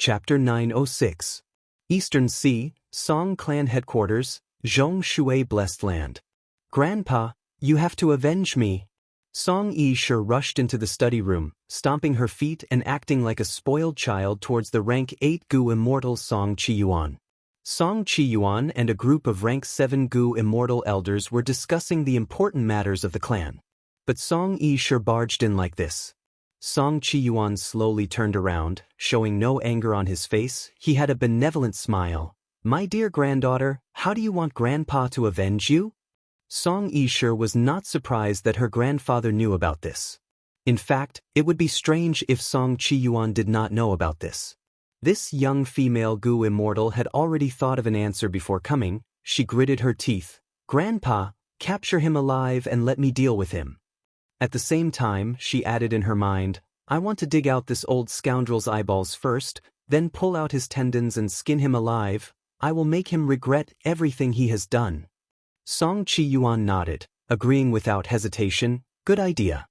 Chapter 906. Eastern Sea, Song Clan Headquarters, Xianxia Blessed Land. Grandpa, you have to avenge me. Song Yishe rushed into the study room, stomping her feet and acting like a spoiled child towards the rank 8 Gu Immortal Song Qiyuan. Song Qiyuan and a group of rank 7 Gu Immortal elders were discussing the important matters of the clan. But Song Yishe barged in like this. Song Qiyuan slowly turned around, showing no anger on his face. He had a benevolent smile. My dear granddaughter, how do you want Grandpa to avenge you? Song Yishe was not surprised that her grandfather knew about this. In fact, it would be strange if Song Qiyuan did not know about this. This young female Gu Immortal had already thought of an answer before coming. She gritted her teeth. Grandpa, capture him alive and let me deal with him. At the same time, she added in her mind, I want to dig out this old scoundrel's eyeballs first, then pull out his tendons and skin him alive. I will make him regret everything he has done. Song Qiyuan nodded, agreeing without hesitation. Good idea.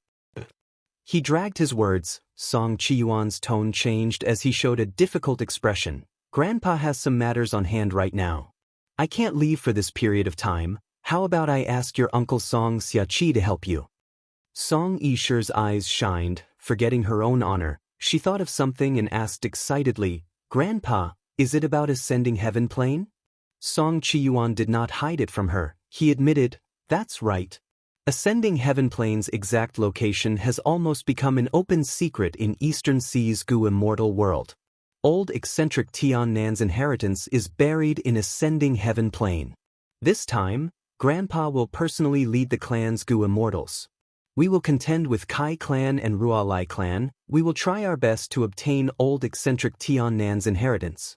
He dragged his words. Song Qiyuan's tone changed as he showed a difficult expression. Grandpa has some matters on hand right now. I can't leave for this period of time. How about I ask your uncle Song Xiachi to help you? Song Yishe's eyes shined, forgetting her own honor. She thought of something and asked excitedly, Grandpa, is it about ascending heaven plane? Song Qiyuan did not hide it from her. He admitted, that's right. Ascending heaven plane's exact location has almost become an open secret in Eastern Sea's Gu Immortal world. Old eccentric Tian Nan's inheritance is buried in ascending heaven plane. This time, Grandpa will personally lead the clan's Gu Immortals. We will contend with Kai clan and Rualai clan. We will try our best to obtain old eccentric Tian Nan's inheritance.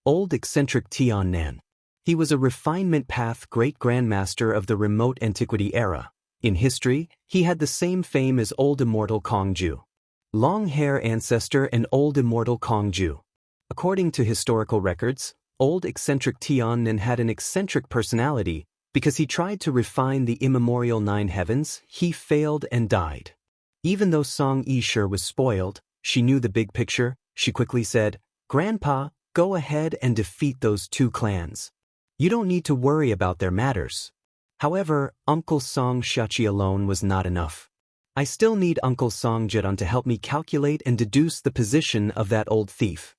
Old eccentric Tian Nan. He was a refinement path great-grandmaster of the remote antiquity era. In history, he had the same fame as old immortal Kongju. Long-hair ancestor and old immortal Kongju. According to historical records, old eccentric Tian Nan had an eccentric personality. Because he tried to refine the immemorial 9 heavens, he failed and died. Even though Song Yishe was spoiled, she knew the big picture. She quickly said, Grandpa, go ahead and defeat those 2 clans. You don't need to worry about their matters. However, Uncle Song Xiachi alone was not enough. I still need Uncle Song Jidan to help me calculate and deduce the position of that old thief.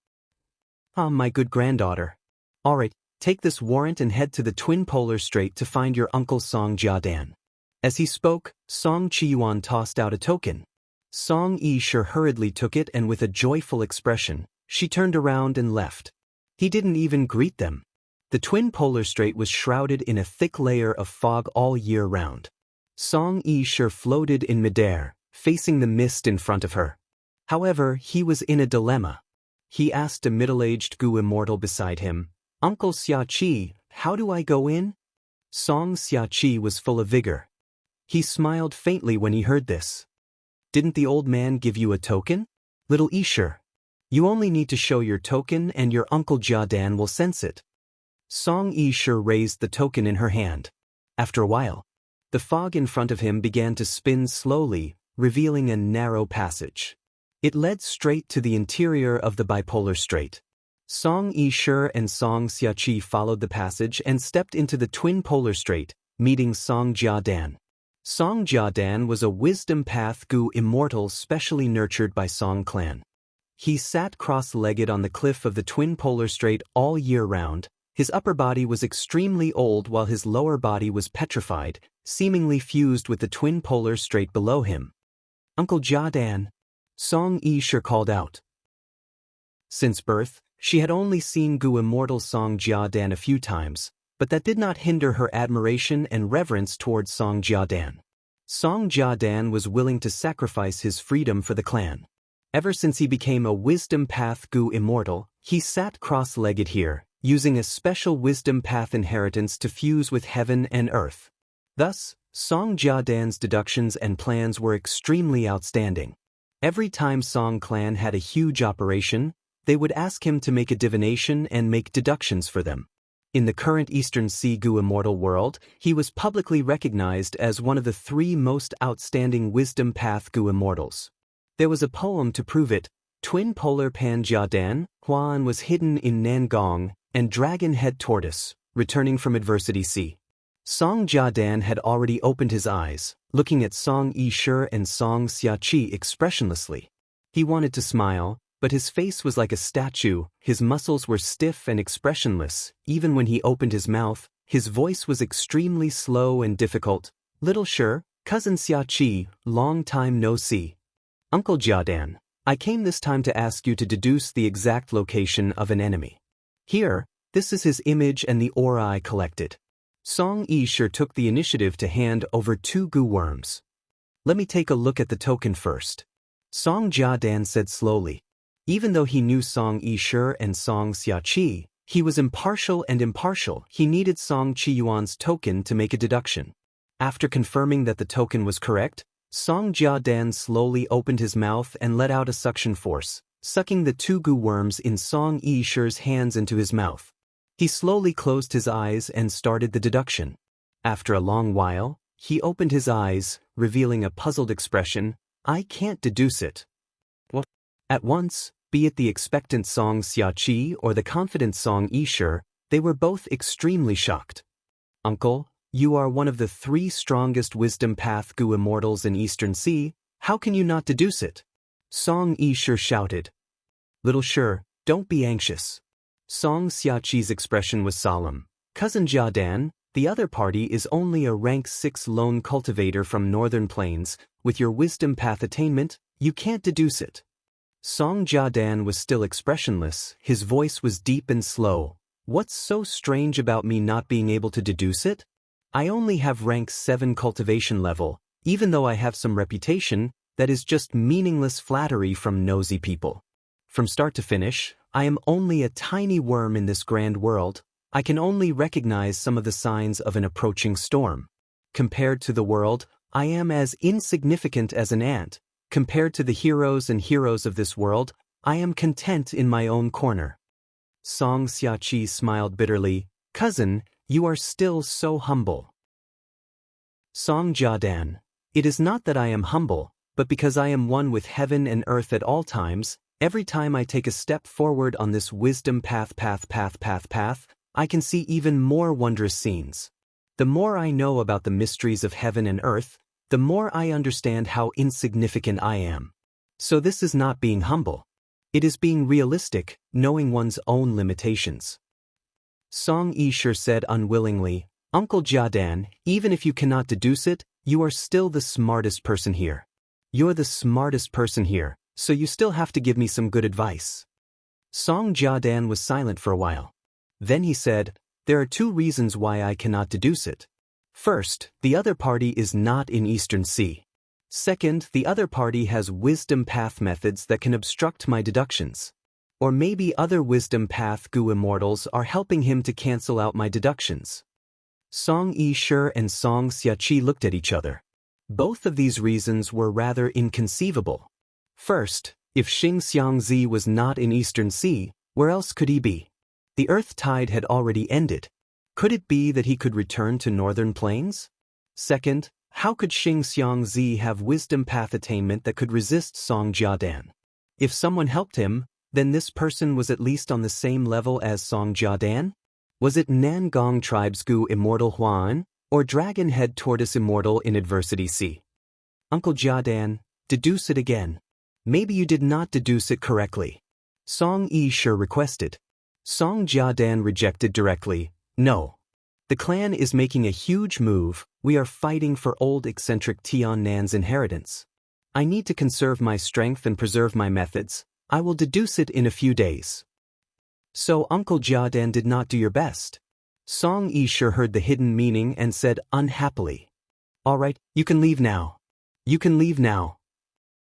My good granddaughter. All right. Take this warrant and head to the Twin Polar Strait to find your uncle Song Jiadan. As he spoke, Song Qiyuan tossed out a token. Song Yishe hurriedly took it and with a joyful expression, she turned around and left. He didn't even greet them. The Twin Polar Strait was shrouded in a thick layer of fog all year round. Song Yishe floated in midair, facing the mist in front of her. However, he was in a dilemma. He asked a middle-aged Gu Immortal beside him, Uncle Xiachi, how do I go in? Song Xiachi was full of vigor. He smiled faintly when he heard this. Didn't the old man give you a token? Little Yishe, you only need to show your token and your uncle Jiadan will sense it. Song Yishe raised the token in her hand. After a while, the fog in front of him began to spin slowly, revealing a narrow passage. It led straight to the interior of the bipolar strait. Song Yishe and Song Xiachi followed the passage and stepped into the Twin Polar Strait, meeting Song Jiadan. Song Jiadan was a wisdom path Gu Immortal specially nurtured by Song clan. He sat cross-legged on the cliff of the Twin Polar Strait all year round. His upper body was extremely old while his lower body was petrified, seemingly fused with the Twin Polar Strait below him. Uncle Jiadan, Song Yishe called out. Since birth, she had only seen Gu Immortal Song Jiadan a few times, but that did not hinder her admiration and reverence towards Song Jiadan. Song Jiadan was willing to sacrifice his freedom for the clan. Ever since he became a wisdom path Gu Immortal, he sat cross-legged here, using a special wisdom path inheritance to fuse with heaven and earth. Thus, Song Jiadan's deductions and plans were extremely outstanding. Every time Song clan had a huge operation, they would ask him to make a divination and make deductions for them. In the current Eastern Sea Gu Immortal world, he was publicly recognized as one of the 3 most outstanding wisdom path Gu Immortals. There was a poem to prove it. Twin Polar Pan Jiadan, Huan was hidden in Nangong, and Dragon Head Tortoise, returning from Adversity C. Song Jiadan had already opened his eyes, looking at Song Yishur and Song Xiachi expressionlessly. He wanted to smile, but his face was like a statue, his muscles were stiff and expressionless. Even when he opened his mouth, his voice was extremely slow and difficult. Little Shur, Cousin Xiachi, long time no see. Uncle Jiadan, I came this time to ask you to deduce the exact location of an enemy. Here, this is his image and the aura I collected. Song Yishur took the initiative to hand over 2 goo worms. Let me take a look at the token first. Song Jiadan said slowly. Even though he knew Song Yishur and Song Xiachi, he was impartial. He needed Song Qiyuan's token to make a deduction. After confirming that the token was correct, Song Jiadan slowly opened his mouth and let out a suction force, sucking the 2 goo worms in Song Yishur's hands into his mouth. He slowly closed his eyes and started the deduction. After a long while, he opened his eyes, revealing a puzzled expression. I can't deduce it. What? At once, be it the expectant Song Xiachi or the confident Song Yishur, they were both extremely shocked. Uncle, you are one of the 3 strongest wisdom path goo immortals in Eastern Sea, how can you not deduce it? Song Yishur shouted. Little Shur, don't be anxious. Song Xiachi's expression was solemn. Cousin Jiadan, the other party is only a rank 6 lone cultivator from Northern Plains. With your wisdom path attainment, you can't deduce it. Song Jiadan was still expressionless, his voice was deep and slow. What's so strange about me not being able to deduce it? I only have rank 7 cultivation level, even though I have some reputation, that is just meaningless flattery from nosy people. From start to finish, I am only a tiny worm in this grand world. I can only recognize some of the signs of an approaching storm. Compared to the world, I am as insignificant as an ant. Compared to the heroes of this world, I am content in my own corner. Song Xiachi smiled bitterly. Cousin, you are still so humble. Song Jiadan, it is not that I am humble, but because I am one with heaven and earth at all times. Every time I take a step forward on this wisdom path, I can see even more wondrous scenes. The more I know about the mysteries of heaven and earth, the more I understand how insignificant I am. So this is not being humble. It is being realistic, knowing one's own limitations. Song Yishur said unwillingly, Uncle Jiadan, even if you cannot deduce it, you are still the smartest person here. You're the smartest person here, so you still have to give me some good advice. Song Jiadan was silent for a while. Then he said, there are 2 reasons why I cannot deduce it. First, the other party is not in Eastern Sea. Second, the other party has wisdom path methods that can obstruct my deductions. Or maybe other wisdom path goo immortals are helping him to cancel out my deductions. Song Yishur and Song Xiachi looked at each other. Both of these reasons were rather inconceivable. First, if Xianxia was not in Eastern Sea, where else could he be? The earth tide had already ended. Could it be that he could return to Northern Plains? Second, how could Xianxia have wisdom path attainment that could resist Song Jiadan? If someone helped him, then this person was at least on the same level as Song Jiadan? Was it Nangong Tribe's Goo Immortal Huan, or Dragon Head Tortoise Immortal in Adversity C? Uncle Jiadan, deduce it again. Maybe you did not deduce it correctly. Song Yishur requested. Song Jiadan rejected directly. No. The clan is making a huge move. We are fighting for old eccentric Tian Nan's inheritance. I need to conserve my strength and preserve my methods. I will deduce it in a few days. So Uncle Jiadan did not do your best. Song Yishur heard the hidden meaning and said unhappily. All right, you can leave now. You can leave now.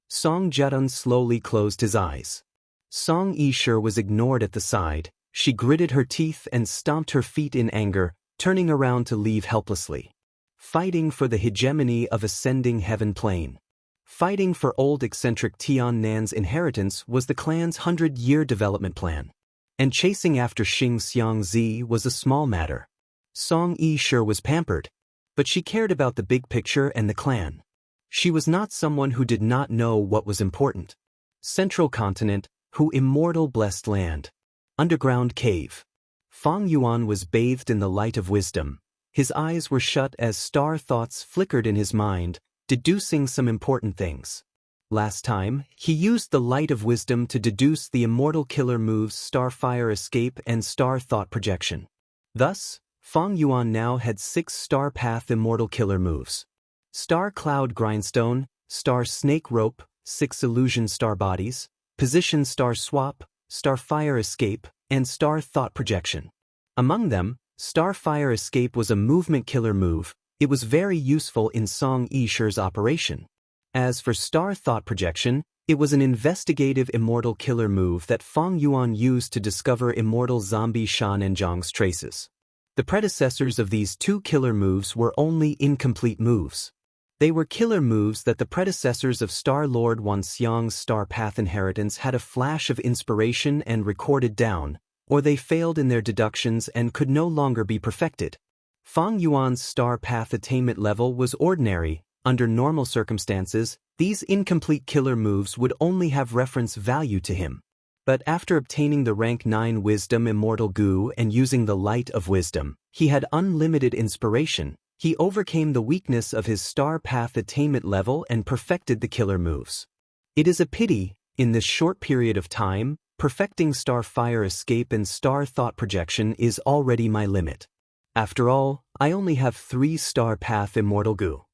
Song Jiadan slowly closed his eyes. Song Yishur was ignored at the side. She gritted her teeth and stomped her feet in anger, turning around to leave helplessly. Fighting for the hegemony of ascending heaven plane. Fighting for old eccentric Tian Nan's inheritance was the clan's 100-year development plan. And chasing after Xianxia was a small matter. Song Yishur was pampered, but she cared about the big picture and the clan. She was not someone who did not know what was important. Central continent, Hu immortal blessed land. Underground cave. Fang Yuan was bathed in the light of wisdom. His eyes were shut as star thoughts flickered in his mind, deducing some important things. Last time, he used the light of wisdom to deduce the immortal killer moves Starfire Escape and Star Thought Projection. Thus, Fang Yuan now had 6 Star Path immortal killer moves. Star Cloud Grindstone, Star Snake Rope, 6 Illusion Star Bodies, Position Star Swap, Starfire Escape, and Star Thought Projection. Among them, Starfire Escape was a movement killer move. It was very useful in Song Yishi's operation. As for Star Thought Projection, it was an investigative immortal killer move that Fang Yuan used to discover immortal zombie Shan and Zhang's traces. The predecessors of these 2 killer moves were only incomplete moves. They were killer moves that the predecessors of Star Lord Wanxiang's Star Path Inheritance had a flash of inspiration and recorded down, or they failed in their deductions and could no longer be perfected. Fang Yuan's Star Path attainment level was ordinary. Under normal circumstances, these incomplete killer moves would only have reference value to him. But after obtaining the rank 9 Wisdom Immortal Gu and using the Light of Wisdom, he had unlimited inspiration. He overcame the weakness of his Star Path attainment level and perfected the killer moves. It is a pity, in this short period of time, perfecting Starfire Escape and Star Thought Projection is already my limit. After all, I only have 3 Star Path Immortal Gu.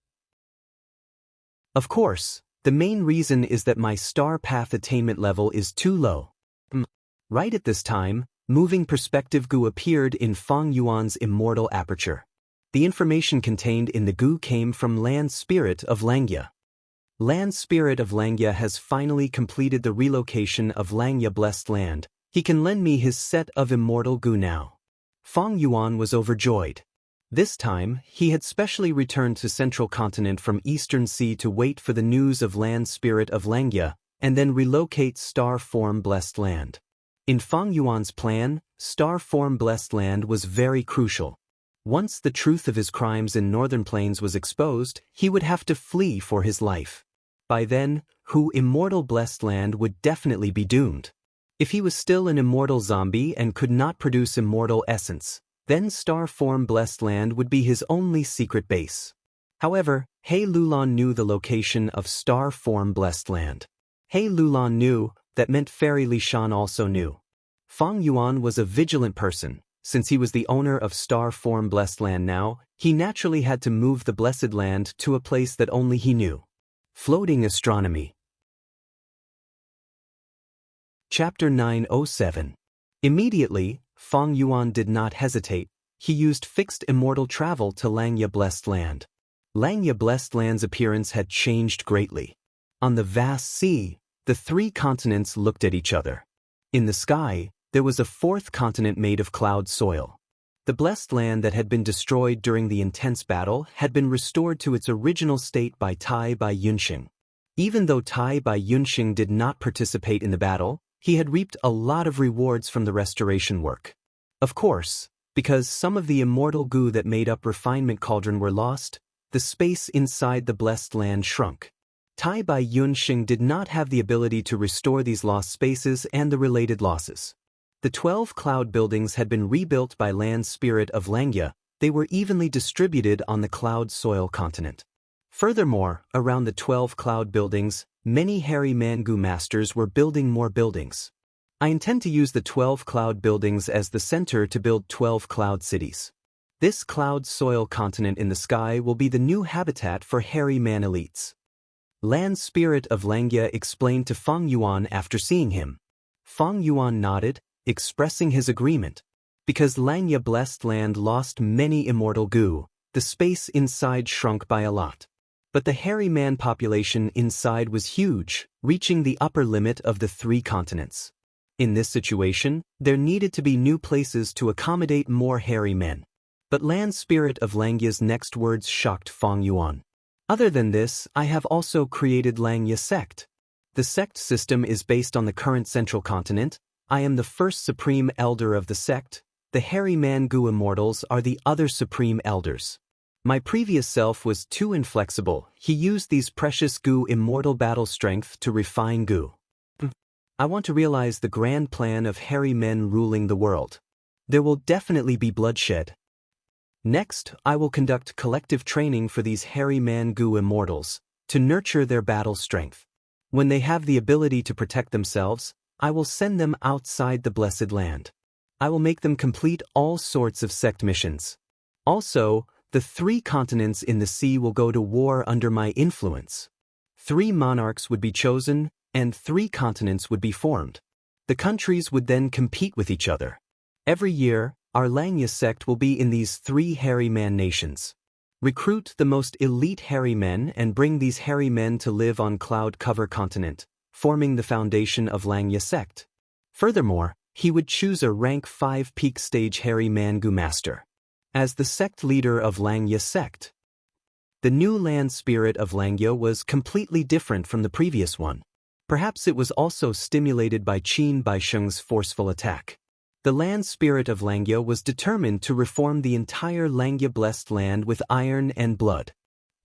Of course, the main reason is that my Star Path attainment level is too low. Right at this time, Moving Perspective Gu appeared in Fang Yuan's immortal aperture. The information contained in the Gu came from Land Spirit of Langya. Land Spirit of Langya has finally completed the relocation of Langya Blessed Land. He can lend me his set of immortal Gu now. Fang Yuan was overjoyed. This time, he had specially returned to Central Continent from Eastern Sea to wait for the news of Land Spirit of Langya, and then relocate Star Form Blessed Land. In Fang Yuan's plan, Star Form Blessed Land was very crucial. Once the truth of his crimes in Northern Plains was exposed, he would have to flee for his life. By then, Hu Immortal Blessed Land would definitely be doomed. If he was still an immortal zombie and could not produce immortal essence, then Star Form Blessed Land would be his only secret base. However, He Lulan knew the location of Star Form Blessed Land. He Lulan knew, that meant Fairy Li Shan also knew. Fang Yuan was a vigilant person. Since he was the owner of Star Form Blessed Land now, he naturally had to move the Blessed Land to a place that only he knew. Floating Astronomy. Chapter 907. Immediately, Fang Yuan did not hesitate. He used fixed immortal travel to Langya Blessed Land. Langya Blessed Land's appearance had changed greatly. On the vast sea, the 3 continents looked at each other. In the sky, there was a 4th continent made of cloud soil. The Blessed Land that had been destroyed during the intense battle had been restored to its original state by Tai Bai Yunxing. Even though Tai Bai Yunxing did not participate in the battle, he had reaped a lot of rewards from the restoration work. Of course, because some of the immortal Gu that made up Refinement Cauldron were lost, the space inside the Blessed Land shrunk. Tai Bai Yunxing did not have the ability to restore these lost spaces and the related losses. The 12 cloud buildings had been rebuilt by Land Spirit of Langya. They were evenly distributed on the cloud soil continent. Furthermore, around the 12 cloud buildings, many hairy Mangu masters were building more buildings. I intend to use the 12 cloud buildings as the center to build 12 cloud cities. This cloud soil continent in the sky will be the new habitat for hairy man elites. Land Spirit of Langya explained to Fang Yuan after seeing him. Fang Yuan nodded, expressing his agreement. Because Langya Blessed Land lost many immortal Gu, the space inside shrunk by a lot. But the hairy man population inside was huge, reaching the upper limit of the 3 continents. In this situation, there needed to be new places to accommodate more hairy men. But Land Spirit of Langya's next words shocked Fang Yuan. Other than this, I have also created Langya Sect. The sect system is based on the current central continent. I am the first supreme elder of the sect. The hairy man Gu immortals are the other supreme elders. My previous self was too inflexible. He used these precious Gu immortal battle strength to refine Gu. I want to realize the grand plan of hairy men ruling the world. There will definitely be bloodshed. Next, I will conduct collective training for these hairy man-gu immortals, to nurture their battle strength. When they have the ability to protect themselves, I will send them outside the Blessed Land. I will make them complete all sorts of sect missions. Also, the 3 continents in the sea will go to war under my influence. 3 monarchs would be chosen, and 3 continents would be formed. The countries would then compete with each other. Every year, our Xianxia sect will be in these 3 hairy man nations. Recruit the most elite hairy men and bring these hairy men to live on Cloud Cover Continent, forming the foundation of Xianxia sect. Furthermore, he would choose a rank 5 peak stage hairy man-gu master as the sect leader of Xianxia sect. The new land spirit of Xianxia was completely different from the previous one. Perhaps it was also stimulated by Qin Baisheng's forceful attack. The land spirit of Xianxia was determined to reform the entire Xianxia blessed land with iron and blood.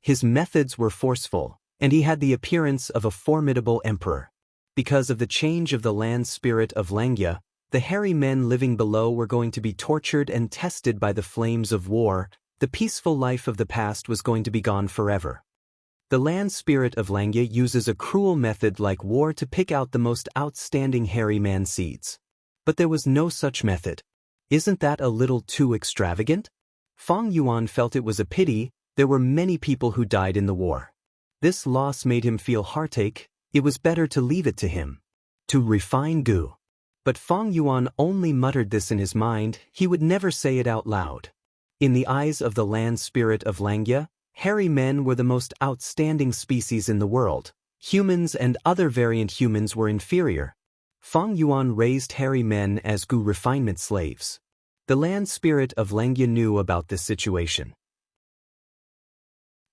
His methods were forceful, and he had the appearance of a formidable emperor. Because of the change of the land spirit of Xianxia, the hairy men living below were going to be tortured and tested by the flames of war. The peaceful life of the past was going to be gone forever. The land spirit of Xianxia uses a cruel method like war to pick out the most outstanding hairy man seeds. But there was no such method. Isn't that a little too extravagant? Feng Yuan felt it was a pity. There were many people who died in the war. This loss made him feel heartache. It was better to leave it to him. To refine Gu. But Feng Yuan only muttered this in his mind. He would never say it out loud. In the eyes of the land spirit of Xianxia, hairy men were the most outstanding species in the world. Humans and other variant humans were inferior. Feng Yuan raised hairy men as Gu refinement slaves. The land spirit of Xianxia knew about this situation.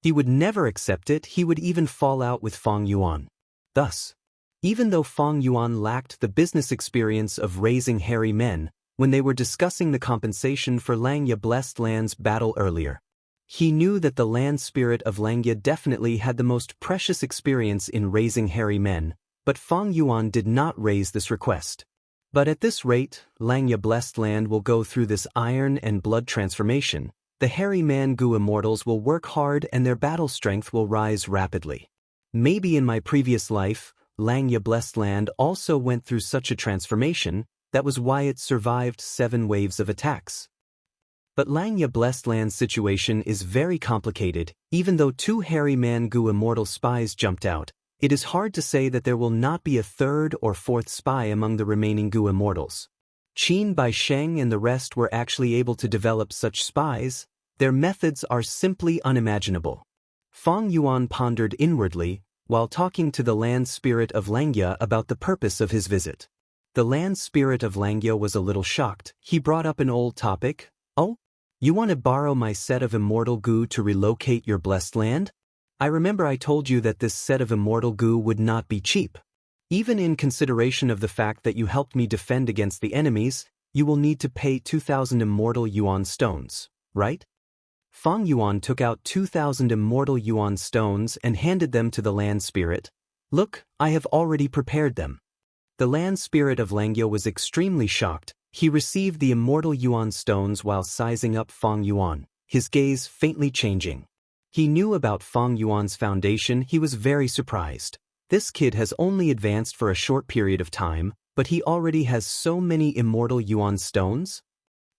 He would never accept it. He would even fall out with Feng Yuan. Thus, even though Feng Yuan lacked the business experience of raising hairy men, when they were discussing the compensation for Xianxia Blessed Land's battle earlier, he knew that the land spirit of Xianxia definitely had the most precious experience in raising hairy men, but Feng Yuan did not raise this request. But at this rate, Xianxia Blessed Land will go through this iron and blood transformation. The hairy man-gu immortals will work hard and their battle strength will rise rapidly. Maybe in my previous life, Xianxia Blessed Land also went through such a transformation. That was why it survived 7 waves of attacks. But Xianxia Blessed Land's situation is very complicated. Even though 2 hairy man-gu immortal spies jumped out, it is hard to say that there will not be a 3rd or 4th spy among the remaining Gu immortals. Qin Baisheng and the rest were actually able to develop such spies. Their methods are simply unimaginable. Feng Yuan pondered inwardly, while talking to the land spirit of Xianxia about the purpose of his visit. The land spirit of Xianxia was a little shocked. He brought up an old topic. Oh? You want to borrow my set of immortal Gu to relocate your blessed land? I remember I told you that this set of immortal Gu would not be cheap. Even in consideration of the fact that you helped me defend against the enemies, you will need to pay 2,000 immortal yuan stones, right? Feng Yuan took out 2,000 immortal yuan stones and handed them to the land spirit. Look, I have already prepared them. The land spirit of Xianxia was extremely shocked. He received the immortal yuan stones while sizing up Feng Yuan, his gaze faintly changing. He knew about Feng Yuan's foundation. He was very surprised. This kid has only advanced for a short period of time, but he already has so many immortal yuan stones?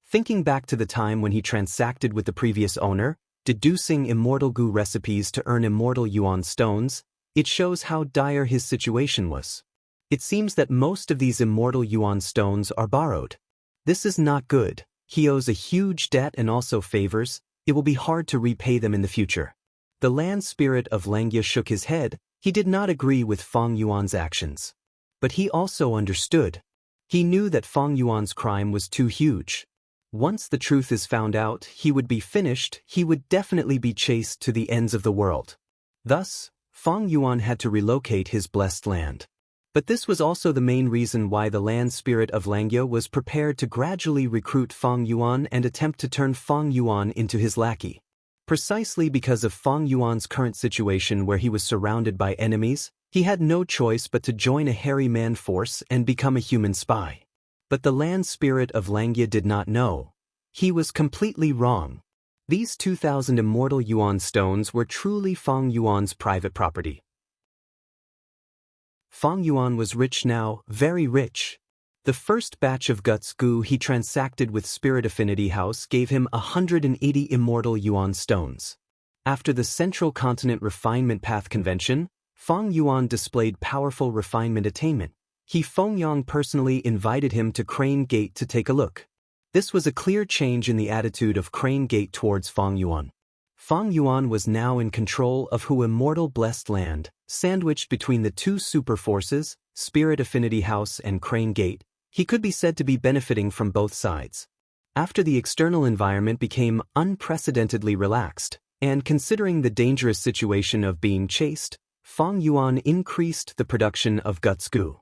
Thinking back to the time when he transacted with the previous owner, deducing immortal Gu recipes to earn immortal yuan stones, it shows how dire his situation was. It seems that most of these immortal yuan stones are borrowed. This is not good. He owes a huge debt and also favors. It will be hard to repay them in the future. The land spirit of Xianxia shook his head. He did not agree with Feng Yuan's actions. But he also understood. He knew that Feng Yuan's crime was too huge. Once the truth is found out, he would be finished. He would definitely be chased to the ends of the world. Thus, Feng Yuan had to relocate his blessed land. But this was also the main reason why the land spirit of Xianxia was prepared to gradually recruit Feng Yuan and attempt to turn Feng Yuan into his lackey. Precisely because of Feng Yuan's current situation where he was surrounded by enemies, He had no choice but to join a hairy man force and become a human spy. But the land spirit of Xianxia did not know. He was completely wrong. These 2,000 immortal yuan stones were truly Feng Yuan's private property. Feng Yuan was rich now, very rich. The first batch of Guts Gu he transacted with Spirit Affinity House gave him 180 immortal yuan stones. After the Central Continent Refinement Path Convention, Feng Yuan displayed powerful refinement attainment. Feng Yang personally invited him to Crane Gate to take a look. This was a clear change in the attitude of Crane Gate towards Feng Yuan. Feng Yuan was now in control of Hu Immortal Blessed Land, sandwiched between the two super forces, Spirit Affinity House and Crane Gate. He could be said to be benefiting from both sides. After the external environment became unprecedentedly relaxed, and considering the dangerous situation of being chased, Feng Yuan increased the production of Guts Gu.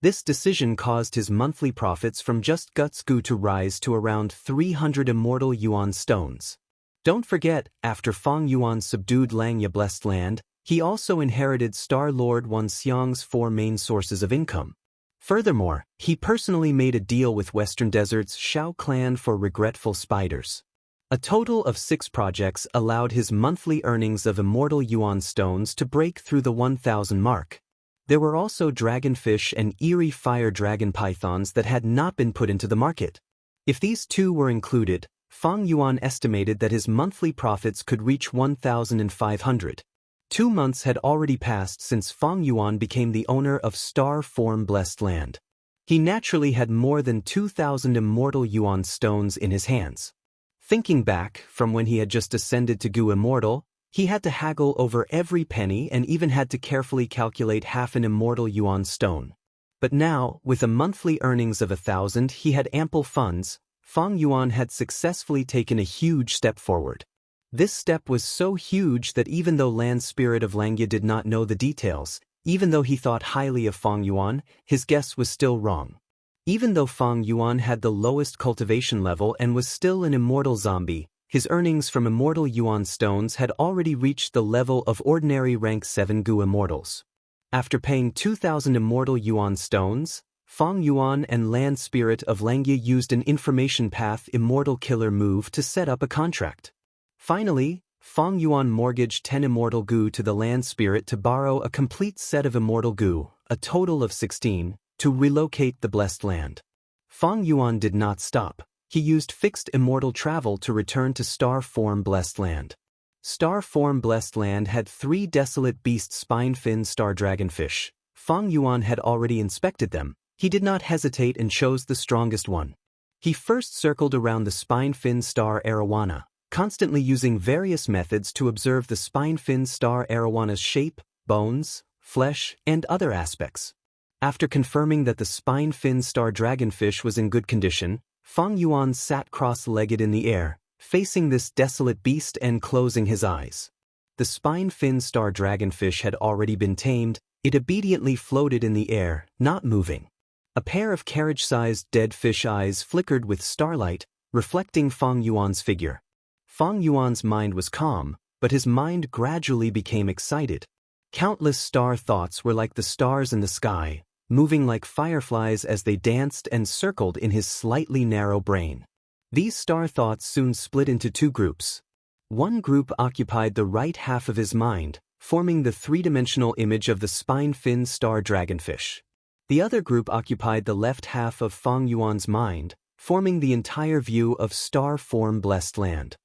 This decision caused his monthly profits from just Guts Gu to rise to around 300 immortal yuan stones. Don't forget, after Feng Yuan subdued Xianxia Blessed Land, he also inherited Star Lord Wan Xiang's 4 main sources of income. Furthermore, he personally made a deal with Western Desert's Shao clan for regretful spiders. A total of 6 projects allowed his monthly earnings of immortal yuan stones to break through the 1,000 mark. There were also dragonfish and eerie fire dragon pythons that had not been put into the market. If these 2 were included, Feng Yuan estimated that his monthly profits could reach 1,500. 2 months had already passed since Feng Yuan became the owner of Star Form Blessed Land. He naturally had more than 2,000 immortal yuan stones in his hands. Thinking back from when he had just ascended to Gu Immortal, he had to haggle over every penny and even had to carefully calculate half an immortal yuan stone. But now, with a monthly earnings of 1,000, he had ample funds. Feng Yuan had successfully taken a huge step forward. This step was so huge that even though Land Spirit of Xianxia did not know the details, even though he thought highly of Feng Yuan, his guess was still wrong. Even though Feng Yuan had the lowest cultivation level and was still an immortal zombie, his earnings from immortal yuan stones had already reached the level of ordinary rank 7 Gu immortals. After paying 2,000 immortal yuan stones, Feng Yuan and Land Spirit of Xianxia used an information path immortal killer move to set up a contract. Finally, Feng Yuan mortgaged 10 immortal Gu to the Land Spirit to borrow a complete set of immortal Gu, a total of 16, to relocate the Blessed Land. Feng Yuan did not stop. He used fixed immortal travel to return to Star Form Blessed Land. Star Form Blessed Land had 3 desolate beast spine-fin star dragonfish. Feng Yuan had already inspected them. He did not hesitate and chose the strongest one. He first circled around the spine-fin star arowana, constantly using various methods to observe the spine-fin star arawana's shape, bones, flesh, and other aspects. After confirming that the spine-fin star dragonfish was in good condition, Feng Yuan sat cross-legged in the air, facing this desolate beast and closing his eyes. The spine-fin star dragonfish had already been tamed. It obediently floated in the air, not moving. A pair of carriage-sized dead fish eyes flickered with starlight, reflecting Feng Yuan's figure. Feng Yuan's mind was calm, but his mind gradually became excited. Countless star thoughts were like the stars in the sky, moving like fireflies as they danced and circled in his slightly narrow brain. These star thoughts soon split into 2 groups. One group occupied the right half of his mind, forming the 3-dimensional image of the spine-fin star dragonfish. The other group occupied the left half of Feng Yuan's mind, forming the entire view of Star Form Blessed Land.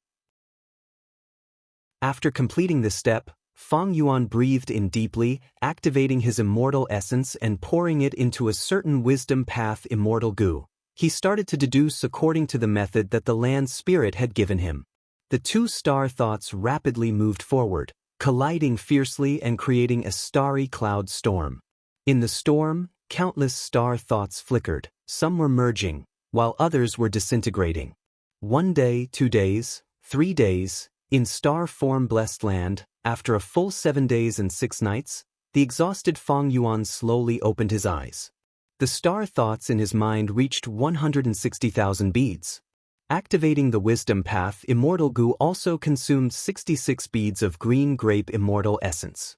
After completing this step, Feng Yuan breathed in deeply, activating his immortal essence and pouring it into a certain wisdom path immortal Gu. He started to deduce according to the method that the Land Spirit had given him. The 2 star thoughts rapidly moved forward, colliding fiercely and creating a starry cloud storm. In the storm, countless star thoughts flickered. Some were merging, while others were disintegrating. 1 day, 2 days, 3 days, in Star Form Blessed Land, after a full 7 days and 6 nights, the exhausted Feng Yuan slowly opened his eyes. The star thoughts in his mind reached 160,000 beads. Activating the wisdom path, Immortal Gu also consumed 66 beads of green grape immortal essence.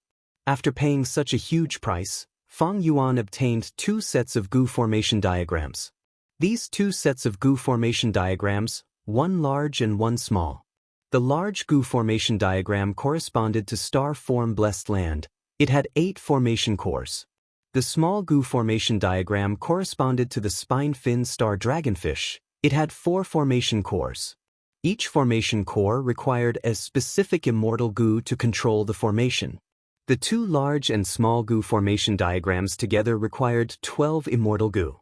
After paying such a huge price, Fang Yuan obtained 2 sets of Gu formation diagrams. These 2 sets of Gu formation diagrams, one large and one small. The large Gu formation diagram corresponded to star form blessed land. It had 8 formation cores. The small Gu formation diagram corresponded to the spine fin star dragonfish. It had 4 formation cores. Each formation core required a specific immortal Gu to control the formation. The 2 large and small Gu formation diagrams together required 12 immortal Gu.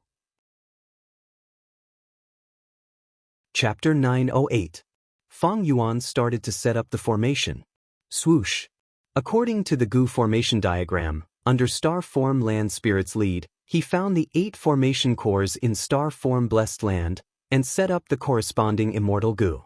Chapter 908. Fang Yuan started to set up the formation. Swoosh. According to the Gu formation diagram, under star form land spirit's lead, he found the 8 formation cores in star form blessed land and set up the corresponding immortal Gu.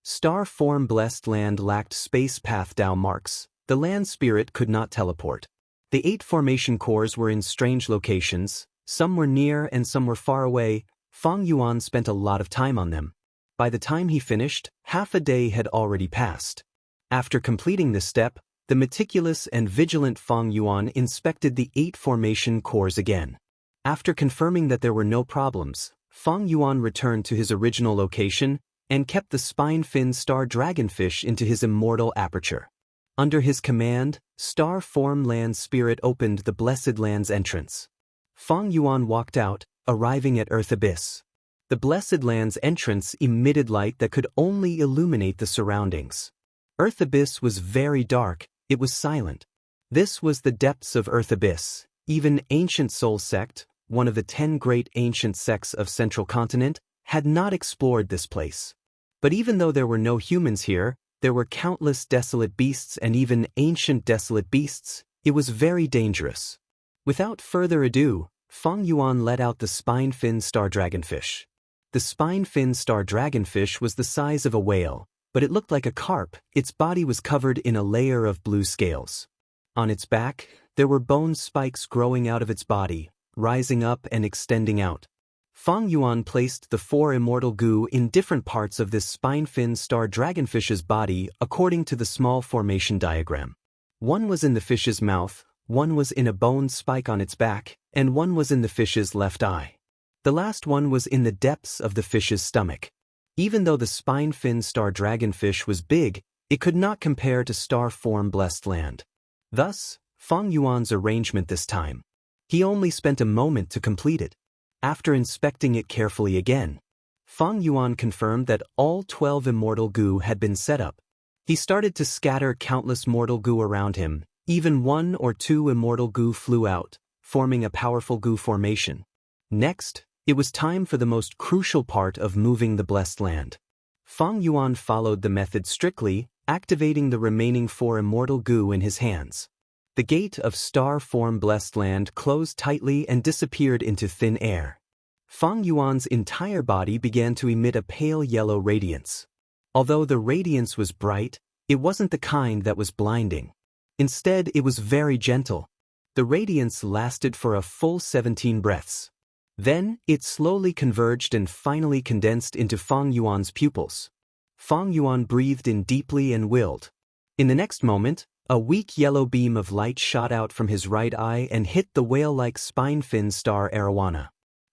Star form blessed land lacked space path Dao marks. The land spirit could not teleport. The 8 formation cores were in strange locations, some were near and some were far away. Fang Yuan spent a lot of time on them. By the time he finished, half a day had already passed. After completing this step, the meticulous and vigilant Fang Yuan inspected the 8 formation cores again. After confirming that there were no problems, Fang Yuan returned to his original location and kept the spine fin star dragonfish into his immortal aperture. Under his command, star form land spirit opened the blessed land's entrance. Fang Yuan walked out, arriving at Earth Abyss. The blessed land's entrance emitted light that could only illuminate the surroundings. Earth Abyss was very dark, it was silent. This was the depths of Earth Abyss. Even Ancient Soul Sect, one of the 10 great ancient sects of Central Continent, had not explored this place. But even though there were no humans here, there were countless desolate beasts and even ancient desolate beasts. It was very dangerous. Without further ado, Fang Yuan let out the spine fin star dragonfish. The spine fin star dragonfish was the size of a whale, but it looked like a carp. Its body was covered in a layer of blue scales. On its back, there were bone spikes growing out of its body, rising up and extending out. Fang Yuan placed the 4 immortal Gu in different parts of this spine fin star dragonfish's body according to the small formation diagram. One was in the fish's mouth, one was in a bone spike on its back, and one was in the fish's left eye. The last one was in the depths of the fish's stomach. Even though the spine fin star dragonfish was big, it could not compare to star form blessed land. Thus, Fang Yuan's arrangement this time. He only spent a moment to complete it. After inspecting it carefully again, Fang Yuan confirmed that all 12 immortal Gu had been set up. He started to scatter countless mortal Gu around him. Even 1 or 2 immortal Gu flew out, forming a powerful Gu formation. Next, it was time for the most crucial part of moving the blessed land. Fang Yuan followed the method strictly, activating the remaining 4 immortal Gu in his hands. The gate of star form blessed land closed tightly and disappeared into thin air. Fang Yuan's entire body began to emit a pale yellow radiance. Although the radiance was bright, it wasn't the kind that was blinding. Instead, it was very gentle. The radiance lasted for a full 17 breaths. Then, it slowly converged and finally condensed into Fang Yuan's pupils. Fang Yuan breathed in deeply and willed. In the next moment, a weak yellow beam of light shot out from his right eye and hit the whale-like spine fin star arowana.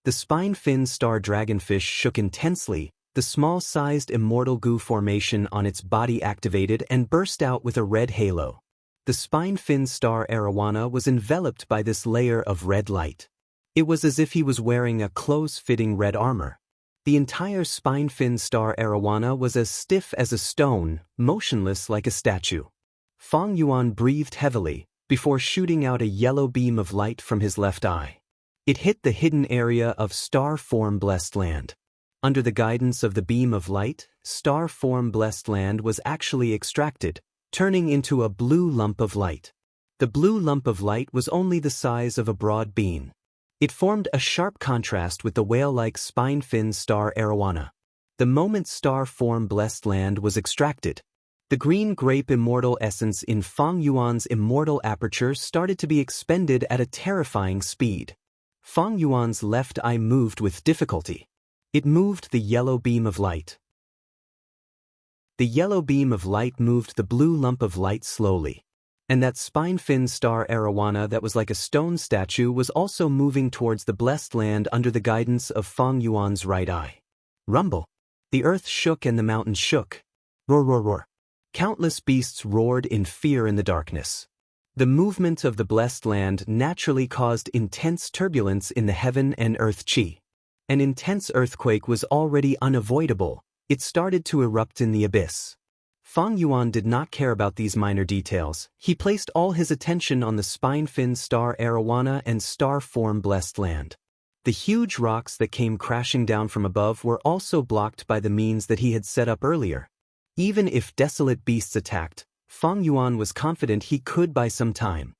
The spine fin star dragonfish shook intensely, the small-sized immortal Gu formation on its body activated and burst out with a red halo. The spine fin star arowana was enveloped by this layer of red light. It was as if he was wearing a close-fitting red armor. The entire spine fin star arowana was as stiff as a stone, motionless like a statue. Fang Yuan breathed heavily, before shooting out a yellow beam of light from his left eye. It hit the hidden area of star form blessed land. Under the guidance of the beam of light, star form blessed land was actually extracted, turning into a blue lump of light. The blue lump of light was only the size of a broad bean. It formed a sharp contrast with the whale-like spine fin star arowana. The moment star form blessed land was extracted, the green grape immortal essence in Fang Yuan's immortal aperture started to be expended at a terrifying speed. Fang Yuan's left eye moved with difficulty. It moved the yellow beam of light. The yellow beam of light moved the blue lump of light slowly. And that spine-fin star arowana that was like a stone statue was also moving towards the blessed land under the guidance of Feng Yuan's right eye. Rumble. The earth shook and the mountains shook. Roar, roar, roar. Countless beasts roared in fear in the darkness. The movement of the blessed land naturally caused intense turbulence in the heaven and earth chi. An intense earthquake was already unavoidable. It started to erupt in the abyss. Feng Yuan did not care about these minor details. He placed all his attention on the spine-fin star arowana and star-form blessed land. The huge rocks that came crashing down from above were also blocked by the means that he had set up earlier. Even if desolate beasts attacked, Feng Yuan was confident he could buy some time.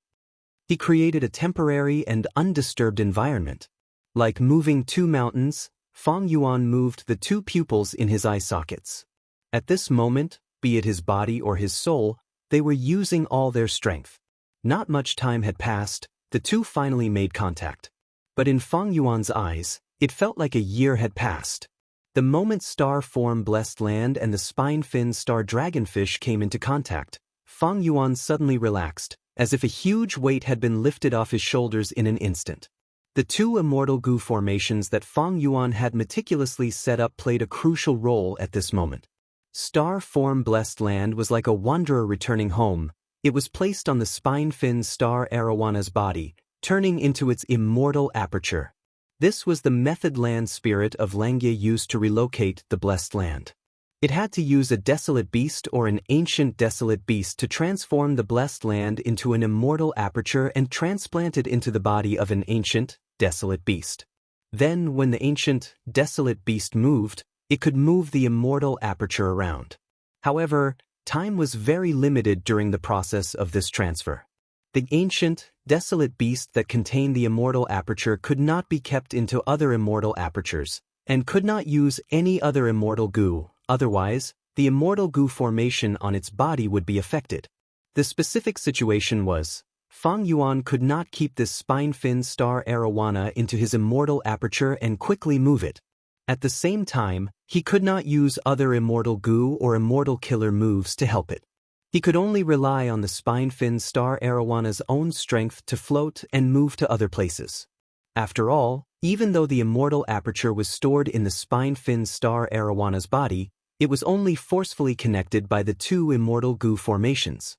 He created a temporary and undisturbed environment. Like moving two mountains, Feng Yuan moved the two pupils in his eye sockets. At this moment, be it his body or his soul, they were using all their strength. Not much time had passed, the two finally made contact. But in Feng Yuan's eyes, it felt like a year had passed. The moment star-form blessed land and the spine-fin star dragonfish came into contact, Feng Yuan suddenly relaxed, as if a huge weight had been lifted off his shoulders in an instant. The two immortal goo formations that Feng Yuan had meticulously set up played a crucial role at this moment. Star-form blessed land was like a wanderer returning home. It was placed on the spine-fin star arawana's body, turning into its immortal aperture. This was the method land spirit of Xianxia used to relocate the blessed land. It had to use a desolate beast or an ancient desolate beast to transform the blessed land into an immortal aperture and transplant it into the body of an ancient, desolate beast. Then, when the ancient, desolate beast moved, it could move the immortal aperture around. However, time was very limited during the process of this transfer. The ancient, desolate beast that contained the immortal aperture could not be kept into other immortal apertures, and could not use any other immortal goo, otherwise, the immortal goo formation on its body would be affected. The specific situation was, Feng Yuan could not keep this spine-fin star arowana into his immortal aperture and quickly move it. At the same time, he could not use other immortal goo or immortal killer moves to help it. He could only rely on the spine-fin star arawana's own strength to float and move to other places. After all, even though the immortal aperture was stored in the spine-fin star arawana's body, it was only forcefully connected by the two immortal goo formations.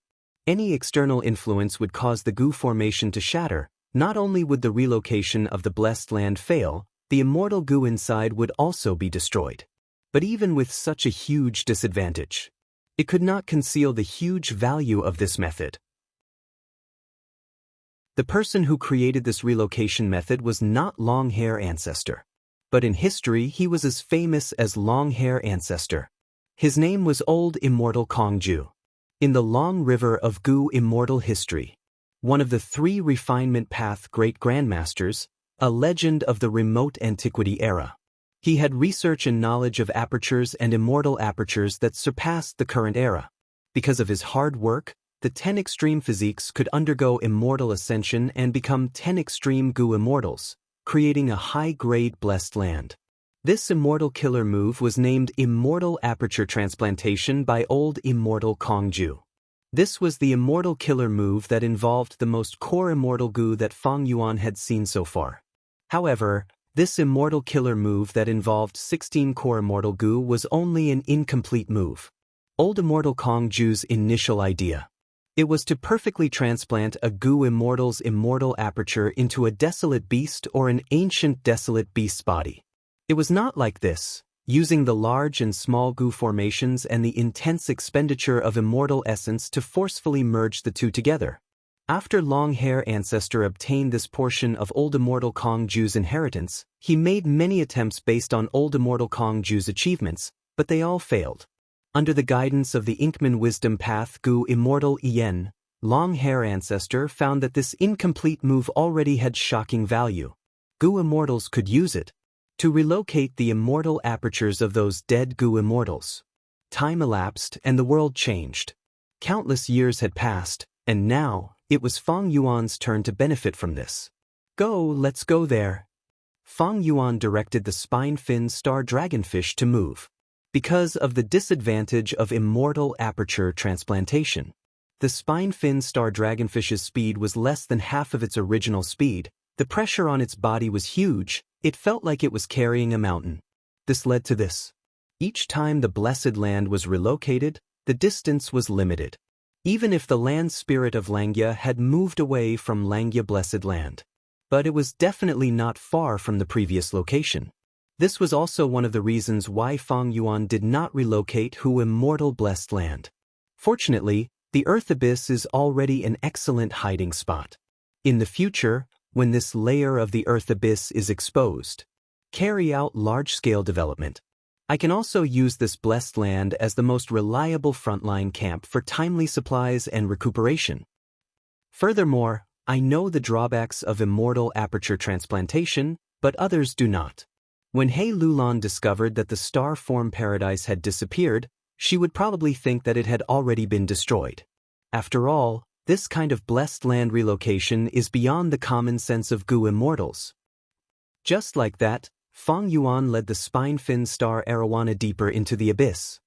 Any external influence would cause the goo formation to shatter. Not only would the relocation of the blessed land fail, the immortal goo inside would also be destroyed. But even with such a huge disadvantage, it could not conceal the huge value of this method. The person who created this relocation method was not Long-Hair Ancestor. But in history he was as famous as Long-Hair Ancestor. His name was Old Immortal Kongju. In the long river of Goo immortal history, one of the three refinement path great grandmasters, a legend of the remote antiquity era. He had research and knowledge of apertures and immortal apertures that surpassed the current era. Because of his hard work, the 10 extreme physiques could undergo immortal ascension and become 10 extreme Goo immortals, creating a high-grade blessed land. This immortal killer move was named Immortal Aperture Transplantation by Old Immortal Kongju. This was the immortal killer move that involved the most core immortal Goo that Feng Yuan had seen so far. However, this immortal killer move that involved 16 core immortal Goo was only an incomplete move. Old Immortal Kongju's initial idea. It was to perfectly transplant a Goo immortal's immortal aperture into a desolate beast or an ancient desolate beast's body. It was not like this, using the large and small Goo formations and the intense expenditure of immortal essence to forcefully merge the two together. After Long-Hair Ancestor obtained this portion of Old Immortal Kongju's inheritance, he made many attempts based on Old Immortal Kongju's achievements, but they all failed. Under the guidance of the Inkman Wisdom Path Goo Immortal Yen, Long-Hair Ancestor found that this incomplete move already had shocking value. Goo immortals could use it to relocate the immortal apertures of those dead Goo immortals. Time elapsed and the world changed. Countless years had passed, and now, it was Feng Yuan's turn to benefit from this. Let's go there. Feng Yuan directed the spine-fin star dragonfish to move. Because of the disadvantage of immortal aperture transplantation, the spine-fin star dragonfish's speed was less than half of its original speed. The pressure on its body was huge. It felt like it was carrying a mountain. This led to this. Each time the Blessed Land was relocated, the distance was limited. Even if the land spirit of Xianxia had moved away from Xianxia Blessed Land. But it was definitely not far from the previous location. This was also one of the reasons why Feng Yuan did not relocate to Immortal Blessed Land. Fortunately, the Earth Abyss is already an excellent hiding spot. In the future, when this layer of the Earth Abyss is exposed, carry out large-scale development. I can also use this blessed land as the most reliable frontline camp for timely supplies and recuperation. Furthermore, I know the drawbacks of immortal aperture transplantation, but others do not. When He Lulan discovered that the star form paradise had disappeared, she would probably think that it had already been destroyed. After all, this kind of blessed land relocation is beyond the common sense of Gu immortals. Just like that, Feng Yuan led the spine-fin star Arowana deeper into the abyss.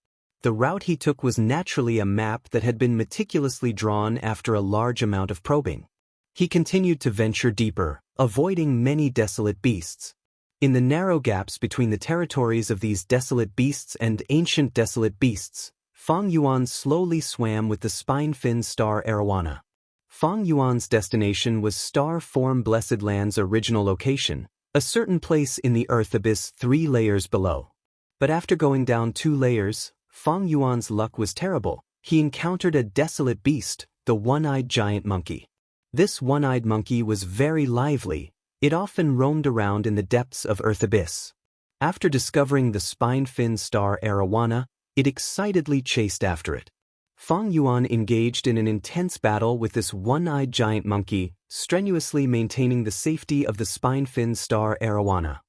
The route he took was naturally a map that had been meticulously drawn after a large amount of probing. He continued to venture deeper, avoiding many desolate beasts. In the narrow gaps between the territories of these desolate beasts and ancient desolate beasts, Feng Yuan slowly swam with the spine-fin star Arowana. Feng Yuan's destination was Star Form Blessed Land's original location, a certain place in the Earth Abyss 3 layers below. But after going down 2 layers, Feng Yuan's luck was terrible. He encountered a desolate beast, the one-eyed giant monkey. This one-eyed monkey was very lively. It often roamed around in the depths of Earth Abyss. After discovering the spine-fin star Arowana, it excitedly chased after it. Feng Yuan engaged in an intense battle with this one-eyed giant monkey, strenuously maintaining the safety of the spine-fin star Arowana.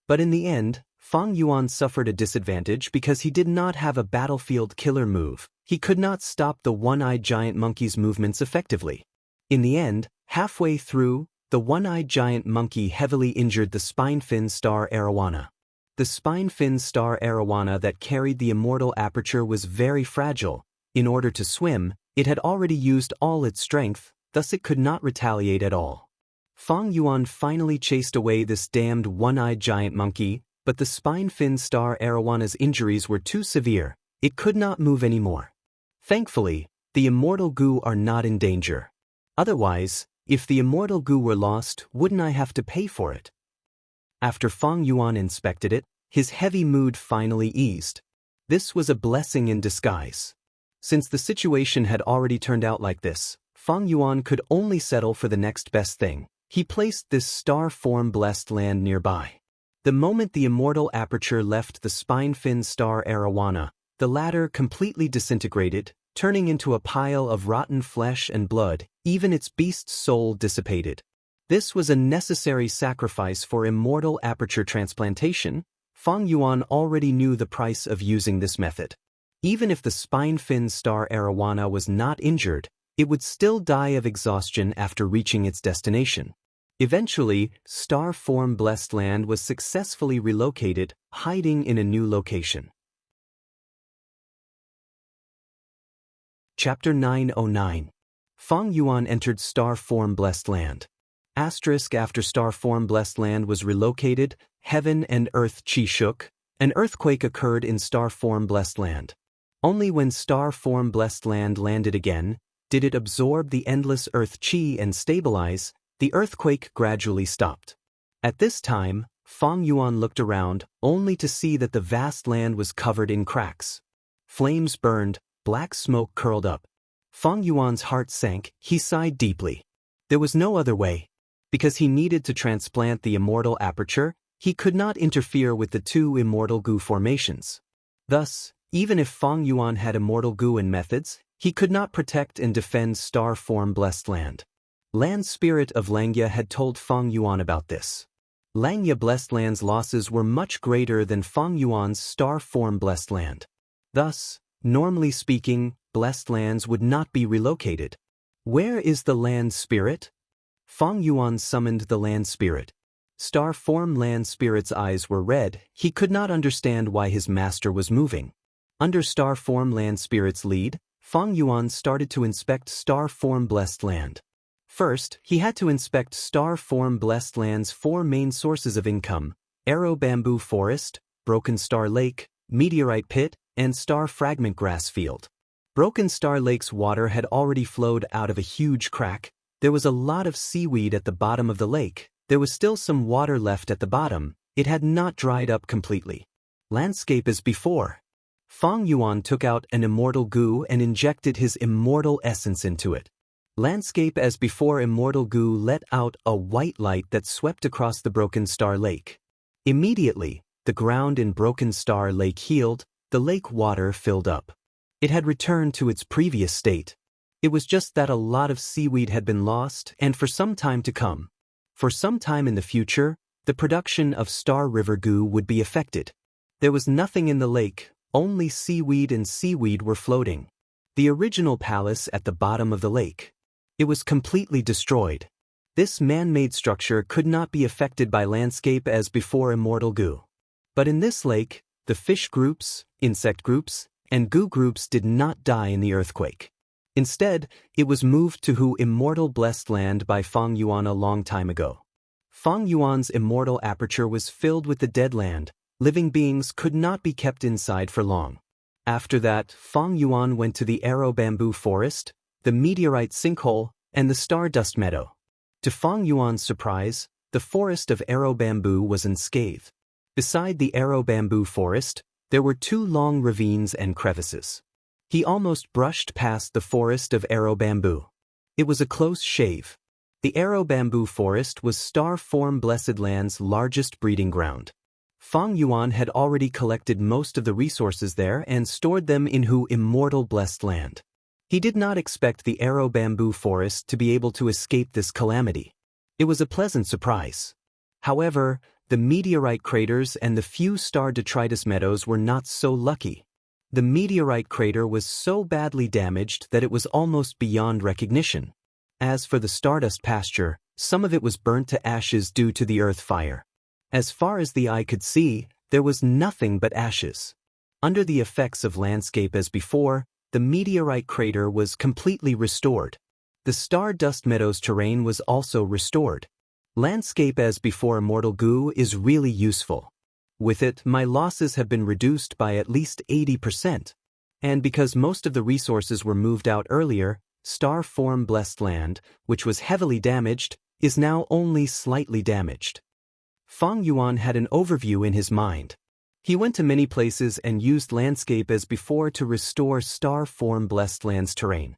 But in the end, Feng Yuan suffered a disadvantage because he did not have a battlefield killer move. He could not stop the one-eyed giant monkey's movements effectively. In the end, halfway through, the one-eyed giant monkey heavily injured the spine-fin star Arowana. The spine-fin star Arowana that carried the immortal aperture was very fragile. In order to swim, it had already used all its strength, thus it could not retaliate at all. Feng Yuan finally chased away this damned one-eyed giant monkey, but the spine-fin star Arawana's injuries were too severe. It could not move anymore. Thankfully, the immortal Gu are not in danger. Otherwise, if the immortal Gu were lost, wouldn't I have to pay for it? After Feng Yuan inspected it, his heavy mood finally eased. This was a blessing in disguise. Since the situation had already turned out like this, Feng Yuan could only settle for the next best thing. He placed this star form blessed land nearby. The moment the immortal aperture left the spine-fin star Arowana, the latter completely disintegrated, turning into a pile of rotten flesh and blood. Even its beast's soul dissipated. This was a necessary sacrifice for immortal aperture transplantation. Feng Yuan already knew the price of using this method. Even if the spine-fin star Arowana was not injured, it would still die of exhaustion after reaching its destination. Eventually, Star Form Blessed Land was successfully relocated, hiding in a new location. Chapter 909. Feng Yuan entered Star Form Blessed Land. After Star Form Blessed Land was relocated, heaven and earth chi shook. An earthquake occurred in Star Form Blessed Land. Only when Star Form Blessed Land landed again, did it absorb the endless earth chi and stabilize. The earthquake gradually stopped. At this time, Feng Yuan looked around, only to see that the vast land was covered in cracks. Flames burned, black smoke curled up. Feng Yuan's heart sank. He sighed deeply. There was no other way. Because he needed to transplant the immortal aperture, he could not interfere with the 2 immortal Gu formations. Thus, even if Feng Yuan had immortal Gu and methods, he could not protect and defend Star Form Blessed Land. Land Spirit of Xianxia had told Feng Yuan about this. Xianxia Blessed Land's losses were much greater than Feng Yuan's Star Form Blessed Land. Thus, normally speaking, Blessed Lands would not be relocated. Where is the Land Spirit? Feng Yuan summoned the Land Spirit. Star Form Land Spirit's eyes were red. He could not understand why his master was moving. Under Star Form Land Spirit's lead, Fang Yuan started to inspect Star Form Blessed Land. First, he had to inspect Star Form Blessed Land's 4 main sources of income: Arrow Bamboo Forest, Broken Star Lake, Meteorite Pit, and Star Fragment Grass Field. Broken Star Lake's water had already flowed out of a huge crack. There was a lot of seaweed at the bottom of the lake. There was still some water left at the bottom. It had not dried up completely. Landscape as before. Fang Yuan took out an immortal goo and injected his immortal essence into it. Landscape as before. Immortal goo let out a white light that swept across the Broken Star Lake. Immediately, the ground in Broken Star Lake healed. The lake water filled up. It had returned to its previous state. It was just that a lot of seaweed had been lost, and for some time to come. For some time in the future, the production of Star River goo would be affected. There was nothing in the lake, only seaweed and seaweed were floating. The original palace at the bottom of the lake. It was completely destroyed. This man-made structure could not be affected by landscape as before immortal goo. But in this lake, the fish groups, insect groups, and goo groups did not die in the earthquake. Instead, it was moved to immortal blessed land by Fang Yuan a long time ago. Fang Yuan's immortal aperture was filled with the dead land. Living beings could not be kept inside for long. After that, Fang Yuan went to the Arrow Bamboo Forest, the Meteorite Sinkhole, and the Stardust Meadow. To Fang Yuan's surprise, the forest of Arrow Bamboo was unscathed. Beside the Arrow Bamboo Forest, there were 2 long ravines and crevices. He almost brushed past the forest of Arrow Bamboo. It was a close shave. The Arrow Bamboo Forest was Star Form Blessed Land's largest breeding ground. Fang Yuan had already collected most of the resources there and stored them in immortal blessed land. He did not expect the Arrow Bamboo Forest to be able to escape this calamity. It was a pleasant surprise. However, the meteorite craters and the few star detritus meadows were not so lucky. The meteorite crater was so badly damaged that it was almost beyond recognition. As for the stardust pasture, some of it was burnt to ashes due to the earth fire. As far as the eye could see, there was nothing but ashes. Under the effects of landscape as before, the meteorite crater was completely restored. The Stardust Meadows terrain was also restored. Landscape as before immortal goo is really useful. With it, my losses have been reduced by at least 80%. And because most of the resources were moved out earlier, Star Form Blessed Land, which was heavily damaged, is now only slightly damaged. Fang Yuan had an overview in his mind. He went to many places and used landscape as before to restore Star Form Blessed Land's terrain.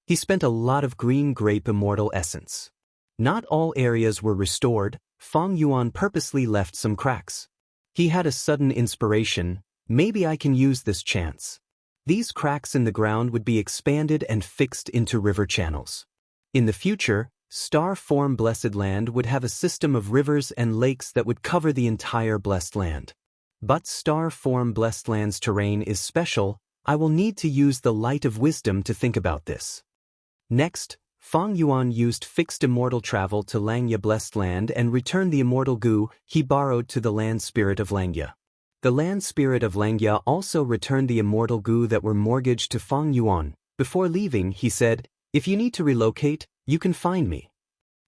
He spent a lot of green grape immortal essence. Not all areas were restored. Fang Yuan purposely left some cracks. He had a sudden inspiration. Maybe I can use this chance. These cracks in the ground would be expanded and fixed into river channels. In the future, Star Form Blessed Land would have a system of rivers and lakes that would cover the entire blessed land. But Star Form Blessed Land's terrain is special. I will need to use the light of wisdom to think about this. Next, Fang Yuan used fixed immortal travel to Xianxia Blessed Land and returned the immortal goo he borrowed to the land spirit of Xianxia. The land spirit of Xianxia also returned the immortal goo that were mortgaged to Fang Yuan. Before leaving, he said, "If you need to relocate, you can find me."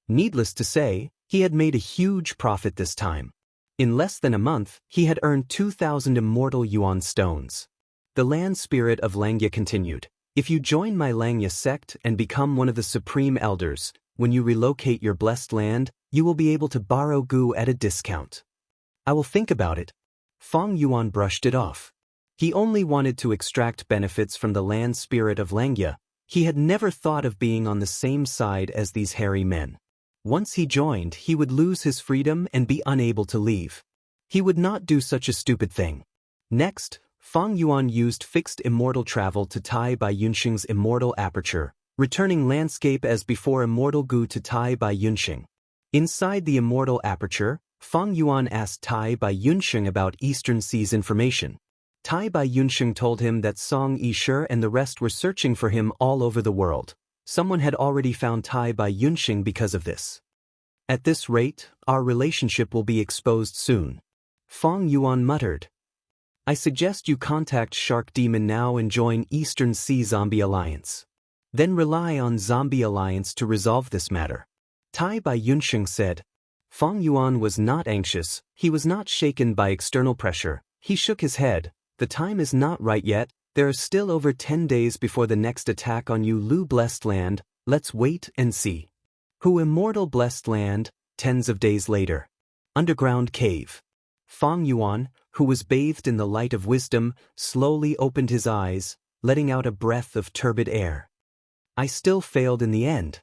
Needless to say, he had made a huge profit this time. In less than a month, he had earned 2,000 immortal yuan stones. The land spirit of Xianxia continued, "If you join my Xianxia sect and become one of the supreme elders, when you relocate your blessed land, you will be able to borrow goo at a discount." "I will think about it." Fang Yuan brushed it off. He only wanted to extract benefits from the land spirit of Xianxia. He had never thought of being on the same side as these hairy men. Once he joined, he would lose his freedom and be unable to leave. He would not do such a stupid thing. Next, Fang Yuan used fixed immortal travel to Tai Bai Yunxing's immortal aperture, returning landscape as before immortal goo to Tai Bai Yunxing. Inside the immortal aperture, Fang Yuan asked Tai Bai Yunxing about Eastern Sea's information. Tai Bai Yunxing told him that Song Yishe and the rest were searching for him all over the world. Someone had already found Tai Bai Yunxing because of this. "At this rate, our relationship will be exposed soon," Fang Yuan muttered. I suggest you contact Shark Demon now and join Eastern Sea Zombie Alliance. Then rely on Zombie Alliance to resolve this matter. Tai Bai Yunsheng said. Fang Yuan was not anxious, he was not shaken by external pressure. He shook his head. The time is not right yet, there are still over 10 days before the next attack on Yu Lu Blessed Land, let's wait and see. Hu Immortal Blessed Land, tens of days later. Underground cave. Fang Yuan, who was bathed in the light of wisdom, slowly opened his eyes, letting out a breath of turbid air. I still failed in the end.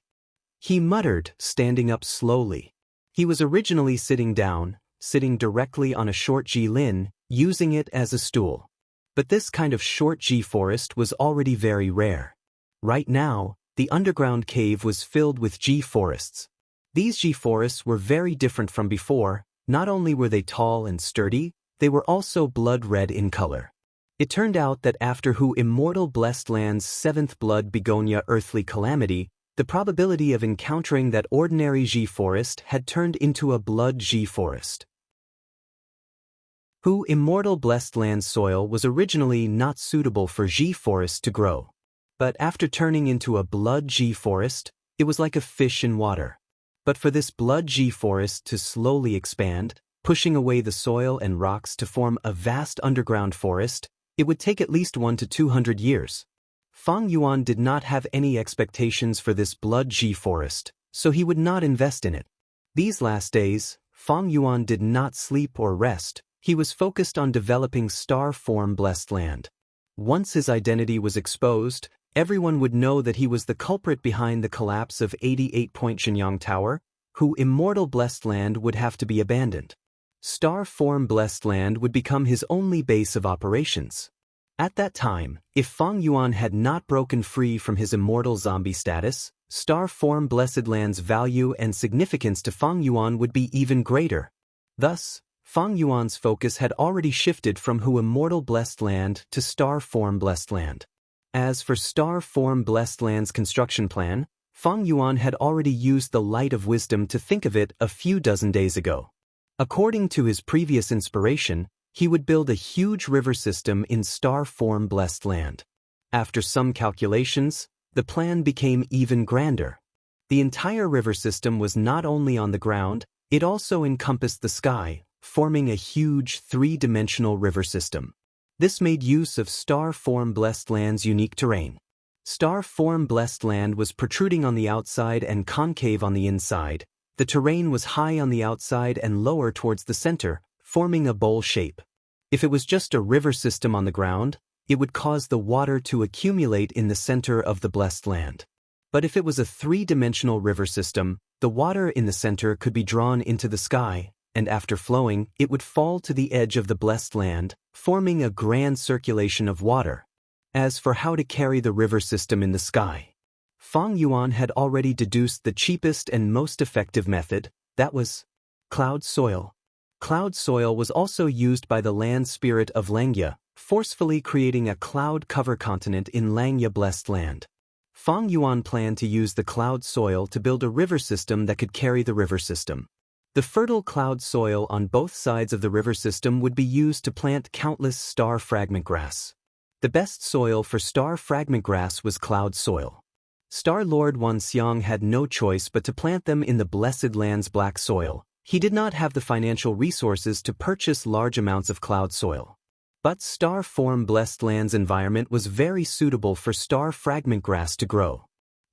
He muttered, standing up slowly. He was originally sitting down, sitting directly on a short Jilin, using it as a stool. But this kind of short Ji forest was already very rare. Right now, the underground cave was filled with Ji forests. These Ji forests were very different from before. Not only were they tall and sturdy, they were also blood red in color. It turned out that after Hu Immortal Blessed Land's 7th blood begonia earthly calamity, the probability of encountering that ordinary Ji forest had turned into a blood Ji forest. Hu Immortal Blessed Land's soil was originally not suitable for Ji forests to grow. But after turning into a blood Ji forest, it was like a fish in water. But for this blood Ji forest to slowly expand, pushing away the soil and rocks to form a vast underground forest, it would take at least 100 to 200 years. Fang Yuan did not have any expectations for this blood Ji forest, so he would not invest in it. These last days, Fang Yuan did not sleep or rest. He was focused on developing Star Form Blessed Land. Once his identity was exposed, everyone would know that he was the culprit behind the collapse of 88-point Shenyang Tower. Hu Immortal Blessed Land would have to be abandoned. Star Form Blessed Land would become his only base of operations. At that time, if Fang Yuan had not broken free from his immortal zombie status, Star Form Blessed Land's value and significance to Fang Yuan would be even greater. Thus, Fang Yuan's focus had already shifted from Hu Immortal Blessed Land to Star Form Blessed Land. As for Star Form Blessed Land's construction plan, Fang Yuan had already used the light of wisdom to think of it a few dozen days ago. According to his previous inspiration, he would build a huge river system in Star Form Blessed Land. After some calculations, the plan became even grander. The entire river system was not only on the ground, it also encompassed the sky, forming a huge three-dimensional river system. This made use of Star Form Blessed Land's unique terrain. Star Form Blessed Land was protruding on the outside and concave on the inside. The terrain was high on the outside and lower towards the center, forming a bowl shape. If it was just a river system on the ground, it would cause the water to accumulate in the center of the Blessed Land. But if it was a three-dimensional river system, the water in the center could be drawn into the sky, and after flowing, it would fall to the edge of the Blessed Land, forming a grand circulation of water. As for how to carry the river system in the sky, Fang Yuan had already deduced the cheapest and most effective method, that was cloud soil. Cloud soil was also used by the land spirit of Xianxia, forcefully creating a cloud cover continent in Xianxia Blessed Land. Fang Yuan planned to use the cloud soil to build a river system that could carry the river system. The fertile cloud soil on both sides of the river system would be used to plant countless star fragment grass. The best soil for star fragment grass was cloud soil. Star Lord Wanxiang had no choice but to plant them in the Blessed Land's black soil. He did not have the financial resources to purchase large amounts of cloud soil. But Star Form Blessed Land's environment was very suitable for star fragment grass to grow.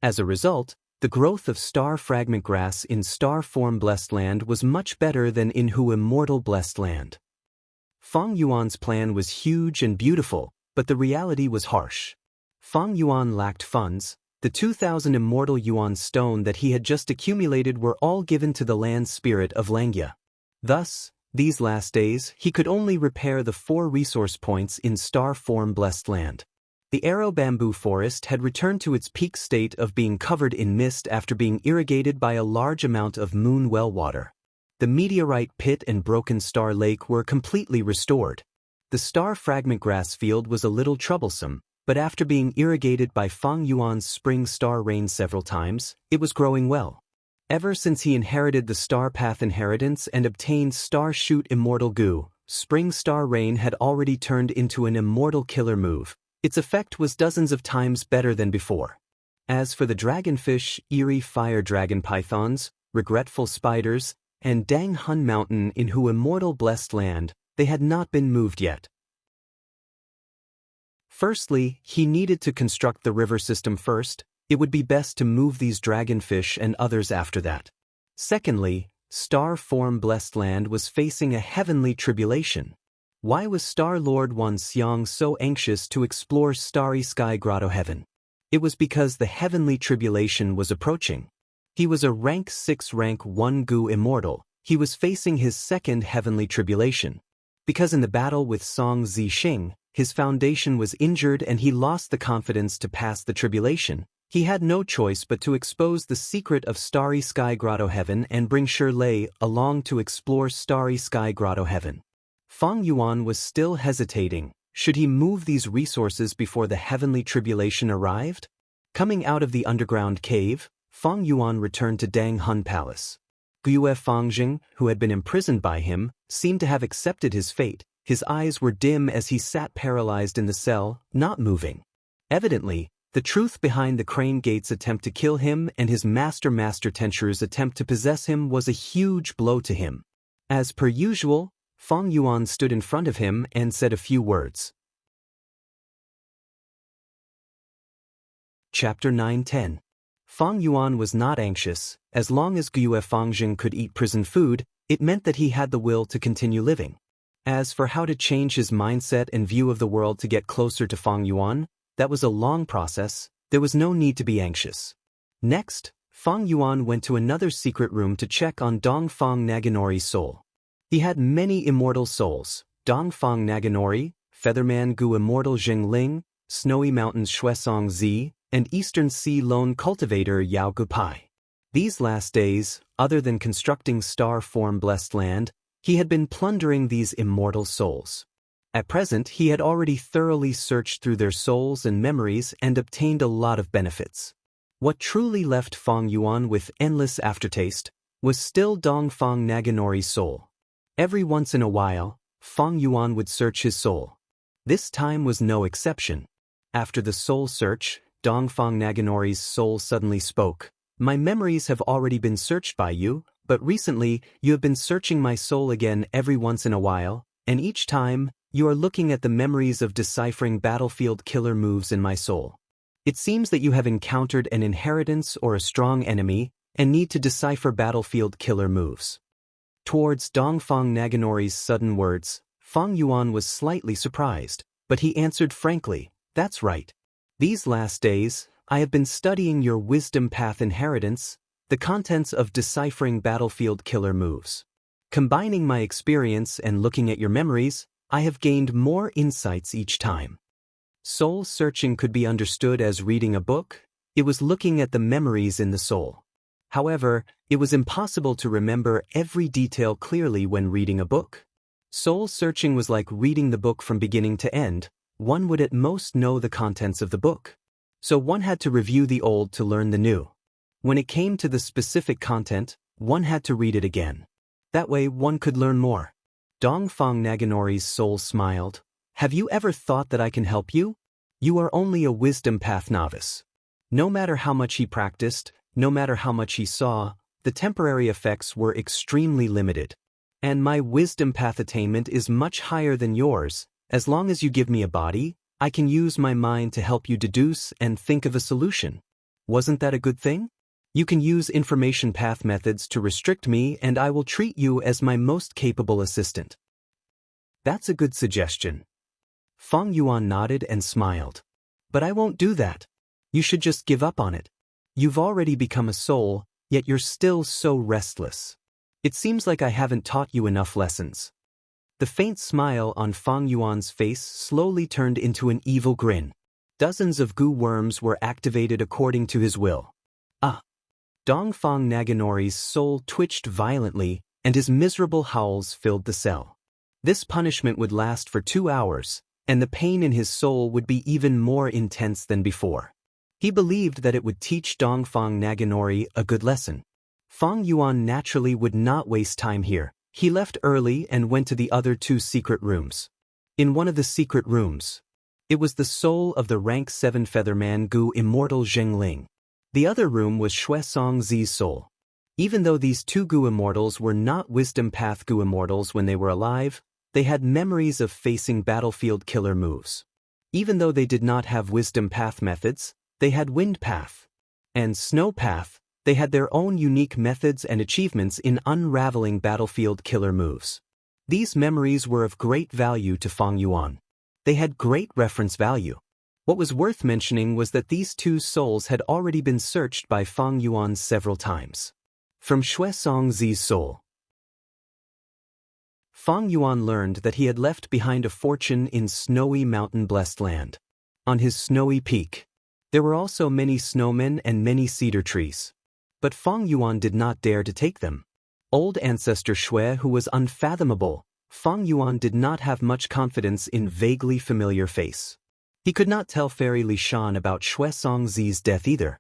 As a result, the growth of star fragment grass in Star Form Blessed Land was much better than in Hu Immortal Blessed Land. Fang Yuan's plan was huge and beautiful, but the reality was harsh. Fang Yuan lacked funds. The 2,000 immortal yuan stone that he had just accumulated were all given to the land spirit of Xianxia. Thus, these last days, he could only repair the 4 resource points in Star Form Blessed Land. The arrow bamboo forest had returned to its peak state of being covered in mist after being irrigated by a large amount of moon well water. The meteorite pit and broken star lake were completely restored. The star fragment grass field was a little troublesome, but after being irrigated by Fang Yuan's spring star rain several times, it was growing well. Ever since he inherited the Star Path inheritance and obtained Star Shoot Immortal Gu, Spring Star Rain had already turned into an immortal killer move. Its effect was dozens of times better than before. As for the dragonfish, eerie fire dragon pythons, regretful spiders, and Dang Hun Mountain in who immortal blessed land, they had not been moved yet. Firstly, he needed to construct the river system first. It would be best to move these dragonfish and others after that. Secondly, Star Form Blessed Land was facing a heavenly tribulation. Why was Star Lord Xiang so anxious to explore Starry Sky Grotto Heaven? It was because the heavenly tribulation was approaching. He was a rank 6 rank 1 Gu immortal. He was facing his second heavenly tribulation. Because in the battle with Song Zixing, his foundation was injured and he lost the confidence to pass the tribulation, he had no choice but to expose the secret of Starry Sky Grotto Heaven and bring Shirlei along to explore Starry Sky Grotto Heaven. Feng Yuan was still hesitating. Should he move these resources before the heavenly tribulation arrived? Coming out of the underground cave, Feng Yuan returned to Dang Hun Palace. Gue Fangjing, who had been imprisoned by him, seemed to have accepted his fate. His eyes were dim as he sat paralyzed in the cell, not moving. Evidently, the truth behind the Crane Gate's attempt to kill him and his Master Tenchu's attempt to possess him was a huge blow to him. As per usual, Feng Yuan stood in front of him and said a few words. Chapter 9-10. Feng Yuan was not anxious. As long as Gue Fangjing could eat prison food, it meant that he had the will to continue living. As for how to change his mindset and view of the world to get closer to Feng Yuan, that was a long process. There was no need to be anxious. Next, Feng Yuan went to another secret room to check on Dongfang Naganori's soul. He had many immortal souls: Dongfang Naganori, Featherman Gu Immortal Jingling, Snowy Mountains Shuesong Zi, and Eastern Sea Lone Cultivator Yao Gupai. These last days, other than constructing Star Form Blessed Land, he had been plundering these immortal souls. At present, he had already thoroughly searched through their souls and memories and obtained a lot of benefits. What truly left Feng Yuan with endless aftertaste was still Dongfang Naganori's soul. Every once in a while, Feng Yuan would search his soul. This time was no exception. After the soul search, Dongfang Naganori's soul suddenly spoke. "My memories have already been searched by you, but recently you have been searching my soul again every once in a while, and each time, you are looking at the memories of deciphering battlefield killer moves in my soul. It seems that you have encountered an inheritance or a strong enemy, and need to decipher battlefield killer moves." Towards Dongfang Naganori's sudden words, Feng Yuan was slightly surprised, but he answered frankly, "That's right. These last days, I have been studying your wisdom path inheritance, the contents of deciphering battlefield killer moves. Combining my experience and looking at your memories, I have gained more insights each time." Soul searching could be understood as reading a book. It was looking at the memories in the soul. However, it was impossible to remember every detail clearly when reading a book. Soul searching was like reading the book from beginning to end. One would at most know the contents of the book. So one had to review the old to learn the new. When it came to the specific content, one had to read it again. That way one could learn more. Dongfang Naganori's soul smiled. "Have you ever thought that I can help you? You are only a wisdom path novice." No matter how much he practiced, no matter how much he saw, the temporary effects were extremely limited. "And my wisdom path attainment is much higher than yours. As long as you give me a body, I can use my mind to help you deduce and think of a solution. Wasn't that a good thing? You can use information path methods to restrict me and I will treat you as my most capable assistant." "That's a good suggestion." Feng Yuan nodded and smiled. "But I won't do that. You should just give up on it. You've already become a soul, yet you're still so restless. It seems like I haven't taught you enough lessons." The faint smile on Feng Yuan's face slowly turned into an evil grin. Dozens of goo worms were activated according to his will. Dongfang Naganori's soul twitched violently, and his miserable howls filled the cell. This punishment would last for 2 hours, and the pain in his soul would be even more intense than before. He believed that it would teach Dongfang Naganori a good lesson. Feng Yuan naturally would not waste time here. He left early and went to the other two secret rooms. In one of the secret rooms, it was the soul of the rank 7 Featherman Gu immortal Zhengling. The other room was Shuesong Zi's soul. Even though these two Gu immortals were not Wisdom Path Gu immortals when they were alive, they had memories of facing battlefield killer moves. Even though they did not have Wisdom Path methods, they had Wind Path and Snow Path. They had their own unique methods and achievements in unraveling battlefield killer moves. These memories were of great value to Feng Yuan. They had great reference value. What was worth mentioning was that these two souls had already been searched by Feng Yuan several times. From Shuesong Zi's soul, Feng Yuan learned that he had left behind a fortune in snowy mountain-blessed land. On his snowy peak, there were also many snowmen and many cedar trees. But Feng Yuan did not dare to take them. Old ancestor Shui, who was unfathomable, Feng Yuan did not have much confidence in vaguely familiar face. He could not tell Fairy Li Shan about Shuesong Zi's death either.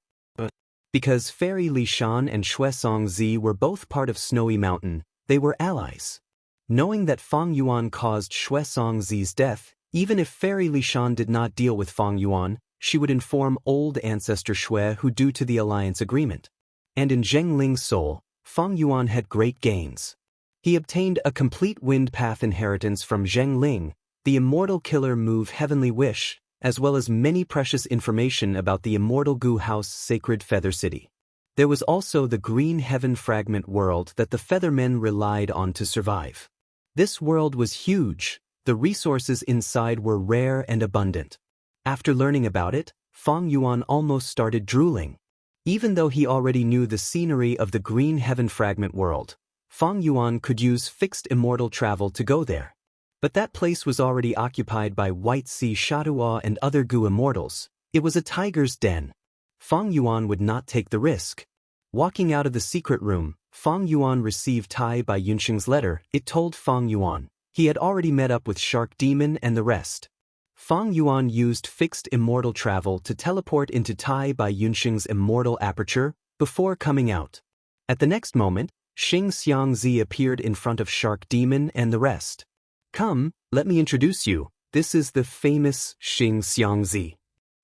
Because Fairy Li Shan and Shuesong Zi were both part of Snowy Mountain, they were allies. Knowing that Feng Yuan caused Shuesong Zi's death, even if Fairy Li Shan did not deal with Feng Yuan, she would inform old ancestor Shui, who due to the alliance agreement. And in Zhengling's soul, Feng Yuan had great gains. He obtained a complete Wind Path inheritance from Zhengling, the immortal killer move Heavenly Wish, as well as many precious information about the immortal Gu House Sacred Feather City. There was also the Green Heaven Fragment world that the Feathermen relied on to survive. This world was huge. The resources inside were rare and abundant. After learning about it, Feng Yuan almost started drooling. Even though he already knew the scenery of the Green Heaven Fragment world, Feng Yuan could use fixed immortal travel to go there. But that place was already occupied by White Sea Shadua and other Gu immortals. It was a tiger's den. Feng Yuan would not take the risk. Walking out of the secret room, Feng Yuan received Tai Bai Yunxing's letter. It told Feng Yuan he had already met up with Shark Demon and the rest. Feng Yuan used fixed immortal travel to teleport into Tai Bai Yunxing's immortal aperture before coming out. At the next moment, Xianxia appeared in front of Shark Demon and the rest. Come, let me introduce you. This is the famous Xianxia.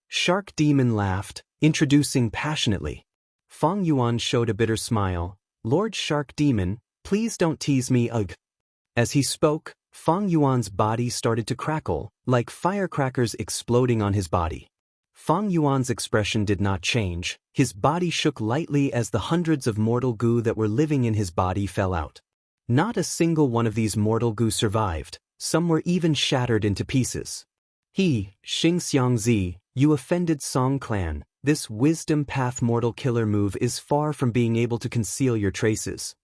Shark Demon laughed, introducing passionately. Feng Yuan showed a bitter smile. Lord Shark Demon, please don't tease me, ugh. As he spoke, Feng Yuan's body started to crackle, like firecrackers exploding on his body. Feng Yuan's expression did not change. His body shook lightly as the hundreds of mortal Gu that were living in his body fell out. Not a single one of these mortal Gu survived. Some were even shattered into pieces. Xianxia, you offended Song clan. This Wisdom Path mortal killer move is far from being able to conceal your traces.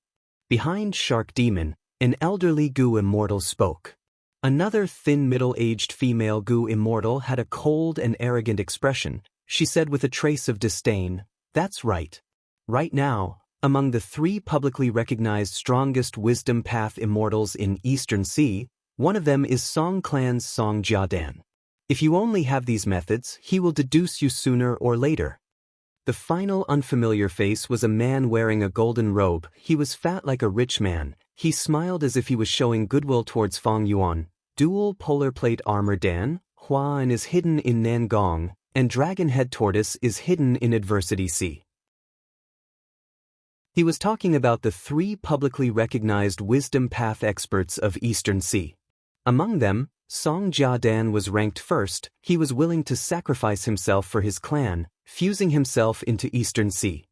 Behind Shark Demon, an elderly Gu immortal spoke. Another thin middle-aged female Gu immortal had a cold and arrogant expression. She said with a trace of disdain, "That's right. Right now, among the 3 publicly recognized strongest Wisdom Path immortals in Eastern Sea, one of them is Song Clan's Song Jiadan. If you only have these methods, he will deduce you sooner or later." The final unfamiliar face was a man wearing a golden robe. He was fat like a rich man. He smiled as if he was showing goodwill towards Feng Yuan. Dual polar plate armor Dan, Huan is hidden in Nangong, and Dragon Head Tortoise is hidden in Adversity Sea. He was talking about the 3 publicly recognized Wisdom Path experts of Eastern Sea. Among them, Song Jiadan was ranked first. He was willing to sacrifice himself for his clan, fusing himself into Eastern Sea.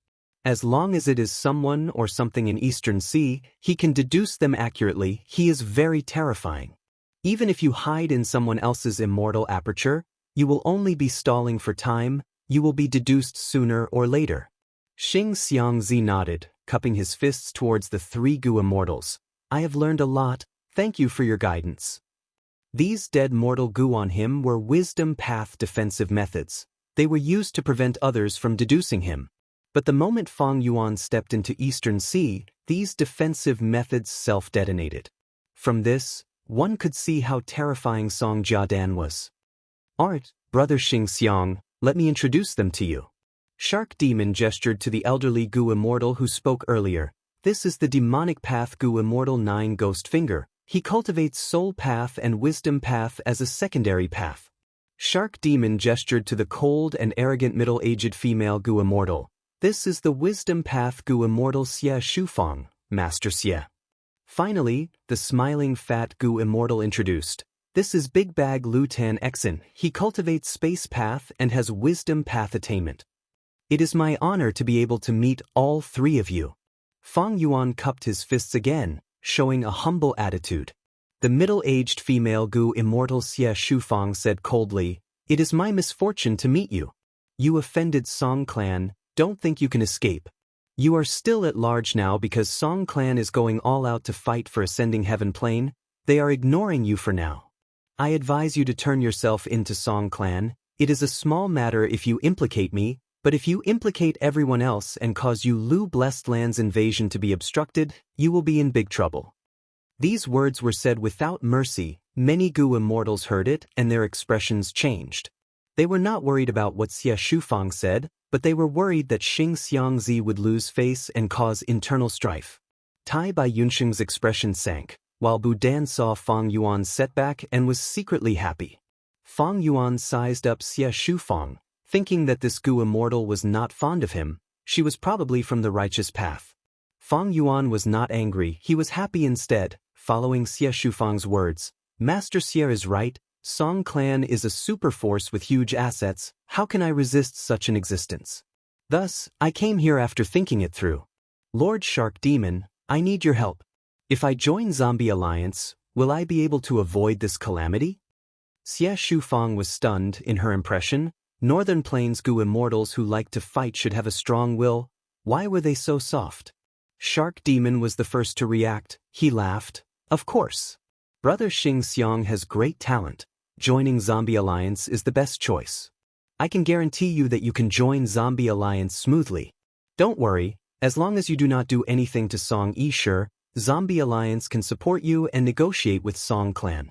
As long as it is someone or something in Eastern Sea, he can deduce them accurately. He is very terrifying. Even if you hide in someone else's immortal aperture, you will only be stalling for time. You will be deduced sooner or later. Xianxia nodded, cupping his fists towards the 3 Gu immortals. I have learned a lot. Thank you for your guidance. These dead mortal Gu on him were Wisdom Path defensive methods. They were used to prevent others from deducing him. But the moment Feng Yuan stepped into Eastern Sea, these defensive methods self-detonated. From this, one could see how terrifying Song Jiadan was. Art, Brother Xianxiang, let me introduce them to you. Shark Demon gestured to the elderly Gu immortal who spoke earlier. This is the demonic path Gu Immortal 9 Ghost Finger. He cultivates Soul Path and Wisdom Path as a secondary path. Shark Demon gestured to the cold and arrogant middle-aged female Gu Immortal. This is the Wisdom Path Gu Immortal Xie Shufang, Master Xie. Finally, the smiling fat Gu Immortal introduced. This is Big Bag Lu Tan Exen. He cultivates Space Path and has Wisdom Path attainment. It is my honor to be able to meet all three of you. Fang Yuan cupped his fists again, showing a humble attitude. The middle-aged female Gu Immortal Xie Shufang said coldly, "It is my misfortune to meet you. You offended Song Clan, don't think you can escape. You are still at large now because Song Clan is going all out to fight for Ascending Heaven Plane. They are ignoring you for now. I advise you to turn yourself into Song Clan. It is a small matter if you implicate me, but if you implicate everyone else and cause Yu Lu Blessed Land's invasion to be obstructed, you will be in big trouble." These words were said without mercy. Many Gu Immortals heard it and their expressions changed. They were not worried about what Xie Shufang said, but they were worried that Xianxia would lose face and cause internal strife. Tai Bai Yunsheng's expression sank, while Bu Dan saw Fang Yuan's setback and was secretly happy. Fang Yuan sized up Xie Shufang, thinking that this Gu Immortal was not fond of him. She was probably from the righteous path. Fang Yuan was not angry, he was happy instead, following Xie Shufang's words. Master Xie is right, Song Clan is a super force with huge assets, how can I resist such an existence? Thus, I came here after thinking it through. Lord Shark Demon, I need your help. If I join Zombie Alliance, will I be able to avoid this calamity? Xie Shufang was stunned in her impression. Northern Plains Gu Immortals who like to fight should have a strong will. Why were they so soft? Shark Demon was the first to react. He laughed. Of course. Brother Xianxia has great talent. Joining Zombie Alliance is the best choice. I can guarantee you that you can join Zombie Alliance smoothly. Don't worry, as long as you do not do anything to Song Yishe, Zombie Alliance can support you and negotiate with Song Clan.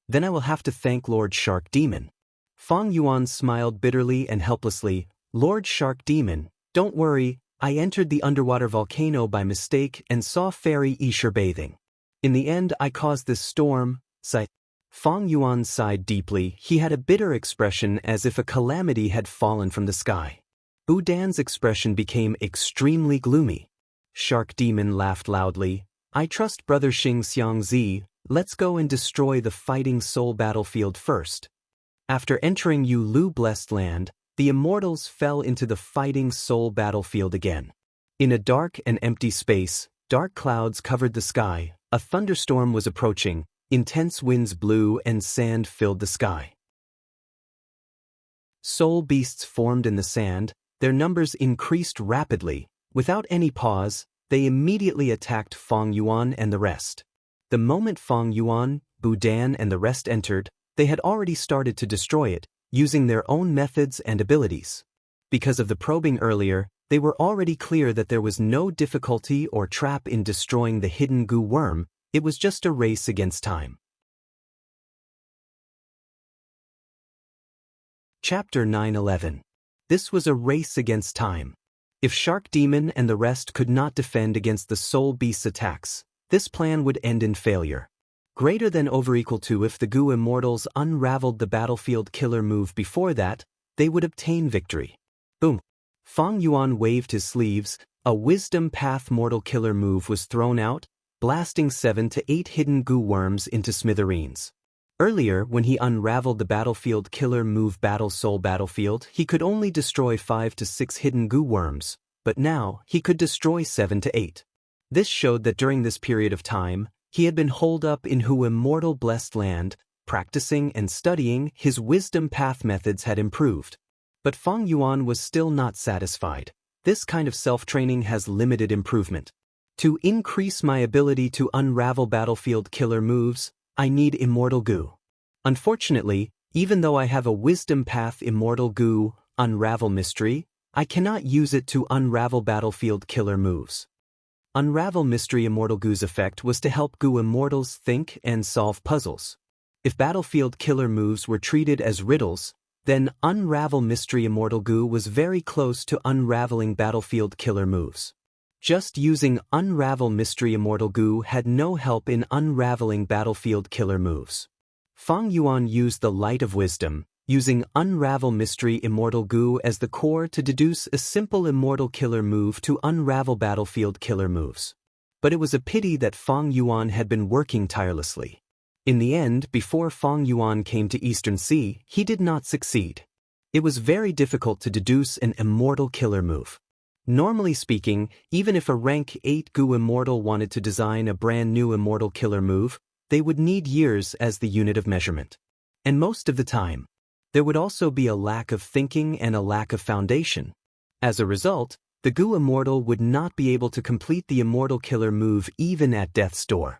Then I will have to thank Lord Shark Demon. Fang Yuan smiled bitterly and helplessly. Lord Shark Demon, don't worry, I entered the underwater volcano by mistake and saw Fairy Yishe bathing. In the end I caused this storm, sighed. Fang Yuan sighed deeply. He had a bitter expression as if a calamity had fallen from the sky. Bu Dan's expression became extremely gloomy. Shark Demon laughed loudly. I trust Brother Xianxia, let's go and destroy the Fighting Soul battlefield first. After entering Yu Lu Blessed Land, the Immortals fell into the Fighting Soul battlefield again. In a dark and empty space, dark clouds covered the sky, a thunderstorm was approaching, intense winds blew and sand filled the sky. Soul beasts formed in the sand, their numbers increased rapidly. Without any pause, they immediately attacked Fang Yuan and the rest. The moment Fang Yuan, Bu Dan and the rest entered, they had already started to destroy it, using their own methods and abilities. Because of the probing earlier, they were already clear that there was no difficulty or trap in destroying the hidden Gu worm, it was just a race against time. Chapter 9-11. This was a race against time. If Shark Demon and the rest could not defend against the Soul Beast's attacks, this plan would end in failure. Greater than over equal to if the Gu Immortals unraveled the battlefield killer move before that, they would obtain victory. Boom. Fang Yuan waved his sleeves, a Wisdom Path Mortal Killer move was thrown out, blasting 7 to 8 hidden Gu worms into smithereens. Earlier, when he unraveled the battlefield killer move Battle Soul battlefield, he could only destroy 5 to 6 hidden Gu worms, but now he could destroy 7 to 8. This showed that during this period of time, he had been holed up in Hu Immortal Blessed Land, practicing and studying, his Wisdom Path methods had improved. But Fang Yuan was still not satisfied. This kind of self-training has limited improvement. To increase my ability to unravel battlefield killer moves, I need Immortal Gu. Unfortunately, even though I have a Wisdom Path Immortal Gu Unravel Mystery, I cannot use it to unravel battlefield killer moves. Unravel Mystery Immortal Gu's effect was to help Gu Immortals think and solve puzzles. If battlefield killer moves were treated as riddles, then Unravel Mystery Immortal Gu was very close to unraveling battlefield killer moves. Just using Unravel Mystery Immortal Goo had no help in unraveling battlefield killer moves. Fang Yuan used the Light of Wisdom, using Unravel Mystery Immortal Goo as the core to deduce a simple immortal killer move to unravel battlefield killer moves. But it was a pity that Fang Yuan had been working tirelessly. In the end, before Fang Yuan came to Eastern Sea, he did not succeed. It was very difficult to deduce an immortal killer move. Normally speaking, even if a rank 8 Goo Immortal wanted to design a brand new immortal killer move, they would need years as the unit of measurement. And most of the time, there would also be a lack of thinking and a lack of foundation. As a result, the Goo Immortal would not be able to complete the immortal killer move even at death's door.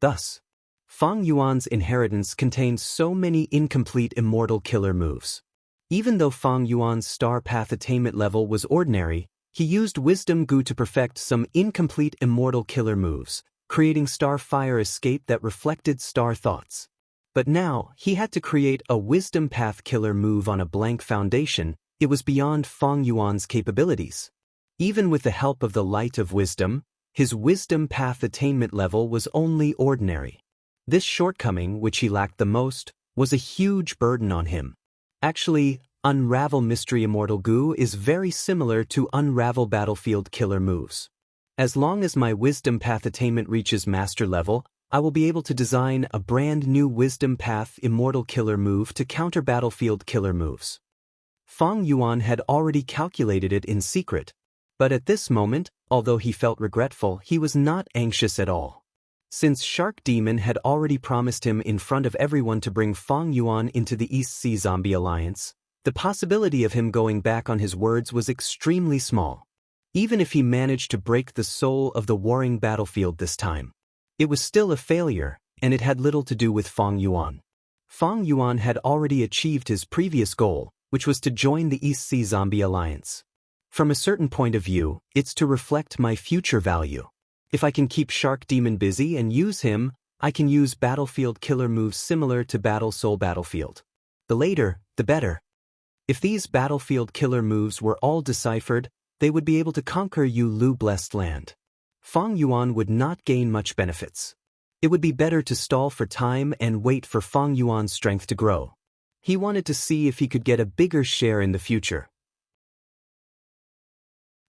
Thus, Fang Yuan's inheritance contained so many incomplete immortal killer moves. Even though Fang Yuan's star path attainment level was ordinary, he used Wisdom Goo to perfect some incomplete immortal killer moves, creating star fire escape that reflected star thoughts. But now, he had to create a Wisdom Path killer move on a blank foundation. It was beyond Fang Yuan's capabilities. Even with the help of the Light of Wisdom, his Wisdom Path attainment level was only ordinary. This shortcoming, which he lacked the most, was a huge burden on him. Actually, Unravel Mystery Immortal Goo is very similar to Unravel Battlefield killer moves. As long as my Wisdom Path attainment reaches master level, I will be able to design a brand new Wisdom Path immortal killer move to counter battlefield killer moves. Fang Yuan had already calculated it in secret. But at this moment, although he felt regretful, he was not anxious at all. Since Shark Demon had already promised him in front of everyone to bring Fang Yuan into the East Sea Zombie Alliance, the possibility of him going back on his words was extremely small. Even if he managed to break the soul of the warring battlefield this time, it was still a failure, and it had little to do with Fang Yuan. Fang Yuan had already achieved his previous goal, which was to join the East Sea Zombie Alliance. From a certain point of view, it's to reflect my future value. If I can keep Shark Demon busy and use him, I can use battlefield killer moves similar to Battle Soul Battlefield. The later, the better. If these battlefield killer moves were all deciphered, they would be able to conquer Yu Lu Blessed Land. Fang Yuan would not gain much benefits. It would be better to stall for time and wait for Fang Yuan's strength to grow. He wanted to see if he could get a bigger share in the future.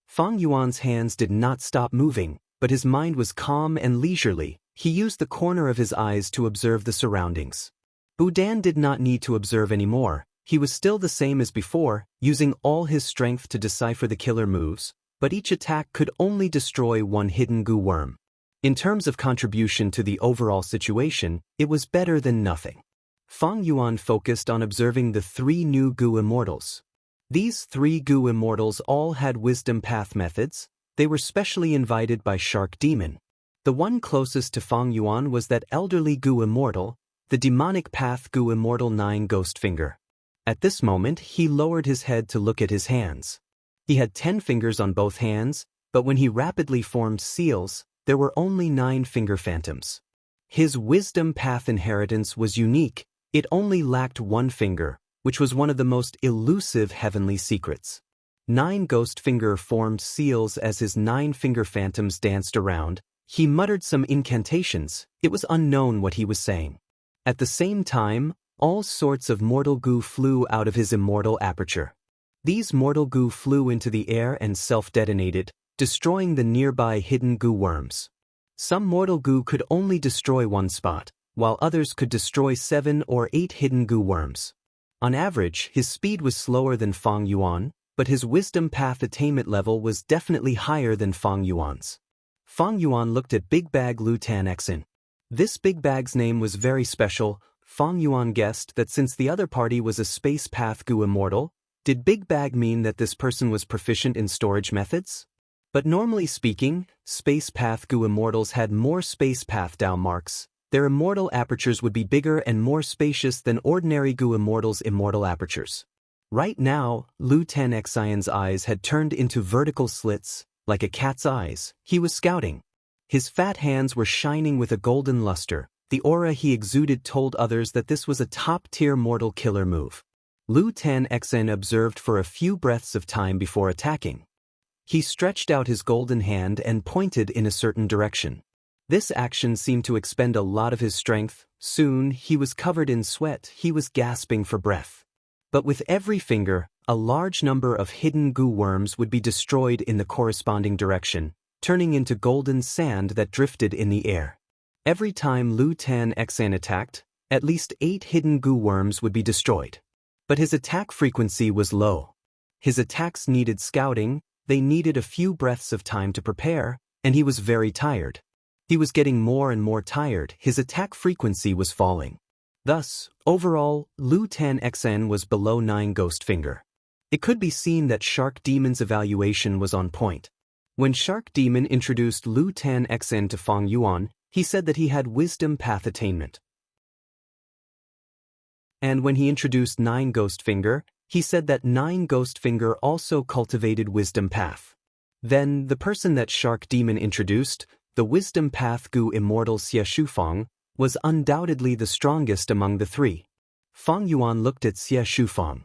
Fang Yuan's hands did not stop moving, but his mind was calm and leisurely. He used the corner of his eyes to observe the surroundings. Budan did not need to observe anymore. He was still the same as before, using all his strength to decipher the killer moves, but each attack could only destroy one hidden Goo worm. In terms of contribution to the overall situation, it was better than nothing. Fang Yuan focused on observing the 3 new Goo Immortals. These 3 Goo Immortals all had Wisdom Path methods. They were specially invited by Shark Demon. The one closest to Fang Yuan was that elderly Goo Immortal, the Demonic Path Goo Immortal 9 Ghost Finger. At this moment, he lowered his head to look at his hands. He had 10 fingers on both hands, but when he rapidly formed seals, there were only 9 finger phantoms. His Wisdom Path inheritance was unique. It only lacked 1 finger, which was one of the most elusive heavenly secrets. 9 ghost finger formed seals as his 9 finger phantoms danced around. He muttered some incantations. It was unknown what he was saying. At the same time, all sorts of mortal goo flew out of his immortal aperture. These mortal goo flew into the air and self-detonated, destroying the nearby hidden goo worms. Some mortal goo could only destroy 1 spot, while others could destroy 7 or 8 hidden goo worms. On average, his speed was slower than Fang Yuan, but his Wisdom Path attainment level was definitely higher than Fang Yuan's. Fang Yuan looked at Big Bag Lu Tan Xen. This Big Bag's name was very special. Fang Yuan guessed that since the other party was a Space Path Goo Immortal, did Big Bag mean that this person was proficient in storage methods? But normally speaking, Space Path Goo Immortals had more Space Path Dao marks. Their immortal apertures would be bigger and more spacious than ordinary Goo Immortals' immortal apertures. Right now, Lu Tan Xian's eyes had turned into vertical slits, like a cat's eyes. He was scouting. His fat hands were shining with a golden luster. The aura he exuded told others that this was a top-tier mortal killer move. Lu Tan Xen observed for a few breaths of time before attacking. He stretched out his golden hand and pointed in a certain direction. This action seemed to expend a lot of his strength. Soon, he was covered in sweat, he was gasping for breath. But with every finger, a large number of hidden goo worms would be destroyed in the corresponding direction, turning into golden sand that drifted in the air. Every time Lu Tan Xan attacked, at least 8 hidden goo worms would be destroyed. But his attack frequency was low. His attacks needed scouting, they needed a few breaths of time to prepare, and he was very tired. He was getting more and more tired, his attack frequency was falling. Thus, overall, Lu Tan Xan was below 9 Ghost Finger. It could be seen that Shark Demon's evaluation was on point. When Shark Demon introduced Lu Tan Xan to Fang Yuan, he said that he had Wisdom Path attainment. And when he introduced 9 Ghost Finger, he said that 9 Ghost Finger also cultivated Wisdom Path. Then, the person that Shark Demon introduced, the Wisdom Path Gu Immortal Xie Shufang, was undoubtedly the strongest among the 3. Fang Yuan looked at Xie Shufang.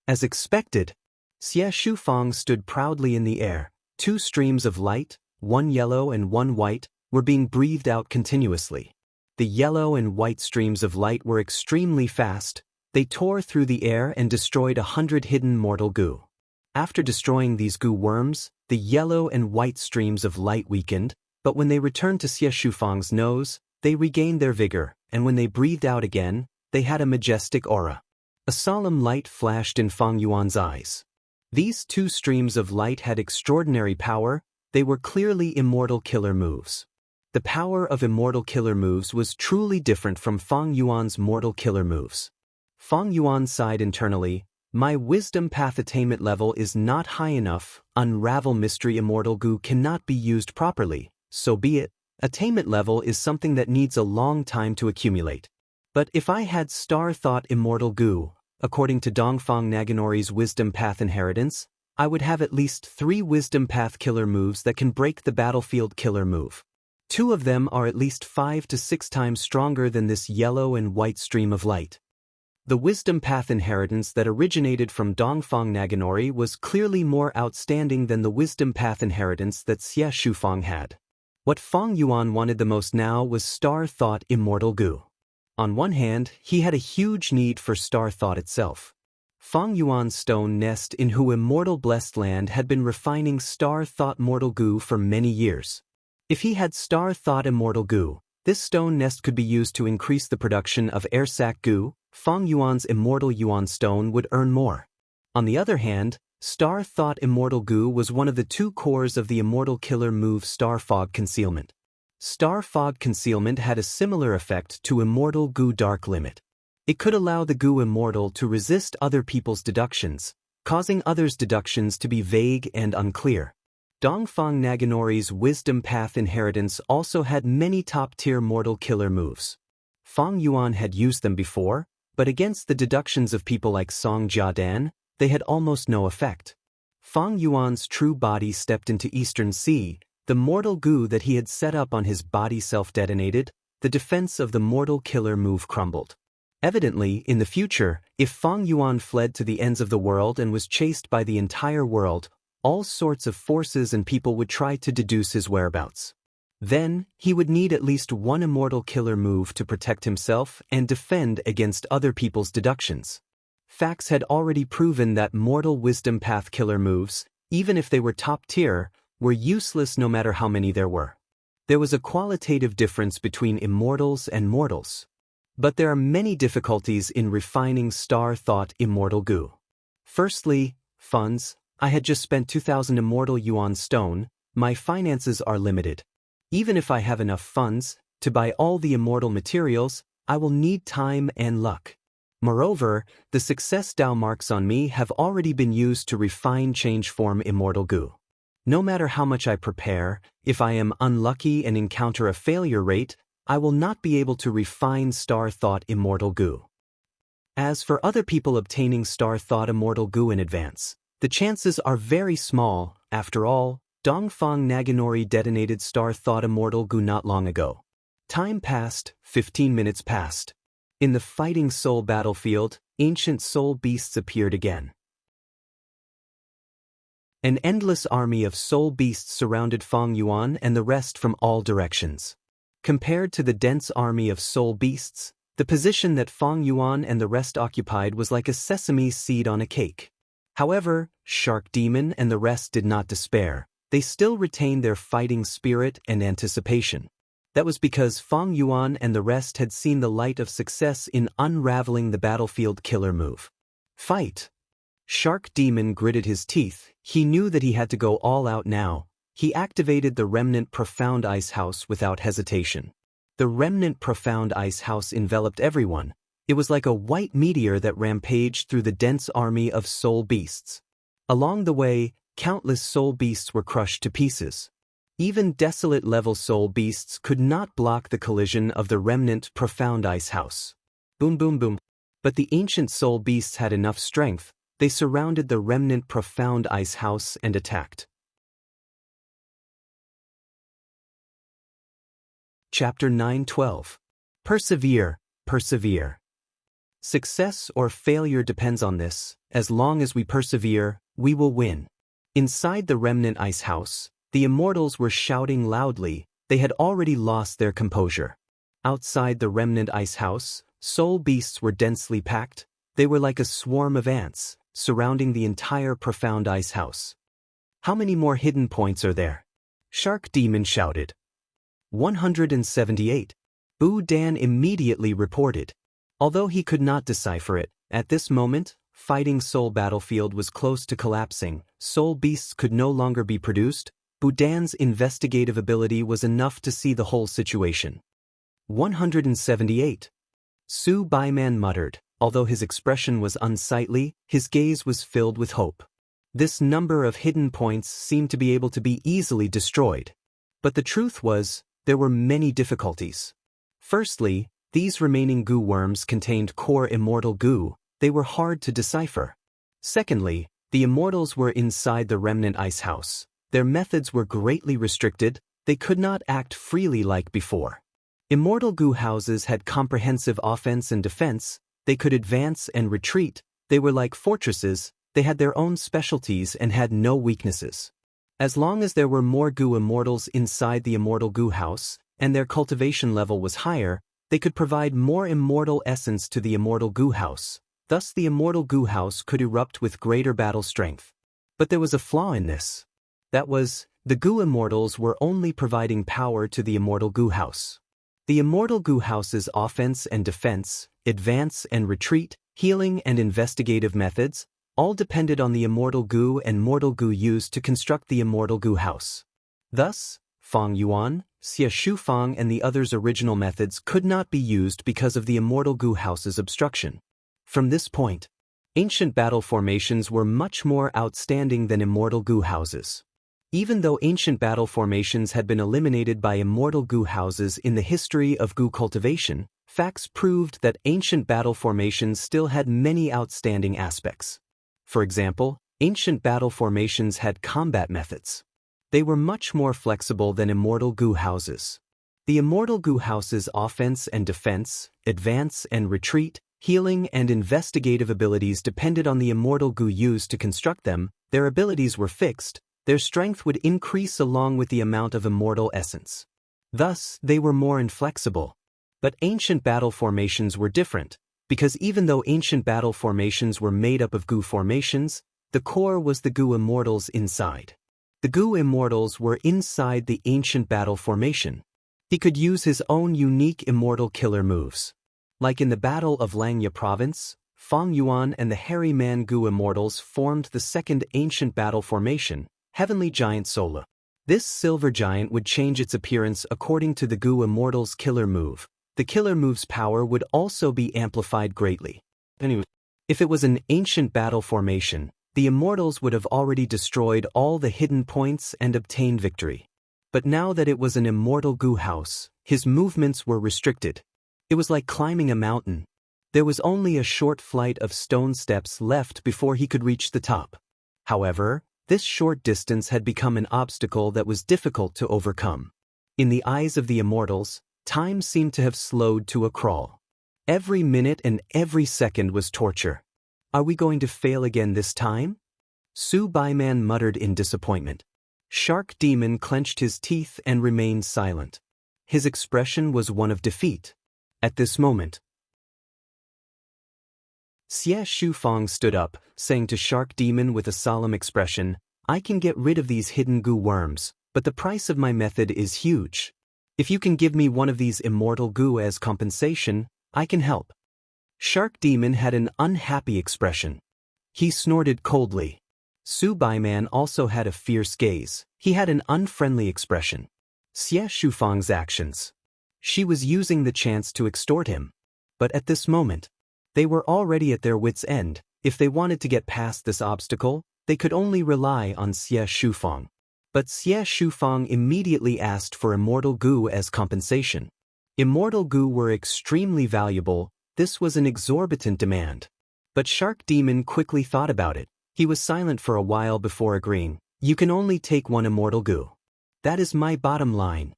As expected, Xie Shufang stood proudly in the air. 2 streams of light, one yellow and one white, were being breathed out continuously. The yellow and white streams of light were extremely fast. They tore through the air and destroyed 100 hidden mortal goo. After destroying these goo worms, the yellow and white streams of light weakened, but when they returned to Xie Shufang's nose, they regained their vigor, and when they breathed out again, they had a majestic aura. A solemn light flashed in Fang Yuan's eyes. These 2 streams of light had extraordinary power, they were clearly immortal killer moves. The power of immortal killer moves was truly different from Fang Yuan's mortal killer moves. Fang Yuan sighed internally, my Wisdom Path attainment level is not high enough, Unravel Mystery Immortal Goo cannot be used properly, so be it, attainment level is something that needs a long time to accumulate. But if I had Star Thought Immortal Goo, according to Dongfang Naganori's Wisdom Path inheritance, I would have at least 3 Wisdom Path killer moves that can break the battlefield killer move. 2 of them are at least 5 to 6 times stronger than this yellow and white stream of light. The Wisdom Path inheritance that originated from Dongfang Naganori was clearly more outstanding than the Wisdom Path inheritance that Xie Shufang had. What Fang Yuan wanted the most now was Star Thought Immortal Goo. On one hand, he had a huge need for Star Thought itself. Fang Yuan's stone nest in Hu Immortal Blessed Land had been refining Star Thought Mortal Goo for many years. If he had Star Thought Immortal Goo, this stone nest could be used to increase the production of Air Sac Goo. Fang Yuan's Immortal Yuan Stone would earn more. On the other hand, Star Thought Immortal Goo was one of the 2 cores of the immortal killer move Star Fog Concealment. Star Fog Concealment had a similar effect to Immortal Goo Dark Limit. It could allow the Goo Immortal to resist other people's deductions, causing others' deductions to be vague and unclear. Dongfang Naganori's Wisdom Path inheritance also had many top-tier mortal killer moves. Fang Yuan had used them before, but against the deductions of people like Song Jiadan, they had almost no effect. Fang Yuan's true body stepped into Eastern Sea, the mortal goo that he had set up on his body self-detonated, the defense of the mortal killer move crumbled. Evidently, in the future, if Fang Yuan fled to the ends of the world and was chased by the entire world, all sorts of forces and people would try to deduce his whereabouts. Then, he would need at least 1 immortal killer move to protect himself and defend against other people's deductions. Facts had already proven that mortal Wisdom Path killer moves, even if they were top tier, were useless no matter how many there were. There was a qualitative difference between immortals and mortals. But there are many difficulties in refining Star Thought Immortal Goo. Firstly, funds. I had just spent 2,000 Immortal Yuan Stone, my finances are limited. Even if I have enough funds to buy all the immortal materials, I will need time and luck. Moreover, the success Dao marks on me have already been used to refine change form Immortal Goo. No matter how much I prepare, if I am unlucky and encounter a failure rate, I will not be able to refine Star Thought Immortal Goo. As for other people obtaining Star Thought Immortal Goo in advance, the chances are very small. After all, Dongfang Naganori detonated Star Thought Immortal Goo not long ago. Time passed, 15 minutes passed. In the Fighting Soul battlefield, ancient soul beasts appeared again. An endless army of soul beasts surrounded Fang Yuan and the rest from all directions. Compared to the dense army of soul beasts, the position that Fang Yuan and the rest occupied was like a sesame seed on a cake. However, Shark Demon and the rest did not despair. They still retained their fighting spirit and anticipation. That was because Fang Yuan and the rest had seen the light of success in unraveling the battlefield killer move. Fight! Shark Demon gritted his teeth. He knew that he had to go all out now. He activated the Remnant Profound Ice House without hesitation. The Remnant Profound Ice House enveloped everyone. It was like a white meteor that rampaged through the dense army of soul beasts. Along the way, countless soul beasts were crushed to pieces. Even desolate-level soul beasts could not block the collision of the Remnant Profound Ice House. Boom boom boom. But the ancient soul beasts had enough strength. They surrounded the Remnant Profound Ice House and attacked. Chapter 9:12. Persevere, persevere. Success or failure depends on this. As long as we persevere, we will win. Inside the Remnant Ice House, the immortals were shouting loudly. They had already lost their composure. Outside the Remnant Ice House, soul beasts were densely packed. They were like a swarm of ants, surrounding the entire Profound Ice House. How many more hidden points are there? Shark Demon shouted. 178. Bu Dan immediately reported. Although he could not decipher it, at this moment, fighting soul battlefield was close to collapsing. Soul beasts could no longer be produced. Bu Dan's investigative ability was enough to see the whole situation. 178. Su Baiman muttered. Although his expression was unsightly, his gaze was filled with hope. This number of hidden points seemed to be able to be easily destroyed. But the truth was, there were many difficulties. Firstly, these remaining goo worms contained core immortal goo. They were hard to decipher. Secondly, the immortals were inside the Remnant Ice House. Their methods were greatly restricted. They could not act freely like before. Immortal goo houses had comprehensive offense and defense. They could advance and retreat. They were like fortresses. They had their own specialties and had no weaknesses. As long as there were more goo immortals inside the immortal goo house, and their cultivation level was higher, they could provide more immortal essence to the immortal goo house. Thus the immortal goo house could erupt with greater battle strength. But there was a flaw in this. That was, the goo immortals were only providing power to the immortal goo house. The immortal goo house's offense and defense, advance and retreat, healing and investigative methods, all depended on the immortal goo and mortal goo used to construct the immortal goo house. Thus, Fang Yuan, Xia Shufang and the others' original methods could not be used because of the immortal goo house's obstruction. From this point, ancient battle formations were much more outstanding than immortal goo houses. Even though ancient battle formations had been eliminated by immortal goo houses in the history of goo cultivation, facts proved that ancient battle formations still had many outstanding aspects. For example, ancient battle formations had combat methods. They were much more flexible than immortal goo houses. The immortal goo house's offense and defense, advance and retreat, healing and investigative abilities depended on the immortal goo used to construct them. Their abilities were fixed. Their strength would increase along with the amount of immortal essence. Thus, they were more inflexible. But ancient battle formations were different, because even though ancient battle formations were made up of goo formations, the core was the goo immortals inside. The goo immortals were inside the ancient battle formation. He could use his own unique immortal killer moves. Like in the Battle of Langya Province, Fang Yuan and the Hairy Man goo immortals formed the second ancient battle formation, Heavenly Giant Sola. This silver giant would change its appearance according to the goo immortal's killer move. The killer move's power would also be amplified greatly. Anyway, if it was an ancient battle formation, the immortals would have already destroyed all the hidden points and obtained victory. But now that it was an immortal goo house, his movements were restricted. It was like climbing a mountain. There was only a short flight of stone steps left before he could reach the top. However, this short distance had become an obstacle that was difficult to overcome. In the eyes of the immortals, time seemed to have slowed to a crawl. Every minute and every second was torture. Are we going to fail again this time? Su Baiman muttered in disappointment. Shark Demon clenched his teeth and remained silent. His expression was one of defeat. At this moment, Xie Shufang stood up, saying to Shark Demon with a solemn expression, "I can get rid of these hidden goo worms, but the price of my method is huge. If you can give me one of these immortal goo as compensation, I can help." Shark Demon had an unhappy expression. He snorted coldly. Su Baiman also had a fierce gaze. He had an unfriendly expression. Xie Shufang's actions. She was using the chance to extort him. But at this moment, they were already at their wits' end. If they wanted to get past this obstacle, they could only rely on Xie Shufang. But Xie Shufang immediately asked for immortal goo as compensation. Immortal goo were extremely valuable. This was an exorbitant demand. But Shark Demon quickly thought about it. He was silent for a while before agreeing. "You can only take one immortal goo. That is my bottom line."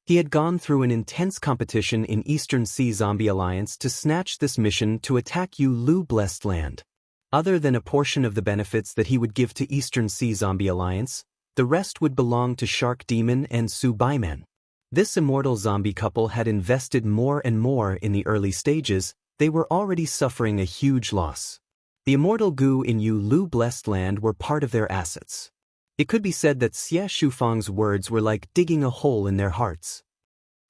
He had gone through an intense competition in Eastern Sea Zombie Alliance to snatch this mission to attack Yu Lu Blessed Land. Other than a portion of the benefits that he would give to Eastern Sea Zombie Alliance, the rest would belong to Shark Demon and Su Baiman. This immortal zombie couple had invested more and more in the early stages. They were already suffering a huge loss. The immortal goo in Yu Lu Blessed Land were part of their assets. It could be said that Xie Shufang's words were like digging a hole in their hearts.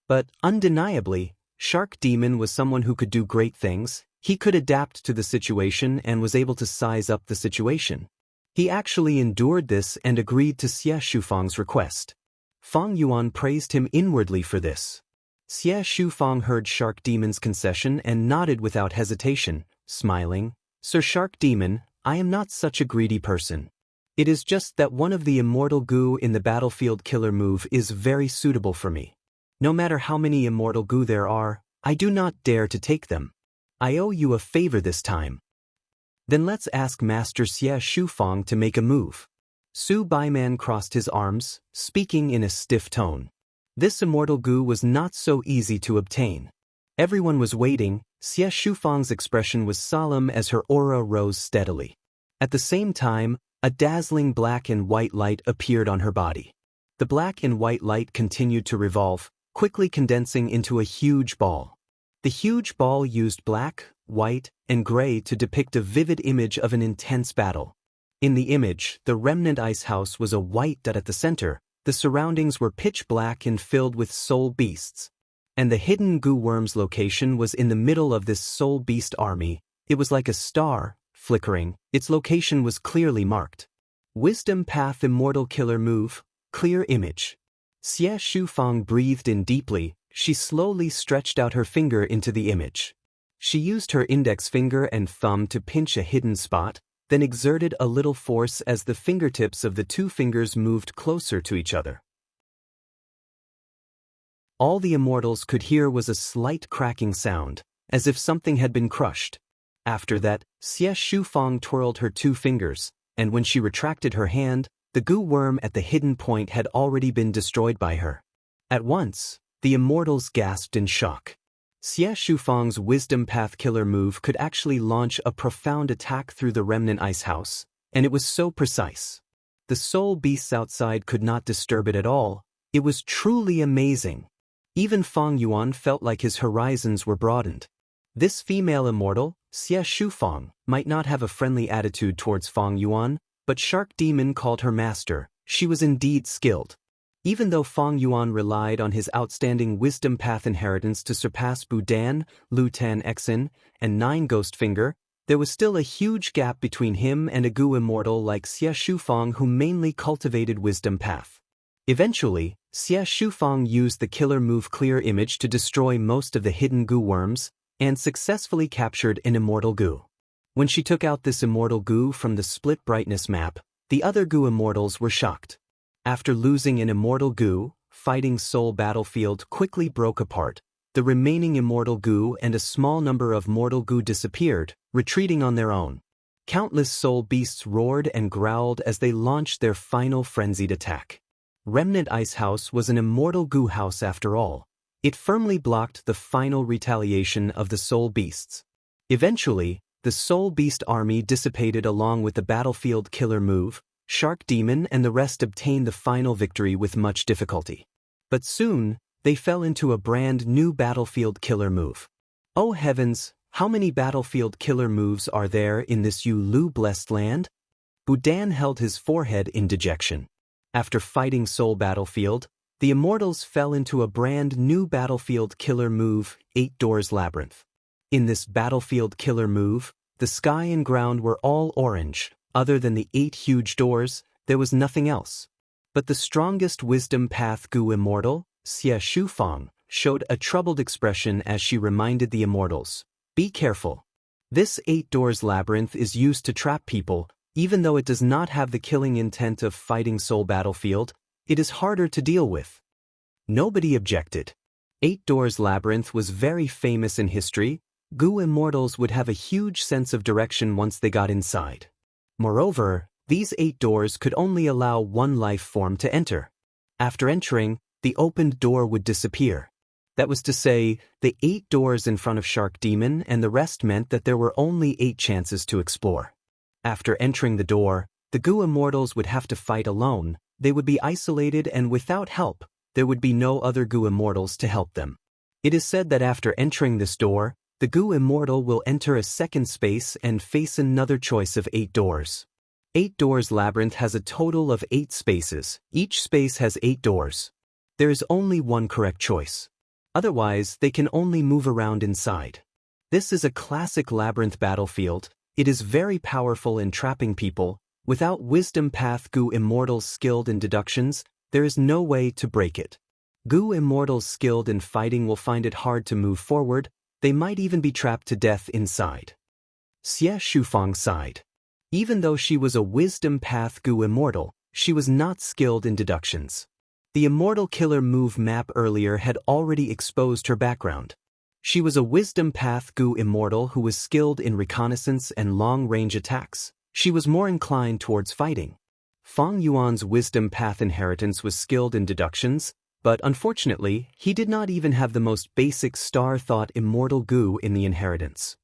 But, undeniably, Shark Demon was someone who could do great things. He could adapt to the situation and was able to size up the situation. He actually endured this and agreed to Xie Shufang's request. Fang Yuan praised him inwardly for this. Xie Shufang heard Shark Demon's concession and nodded without hesitation, smiling. "Sir Shark Demon, I am not such a greedy person. It is just that one of the immortal goo in the battlefield killer move is very suitable for me. No matter how many immortal goo there are, I do not dare to take them. I owe you a favor this time." "Then let's ask Master Xie Shufang to make a move." Su Baiman crossed his arms, speaking in a stiff tone. This immortal goo was not so easy to obtain. Everyone was waiting. Xie Shufang's expression was solemn as her aura rose steadily. At the same time, a dazzling black and white light appeared on her body. The black and white light continued to revolve, quickly condensing into a huge ball. The huge ball used black, white, and gray to depict a vivid image of an intense battle. In the image, the remnant ice house was a white dot at the center. The surroundings were pitch black and filled with soul beasts. And the hidden goo worm's location was in the middle of this soul beast army. It was like a star, flickering. Its location was clearly marked. Wisdom Path Immortal Killer Move, Clear Image. Xie Shufang breathed in deeply. She slowly stretched out her finger into the image. She used her index finger and thumb to pinch a hidden spot, then exerted a little force as the fingertips of the two fingers moved closer to each other. All the immortals could hear was a slight cracking sound, as if something had been crushed. After that, Xie Shufang twirled her two fingers, and when she retracted her hand, the goo worm at the hidden point had already been destroyed by her. At once, the immortals gasped in shock. Xie Shufang's Wisdom Path Killer move could actually launch a profound attack through the remnant ice house, and it was so precise. The soul beasts outside could not disturb it at all. It was truly amazing. Even Fang Yuan felt like his horizons were broadened. This female immortal, Xie Shufang, might not have a friendly attitude towards Fang Yuan, but Shark Demon called her master. She was indeed skilled. Even though Fang Yuan relied on his outstanding Wisdom Path inheritance to surpass Budan, Lu Tan Exin, and Nine Ghost Finger, there was still a huge gap between him and a goo immortal like Xie Shufang who mainly cultivated Wisdom Path. Eventually, Xie Shufang used the killer move Clear Image to destroy most of the hidden goo worms, and successfully captured an immortal goo. When she took out this immortal goo from the split brightness map, the other goo immortals were shocked. After losing an immortal goo, Fighting Soul Battlefield quickly broke apart. The remaining immortal goo and a small number of mortal goo disappeared, retreating on their own. Countless soul beasts roared and growled as they launched their final frenzied attack. Remnant Ice House was an immortal goo house after all. It firmly blocked the final retaliation of the soul beasts. Eventually, the Soul Beast army dissipated along with the battlefield killer move. Shark Demon and the rest obtained the final victory with much difficulty. But soon, they fell into a brand new battlefield killer move. Oh heavens, how many battlefield killer moves are there in this Lu blessed land? Budan held his forehead in dejection. After fighting Soul Battlefield, the Immortals fell into a brand new battlefield killer move, 8 Doors Labyrinth. In this battlefield killer move, the sky and ground were all orange. Other than the 8 huge doors, there was nothing else. But the strongest wisdom path Gu Immortal, Xie Shufang, showed a troubled expression as she reminded the Immortals, "Be careful. This 8 Doors Labyrinth is used to trap people. Even though it does not have the killing intent of fighting Soul Battlefield, it is harder to deal with." Nobody objected. 8 Doors Labyrinth was very famous in history. Gu Immortals would have a huge sense of direction once they got inside. Moreover, these 8 doors could only allow one life form to enter. After entering, the opened door would disappear. That was to say, the 8 doors in front of Shark Demon and the rest meant that there were only 8 chances to explore. After entering the door, the Gu Immortals would have to fight alone. They would be isolated and without help. There would be no other Gu Immortals to help them. It is said that after entering this door, the Gu Immortal will enter a second space and face another choice of 8 doors. 8 Doors Labyrinth has a total of 8 spaces. Each space has 8 doors. There is only one correct choice. Otherwise, they can only move around inside. This is a classic labyrinth battlefield. It is very powerful in trapping people. Without Wisdom Path Gu Immortals skilled in deductions, there is no way to break it. Gu Immortals skilled in fighting will find it hard to move forward. They might even be trapped to death inside. Xie Shufang sighed. Even though she was a Wisdom Path Gu Immortal, she was not skilled in deductions. The Immortal Killer move map earlier had already exposed her background. She was a Wisdom Path Gu Immortal who was skilled in reconnaissance and long-range attacks. She was more inclined towards fighting. Fang Yuan's Wisdom Path inheritance was skilled in deductions, but unfortunately, he did not even have the most basic star-thought Immortal Gu in the inheritance.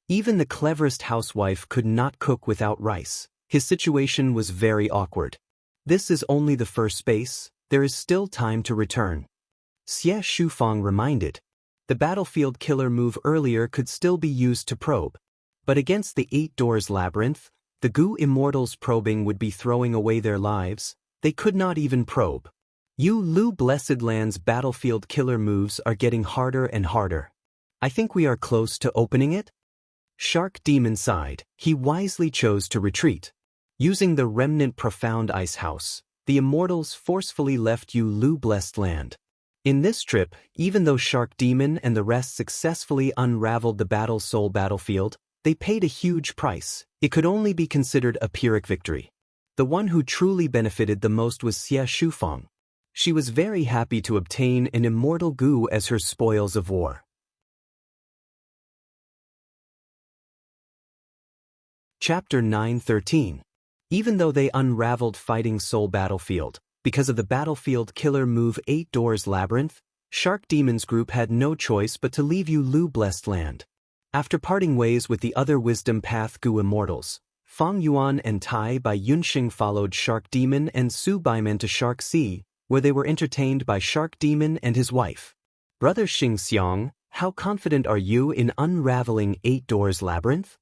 Even the cleverest housewife could not cook without rice. His situation was very awkward. This is only the first space. There is still time to return. Xie Shufang reminded. The battlefield killer move earlier could still be used to probe. But against the 8 Doors Labyrinth, the Gu Immortals probing would be throwing away their lives. They could not even probe. Lu Blessed Land's battlefield killer moves are getting harder and harder. I think we are close to opening it? Shark Demon sighed. He wisely chose to retreat. Using the remnant Profound Ice House, the Immortals forcefully left Lu Blessed Land. In this trip, even though Shark Demon and the rest successfully unraveled the Battle Soul Battlefield, they paid a huge price. It could only be considered a Pyrrhic victory. The one who truly benefited the most was Xie Shufang. She was very happy to obtain an Immortal Gu as her spoils of war. Chapter 9:13. Even though they unraveled fighting Soul Battlefield, because of the battlefield killer move 8 Doors Labyrinth, Shark Demon's group had no choice but to leave Lu Blessed Land. After parting ways with the other Wisdom Path Gu Immortals, Fang Yuan and Tai by Yunxing followed Shark Demon and Su Baimen to Shark Sea, where they were entertained by Shark Demon and his wife. Brother Xianxia, how confident are you in unraveling 8 Doors Labyrinth?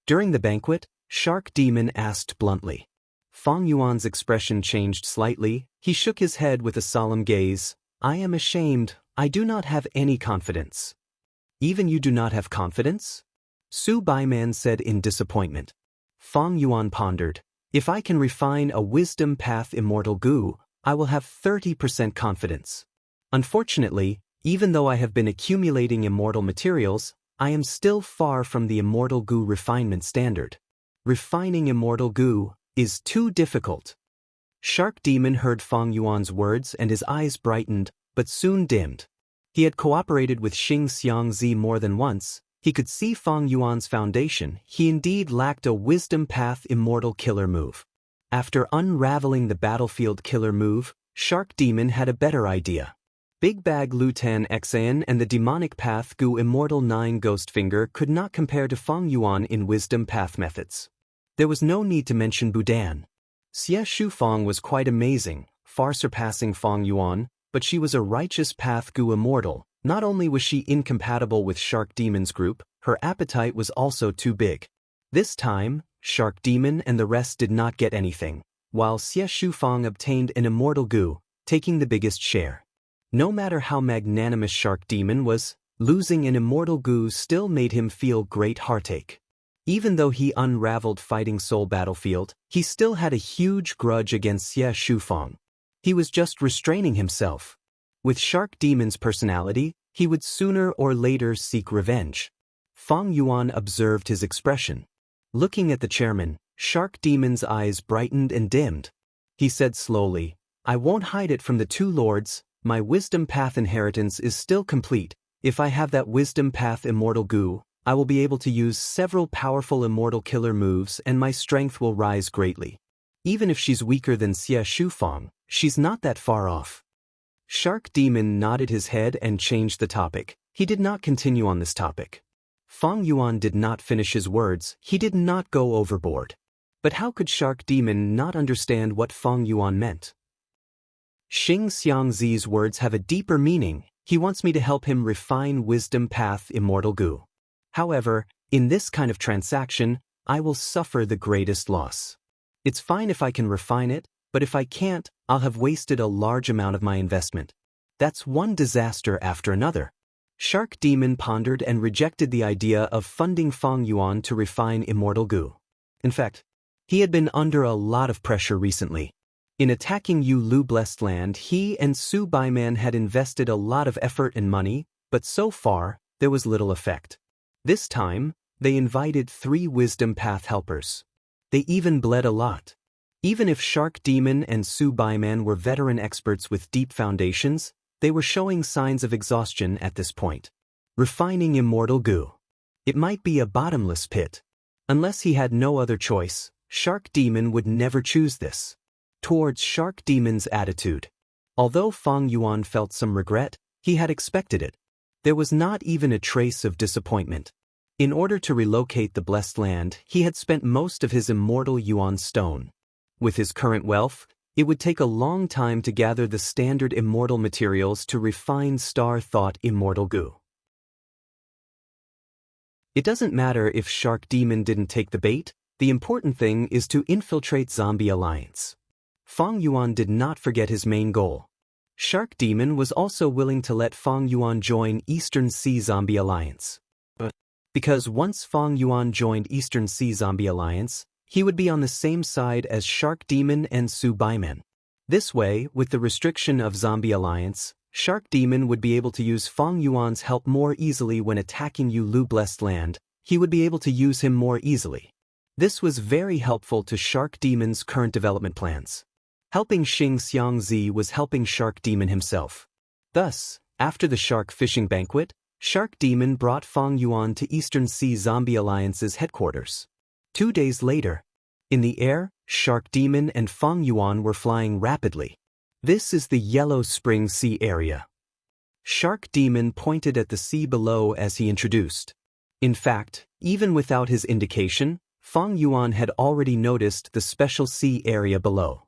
During the banquet, Shark Demon asked bluntly. Fang Yuan's expression changed slightly. He shook his head with a solemn gaze. I am ashamed. I do not have any confidence. Even you do not have confidence? Su Baiman said in disappointment. Fang Yuan pondered. If I can refine a Wisdom Path Immortal Gu, I will have 30% confidence. Unfortunately, even though I have been accumulating immortal materials, I am still far from the Immortal Gu refinement standard. Refining Immortal Gu is too difficult. Shark Demon heard Fang Yuan's words and his eyes brightened, but soon dimmed. He had cooperated with Xianxia more than once. He could see Fang Yuan's foundation. He indeed lacked a Wisdom Path Immortal Killer move. After unraveling the battlefield killer move, Shark Demon had a better idea. Big Bag Lutan Xan and the demonic path Gu Immortal 9 Ghostfinger could not compare to Feng Yuan in wisdom path methods. There was no need to mention Budan. Xie Shufeng was quite amazing, far surpassing Feng Yuan, but she was a righteous path Gu Immortal. Not only was she incompatible with Shark Demon's group, her appetite was also too big. This time, Shark Demon and the rest did not get anything, while Xie Shufeng obtained an immortal Gu, taking the biggest share. No matter how magnanimous Shark Demon was, losing an immortal Gu still made him feel great heartache. Even though he unraveled Fighting Soul Battlefield, he still had a huge grudge against Xie Shufeng. He was just restraining himself. With Shark Demon's personality, he would sooner or later seek revenge. Feng Yuan observed his expression. Looking at the chairman, Shark Demon's eyes brightened and dimmed. He said slowly, "I won't hide it from the two lords. My wisdom path inheritance is still complete. If I have that wisdom path immortal Gu, I will be able to use several powerful immortal killer moves and my strength will rise greatly. Even if she's weaker than Xie Shufeng, she's not that far off." Shark Demon nodded his head and changed the topic. He did not continue on this topic. Feng Yuan did not finish his words. He did not go overboard. But how could Shark Demon not understand what Feng Yuan meant? Xianxia's words have a deeper meaning. He wants me to help him refine wisdom path immortal Gu. However, in this kind of transaction, I will suffer the greatest loss. It's fine if I can refine it, but if I can't, I'll have wasted a large amount of my investment. That's one disaster after another. Shark Demon pondered and rejected the idea of funding Feng Yuan to refine immortal Gu. In fact, he had been under a lot of pressure recently. In attacking Yu Lu Blessed Land, he and Su Baiman had invested a lot of effort and money, but so far, there was little effect. This time, they invited 3 wisdom path helpers. They even bled a lot. Even if Shark Demon and Su Baiman were veteran experts with deep foundations, they were showing signs of exhaustion at this point. Refining immortal Gu. It might be a bottomless pit. Unless he had no other choice, Shark Demon would never choose this. Towards Shark Demon's attitude. Although Feng Yuan felt some regret, he had expected it. There was not even a trace of disappointment. In order to relocate the Blessed Land, he had spent most of his immortal Yuan stone. With his current wealth, it would take a long time to gather the standard immortal materials to refine Star Thought immortal Gu. It doesn't matter if Shark Demon didn't take the bait, the important thing is to infiltrate Zombie Alliance. Feng Yuan did not forget his main goal. Shark Demon was also willing to let Feng Yuan join Eastern Sea Zombie Alliance. Because once Feng Yuan joined Eastern Sea Zombie Alliance, he would be on the same side as Shark Demon and Su Baiman. This way, with the restriction of Zombie Alliance, Shark Demon would be able to use Feng Yuan's help more easily when attacking Yu Lu Blessed Land. He would be able to use him more easily. This was very helpful to Shark Demon's current development plans. Helping Xianxia was helping Shark Demon himself. Thus, after the shark fishing banquet, Shark Demon brought Feng Yuan to Eastern Sea Zombie Alliance's headquarters. 2 days later, in the air, Shark Demon and Feng Yuan were flying rapidly. This is the Yellow Spring Sea area. Shark Demon pointed at the sea below as he introduced. In fact, even without his indication, Feng Yuan had already noticed the special sea area below.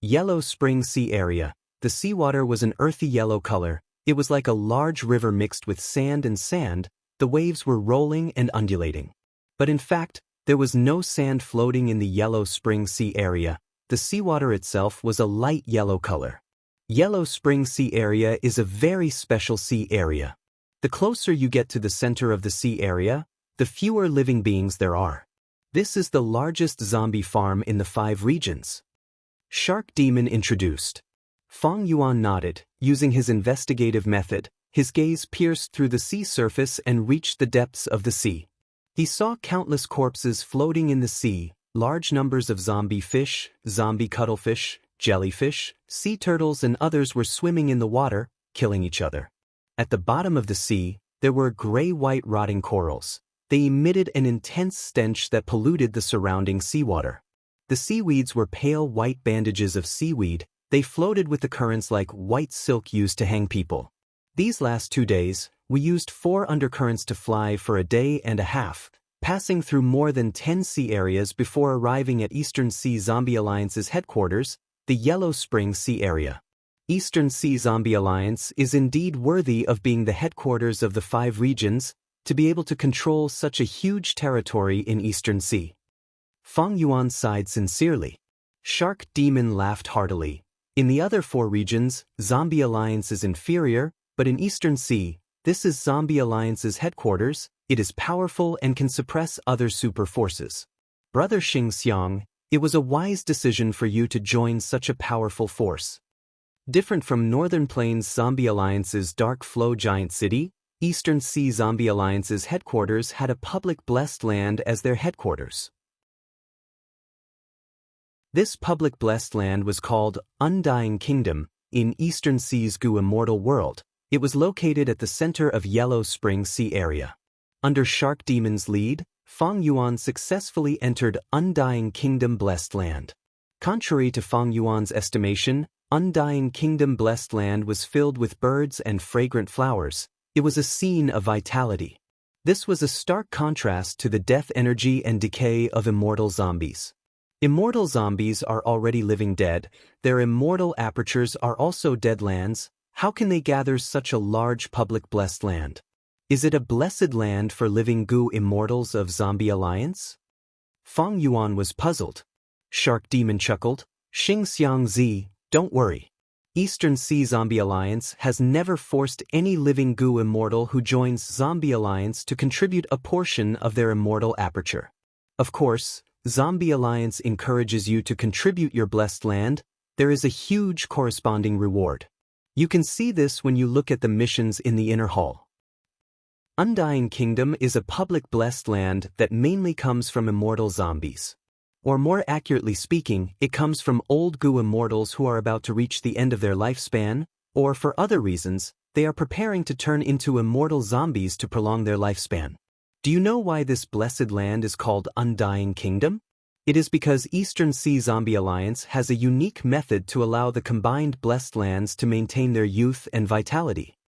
Yellow Spring Sea area. The seawater was an earthy yellow color. It was like a large river mixed with sand and sand. The waves were rolling and undulating. But in fact, there was no sand floating in the Yellow Spring Sea area. The seawater itself was a light yellow color. Yellow Spring Sea area is a very special sea area. The closer you get to the center of the sea area, the fewer living beings there are. This is the largest zombie farm in the 5 regions. Shark Demon introduced. Feng Yuan nodded, using his investigative method. His gaze pierced through the sea surface and reached the depths of the sea. He saw countless corpses floating in the sea, large numbers of zombie fish, zombie cuttlefish, jellyfish, sea turtles and others were swimming in the water, killing each other. At the bottom of the sea, there were gray-white rotting corals. They emitted an intense stench that polluted the surrounding seawater. The seaweeds were pale white bandages of seaweed. They floated with the currents like white silk used to hang people. These last 2 days, we used 4 undercurrents to fly for a day and a half, passing through more than 10 sea areas before arriving at Eastern Sea Zombie Alliance's headquarters, the Yellow Spring Sea area. Eastern Sea Zombie Alliance is indeed worthy of being the headquarters of the 5 regions, to be able to control such a huge territory in Eastern Sea. Feng Yuan sighed sincerely. Shark Demon laughed heartily. In the other 4 regions, Zombie Alliance is inferior, but in Eastern Sea, this is Zombie Alliance's headquarters. It is powerful and can suppress other super forces. Brother Xianxia, it was a wise decision for you to join such a powerful force. Different from Northern Plains Zombie Alliance's Dark Flow Giant City, Eastern Sea Zombie Alliance's headquarters had a public blessed land as their headquarters. This public blessed land was called Undying Kingdom, in Eastern Sea's Gu Immortal World. It was located at the center of Yellow Spring Sea area. Under Shark Demon's lead, Feng Yuan successfully entered Undying Kingdom Blessed Land. Contrary to Feng Yuan's estimation, Undying Kingdom Blessed Land was filled with birds and fragrant flowers. It was a scene of vitality. This was a stark contrast to the death energy and decay of immortal zombies. Immortal zombies are already living dead. Their immortal apertures are also dead lands. How can they gather such a large public blessed land? Is it a blessed land for living Gu immortals of Zombie Alliance? Feng Yuan was puzzled. Shark Demon chuckled. Xianxia, don't worry. Eastern Sea Zombie Alliance has never forced any living Gu immortal who joins Zombie Alliance to contribute a portion of their immortal aperture. Of course, Zombie Alliance encourages you to contribute your blessed land. There is a huge corresponding reward. You can see this when you look at the missions in the inner hall. Undying Kingdom is a public blessed land that mainly comes from immortal zombies. Or more accurately speaking, it comes from old Gu immortals who are about to reach the end of their lifespan, or for other reasons, they are preparing to turn into immortal zombies to prolong their lifespan. Do you know why this blessed land is called Undying Kingdom? It is because Eastern Sea Zombie Alliance has a unique method to allow the combined blessed lands to maintain their youth and vitality.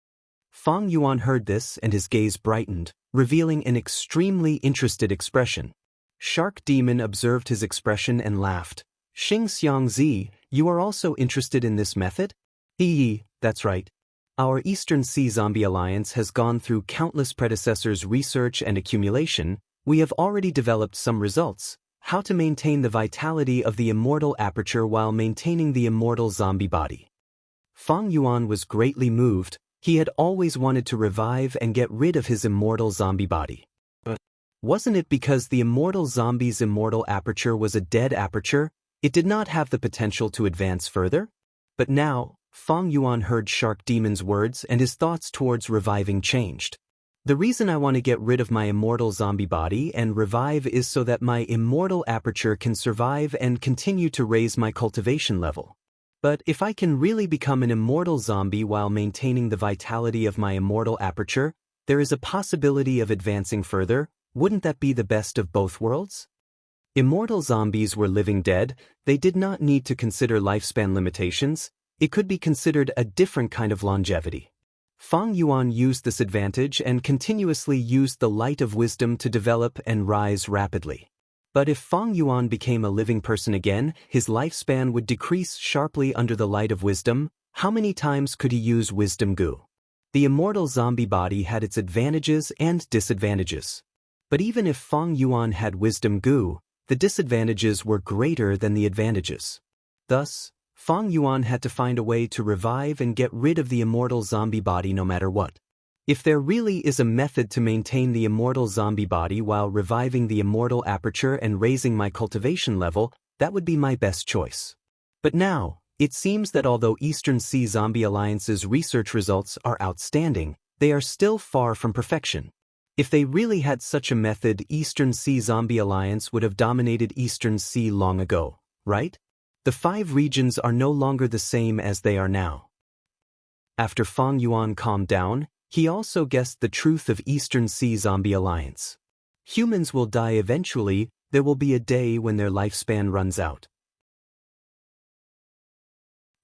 Feng Yuan heard this and his gaze brightened, revealing an extremely interested expression. Shark Demon observed his expression and laughed. Xianxia, you are also interested in this method? That's right. Our Eastern Sea Zombie Alliance has gone through countless predecessors' research and accumulation. We have already developed some results. How to maintain the vitality of the immortal aperture while maintaining the immortal zombie body. Feng Yuan was greatly moved. He had always wanted to revive and get rid of his immortal zombie body. But wasn't it because the immortal zombie's immortal aperture was a dead aperture? It did not have the potential to advance further? But now, Feng Yuan heard Shark Demon's words and his thoughts towards reviving changed. The reason I want to get rid of my immortal zombie body and revive is so that my immortal aperture can survive and continue to raise my cultivation level. But if I can really become an immortal zombie while maintaining the vitality of my immortal aperture, there is a possibility of advancing further. Wouldn't that be the best of both worlds? Immortal zombies were living dead. They did not need to consider lifespan limitations. It could be considered a different kind of longevity. Feng Yuan used this advantage and continuously used the light of wisdom to develop and rise rapidly. But if Feng Yuan became a living person again, his lifespan would decrease sharply under the light of wisdom. How many times could he use Wisdom Gu? The immortal zombie body had its advantages and disadvantages. But even if Feng Yuan had Wisdom Gu, the disadvantages were greater than the advantages. Thus, Feng Yuan had to find a way to revive and get rid of the immortal zombie body no matter what. If there really is a method to maintain the immortal zombie body while reviving the immortal aperture and raising my cultivation level, that would be my best choice. But now, it seems that although Eastern Sea Zombie Alliance's research results are outstanding, they are still far from perfection. If they really had such a method, Eastern Sea Zombie Alliance would have dominated Eastern Sea long ago, right? The 5 regions are no longer the same as they are now. After Feng Yuan calmed down, he also guessed the truth of Eastern Sea Zombie Alliance. Humans will die eventually. There will be a day when their lifespan runs out.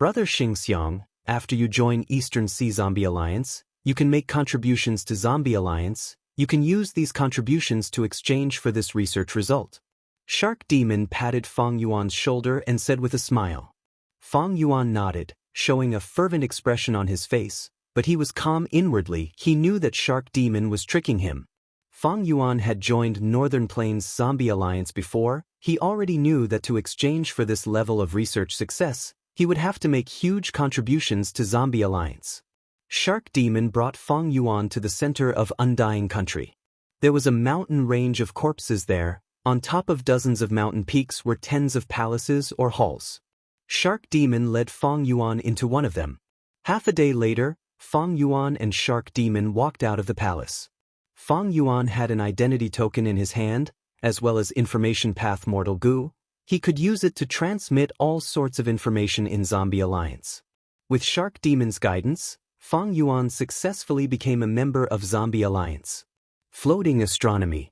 Brother Xianxia, after you join Eastern Sea Zombie Alliance, You can make contributions to Zombie Alliance. You can use these contributions to exchange for this research result. Shark Demon patted Fang Yuan's shoulder and said with a smile. Fang Yuan nodded, showing a fervent expression on his face, but he was calm inwardly. He knew that Shark Demon was tricking him. Fang Yuan had joined Northern Plains Zombie Alliance before. He already knew that to exchange for this level of research success, he would have to make huge contributions to Zombie Alliance. Shark Demon brought Fang Yuan to the center of Undying Country. There was a mountain range of corpses there. On top of dozens of mountain peaks were tens of palaces or halls. Shark Demon led Fang Yuan into one of them. Half a day later, Fang Yuan and Shark Demon walked out of the palace. Fang Yuan had an identity token in his hand, as well as information path Mortal Goo. He could use it to transmit all sorts of information in Zombie Alliance. With Shark Demon's guidance, Fang Yuan successfully became a member of Zombie Alliance. Floating Astronomy.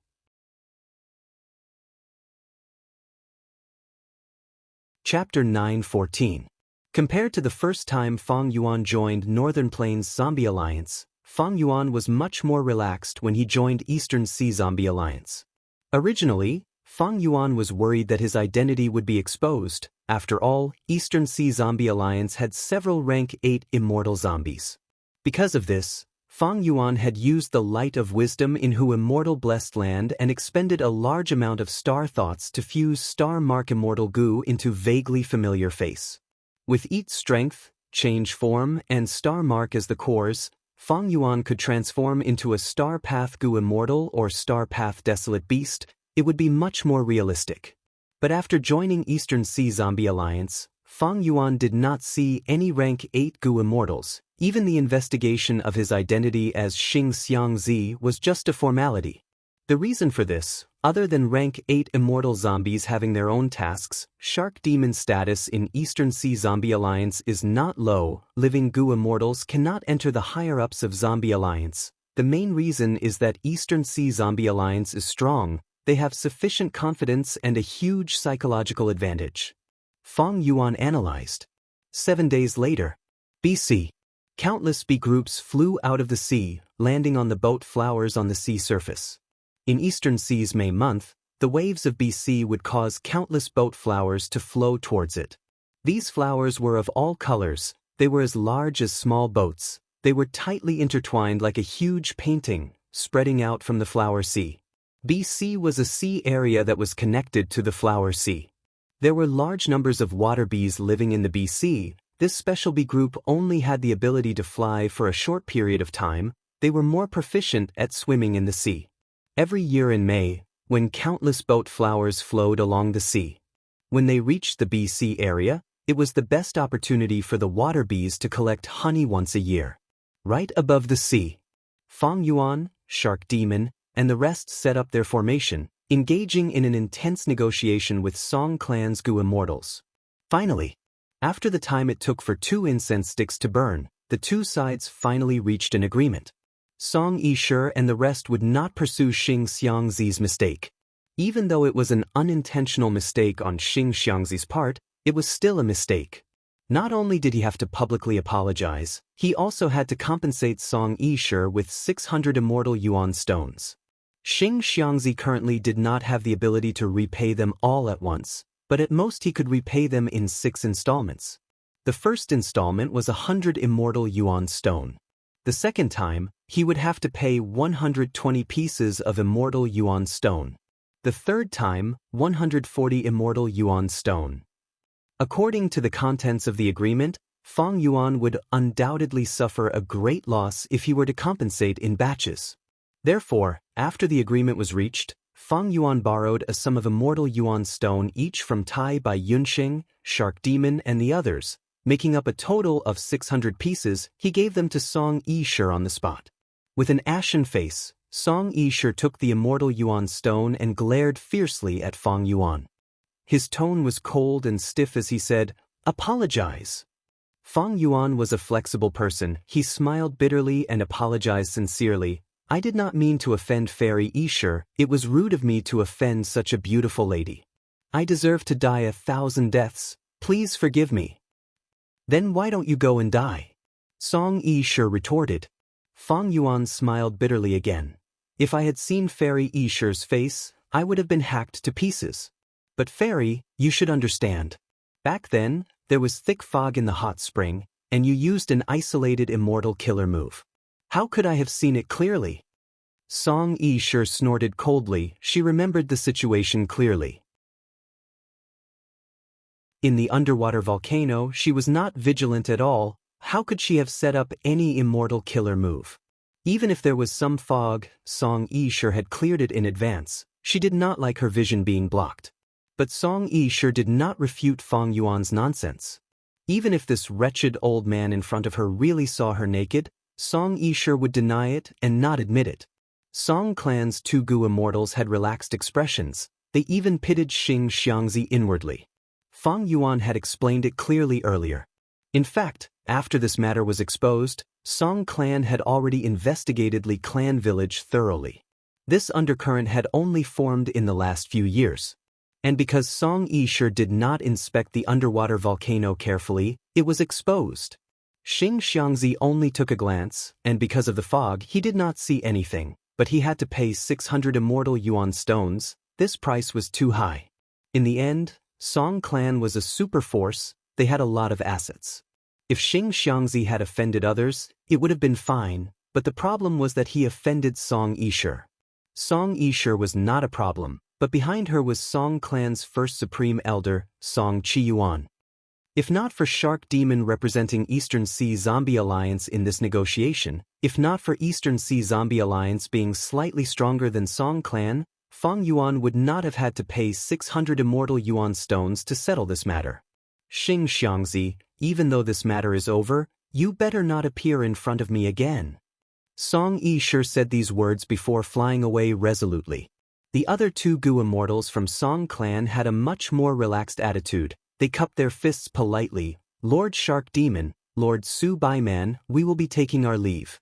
Chapter 9:14. Compared to the first time Fang Yuan joined Northern Plains Zombie Alliance, Fang Yuan was much more relaxed when he joined Eastern Sea Zombie Alliance. Originally, Fang Yuan was worried that his identity would be exposed. After all, Eastern Sea Zombie Alliance had several rank 8 immortal zombies. Because of this, Fang Yuan had used the light of wisdom in Hu Immortal Blessed Land and expended a large amount of star thoughts to fuse Star Mark Immortal Goo into vaguely familiar face. With Eat Strength, Change Form, and Star Mark as the cores, Fang Yuan could transform into a Star Path Goo Immortal or Star Path Desolate Beast. It would be much more realistic. But after joining Eastern Sea Zombie Alliance, Fang Yuan did not see any rank 8 Goo Immortals. Even the investigation of his identity as Xianxia was just a formality. The reason for this, other than rank 8 immortal zombies having their own tasks, Shark Demon's status in Eastern Sea Zombie Alliance is not low. Living Goo Immortals cannot enter the higher-ups of Zombie Alliance. The main reason is that Eastern Sea Zombie Alliance is strong. They have sufficient confidence and a huge psychological advantage. Fang Yuan analyzed. 7 days later. BC. Countless bee groups flew out of the sea, landing on the boat flowers on the sea surface. In Eastern Sea's May month, the waves of BC would cause countless boat flowers to flow towards it. These flowers were of all colors. They were as large as small boats. They were tightly intertwined like a huge painting, spreading out from the flower sea. BC was a sea area that was connected to the flower sea. There were large numbers of water bees living in the BC. This special bee group only had the ability to fly for a short period of time. They were more proficient at swimming in the sea. Every year in May, when countless boat flowers flowed along the sea. When they reached the BC area, it was the best opportunity for the water bees to collect honey once a year. Right above the sea, Fang Yuan, Shark Demon, and the rest set up their formation, engaging in an intense negotiation with Song Clan's Goo Immortals. Finally, after the time it took for 2 incense sticks to burn, the two sides finally reached an agreement. Song Yishur and the rest would not pursue Xing Xiangzi's mistake. Even though it was an unintentional mistake on Xing Xiangzi's part, it was still a mistake. Not only did he have to publicly apologize, he also had to compensate Song Yishur with 600 immortal yuan stones. Xing Xiangzi currently did not have the ability to repay them all at once, but at most he could repay them in 6 installments. The first installment was 100 immortal yuan stone. The second time, he would have to pay 120 pieces of immortal yuan stone. The third time, 140 immortal yuan stone. According to the contents of the agreement, Fang Yuan would undoubtedly suffer a great loss if he were to compensate in batches. Therefore, after the agreement was reached, Fang Yuan borrowed a sum of immortal yuan stone each from Tai by Yunxing, Shark Demon, and the others, making up a total of 600 pieces. He gave them to Song Yishur on the spot. With an ashen face, Song Yishur took the immortal yuan stone and glared fiercely at Fang Yuan. His tone was cold and stiff as he said, "Apologize." Fang Yuan was a flexible person. He smiled bitterly and apologized sincerely. "I did not mean to offend Fairy Yishur. It was rude of me to offend such a beautiful lady. I deserve to die 1,000 deaths. Please forgive me." "Then why don't you go and die?" Song Yishur retorted. Fang Yuan smiled bitterly again. If I had seen Fairy Yishi's face, I would have been hacked to pieces. But Fairy, you should understand. Back then, there was thick fog in the hot spring, and you used an isolated immortal killer move. How could I have seen it clearly? Song Yishi snorted coldly. She remembered the situation clearly. In the underwater volcano, she was not vigilant at all. How could she have set up any immortal killer move? Even if there was some fog, Song Yishi had cleared it in advance. She did not like her vision being blocked. But Song Yishi did not refute Fang Yuan's nonsense. Even if this wretched old man in front of her really saw her naked, Song Yishi would deny it and not admit it. Song clan's two Gu immortals had relaxed expressions. They even pitted Xianxia inwardly. Fang Yuan had explained it clearly earlier. In fact, after this matter was exposed, Song clan had already investigated Li clan village thoroughly. This undercurrent had only formed in the last few years. And because Song Yishi did not inspect the underwater volcano carefully, it was exposed. Xianxia only took a glance, and because of the fog he did not see anything, but he had to pay 600 immortal yuan stones. This price was too high. In the end, Song clan was a super force. They had a lot of assets. If Xianxia had offended others, it would have been fine, but the problem was that he offended Song Yishi. Song Yishi was not a problem, but behind her was Song clan's first supreme elder, Song Qiyuan. If not for Shark Demon representing Eastern Sea Zombie Alliance in this negotiation, if not for Eastern Sea Zombie Alliance being slightly stronger than Song clan, Fang Yuan would not have had to pay 600 immortal yuan stones to settle this matter. Xianxia, even though this matter is over, you better not appear in front of me again. Song Yishi said these words before flying away resolutely. The other two Gu immortals from Song clan had a much more relaxed attitude. They cupped their fists politely. Lord Shark Demon, Lord Su Baiman, we will be taking our leave.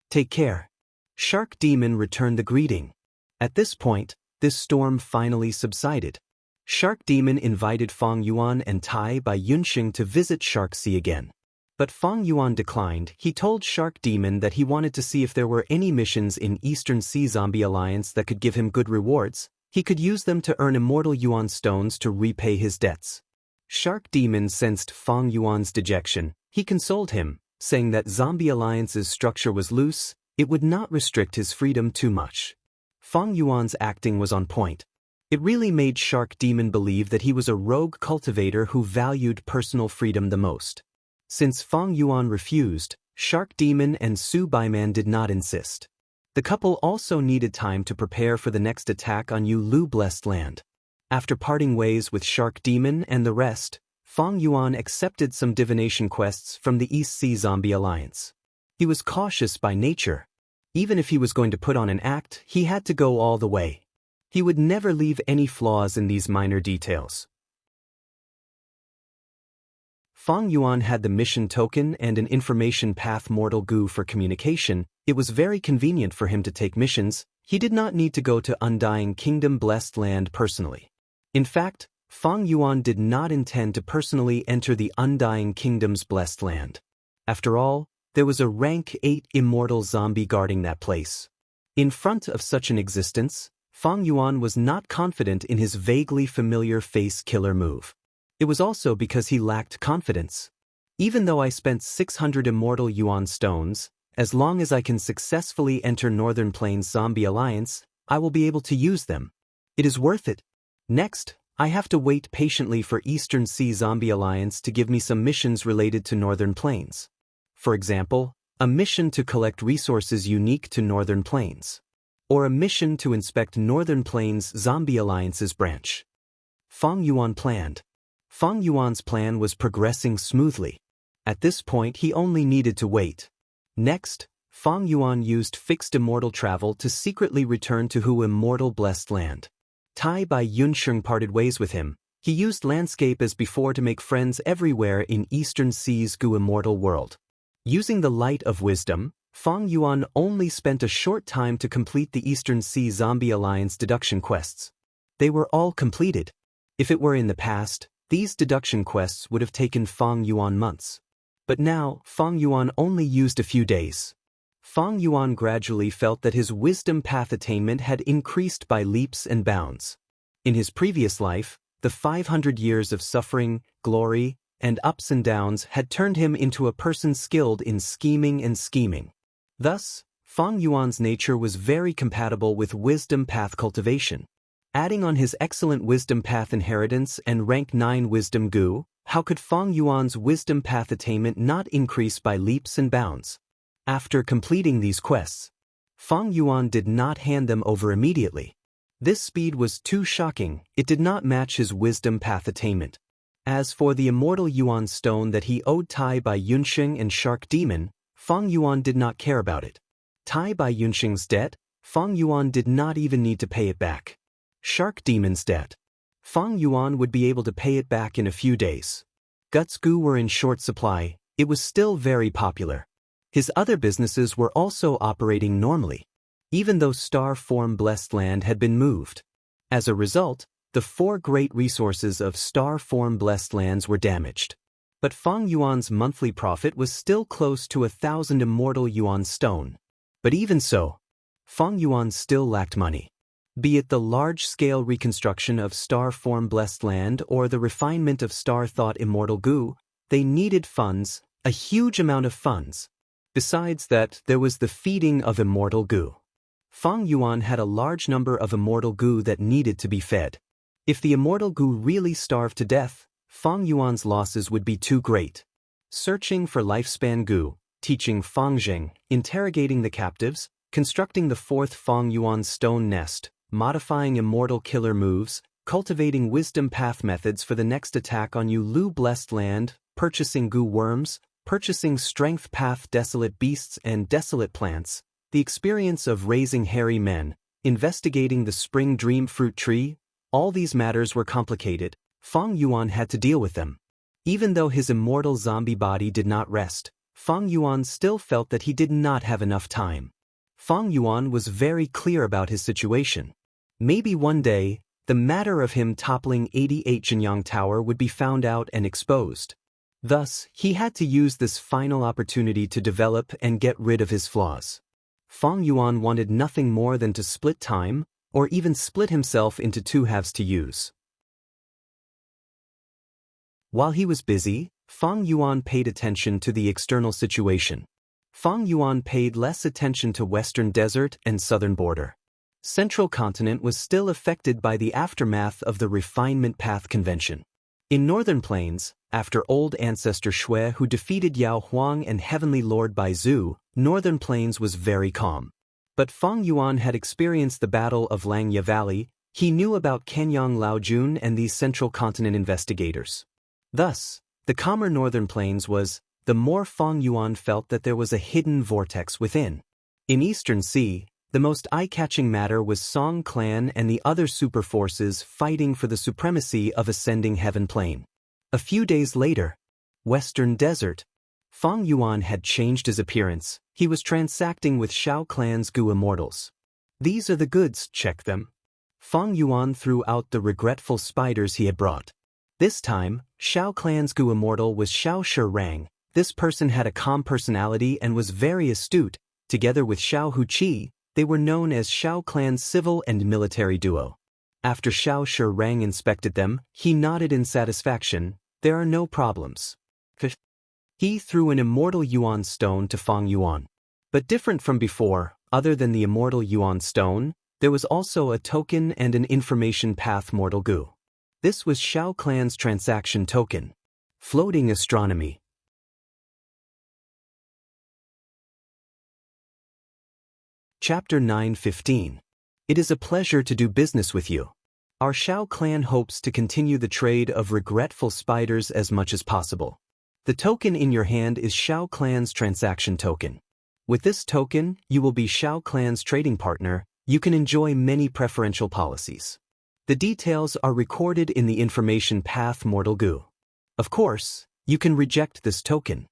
Take care. Shark Demon returned the greeting. At this point, this storm finally subsided. Shark Demon invited Fang Yuan and Tai Bai Yunxing to visit Shark Sea again. But Fang Yuan declined. He told Shark Demon that he wanted to see if there were any missions in Eastern Sea Zombie Alliance that could give him good rewards. He could use them to earn immortal yuan stones to repay his debts. Shark Demon sensed Fang Yuan's dejection. He consoled him, saying that Zombie Alliance's structure was loose. It would not restrict his freedom too much. Fang Yuan's acting was on point. It really made Shark Demon believe that he was a rogue cultivator who valued personal freedom the most. Since Fang Yuan refused, Shark Demon and Su Baiman did not insist. The couple also needed time to prepare for the next attack on Yu Lu Blessed Land. After parting ways with Shark Demon and the rest, Fang Yuan accepted some divination quests from the East Sea Zombie Alliance. He was cautious by nature. Even if he was going to put on an act, he had to go all the way. He would never leave any flaws in these minor details. Fang Yuan had the mission token and an information path Mortal Gu for communication. It was very convenient for him to take missions. He did not need to go to Undying Kingdom Blessed Land personally. In fact, Fang Yuan did not intend to personally enter the Undying Kingdom's Blessed Land. After all, there was a rank 8 immortal zombie guarding that place. In front of such an existence, Fang Yuan was not confident in his vaguely familiar face killer move. It was also because he lacked confidence. Even though I spent 600 immortal yuan stones, as long as I can successfully enter Northern Plains Zombie Alliance, I will be able to use them. It is worth it. Next, I have to wait patiently for Eastern Sea Zombie Alliance to give me some missions related to Northern Plains. For example, a mission to collect resources unique to Northern Plains. Or a mission to inspect Northern Plains Zombie Alliance's branch. Fang Yuan planned. Fang Yuan's plan was progressing smoothly. At this point he only needed to wait. Next, Fang Yuan used fixed immortal travel to secretly return to Hu Immortal Blessed Land. Tai Bai Yunxing parted ways with him. He used landscape as before to make friends everywhere in Eastern Sea's Gu Immortal world. Using the light of wisdom, Fang Yuan only spent a short time to complete the Eastern Sea Zombie Alliance deduction quests. They were all completed. If it were in the past, these deduction quests would have taken Fang Yuan months. But now, Fang Yuan only used a few days. Fang Yuan gradually felt that his wisdom path attainment had increased by leaps and bounds. In his previous life, the 500 years of suffering, glory, and ups and downs had turned him into a person skilled in scheming. Thus, Fang Yuan's nature was very compatible with wisdom path cultivation. Adding on his excellent wisdom path inheritance and rank 9 wisdom gu, how could Fang Yuan's wisdom path attainment not increase by leaps and bounds? After completing these quests, Fang Yuan did not hand them over immediately. This speed was too shocking, it did not match his wisdom path attainment. As for the immortal Yuan stone that he owed Tai Bai Yunxing and Shark Demon, Fang Yuan did not care about it. Tai Bai Yunxing's debt, Fang Yuan did not even need to pay it back. Shark Demon's debt, Fang Yuan would be able to pay it back in a few days. Guts Gu were in short supply, it was still very popular. His other businesses were also operating normally, even though Star Form Blessed Land had been moved. As a result, the 4 great resources of Star Form Blessed Lands were damaged. But Fang Yuan's monthly profit was still close to 1,000 immortal Yuan stone. But even so, Fang Yuan still lacked money. Be it the large-scale reconstruction of Star Form Blessed Land or the refinement of Star Thought Immortal Gu, they needed funds, a huge amount of funds. Besides that, there was the feeding of Immortal Gu. Fang Yuan had a large number of Immortal Gu that needed to be fed. If the Immortal Gu really starved to death, Fang Yuan's losses would be too great. Searching for lifespan Gu, teaching Fang Zheng, interrogating the captives, constructing the 4th Fang Yuan stone nest, modifying immortal killer moves, cultivating wisdom path methods for the next attack on Yu Lu Blessed Land, purchasing Gu worms, purchasing strength path desolate beasts and desolate plants, the experience of raising hairy men, investigating the spring dream fruit tree, all these matters were complicated. Fang Yuan had to deal with them. Even though his immortal zombie body did not rest, Fang Yuan still felt that he did not have enough time. Fang Yuan was very clear about his situation. Maybe one day, the matter of him toppling 88 Xianxia Tower would be found out and exposed. Thus, he had to use this final opportunity to develop and get rid of his flaws. Fang Yuan wanted nothing more than to split time, or even split himself into 2 halves to use. While he was busy, Fang Yuan paid attention to the external situation. Fang Yuan paid less attention to Western Desert and Southern Border. Central Continent was still affected by the aftermath of the Refinement Path Convention. In Northern Plains, after Old Ancestor Shui who defeated Yao Huang and Heavenly Lord Baizu, Northern Plains was very calm. But Fang Yuan had experienced the Battle of Langya Valley, he knew about Kenyang Laojun and these Central Continent investigators. Thus, the calmer Northern Plains was, the more Fang Yuan felt that there was a hidden vortex within. In Eastern Sea, the most eye-catching matter was Song Clan and the other super forces fighting for the supremacy of Ascending Heaven Plane. A few days later, Western Desert, Fang Yuan had changed his appearance, he was transacting with Shao Clan's Gu Immortals. These are the goods, check them. Fang Yuan threw out the regretful spiders he had brought. This time, Shao Clan's Gu Immortal was Shao Shirang. This person had a calm personality and was very astute. Together with Shao Huqi, they were known as Shao Clan's civil and military duo. After Shao Shirang inspected them, he nodded in satisfaction. There are no problems. He threw an immortal Yuan stone to Fang Yuan. But different from before, other than the immortal Yuan stone, there was also a token and an information path mortal Gu. This was Shao Clan's transaction token. Floating astronomy. Chapter 9:15. It is a pleasure to do business with you. Our Shao Clan hopes to continue the trade of regretful spiders as much as possible. The token in your hand is Shao Clan's transaction token. With this token, you will be Shao Clan's trading partner. You can enjoy many preferential policies. The details are recorded in the information path Mortal Gu. Of course, you can reject this token.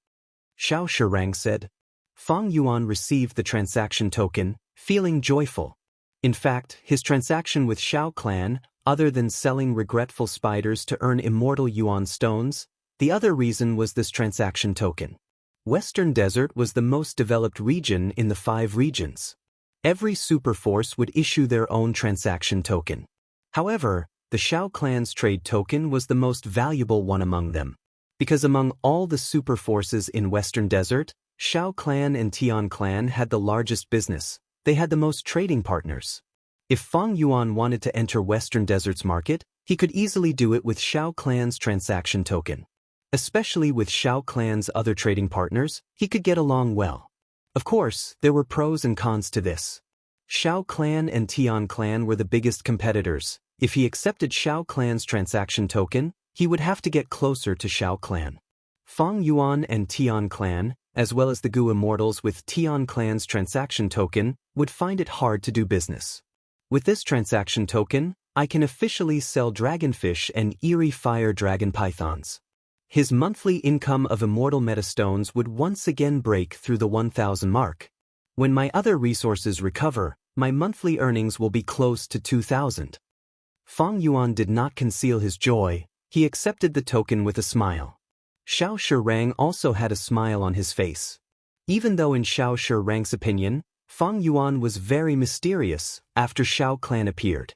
Shao Shirang said. Fang Yuan received the transaction token, feeling joyful. In fact, his transaction with Shao Clan, other than selling regretful spiders to earn immortal Yuan stones, the other reason was this transaction token. Western Desert was the most developed region in the 5 regions. Every superforce would issue their own transaction token. However, the Shao clan's trade token was the most valuable one among them. Because among all the superforces in Western Desert, Shao clan and Tian clan had the largest business. They had the most trading partners. If Feng Yuan wanted to enter Western Desert's market, he could easily do it with Shao clan's transaction token. Especially with Shao clan's other trading partners, he could get along well. Of course, there were pros and cons to this. Shao clan and Tian clan were the biggest competitors. If he accepted Shao clan's transaction token, he would have to get closer to Shao clan. Feng Yuan and Tian clan, as well as the Gu immortals with Tian clan's transaction token, would find it hard to do business. With this transaction token, I can officially sell dragonfish and eerie fire dragon pythons. His monthly income of immortal metastones would once again break through the 1,000 mark. When my other resources recover, my monthly earnings will be close to 2,000. Feng Yuan did not conceal his joy. He accepted the token with a smile. Xiao Shirang also had a smile on his face. Even though in Xiao Shirang's opinion, Feng Yuan was very mysterious after Shao clan appeared.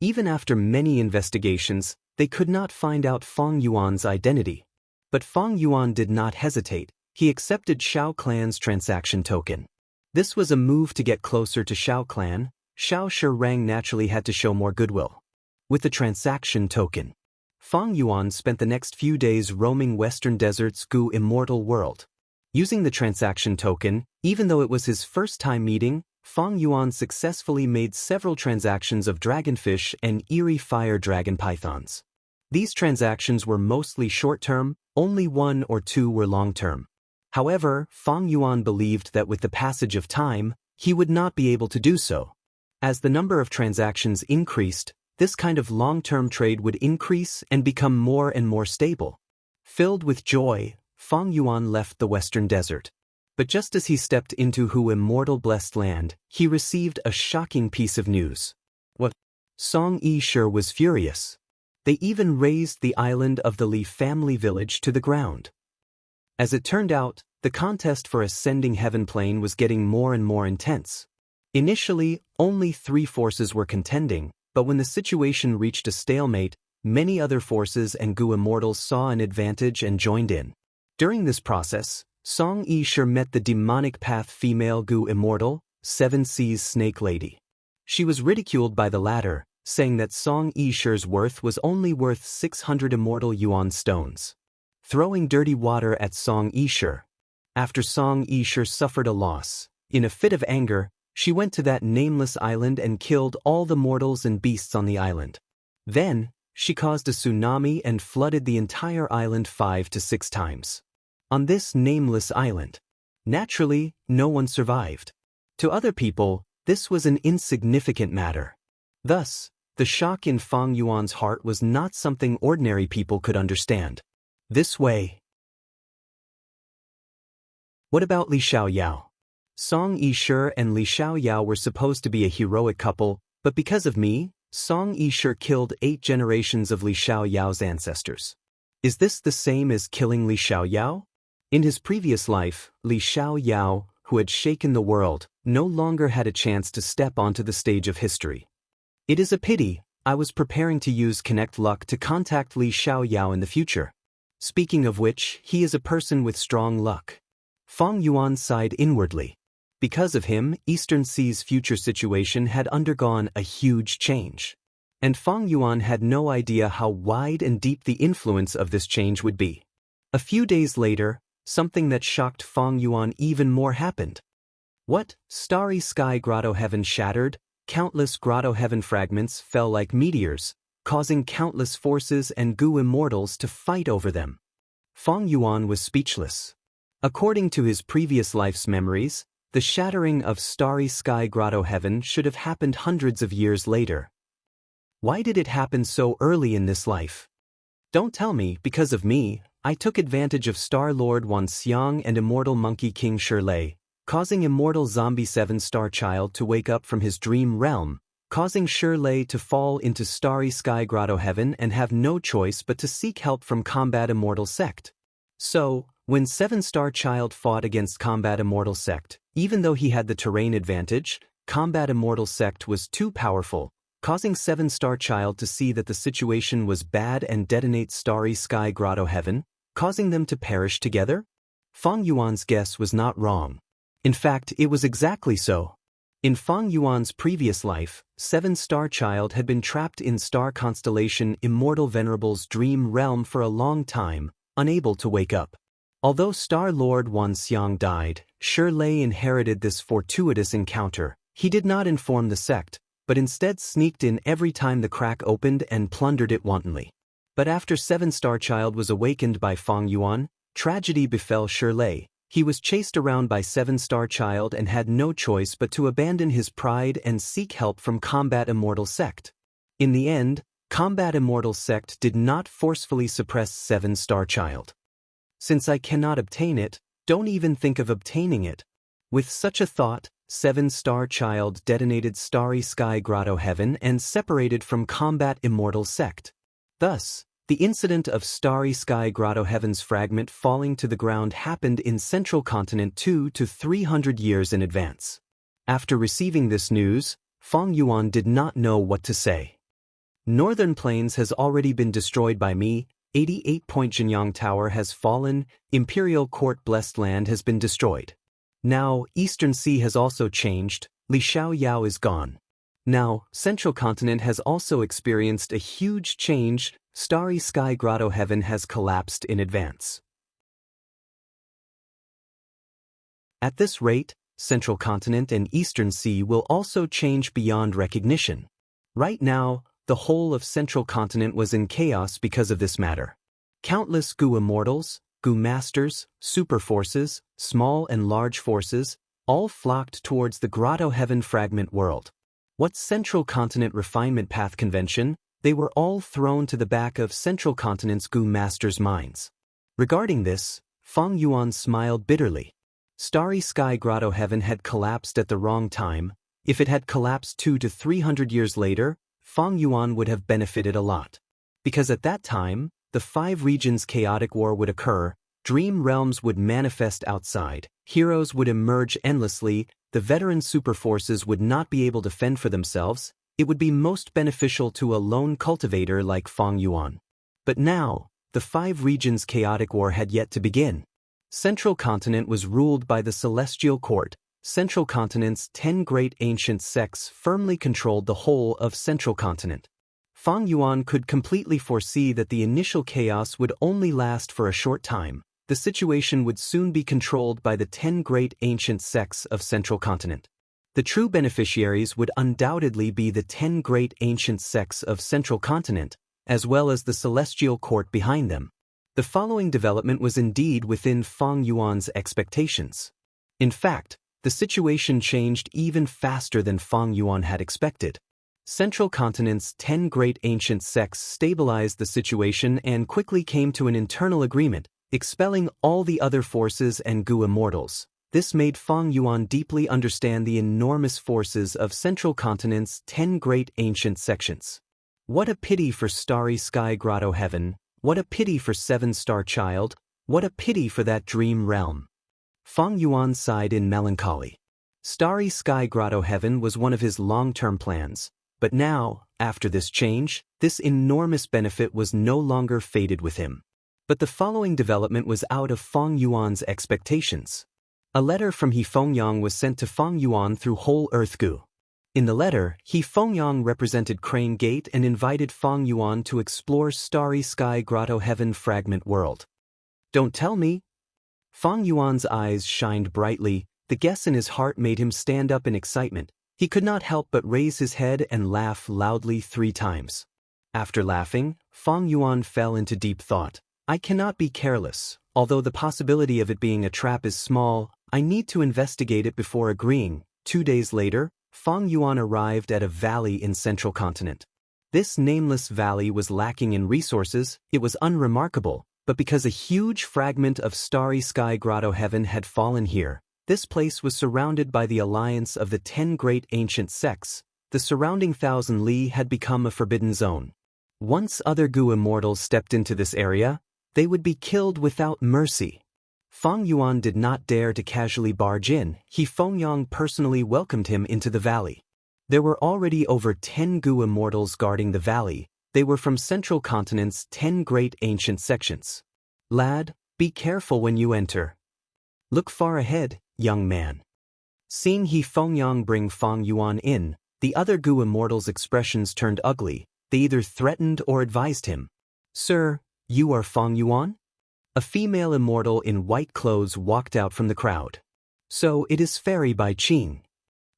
Even after many investigations, they could not find out Feng Yuan's identity. But Feng Yuan did not hesitate. He accepted Shao clan's transaction token. This was a move to get closer to Shao clan. Xiao Shirang naturally had to show more goodwill. With the transaction token, Feng Yuan spent the next few days roaming Western Desert's Gu immortal world. Using the transaction token, even though it was his first time meeting, Feng Yuan successfully made several transactions of dragonfish and eerie fire dragon pythons. These transactions were mostly short-term, only 1 or 2 were long-term. However, Feng Yuan believed that with the passage of time, he would not be able to do so. As the number of transactions increased, this kind of long-term trade would increase and become more and more stable. Filled with joy, Feng Yuan left the Western Desert. But just as he stepped into Hu immortal blessed land, he received a shocking piece of news. What? Song Yi was furious. They even razed the island of the Li family village to the ground. As it turned out, the contest for ascending Heaven Plane was getting more and more intense. Initially, only 3 forces were contending, but when the situation reached a stalemate, many other forces and Gu immortals saw an advantage and joined in. During this process, Song Yi met the demonic path female Gu immortal, 7 Seas Snake Lady. She was ridiculed by the latter, saying that Song Yi's worth was only worth 600 immortal yuan stones. Throwing dirty water at Song Yi. After Song Yi suffered a loss, in a fit of anger, she went to that nameless island and killed all the mortals and beasts on the island. Then, she caused a tsunami and flooded the entire island 5 to 6 times. On this nameless island, naturally, no one survived. To other people, this was an insignificant matter. Thus, the shock in Feng Yuan's heart was not something ordinary people could understand. This way. What about Li Xiaoyao? Song Yi and Li Xiaoyao were supposed to be a heroic couple, but because of me, Song Yi killed 8 generations of Li Xiaoyao's ancestors. Is this the same as killing Li Xiaoyao? In his previous life, Li Xiaoyao, who had shaken the world, no longer had a chance to step onto the stage of history. It is a pity. I was preparing to use Connect Luck to contact Li Xiaoyao in the future. Speaking of which, he is a person with strong luck. Feng Yuan sighed inwardly. Because of him, Eastern Sea's future situation had undergone a huge change. And Feng Yuan had no idea how wide and deep the influence of this change would be. A few days later, something that shocked Feng Yuan even more happened. What? Starry sky grotto heaven shattered, countless grotto heaven fragments fell like meteors, causing countless forces and Gu immortals to fight over them. Feng Yuan was speechless. According to his previous life's memories, the shattering of Starry Sky Grotto Heaven should have happened hundreds of years later. Why did it happen so early in this life? Don't tell me, because of me, I took advantage of Star Lord Wan Xiang and Immortal Monkey King Shirlei, causing Immortal Zombie 7-Star Child to wake up from his dream realm, causing Shirlei to fall into Starry Sky Grotto Heaven and have no choice but to seek help from Combat Immortal Sect. So, When Seven-Star Child fought against Combat Immortal Sect, even though he had the terrain advantage, Combat Immortal Sect was too powerful, causing Seven-Star Child to see that the situation was bad and detonate Starry Sky Grotto Heaven, causing them to perish together? Feng Yuan's guess was not wrong. In fact, it was exactly so. In Feng Yuan's previous life, Seven-Star Child had been trapped in star constellation Immortal Venerable's dream realm for a long time, unable to wake up. Although Star Lord Xiang died, Shi Lei inherited this fortuitous encounter. He did not inform the sect, but instead sneaked in every time the crack opened and plundered it wantonly. But after Seven-Star Child was awakened by Feng Yuan, tragedy befell Shi Lei. He was chased around by Seven-Star Child and had no choice but to abandon his pride and seek help from Combat Immortal Sect. In the end, Combat Immortal Sect did not forcefully suppress Seven-Star Child. Since I cannot obtain it, don't even think of obtaining it. With such a thought, Seven-Star Child detonated Starry Sky Grotto Heaven and separated from Combat Immortal Sect. Thus, the incident of Starry Sky Grotto Heaven's fragment falling to the ground happened in Central Continent 2 to 300 years in advance. After receiving this news, Feng Yuan did not know what to say. Northern Plains has already been destroyed by me, 88-point Jinyang Tower has fallen, Imperial Court Blessed Land has been destroyed. Now, Eastern Sea has also changed, Li Xiaoyao is gone. Now, Central Continent has also experienced a huge change, Starry Sky Grotto Heaven has collapsed in advance. At this rate, Central Continent and Eastern Sea will also change beyond recognition. Right now, the whole of Central Continent was in chaos because of this matter. Countless Gu Immortals, Gu Masters, Super Forces, small and large forces, all flocked towards the Grotto Heaven fragment world. What Central Continent Refinement Path Convention? They were all thrown to the back of Central Continent's Gu Masters' minds. Regarding this, Feng Yuan smiled bitterly. Starry Sky Grotto Heaven had collapsed at the wrong time. If it had collapsed 200 to 300 years later, Feng Yuan would have benefited a lot. Because at that time, the 5 regions' chaotic war would occur, dream realms would manifest outside, heroes would emerge endlessly, the veteran super forces would not be able to fend for themselves. It would be most beneficial to a lone cultivator like Feng Yuan. But now, the 5 regions' chaotic war had yet to begin. Central Continent was ruled by the Celestial Court. Central Continent's 10 great ancient sects firmly controlled the whole of Central Continent. Feng Yuan could completely foresee that the initial chaos would only last for a short time. The situation would soon be controlled by the 10 great ancient sects of Central Continent. The true beneficiaries would undoubtedly be the 10 great ancient sects of Central Continent, as well as the Celestial Court behind them. The following development was indeed within Feng Yuan's expectations. In fact, the situation changed even faster than Feng Yuan had expected. Central Continent's 10 great ancient sects stabilized the situation and quickly came to an internal agreement, expelling all the other forces and Gu Immortals. This made Feng Yuan deeply understand the enormous forces of Central Continent's 10 great ancient sections. What a pity for Starry Sky Grotto Heaven, what a pity for Seven-Star Child, what a pity for that dream realm. Feng Yuan sighed in melancholy. Starry Sky Grotto Heaven was one of his long-term plans, but now, after this change, this enormous benefit was no longer fated with him. But the following development was out of Feng Yuan's expectations. A letter from He Fengyang was sent to Feng Yuan through Whole Earth Gu. In the letter, He Fengyang represented Crane Gate and invited Feng Yuan to explore Starry Sky Grotto Heaven fragment world. Don't tell me. Feng Yuan's eyes shined brightly, the guess in his heart made him stand up in excitement. He could not help but raise his head and laugh loudly 3 times. After laughing, Feng Yuan fell into deep thought. I cannot be careless, although the possibility of it being a trap is small. I need to investigate it before agreeing. 2 days later, Feng Yuan arrived at a valley in Central Continent. This nameless valley was lacking in resources, it was unremarkable, but because a huge fragment of Starry Sky Grotto Heaven had fallen here, this place was surrounded by the alliance of the 10 great ancient sects. The surrounding 1,000 li had become a forbidden zone. Once other Gu Immortals stepped into this area, they would be killed without mercy. Fang Yuan did not dare to casually barge in. Fengyang personally welcomed him into the valley. There were already over 10 Gu immortals guarding the valley. They were from Central Continent's 10 great ancient sections. Lad, be careful when you enter. Look far ahead, young man. Seeing Fengyang bring Fang Yuan in, the other Gu immortals' expressions turned ugly. They either threatened or advised him. Sir, you are Fang Yuan? A female immortal in white clothes walked out from the crowd. So it is Fairy Bai Qing.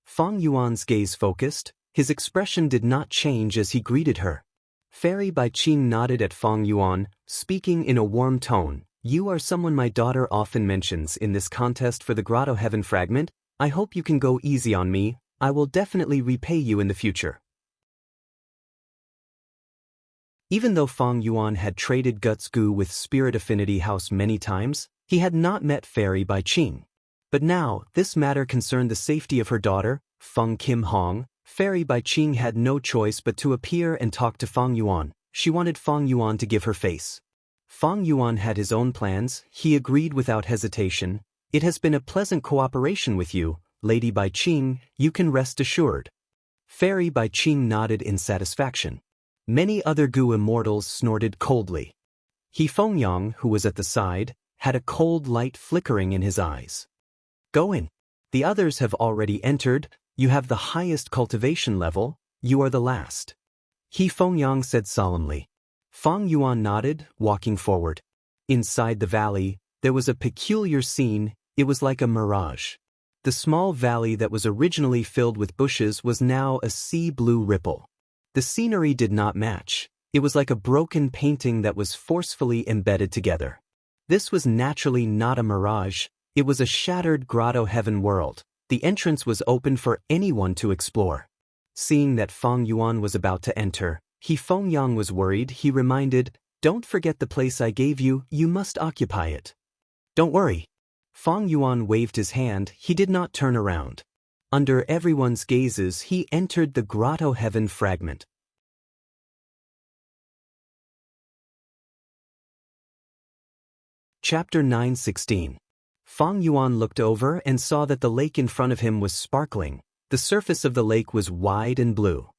Fang Yuan's gaze focused. His expression did not change as he greeted her. Fairy Bai Qing nodded at Fang Yuan, speaking in a warm tone. You are someone my daughter often mentions in this contest for the Grotto Heaven fragment. I hope you can go easy on me. I will definitely repay you in the future. Even though Fang Yuan had traded Guts Gu with Spirit Affinity House many times, he had not met Fairy Bai Qing. But now, this matter concerned the safety of her daughter, Feng Kim Hong. Fairy Bai Qing had no choice but to appear and talk to Fang Yuan. She wanted Fang Yuan to give her face. Fang Yuan had his own plans. He agreed without hesitation. It has been a pleasant cooperation with you, Lady Bai Qing, you can rest assured. Fairy Bai Qing nodded in satisfaction. Many other Gu immortals snorted coldly. Fengyang, who was at the side, had a cold light flickering in his eyes. Go in. The others have already entered. You have the highest cultivation level. You are the last. Fengyang said solemnly. Fang Yuan nodded, walking forward. Inside the valley, there was a peculiar scene. It was like a mirage. The small valley that was originally filled with bushes was now a sea blue ripple. The scenery did not match. It was like a broken painting that was forcefully embedded together. This was naturally not a mirage. It was a shattered Grotto Heaven world. The entrance was open for anyone to explore. Seeing that Fang Yuan was about to enter, Fengyang was worried. He reminded, don't forget the place I gave you. You must occupy it. Don't worry. Fang Yuan waved his hand. He did not turn around. Under everyone's gazes, he entered the Grotto Heaven fragment. Chapter 9:16. Fang Yuan looked over and saw that the lake in front of him was sparkling. The surface of the lake was wide and blue.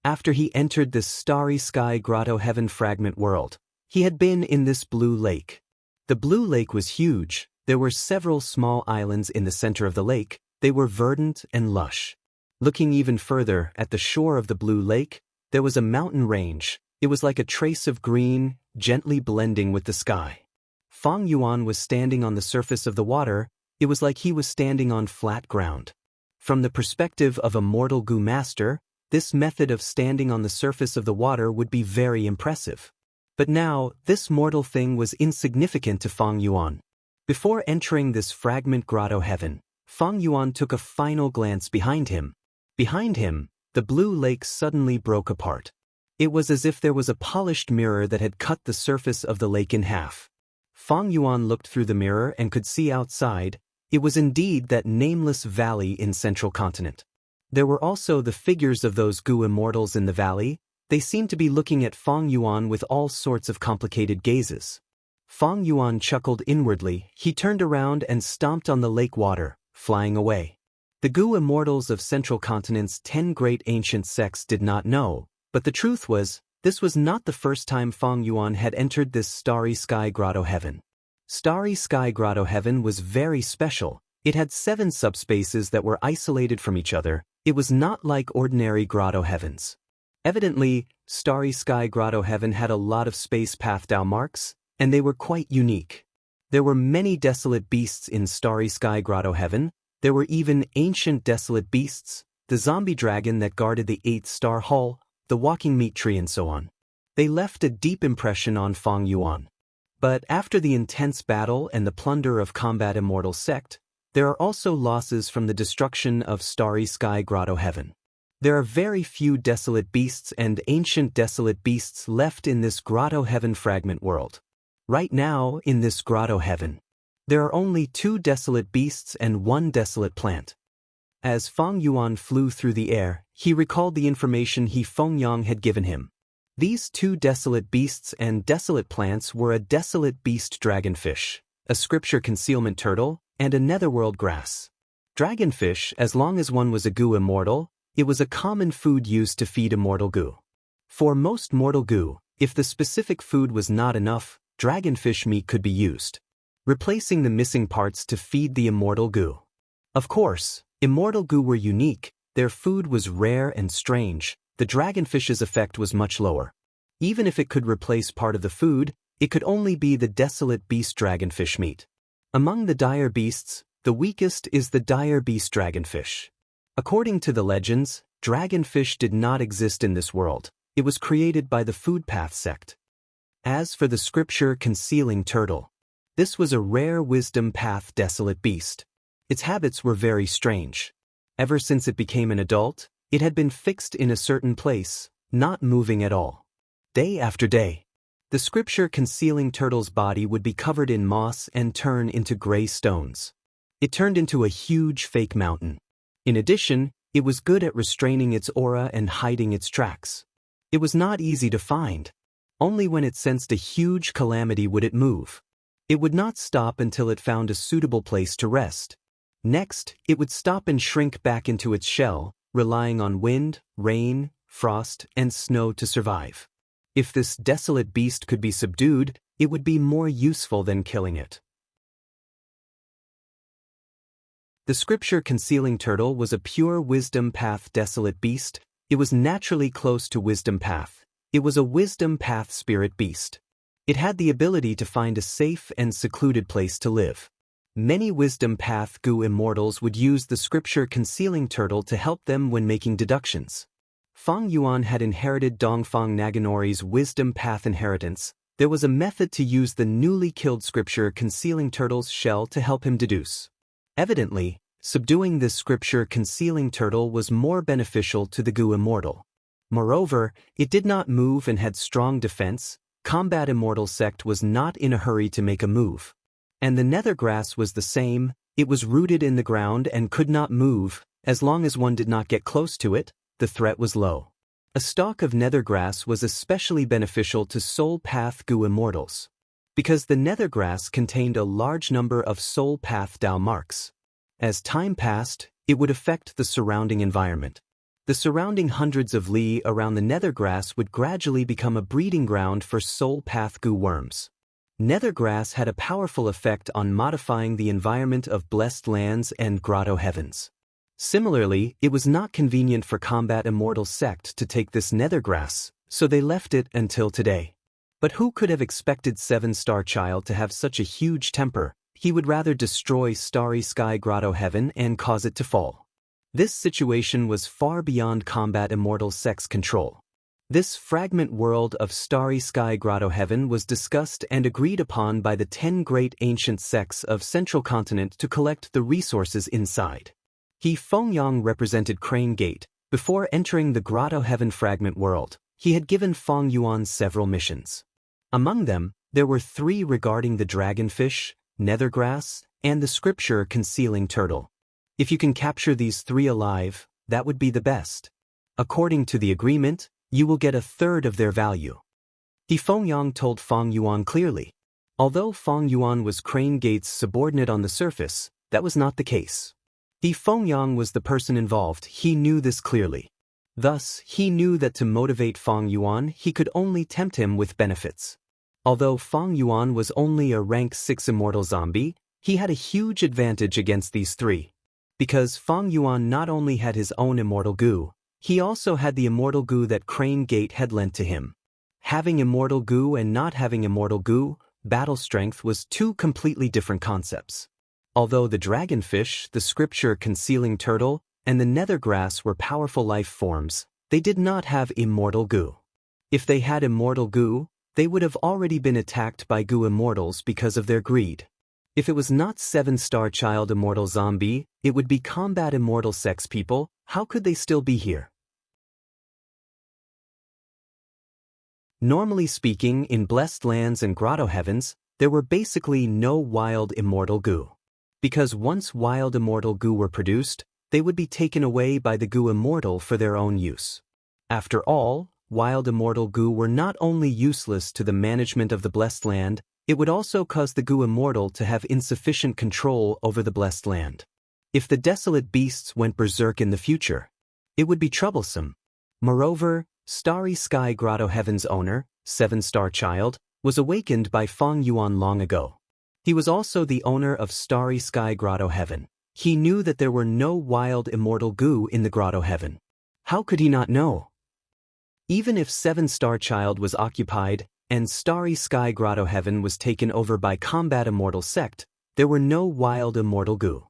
After he entered this starry sky Grotto Heaven fragment world, he had been in this blue lake. The blue lake was huge. There were several small islands in the center of the lake. They were verdant and lush. Looking even further, at the shore of the blue lake, there was a mountain range. It was like a trace of green, gently blending with the sky. Fang Yuan was standing on the surface of the water. It was like he was standing on flat ground. From the perspective of a mortal Gu master, this method of standing on the surface of the water would be very impressive. But now, this mortal thing was insignificant to Fang Yuan. Before entering this fragment Grotto Heaven, Fang Yuan took a final glance behind him. Behind him, the blue lake suddenly broke apart. It was as if there was a polished mirror that had cut the surface of the lake in half. Fang Yuan looked through the mirror and could see outside. It was indeed that nameless valley in Central Continent. There were also the figures of those Gu immortals in the valley. They seemed to be looking at Fang Yuan with all sorts of complicated gazes. Fang Yuan chuckled inwardly. He turned around and stomped on the lake water, flying away. The Gu immortals of Central Continent's 10 great ancient sects did not know, but the truth was, this was not the first time Fang Yuan had entered this Starry Sky Grotto Heaven. Starry Sky Grotto Heaven was very special. It had 7 subspaces that were isolated from each other. It was not like ordinary Grotto Heavens. Evidently, Starry Sky Grotto Heaven had a lot of space path Dao marks, and they were quite unique. There were many desolate beasts in Starry Sky Grotto Heaven. There were even ancient desolate beasts, the zombie dragon that guarded the 8th star hall, the walking meat tree and so on. They left a deep impression on Fang Yuan. But after the intense battle and the plunder of Combat Immortal Sect, there are also losses from the destruction of Starry Sky Grotto Heaven. There are very few desolate beasts and ancient desolate beasts left in this Grotto Heaven fragment world. Right now, in this Grotto Heaven, there are only 2 desolate beasts and 1 desolate plant. As Fang Yuan flew through the air, he recalled the information Fengyang had given him. These 2 desolate beasts and desolate plants were a desolate beast dragonfish. a scripture concealment turtle, and a netherworld grass. Dragonfish, as long as one was a goo immortal, it was a common food used to feed immortal goo. For most mortal goo, if the specific food was not enough, dragonfish meat could be used, replacing the missing parts to feed the immortal goo. Of course, immortal goo were unique, their food was rare and strange, the dragonfish's effect was much lower. Even if it could replace part of the food, it could only be the desolate beast dragonfish meat. Among the dire beasts, the weakest is the dire beast dragonfish. According to the legends, dragonfish did not exist in this world, it was created by the Food Path sect. As for the scripture concealing turtle, this was a rare wisdom path desolate beast. Its habits were very strange. Ever since it became an adult, it had been fixed in a certain place, not moving at all. Day after day, the scripture concealing turtle's body would be covered in moss and turn into gray stones. It turned into a huge fake mountain. In addition, it was good at restraining its aura and hiding its tracks. It was not easy to find. Only when it sensed a huge calamity would it move. It would not stop until it found a suitable place to rest. Next, it would stop and shrink back into its shell, relying on wind, rain, frost, and snow to survive. If this desolate beast could be subdued, it would be more useful than killing it. The scripture concealing turtle was a pure wisdom path desolate beast. It was naturally close to wisdom path. It was a wisdom path spirit beast. It had the ability to find a safe and secluded place to live. Many wisdom path goo immortals would use the scripture concealing turtle to help them when making deductions. Fang Yuan had inherited Dongfang Naganori's wisdom path inheritance. There was a method to use the newly killed scripture concealing turtle's shell to help him deduce. Evidently, subduing this scripture concealing turtle was more beneficial to the goo immortal. Moreover, it did not move and had strong defense. Combat immortal sect was not in a hurry to make a move. And the nether grass was the same, it was rooted in the ground and could not move. As long as one did not get close to it, the threat was low. A stalk of nether grass was especially beneficial to soul path goo immortals, because the nether grass contained a large number of soul path Dao marks. As time passed, it would affect the surrounding environment. The surrounding hundreds of li around the nether grass would gradually become a breeding ground for soul path goo worms. Nether grass had a powerful effect on modifying the environment of blessed lands and grotto heavens. Similarly, it was not convenient for combat immortal sect to take this nether grass, so they left it until today. But who could have expected 7-star child to have such a huge temper? He would rather destroy starry sky grotto heaven and cause it to fall. This situation was far beyond combat immortal sect's control. This fragment world of starry sky grotto heaven was discussed and agreed upon by the 10 great ancient sects of Central Continent to collect the resources inside. He Fengyang represented Crane Gate. Before entering the grotto heaven fragment world, he had given Fang Yuan several missions. Among them, there were 3 regarding the dragonfish, nethergrass, and the scripture concealing turtle. If you can capture these 3 alive, that would be the best. According to the agreement, you will get a third of their value. He Fengyang told Fang Yuan clearly. Although Fang Yuan was Crane Gate's subordinate on the surface, that was not the case. He Fengyang was the person involved, he knew this clearly. Thus, he knew that to motivate Fang Yuan, he could only tempt him with benefits. Although Fang Yuan was only a rank 6 immortal zombie, he had a huge advantage against these 3. Because Fang Yuan not only had his own immortal goo, he also had the immortal goo that Crane Gate had lent to him. Having immortal goo and not having immortal goo, battle strength was 2 completely different concepts. Although the dragonfish, the scripture concealing turtle, and the nethergrass were powerful life forms, they did not have immortal goo. If they had immortal goo, they would have already been attacked by goo immortals because of their greed. If it was not 7-star child immortal zombie, it would be combat immortal sex people. How could they still be here? Normally speaking, in blessed lands and grotto heavens, there were basically no wild immortal goo. Because once wild immortal goo were produced, they would be taken away by the goo immortal for their own use. After all, wild immortal goo were not only useless to the management of the blessed land, It would also cause the Gu Immortal to have insufficient control over the blessed land. If the desolate beasts went berserk in the future, it would be troublesome. Moreover, Starry Sky Grotto Heaven's owner, 7-Star Child, was awakened by Feng Yuan long ago. He was also the owner of Starry Sky Grotto Heaven. He knew that there were no wild immortal Gu in the Grotto Heaven. How could he not know? Even if 7-Star Child was occupied and Starry Sky Grotto Heaven was taken over by Combat Immortal Sect, there were no wild immortal Gu.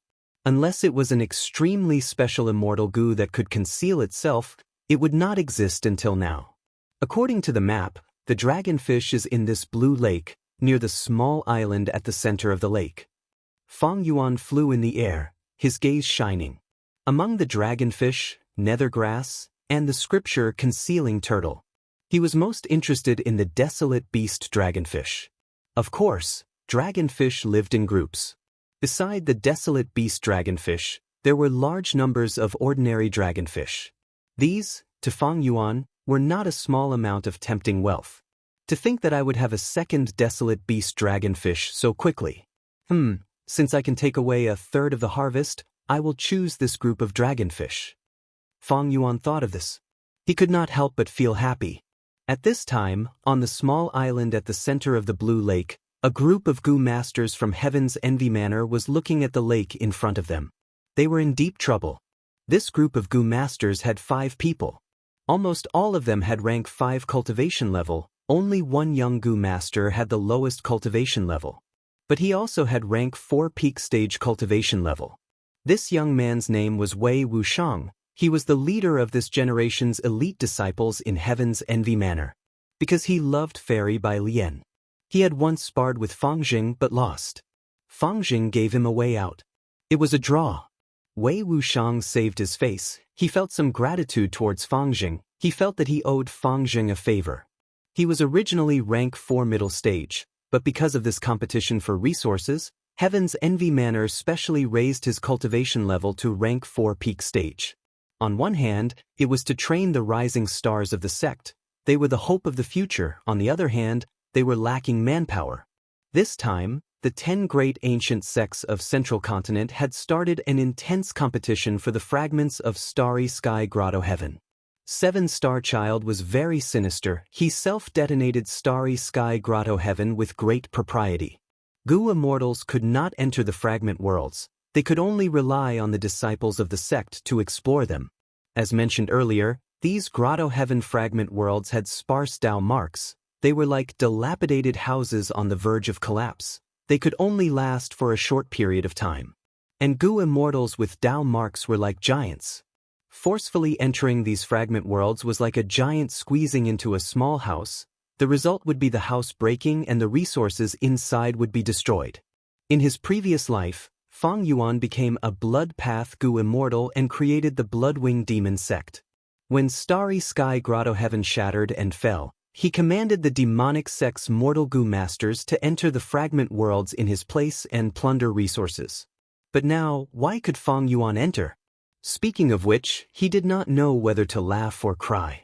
Unless it was an extremely special immortal Gu that could conceal itself, it would not exist until now. According to the map, the dragonfish is in this blue lake, near the small island at the center of the lake. Feng Yuan flew in the air, his gaze shining. Among the dragonfish, nethergrass, and the scripture concealing turtle, he was most interested in the desolate beast dragonfish. Of course, dragonfish lived in groups. Beside the desolate beast dragonfish, there were large numbers of ordinary dragonfish. These, to Feng Yuan, were not a small amount of tempting wealth. To think that I would have a second desolate beast dragonfish so quickly. Since I can take away a third of the harvest, I will choose this group of dragonfish. Feng Yuan thought of this. He could not help but feel happy. At this time, on the small island at the center of the blue lake, a group of Gu masters from Heaven's Envy Manor was looking at the lake in front of them. They were in deep trouble. This group of Gu masters had 5 people. Almost all of them had rank 5 cultivation level. Only one young Gu master had the lowest cultivation level. But he also had rank 4 peak stage cultivation level. This young man's name was Wei Wuxiang. He was the leader of this generation's elite disciples in Heaven's Envy Manor. Because he loved Fairy by Lian. He had once sparred with Fang Jing but lost. Fang Jing gave him a way out. It was a draw. Wei Wuxiang saved his face. He felt some gratitude towards Fang Jing. He felt that he owed Fang Jing a favor. He was originally rank 4 middle stage, but because of this competition for resources, Heaven's Envy Manor specially raised his cultivation level to rank 4 peak stage. On one hand, it was to train the rising stars of the sect. They were the hope of the future. On the other hand, they were lacking manpower. This time, the 10 great ancient sects of Central Continent had started an intense competition for the fragments of Starry Sky Grotto Heaven. 7-Star Child was very sinister. He self-detonated Starry Sky Grotto Heaven with great propriety. Gu immortals could not enter the fragment worlds. They could only rely on the disciples of the sect to explore them. As mentioned earlier, these Grotto Heaven fragment worlds had sparse Dao marks. They were like dilapidated houses on the verge of collapse. They could only last for a short period of time. And Gu immortals with Dao marks were like giants. Forcefully entering these fragment worlds was like a giant squeezing into a small house. The result would be the house breaking and the resources inside would be destroyed. In his previous life, Feng Yuan became a blood path Gu immortal and created the Bloodwing Demon sect. When Starry Sky Grotto Heaven shattered and fell, he commanded the demonic sect's mortal Gu masters to enter the fragment worlds in his place and plunder resources. But now, why could Feng Yuan enter? Speaking of which, he did not know whether to laugh or cry.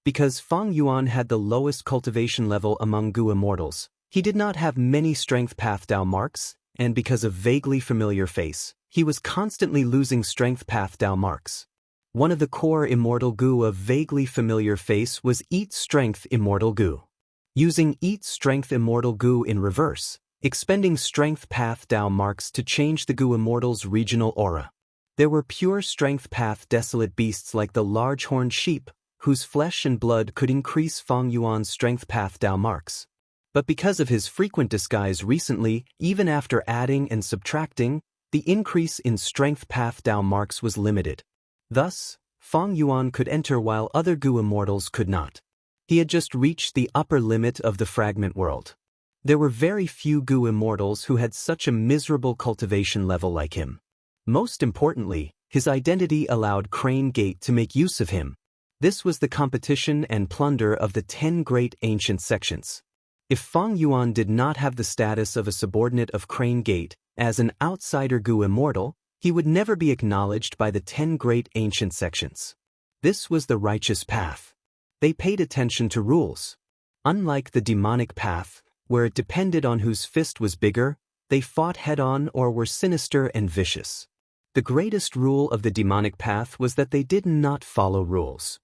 Because Feng Yuan had the lowest cultivation level among Gu immortals, he did not have many strength path Dao marks, and because of vaguely familiar face, he was constantly losing strength path Dao marks. One of the core immortal Gu of vaguely familiar face was Eat Strength Immortal Gu. Using Eat Strength Immortal Gu in reverse, expending strength path Dao marks to change the Gu immortal's regional aura. There were pure strength path desolate beasts like the large horned sheep, whose flesh and blood could increase Feng Yuan's strength path Dao marks. But because of his frequent disguise recently, even after adding and subtracting, the increase in strength path Dao marks was limited. Thus, Feng Yuan could enter while other Gu immortals could not. He had just reached the upper limit of the fragment world. There were very few Gu immortals who had such a miserable cultivation level like him. Most importantly, his identity allowed Crane Gate to make use of him. This was the competition and plunder of the 10 great ancient sections. If Feng Yuan did not have the status of a subordinate of Crane Gate, as an outsider Gu immortal, he would never be acknowledged by the 10 great ancient sections. This was the righteous path. They paid attention to rules. Unlike the demonic path, where it depended on whose fist was bigger, they fought head-on or were sinister and vicious. The greatest rule of the demonic path was that they did not follow rules.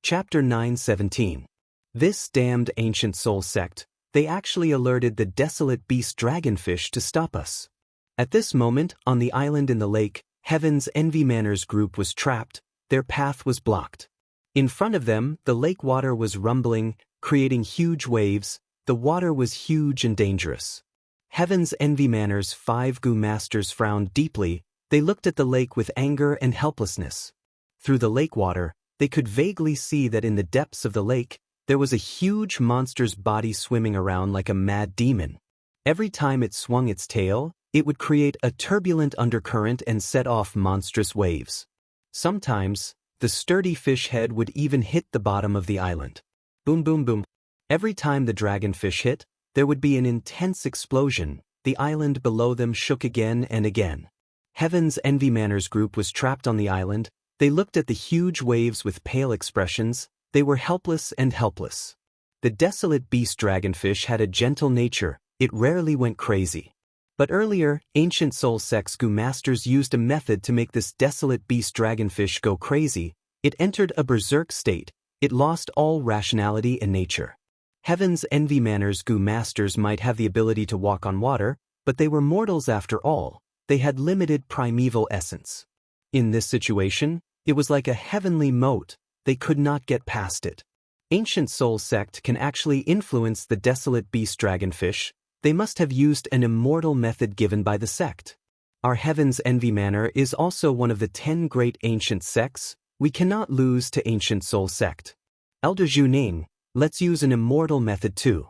Chapter 9:17. This damned ancient soul sect, they actually alerted the desolate beast dragonfish to stop us. At this moment, on the island in the lake, Heaven's Envy Manor's group was trapped, their path was blocked. In front of them, the lake water was rumbling, creating huge waves. The water was huge and dangerous. Heaven's Envy Manor's 5 Gu masters frowned deeply. They looked at the lake with anger and helplessness. Through the lake water, they could vaguely see that in the depths of the lake, there was a huge monster's body swimming around like a mad demon. Every time it swung its tail, it would create a turbulent undercurrent and set off monstrous waves. Sometimes, the sturdy fish head would even hit the bottom of the island. Boom, boom, boom. Every time the dragonfish hit, there would be an intense explosion. The island below them shook again and again. Heaven's Envy Manor's group was trapped on the island. They looked at the huge waves with pale expressions. They were helpless and helpless. The desolate beast dragonfish had a gentle nature. It rarely went crazy. But earlier, ancient soul sects Gu masters used a method to make this desolate beast dragonfish go crazy. It entered a berserk state. It lost all rationality and nature. Heaven's Envy Manor's Gu masters might have the ability to walk on water, but they were mortals after all. They had limited primeval essence. In this situation, it was like a heavenly moat. They could not get past it. Ancient soul sect can actually influence the desolate beast dragonfish. They must have used an immortal method given by the sect. Our Heaven's Envy Manor is also one of the 10 great ancient sects. We cannot lose to ancient soul sect. Elder Zhuning, let's use an immortal method too.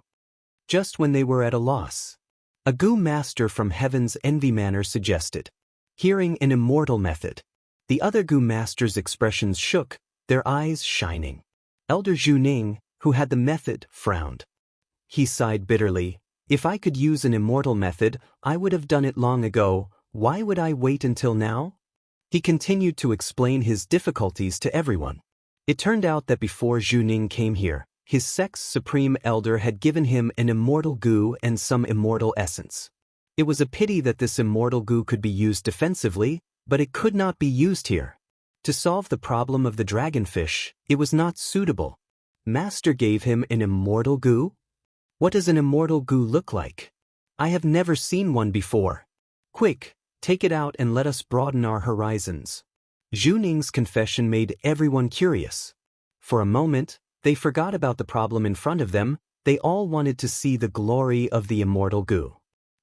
Just when they were at a loss, a Gu master from Heaven's Envy Manor suggested. Hearing an immortal method, the other Gu masters' expressions shook, their eyes shining. Elder Zhuning, who had the method, frowned. He sighed bitterly. If I could use an immortal method, I would have done it long ago. Why would I wait until now? He continued to explain his difficulties to everyone. It turned out that before Zhuning came here, his sect's supreme elder had given him an immortal Gu and some immortal essence. It was a pity that this immortal Gu could be used defensively, but it could not be used here. To solve the problem of the dragonfish, it was not suitable. Master gave him an immortal Gu? What does an immortal Gu look like? I have never seen one before. Quick, take it out and let us broaden our horizons. Zhuning's confession made everyone curious. For a moment, they forgot about the problem in front of them. They all wanted to see the glory of the immortal Gu.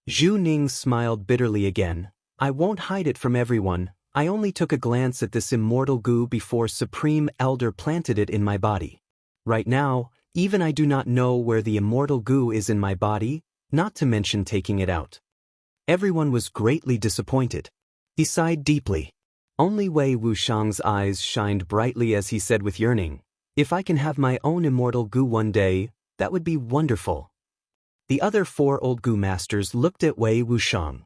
Zhuning smiled bitterly again. I won't hide it from everyone. I only took a glance at this immortal Gu before Supreme Elder planted it in my body. Right now, even I do not know where the immortal Gu is in my body, not to mention taking it out. Everyone was greatly disappointed. He sighed deeply. Only Wei Wuxiang's eyes shined brightly as he said with yearning, if I can have my own immortal Gu one day, that would be wonderful. The other 4 old Gu masters looked at Wei Wuxiang.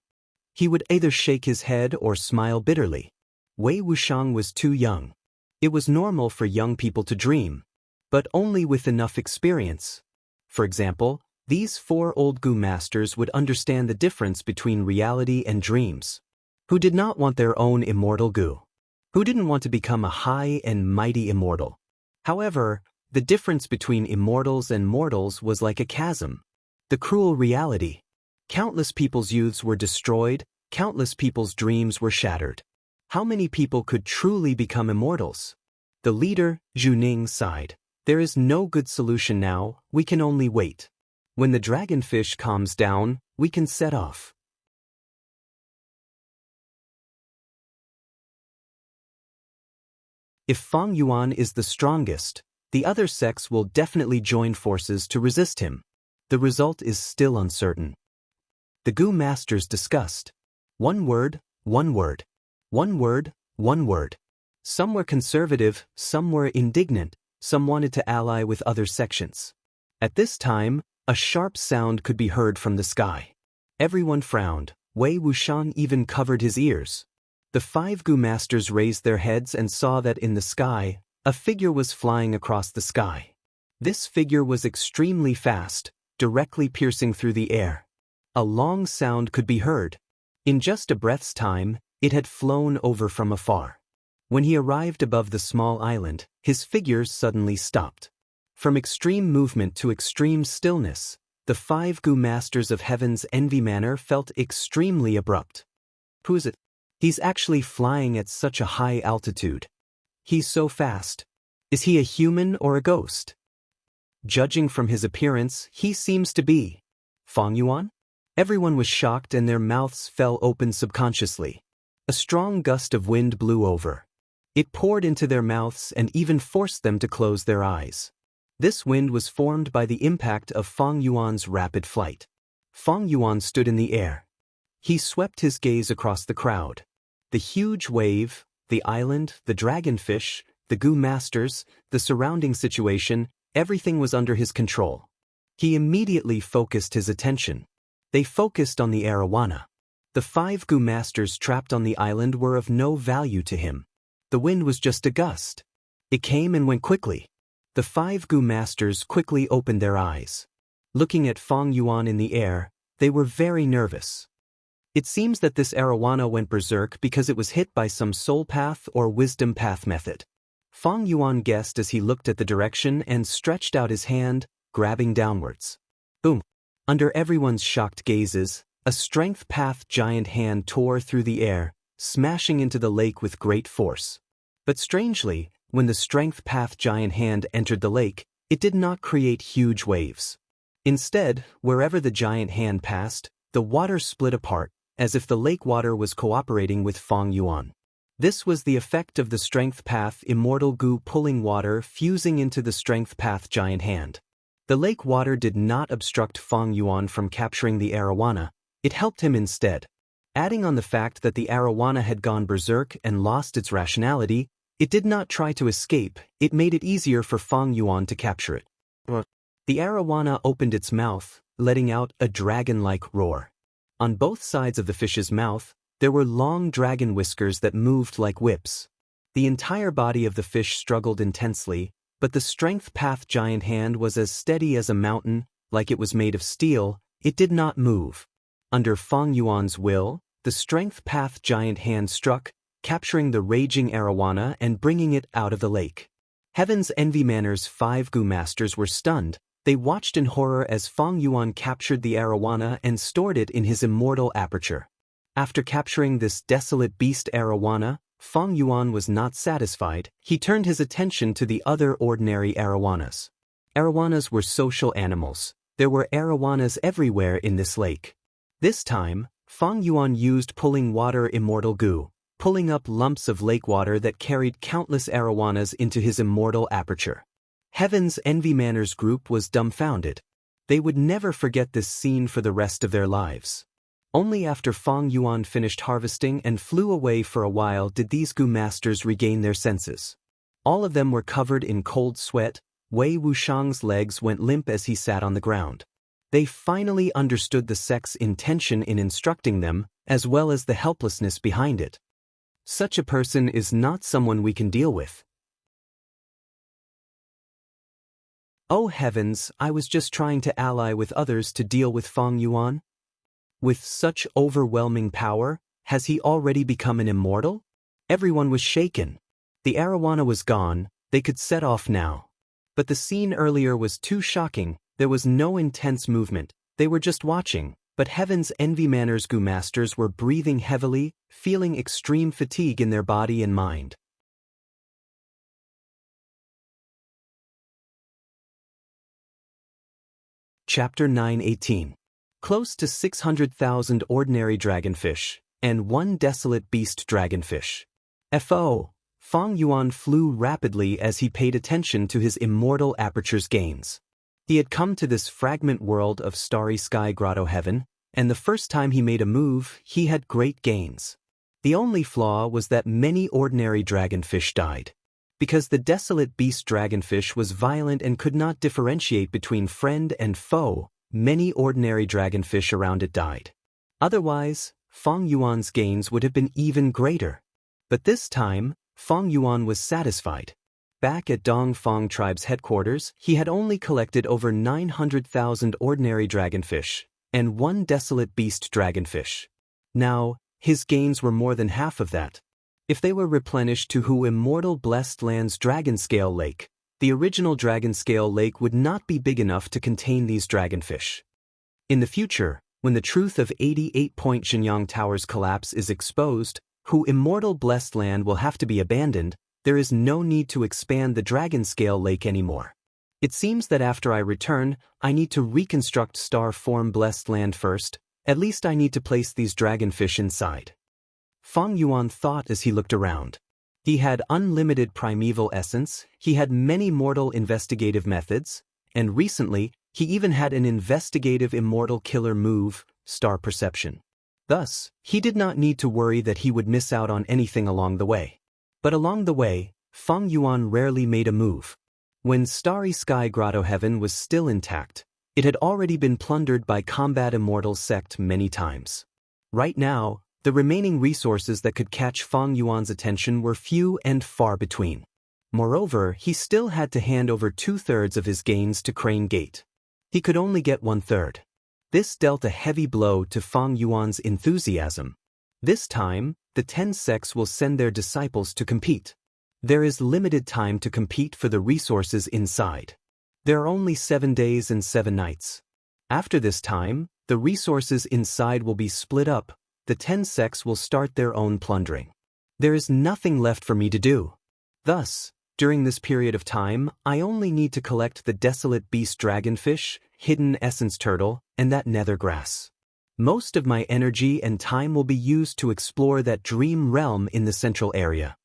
He would either shake his head or smile bitterly. Wei Wuxiang was too young. It was normal for young people to dream, but only with enough experience. For example, these 4 old Gu masters would understand the difference between reality and dreams. Who did not want their own immortal Gu? Who didn't want to become a high and mighty immortal? However, the difference between immortals and mortals was like a chasm. The cruel reality. Countless people's youths were destroyed, countless people's dreams were shattered. How many people could truly become immortals? The leader, Zhuning, sighed. There is no good solution now, we can only wait. When the dragonfish calms down, we can set off. If Fang Yuan is the strongest, the other sects will definitely join forces to resist him. The result is still uncertain. The Gu masters discussed. One word, one word. One word, one word. Some were conservative, some were indignant, some wanted to ally with other sections. At this time, a sharp sound could be heard from the sky. Everyone frowned. Wei Wuxiang even covered his ears. The 5 Gu masters raised their heads and saw that in the sky, a figure was flying across the sky. This figure was extremely fast, directly piercing through the air. A long sound could be heard. In just a breath's time, it had flown over from afar. When he arrived above the small island, his figure suddenly stopped. From extreme movement to extreme stillness, the 5 Gu masters of Heaven's Envy manner felt extremely abrupt. Who is it? He's actually flying at such a high altitude. He's so fast. Is he a human or a ghost? Judging from his appearance, he seems to be Fang Yuan? Everyone was shocked and their mouths fell open subconsciously. A strong gust of wind blew over. It poured into their mouths and even forced them to close their eyes. This wind was formed by the impact of Fang Yuan's rapid flight. Fang Yuan stood in the air. He swept his gaze across the crowd. The huge wave, the island, the dragonfish, the Gu masters, the surrounding situation, everything was under his control. He immediately focused his attention. They focused on the arowana. The 5 Gu masters trapped on the island were of no value to him. The wind was just a gust. It came and went quickly. The 5 Gu masters quickly opened their eyes. Looking at Fang Yuan in the air, they were very nervous. It seems that this arowana went berserk because it was hit by some soul path or wisdom path method. Fang Yuan guessed as he looked at the direction and stretched out his hand, grabbing downwards. Boom! Under everyone's shocked gazes, a strength path giant hand tore through the air, smashing into the lake with great force. But strangely, when the strength path giant hand entered the lake, it did not create huge waves. Instead, wherever the giant hand passed, the water split apart, as if the lake water was cooperating with Fang Yuan. This was the effect of the strength path immortal Gu pulling water fusing into the strength path giant hand. The lake water did not obstruct Fang Yuan from capturing the arowana, it helped him instead. Adding on the fact that the arowana had gone berserk and lost its rationality, it did not try to escape, it made it easier for Fang Yuan to capture it. The arowana opened its mouth, letting out a dragon-like roar. On both sides of the fish's mouth, there were long dragon whiskers that moved like whips. The entire body of the fish struggled intensely, but the strength path giant hand was as steady as a mountain, like it was made of steel, it did not move. Under Fang Yuan's will, the strength path giant hand struck, capturing the raging arowana and bringing it out of the lake. Heaven's Envy Manor's 5 Gu masters were stunned. They watched in horror as Fang Yuan captured the arowana and stored it in his immortal aperture. After capturing this desolate beast arowana, Fang Yuan was not satisfied. He turned his attention to the other ordinary arowanas. Arowanas were social animals. There were arowanas everywhere in this lake. This time, Fang Yuan used pulling water immortal Gu, pulling up lumps of lake water that carried countless arowanas into his immortal aperture. Heaven's Envy Manor's group was dumbfounded. They would never forget this scene for the rest of their lives. Only after Fang Yuan finished harvesting and flew away for a while did these Gu masters regain their senses. All of them were covered in cold sweat. Wei Wuxiang's legs went limp as he sat on the ground. They finally understood the sect's intention in instructing them, as well as the helplessness behind it. Such a person is not someone we can deal with. Oh heavens, I was just trying to ally with others to deal with Fang Yuan? With such overwhelming power, has he already become an immortal? Everyone was shaken. The arowana was gone, they could set off now. But the scene earlier was too shocking, there was no intense movement, they were just watching, but Heaven's Envy Manor's Gu masters were breathing heavily, feeling extreme fatigue in their body and mind. Chapter 9:18. Close to 600,000 ordinary dragonfish, and one desolate beast dragonfish. Fo. Fang Yuan flew rapidly as he paid attention to his immortal aperture's gains. He had come to this fragment world of starry sky grotto heaven, and the first time he made a move, he had great gains. The only flaw was that many ordinary dragonfish died. Because the desolate beast dragonfish was violent and could not differentiate between friend and foe, many ordinary dragonfish around it died. Otherwise, Fang Yuan's gains would have been even greater. But this time, Feng Yuan was satisfied. Back at Dongfang tribe's headquarters, he had only collected over 900,000 ordinary dragonfish and one desolate beast dragonfish. Now, his gains were more than half of that. If they were replenished to Hu Immortal Blessed Land's Dragonscale Lake, the original Dragonscale Lake would not be big enough to contain these dragonfish. In the future, when the truth of 88-point Xianxia Tower's collapse is exposed, Hu Immortal Blessed Land will have to be abandoned. There is no need to expand the Dragonscale Lake anymore. It seems that after I return, I need to reconstruct Star Form Blessed Land first. At least I need to place these dragonfish inside. Feng Yuan thought as he looked around. He had unlimited primeval essence, he had many mortal investigative methods, and recently, he even had an investigative immortal killer move, Star Perception. Thus, he did not need to worry that he would miss out on anything along the way. But along the way, Feng Yuan rarely made a move. When Starry Sky Grotto Heaven was still intact, it had already been plundered by Combat Immortals sect many times. Right now, the remaining resources that could catch Feng Yuan's attention were few and far between. Moreover, he still had to hand over 2/3 of his gains to Crane Gate. He could only get 1/3. This dealt a heavy blow to Feng Yuan's enthusiasm. This time, the 10 sects will send their disciples to compete. There is limited time to compete for the resources inside. There are only 7 days and 7 nights. After this time, the resources inside will be split up. The 10 sects will start their own plundering. There is nothing left for me to do. Thus, during this period of time, I only need to collect the desolate beast dragonfish, hidden essence turtle, and that nether grass. Most of my energy and time will be used to explore that dream realm in the central area.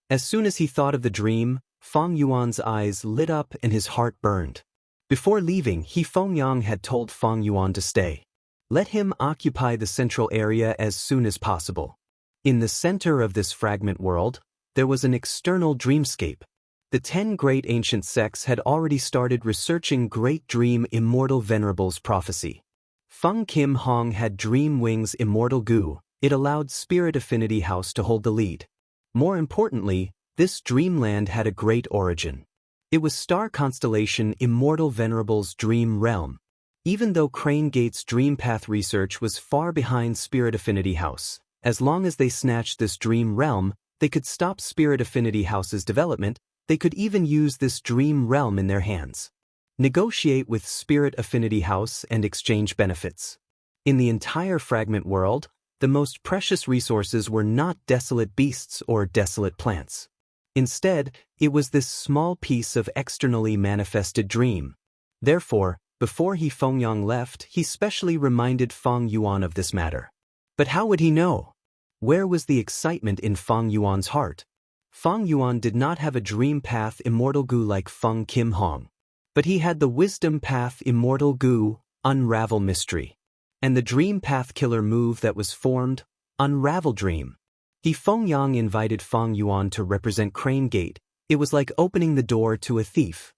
As soon as he thought of the dream, Feng Yuan's eyes lit up and his heart burned. Before leaving, Feng Yang had told Feng Yuan to stay. Let him occupy the central area as soon as possible. In the center of this fragment world, there was an external dreamscape. The 10 great ancient sects had already started researching Great Dream Immortal Venerable's prophecy. Feng Kim Hong had Dream Wings Immortal Gu. It allowed Spirit Affinity House to hold the lead. More importantly, this dreamland had a great origin. It was Star Constellation Immortal Venerable's dream realm. Even though Crane Gate's Dream Path research was far behind Spirit Affinity House, as long as they snatched this dream realm, they could stop Spirit Affinity House's development. They could even use this dream realm in their hands. Negotiate with Spirit Affinity House and exchange benefits. In the entire fragment world, the most precious resources were not desolate beasts or desolate plants. Instead, it was this small piece of externally manifested dream. Therefore, before Feng Yang left, he specially reminded Feng Yuan of this matter. But how would he know? Where was the excitement in Feng Yuan's heart? Feng Yuan did not have a dream path Immortal Gu like Feng Kim Hong. But he had the wisdom path Immortal Gu, Unravel Mystery. And the dream path killer move that was formed, Unravel Dream. Feng Yang invited Feng Yuan to represent Crane Gate. It was like opening the door to a thief.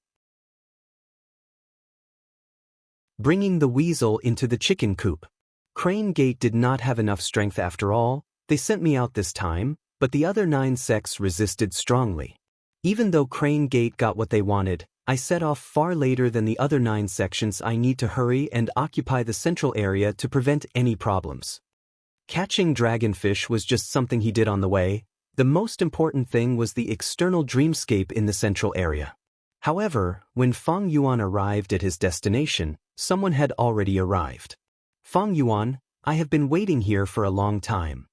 Bringing the weasel into the chicken coop. Crane Gate did not have enough strength after all. They sent me out this time, but the other 9 sects resisted strongly. Even though Crane Gate got what they wanted, I set off far later than the other 9 sections. I need to hurry and occupy the central area to prevent any problems. Catching dragonfish was just something he did on the way. The most important thing was the external dreamscape in the central area. However, when Feng Yuan arrived at his destination, someone had already arrived. Feng Yuan, I have been waiting here for a long time.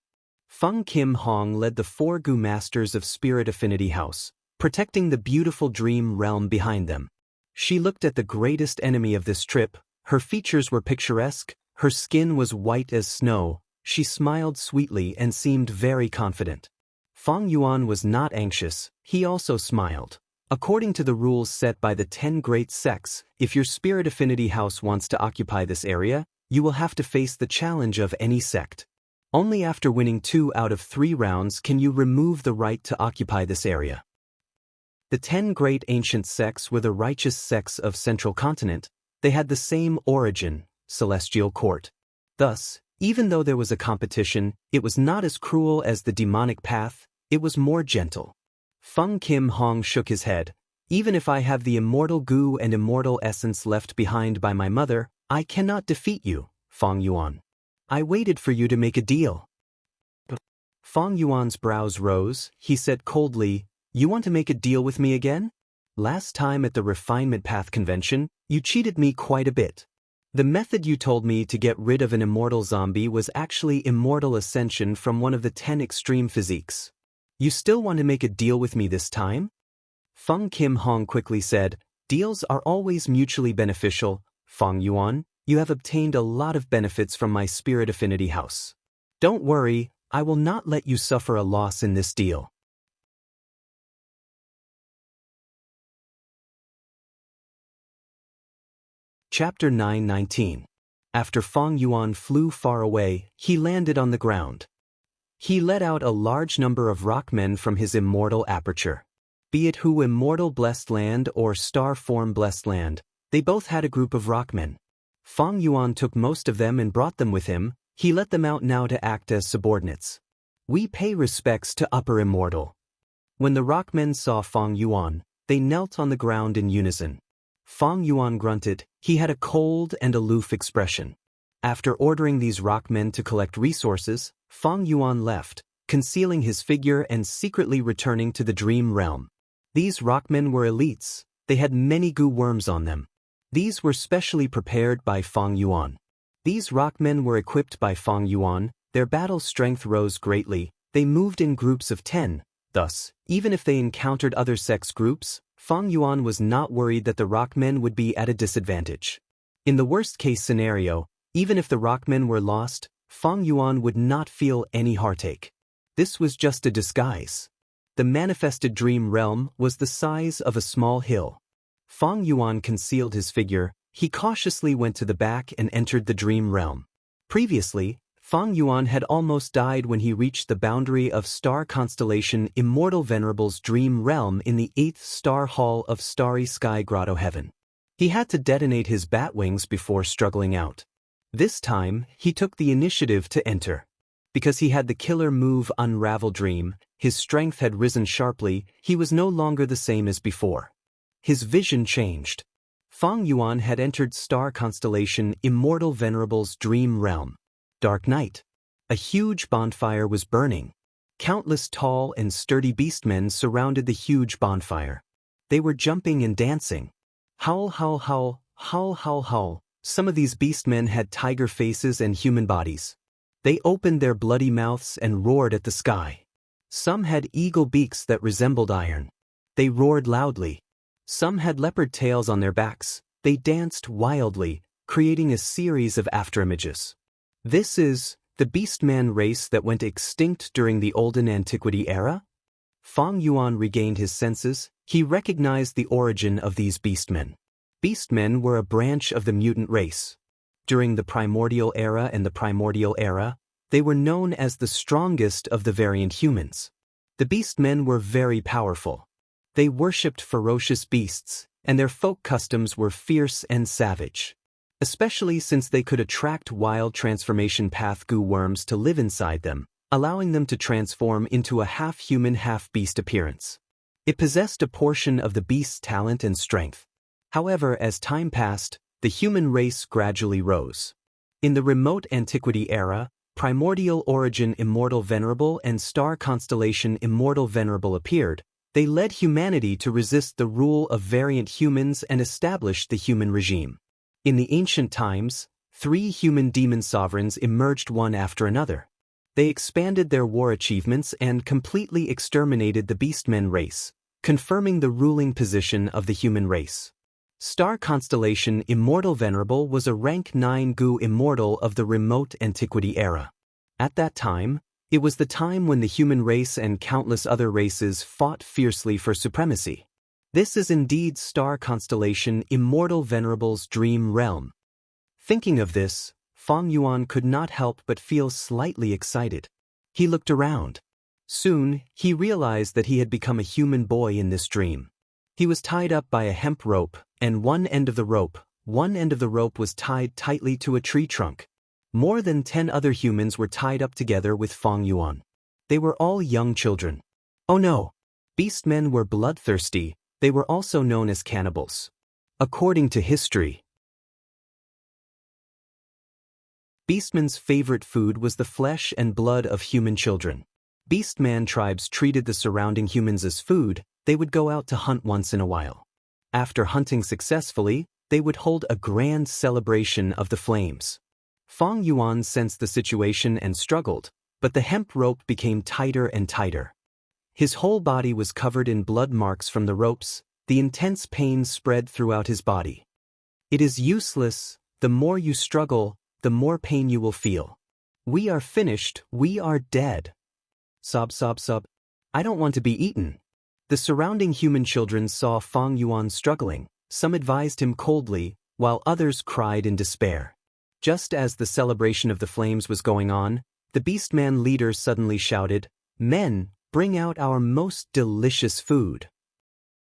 Feng Kim Hong led the 4 Gu Masters of Spirit Affinity House, protecting the beautiful dream realm behind them. She looked at the greatest enemy of this trip. Her features were picturesque, her skin was white as snow, she smiled sweetly and seemed very confident. Feng Yuan was not anxious, he also smiled. According to the rules set by the 10 great sects, if your Spirit Affinity House wants to occupy this area, you will have to face the challenge of any sect. Only after winning 2 out of 3 rounds can you remove the right to occupy this area. The 10 great ancient sects were the righteous sects of Central Continent. They had the same origin, Celestial Court. Thus, Even though there was a competition, it was not as cruel as the demonic path, it was more gentle. Feng Kim Hong shook his head. Even if I have the immortal goo and immortal essence left behind by my mother, I cannot defeat you, Feng Yuan. I waited for you to make a deal. Feng Yuan's brows rose. He said coldly, you want to make a deal with me again? Last time at the Refinement Path Convention, you cheated me quite a bit. The method you told me to get rid of an immortal zombie was actually immortal ascension from one of the 10 extreme physiques. You still want to make a deal with me this time? Feng Kim Hong quickly said, deals are always mutually beneficial. Feng Yuan, you have obtained a lot of benefits from my spirit affinity house. Don't worry, I will not let you suffer a loss in this deal. Chapter 9:19. After Feng Yuan flew far away, he landed on the ground. He let out a large number of rockmen from his immortal aperture. Be it Hu Immortal Blessed Land or Star Form Blessed Land, they both had a group of rockmen. Feng Yuan took most of them and brought them with him. He let them out now to act as subordinates. We pay respects to Upper Immortal. When the rockmen saw Feng Yuan, they knelt on the ground in unison. Feng Yuan grunted. He had a cold and aloof expression. After ordering these rockmen to collect resources, Feng Yuan left, concealing his figure and secretly returning to the dream realm. These rockmen were elites. They had many goo worms on them. These were specially prepared by Feng Yuan. These rockmen were equipped by Feng Yuan. Their battle strength rose greatly. They moved in groups of 10. Thus, even if they encountered other sex groups, Feng Yuan was not worried that the rockmen would be at a disadvantage. In the worst-case scenario, even if the rockmen were lost, Feng Yuan would not feel any heartache. This was just a disguise. The manifested dream realm was the size of a small hill. Feng Yuan concealed his figure. He cautiously went to the back and entered the dream realm. Previously, Feng Yuan had almost died when he reached the boundary of star constellation Immortal Venerable's dream realm in the 8th star hall of Starry Sky Grotto Heaven. He had to detonate his bat wings before struggling out. This time, he took the initiative to enter. Because he had the killer move Unravel Dream, his strength had risen sharply. He was no longer the same as before. His vision changed. Feng Yuan had entered star constellation Immortal Venerable's dream realm. Dark night. A huge bonfire was burning. Countless tall and sturdy beastmen surrounded the huge bonfire. They were jumping and dancing. Howl, howl, howl, howl, howl, howl. Some of these beastmen had tiger faces and human bodies. They opened their bloody mouths and roared at the sky. Some had eagle beaks that resembled iron. They roared loudly. Some had leopard tails on their backs. They danced wildly, creating a series of afterimages. This is the beastman race that went extinct during the Olden Antiquity era? Feng Yuan regained his senses. He recognized the origin of these beastmen. Beastmen were a branch of the mutant race. During the Primordial Era and the Primordial Era, they were known as the strongest of the variant humans. The beastmen were very powerful. They worshipped ferocious beasts, and their folk customs were fierce and savage. Especially since they could attract wild transformation path goo worms to live inside them, allowing them to transform into a half-human, half-beast appearance. It possessed a portion of the beast's talent and strength. However, as time passed, the human race gradually rose. In the remote antiquity era, Primordial Origin Immortal Venerable and Star Constellation Immortal Venerable appeared. They led humanity to resist the rule of variant humans and establish the human regime. In the ancient times, 3 human demon sovereigns emerged one after another. They expanded their war achievements and completely exterminated the beastmen race, confirming the ruling position of the human race. Star Constellation Immortal Venerable was a rank 9 goo immortal of the remote antiquity era. At that time, it was the time when the human race and countless other races fought fiercely for supremacy. This is indeed Star Constellation Immortal Venerable's dream realm. Thinking of this, Feng Yuan could not help but feel slightly excited. He looked around. Soon, he realized that he had become a human boy in this dream. He was tied up by a hemp rope, and one end of the rope was tied tightly to a tree trunk. More than 10 other humans were tied up together with Feng Yuan. They were all young children. Oh no! Beastmen were bloodthirsty. They were also known as cannibals. According to history, Beastmen's favorite food was the flesh and blood of human children. Beastman tribes treated the surrounding humans as food. They would go out to hunt once in a while. After hunting successfully, they would hold a grand celebration of the flames. Feng Yuan sensed the situation and struggled, but the hemp rope became tighter and tighter. His whole body was covered in blood marks from the ropes. The intense pain spread throughout his body. It is useless. The more you struggle, the more pain you will feel. We are finished. We are dead. Sob, sob, sob. I don't want to be eaten. The surrounding human children saw Feng Yuan struggling. Some advised him coldly, while others cried in despair. Just as the celebration of the flames was going on, the Beastman leader suddenly shouted, "Men, bring out our most delicious food."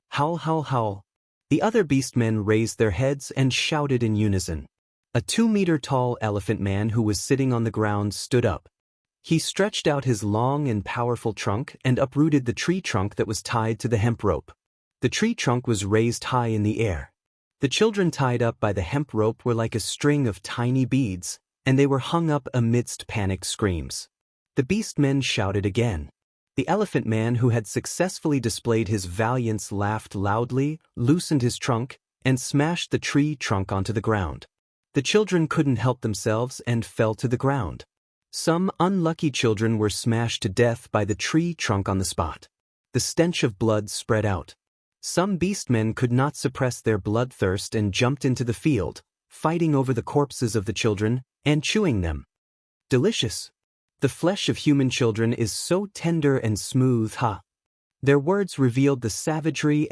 Howl, howl, howl. The other Beastmen raised their heads and shouted in unison. A 2-meter-tall elephant man who was sitting on the ground stood up. He stretched out his long and powerful trunk and uprooted the tree trunk that was tied to the hemp rope. The tree trunk was raised high in the air. The children tied up by the hemp rope were like a string of tiny beads, and they were hung up amidst panicked screams. The Beastmen shouted again. The elephant man who had successfully displayed his valiance laughed loudly, loosened his trunk, and smashed the tree trunk onto the ground. The children couldn't help themselves and fell to the ground. Some unlucky children were smashed to death by the tree trunk on the spot. The stench of blood spread out. Some beastmen could not suppress their bloodthirst and jumped into the field, fighting over the corpses of the children and chewing them. Delicious. The flesh of human children is so tender and smooth, ha. Their words revealed the savagery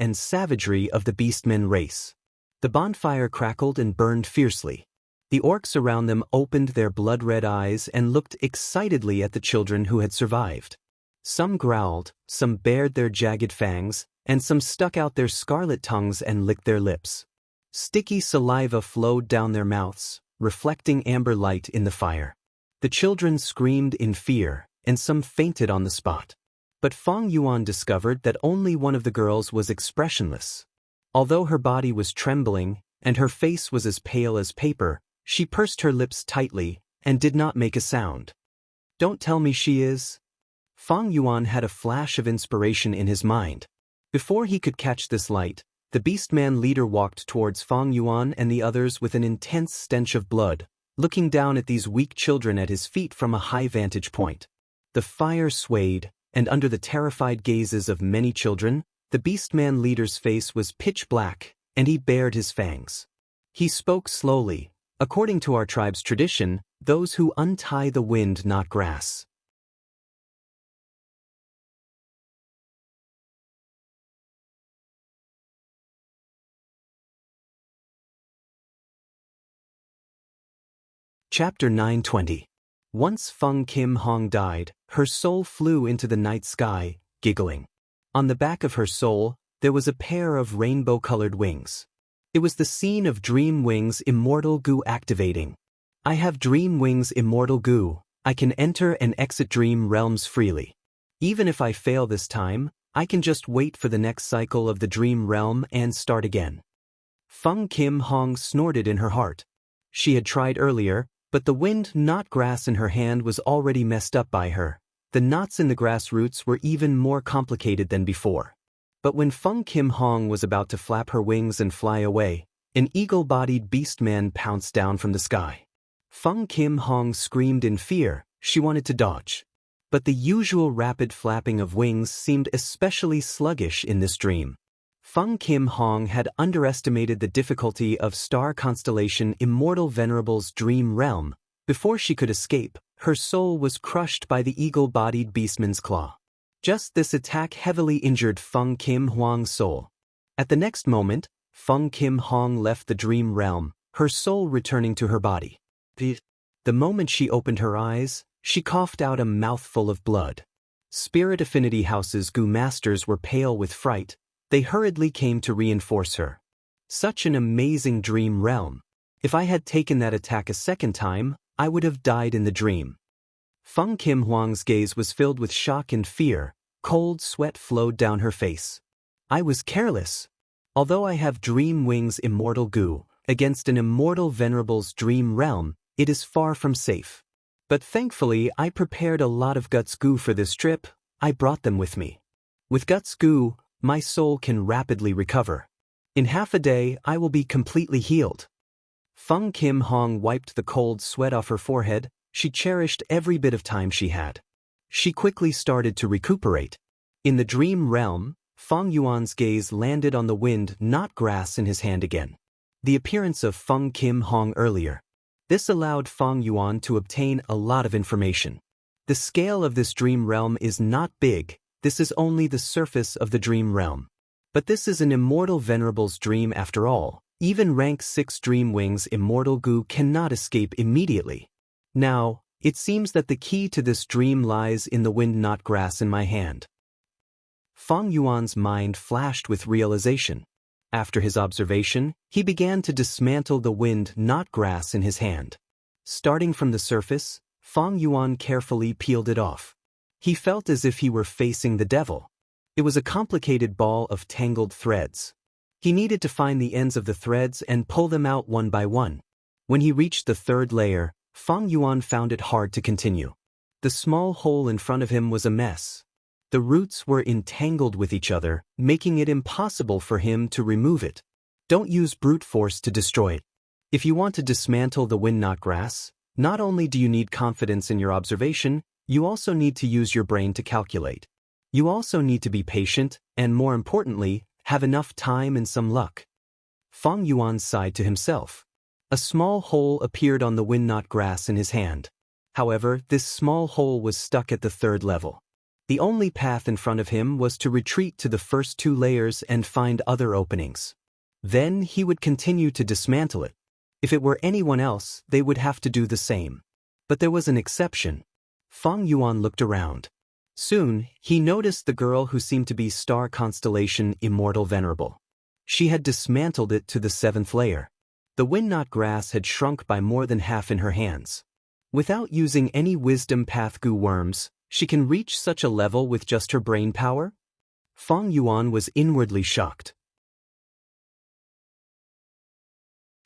of the beastmen race. The bonfire crackled and burned fiercely. The orcs around them opened their blood-red eyes and looked excitedly at the children who had survived. Some growled, some bared their jagged fangs, and some stuck out their scarlet tongues and licked their lips. Sticky saliva flowed down their mouths, reflecting amber light in the fire. The children screamed in fear, and some fainted on the spot. But Feng Yuan discovered that only one of the girls was expressionless. Although her body was trembling, and her face was as pale as paper, she pursed her lips tightly, and did not make a sound. Don't tell me she is. Feng Yuan had a flash of inspiration in his mind. Before he could catch this light, the Beastman leader walked towards Feng Yuan and the others with an intense stench of blood, looking down at these weak children at his feet from a high vantage point. The fire swayed, and under the terrified gazes of many children, the Beastman leader's face was pitch black, and he bared his fangs. He spoke slowly. According to our tribe's tradition, those who untie the wind not grass. Chapter 920. Once Feng Kim Hong died, her soul flew into the night sky, giggling. On the back of her soul, there was a pair of rainbow-colored wings. It was the scene of Dream Wings Immortal Goo activating. I have Dream Wings Immortal Goo. I can enter and exit dream realms freely. Even if I fail this time, I can just wait for the next cycle of the dream realm and start again. Feng Kim Hong snorted in her heart. She had tried earlier, but the wind knot grass in her hand was already messed up by her. The knots in the grass roots were even more complicated than before. But when Feng Kim Hong was about to flap her wings and fly away, an eagle-bodied beastman pounced down from the sky. Feng Kim Hong screamed in fear. She wanted to dodge. But the usual rapid flapping of wings seemed especially sluggish in this dream. Feng Kim Hong had underestimated the difficulty of star constellation Immortal Venerable's dream realm. Before she could escape, her soul was crushed by the eagle-bodied beastman's claw. Just this attack heavily injured Feng Kim Hong's soul. At the next moment, Feng Kim Hong left the dream realm, her soul returning to her body. The moment she opened her eyes, she coughed out a mouthful of blood. Spirit Affinity House's Goo Masters were pale with fright. They hurriedly came to reinforce her. Such an amazing dream realm. If I had taken that attack a second time, I would have died in the dream. Feng Kim Huang's gaze was filled with shock and fear. Cold sweat flowed down her face. I was careless. Although I have dream wings immortal goo, against an immortal venerable's dream realm, it is far from safe. But thankfully I prepared a lot of guts goo for this trip. I brought them with me. With guts goo, my soul can rapidly recover. In half a day I will be completely healed. Feng Kim Hong wiped the cold sweat off her forehead. She cherished every bit of time she had. She quickly started to recuperate. In the dream realm, Feng Yuan's gaze landed on the wind, not grass, in his hand again. The appearance of Feng Kim Hong earlier. This allowed Feng Yuan to obtain a lot of information. The scale of this dream realm is not big. This is only the surface of the dream realm. But this is an immortal venerable's dream after all. Even rank 6 dream wings immortal goo cannot escape immediately. Now, it seems that the key to this dream lies in the wind, not grass, in my hand. Feng Yuan's mind flashed with realization. After his observation, he began to dismantle the wind, not grass, in his hand. Starting from the surface, Feng Yuan carefully peeled it off. He felt as if he were facing the devil. It was a complicated ball of tangled threads. He needed to find the ends of the threads and pull them out one by one. When he reached the 3rd layer, Feng Yuan found it hard to continue. The small hole in front of him was a mess. The roots were entangled with each other, making it impossible for him to remove it. Don't use brute force to destroy it. If you want to dismantle the wind, not grass, not only do you need confidence in your observation, you also need to use your brain to calculate. You also need to be patient, and more importantly, have enough time and some luck. Feng Yuan sighed to himself. A small hole appeared on the wind, not grass, in his hand. However, this small hole was stuck at the 3rd level. The only path in front of him was to retreat to the first 2 layers and find other openings. Then he would continue to dismantle it. If it were anyone else, they would have to do the same. But there was an exception. Feng Yuan looked around. Soon, he noticed the girl who seemed to be star constellation immortal venerable. She had dismantled it to the 7th layer. The wind, not grass, had shrunk by more than half in her hands. Without using any wisdom path goo worms, she can reach such a level with just her brain power? Feng Yuan was inwardly shocked.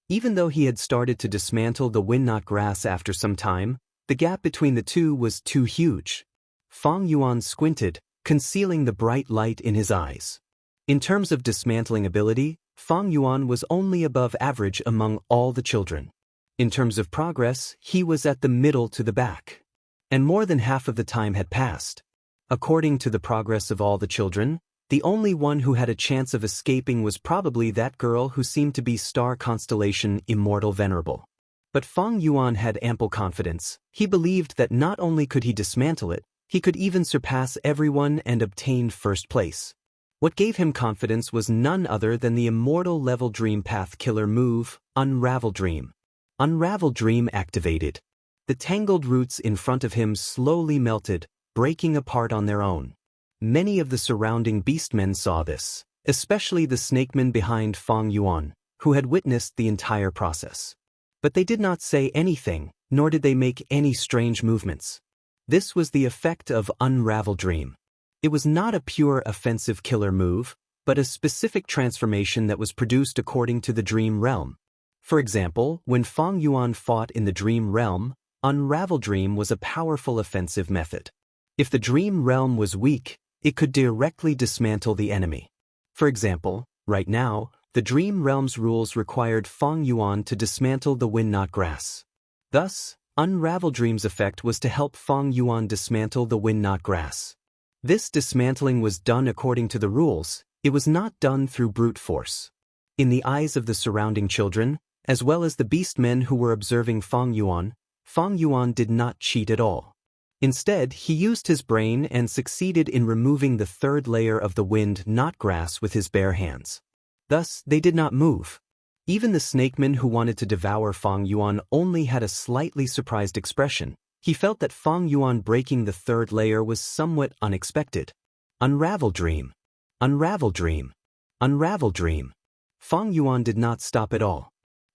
Even though he had started to dismantle the wind, not grass after some time, the gap between the two was too huge. Feng Yuan squinted, concealing the bright light in his eyes. In terms of dismantling ability, Feng Yuan was only above average among all the children. In terms of progress, he was at the middle to the back. And more than half of the time had passed. According to the progress of all the children, the only one who had a chance of escaping was probably that girl who seemed to be star constellation immortal venerable. But Feng Yuan had ample confidence. He believed that not only could he dismantle it, he could even surpass everyone and obtain 1st place. What gave him confidence was none other than the immortal level dream path killer move, Unravel Dream. Unravel Dream activated. The tangled roots in front of him slowly melted, breaking apart on their own. Many of the surrounding beastmen saw this, especially the snakemen behind Feng Yuan, who had witnessed the entire process. But they did not say anything, nor did they make any strange movements. This was the effect of Unravel Dream. It was not a pure offensive killer move, but a specific transformation that was produced according to the dream realm. For example, when Feng Yuan fought in the dream realm, Unravel Dream was a powerful offensive method. If the dream realm was weak, it could directly dismantle the enemy. For example, right now, the dream realm's rules required Feng Yuan to dismantle the wind, not grass. Thus, Unravel Dream's effect was to help Feng Yuan dismantle the wind, not grass. This dismantling was done according to the rules. It was not done through brute force. In the eyes of the surrounding children, as well as the beastmen who were observing Feng Yuan did not cheat at all. Instead, he used his brain and succeeded in removing the 3rd layer of the wind, not grass, with his bare hands. Thus, they did not move. Even the snakeman who wanted to devour Feng Yuan only had a slightly surprised expression. He felt that Feng Yuan breaking the 3rd layer was somewhat unexpected. Unravel Dream. Unravel Dream. Unravel Dream. Feng Yuan did not stop at all.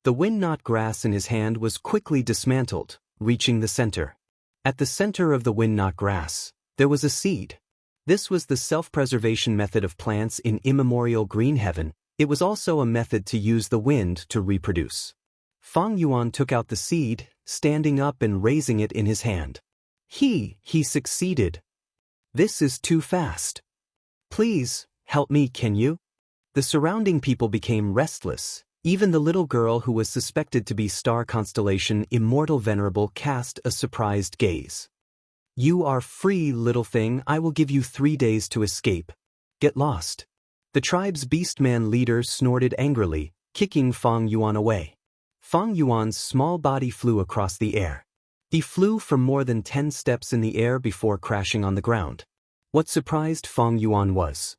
The wind, not grass, in his hand was quickly dismantled, reaching the center. At the center of the wind-knot grass, there was a seed. This was the self-preservation method of plants in immemorial green heaven. It was also a method to use the wind to reproduce. Fang Yuan took out the seed, standing up and raising it in his hand. He succeeded. This is too fast. Please, help me, can you? The surrounding people became restless. Even the little girl who was suspected to be star constellation Immortal Venerable cast a surprised gaze. You are free, little thing. I will give you 3 days to escape. Get lost. The tribe's beastman leader snorted angrily, kicking Fang Yuan away. Fang Yuan's small body flew across the air. He flew for more than 10 steps in the air before crashing on the ground. What surprised Fang Yuan was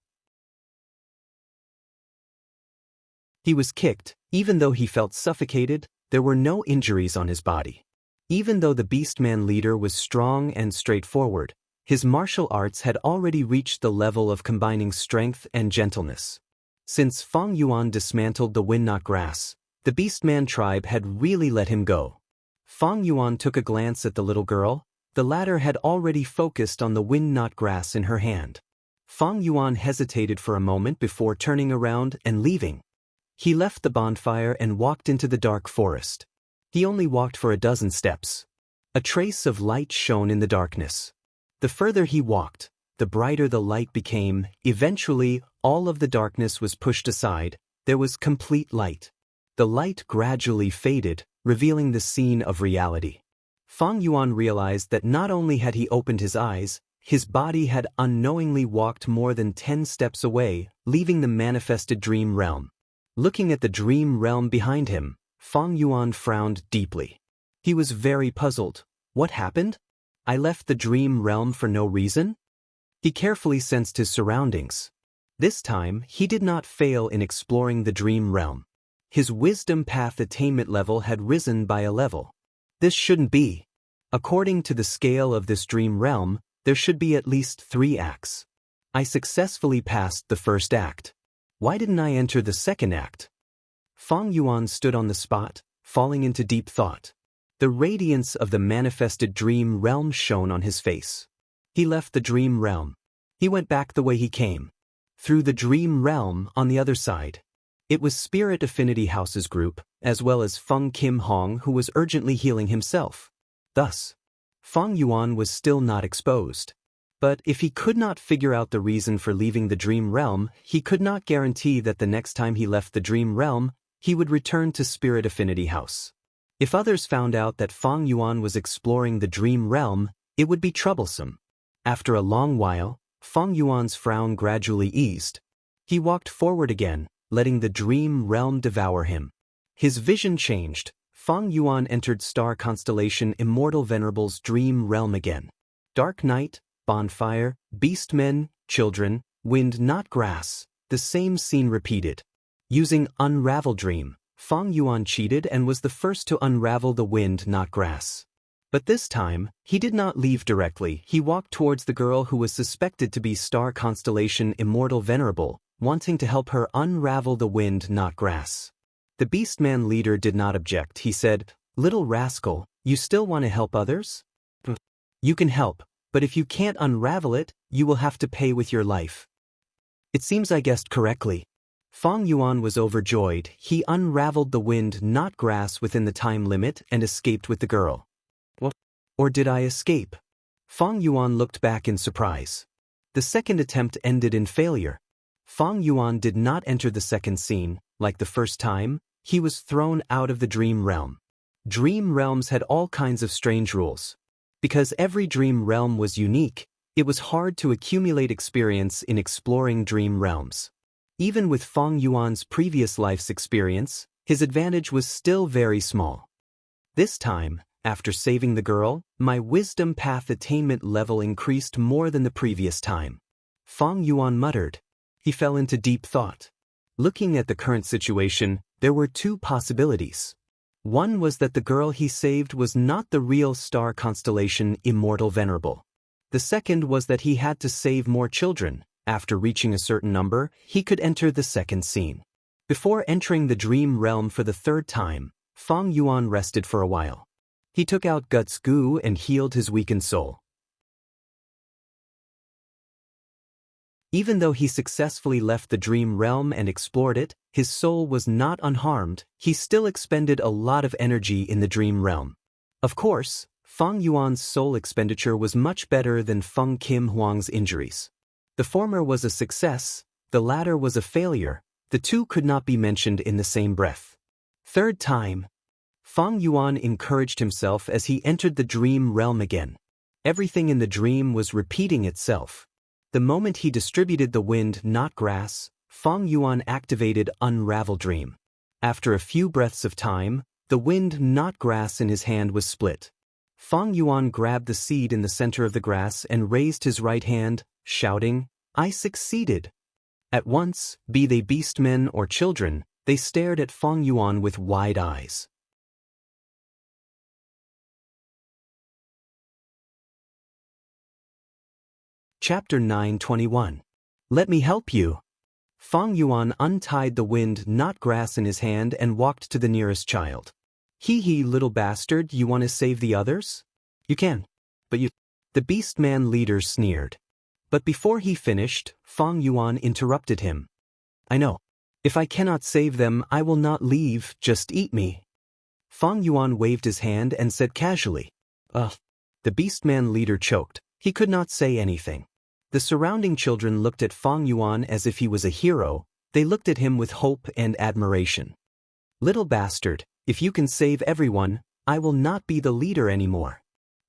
he was kicked. Even though he felt suffocated, there were no injuries on his body. Even though the beastman leader was strong and straightforward, his martial arts had already reached the level of combining strength and gentleness. Since Fang Yuan dismantled the wind-knot grass, the beastman tribe had really let him go. Fang Yuan took a glance at the little girl. The latter had already focused on the wind-knot grass in her hand. Fang Yuan hesitated for a moment before turning around and leaving. He left the bonfire and walked into the dark forest. He only walked for a dozen steps. A trace of light shone in the darkness. The further he walked, the brighter the light became. Eventually, all of the darkness was pushed aside. There was complete light. The light gradually faded, revealing the scene of reality. Fang Yuan realized that not only had he opened his eyes, his body had unknowingly walked more than 10 steps away, leaving the manifested dream realm. Looking at the dream realm behind him, Fang Yuan frowned deeply. He was very puzzled. What happened? I left the dream realm for no reason? He carefully sensed his surroundings. This time, he did not fail in exploring the dream realm. His wisdom path attainment level had risen by a level. This shouldn't be. According to the scale of this dream realm, there should be at least 3 acts. I successfully passed the first act. Why didn't I enter the second act? Fang Yuan stood on the spot, falling into deep thought. The radiance of the manifested dream realm shone on his face. He left the dream realm. He went back the way he came. Through the dream realm on the other side. It was Spirit Affinity House's group, as well as Feng Kim Hong, who was urgently healing himself. Thus, Fang Yuan was still not exposed. But if he could not figure out the reason for leaving the dream realm, he could not guarantee that the next time he left the dream realm, he would return to Spirit Affinity House. If others found out that Fang Yuan was exploring the dream realm, it would be troublesome. After a long while, Fang Yuan's frown gradually eased. He walked forward again, letting the dream realm devour him. His vision changed. Fang Yuan entered star constellation Immortal Venerable's dream realm again. Dark night, bonfire, beastmen, children, wind not grass, the same scene repeated. Using Unravel Dream, Fang Yuan cheated and was the first to unravel the wind not grass. But this time, he did not leave directly. He walked towards the girl who was suspected to be star constellation Immortal Venerable, wanting to help her unravel the wind not grass. The beastman leader did not object. He said, "Little rascal, you still want to help others? You can help. But if you can't unravel it, you will have to pay with your life." It seems I guessed correctly. Fang Yuan was overjoyed. He unraveled the wind not grass within the time limit and escaped with the girl. What? Or did I escape? Fang Yuan looked back in surprise. The second attempt ended in failure. Fang Yuan did not enter the second scene. Like the first time, he was thrown out of the dream realm. Dream realms had all kinds of strange rules. Because every dream realm was unique, it was hard to accumulate experience in exploring dream realms. Even with Fang Yuan's previous life's experience, his advantage was still very small. This time, after saving the girl, my wisdom path attainment level increased more than the previous time. Fang Yuan muttered. He fell into deep thought. Looking at the current situation, there were 2 possibilities. One was that the girl he saved was not the real star constellation Immortal Venerable. The second was that he had to save more children. After reaching a certain number, he could enter the second scene. Before entering the dream realm for the third time, Fang Yuan rested for a while. He took out Gut's goo and healed his weakened soul. Even though he successfully left the dream realm and explored it, his soul was not unharmed. He still expended a lot of energy in the dream realm. Of course, Feng Yuan's soul expenditure was much better than Feng Kim Huang's injuries. The former was a success, the latter was a failure. The two could not be mentioned in the same breath. Third time, Feng Yuan encouraged himself as he entered the dream realm again. Everything in the dream was repeating itself. The moment he distributed the wind, not grass, Feng Yuan activated Unravel Dream. After a few breaths of time, the wind, not grass in his hand was split. Feng Yuan grabbed the seed in the center of the grass and raised his right hand, shouting, "I succeeded!" At once, be they beastmen or children, they stared at Feng Yuan with wide eyes. Chapter 9:21. Let me help you. Feng Yuan untied the wind, not grass in his hand and walked to the nearest child. Hee, little bastard, you want to save the others? You can. But you... The beastman leader sneered. But before he finished, Feng Yuan interrupted him. I know. If I cannot save them, I will not leave, just eat me. Feng Yuan waved his hand and said casually. Ugh. The beastman leader choked. He could not say anything. The surrounding children looked at Feng Yuan as if he was a hero. They looked at him with hope and admiration. Little bastard, if you can save everyone, I will not be the leader anymore.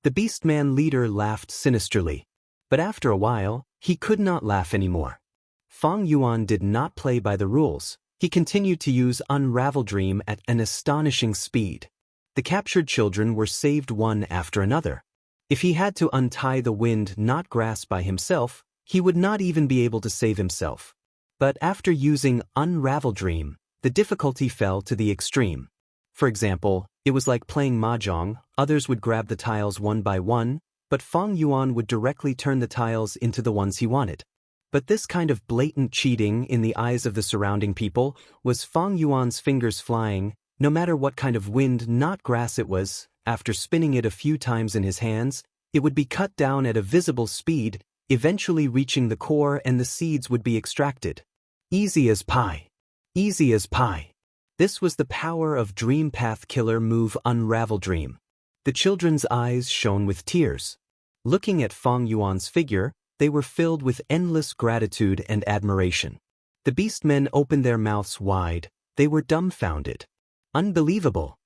The beastman leader laughed sinisterly. But after a while, he could not laugh anymore. Feng Yuan did not play by the rules. He continued to use Unravel Dream at an astonishing speed. The captured children were saved one after another. If he had to untie the wind, not grass by himself, he would not even be able to save himself. But after using Unravel Dream, the difficulty fell to the extreme. For example, it was like playing mahjong. Others would grab the tiles one by one, but Feng Yuan would directly turn the tiles into the ones he wanted. But this kind of blatant cheating in the eyes of the surrounding people was Feng Yuan's fingers flying, no matter what kind of wind, not grass it was. After spinning it a few times in his hands, it would be cut down at a visible speed, eventually reaching the core, and the seeds would be extracted. Easy as pie. Easy as pie. This was the power of Dream Path Killer move Unravel Dream. The children's eyes shone with tears. Looking at Feng Yuan's figure, they were filled with endless gratitude and admiration. The beastmen opened their mouths wide. They were dumbfounded. Unbelievable.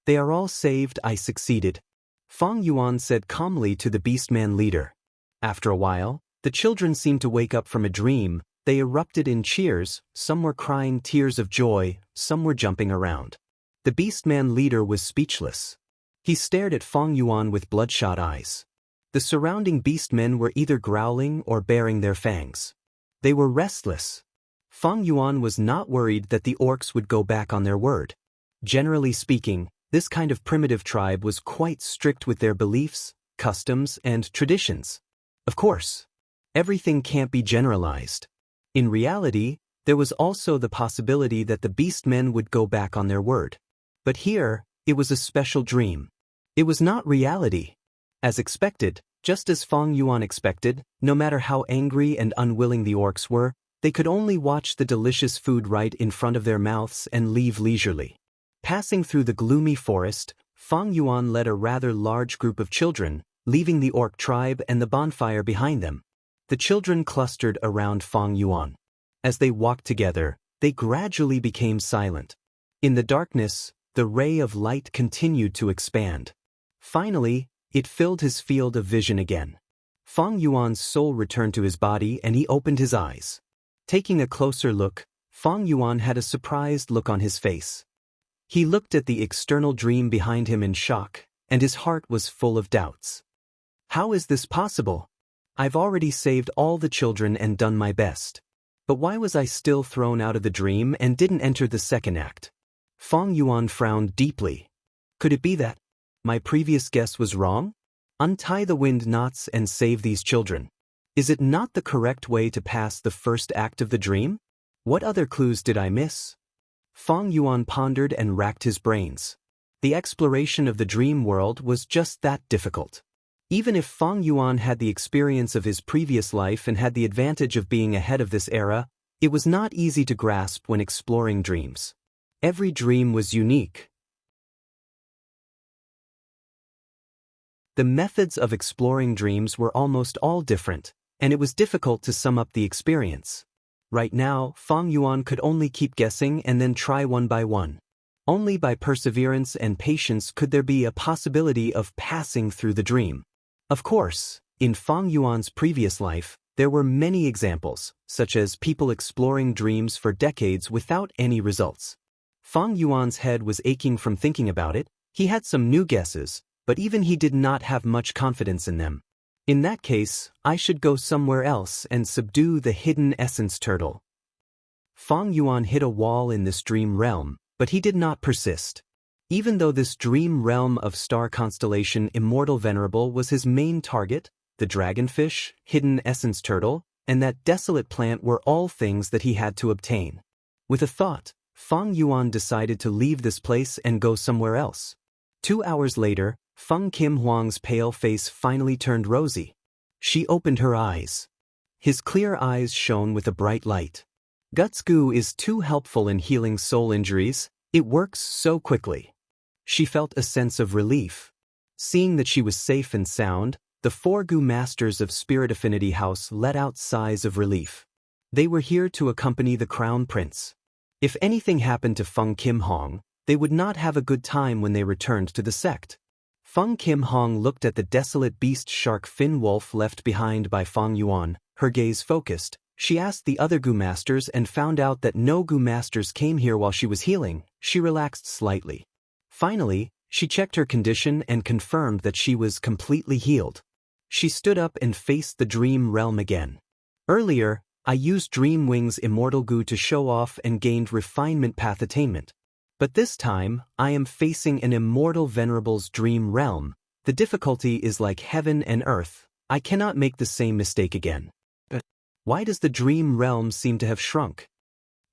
They are all saved, I succeeded. Feng Yuan said calmly to the beastman leader. After a while, the children seemed to wake up from a dream. They erupted in cheers, some were crying tears of joy, some were jumping around. The beastman leader was speechless. He stared at Feng Yuan with bloodshot eyes. The surrounding beastmen were either growling or baring their fangs. They were restless. Feng Yuan was not worried that the orcs would go back on their word. Generally speaking, this kind of primitive tribe was quite strict with their beliefs, customs, and traditions. Of course, everything can't be generalized. In reality, there was also the possibility that the beastmen would go back on their word. But here, it was a special dream. It was not reality. As expected, just as Feng Yuan expected, no matter how angry and unwilling the orcs were, they could only watch the delicious food right in front of their mouths and leave leisurely. Passing through the gloomy forest, Feng Yuan led a rather large group of children, leaving the orc tribe and the bonfire behind them. The children clustered around Feng Yuan. As they walked together, they gradually became silent. In the darkness, the ray of light continued to expand. Finally, it filled his field of vision again. Feng Yuan's soul returned to his body and he opened his eyes. Taking a closer look, Feng Yuan had a surprised look on his face. He looked at the external dream behind him in shock, and his heart was full of doubts. How is this possible? I've already saved all the children and done my best. But why was I still thrown out of the dream and didn't enter the second act? Feng Yuan frowned deeply. Could it be that my previous guess was wrong? Untie the wind knots and save these children. Is it not the correct way to pass the first act of the dream? What other clues did I miss? Feng Yuan pondered and racked his brains. The exploration of the dream world was just that difficult. Even if Feng Yuan had the experience of his previous life and had the advantage of being ahead of this era, it was not easy to grasp when exploring dreams. Every dream was unique. The methods of exploring dreams were almost all different, and it was difficult to sum up the experience. Right now, Feng Yuan could only keep guessing and then try one by one. Only by perseverance and patience could there be a possibility of passing through the dream. Of course, in Feng Yuan's previous life, there were many examples, such as people exploring dreams for decades without any results. Feng Yuan's head was aching from thinking about it. He had some new guesses, but even he did not have much confidence in them. In that case, I should go somewhere else and subdue the hidden essence turtle. Feng Yuan hit a wall in this dream realm, but he did not persist. Even though this dream realm of star constellation Immortal Venerable was his main target, the dragonfish, hidden essence turtle, and that desolate plant were all things that he had to obtain. With a thought, Feng Yuan decided to leave this place and go somewhere else. 2 hours later, Feng Kim Huang's pale face finally turned rosy. She opened her eyes. His clear eyes shone with a bright light. Guts Goo is too helpful in healing soul injuries. It works so quickly. She felt a sense of relief. Seeing that she was safe and sound, the 4 Gu Masters of Spirit Affinity House let out sighs of relief. They were here to accompany the Crown Prince. If anything happened to Feng Kim Hong, they would not have a good time when they returned to the sect. Feng Kim Hong looked at the desolate beast shark fin wolf left behind by Feng Yuan, her gaze focused. She asked the other Gu Masters and found out that no Gu Masters came here while she was healing. She relaxed slightly. Finally, she checked her condition and confirmed that she was completely healed. She stood up and faced the dream realm again. Earlier, I used Dream Wings Immortal Gu to show off and gained refinement path attainment. But this time, I am facing an Immortal Venerable's dream realm. The difficulty is like heaven and earth. I cannot make the same mistake again. But why does the dream realm seem to have shrunk?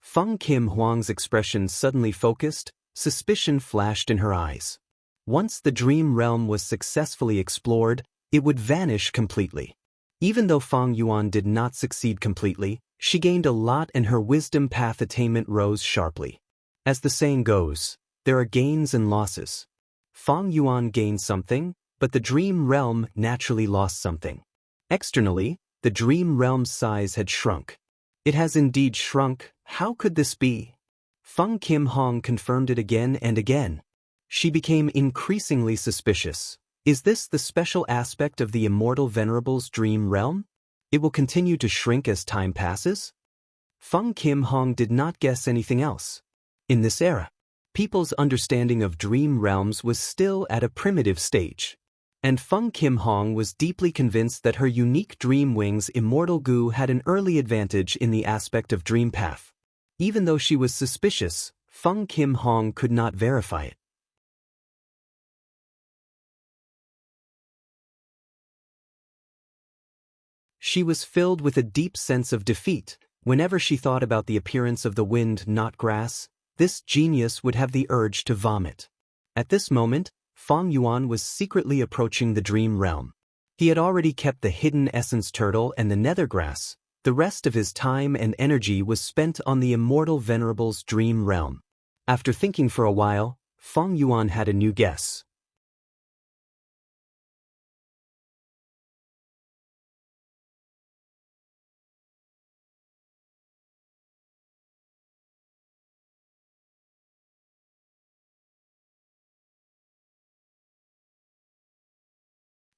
Feng Kim Huang's expression suddenly focused. Suspicion flashed in her eyes. Once the dream realm was successfully explored, it would vanish completely. Even though Feng Yuan did not succeed completely, she gained a lot and her wisdom path attainment rose sharply. As the saying goes, there are gains and losses. Feng Yuan gained something, but the dream realm naturally lost something. Externally, the dream realm's size had shrunk. It has indeed shrunk. How could this be? Feng Kim Hong confirmed it again and again. She became increasingly suspicious. Is this the special aspect of the Immortal Venerable's dream realm? It will continue to shrink as time passes? Feng Kim Hong did not guess anything else. In this era, people's understanding of dream realms was still at a primitive stage. And Feng Kim Hong was deeply convinced that her unique Dream Wings Immortal Gu had an early advantage in the aspect of dream path. Even though she was suspicious, Feng Kim Hong could not verify it. She was filled with a deep sense of defeat. Whenever she thought about the appearance of the wind, not grass, this genius would have the urge to vomit. At this moment, Feng Yuan was secretly approaching the dream realm. He had already kept the hidden essence turtle and the nether grass. The rest of his time and energy was spent on the Immortal Venerable's dream realm. After thinking for a while, Feng Yuan had a new guess.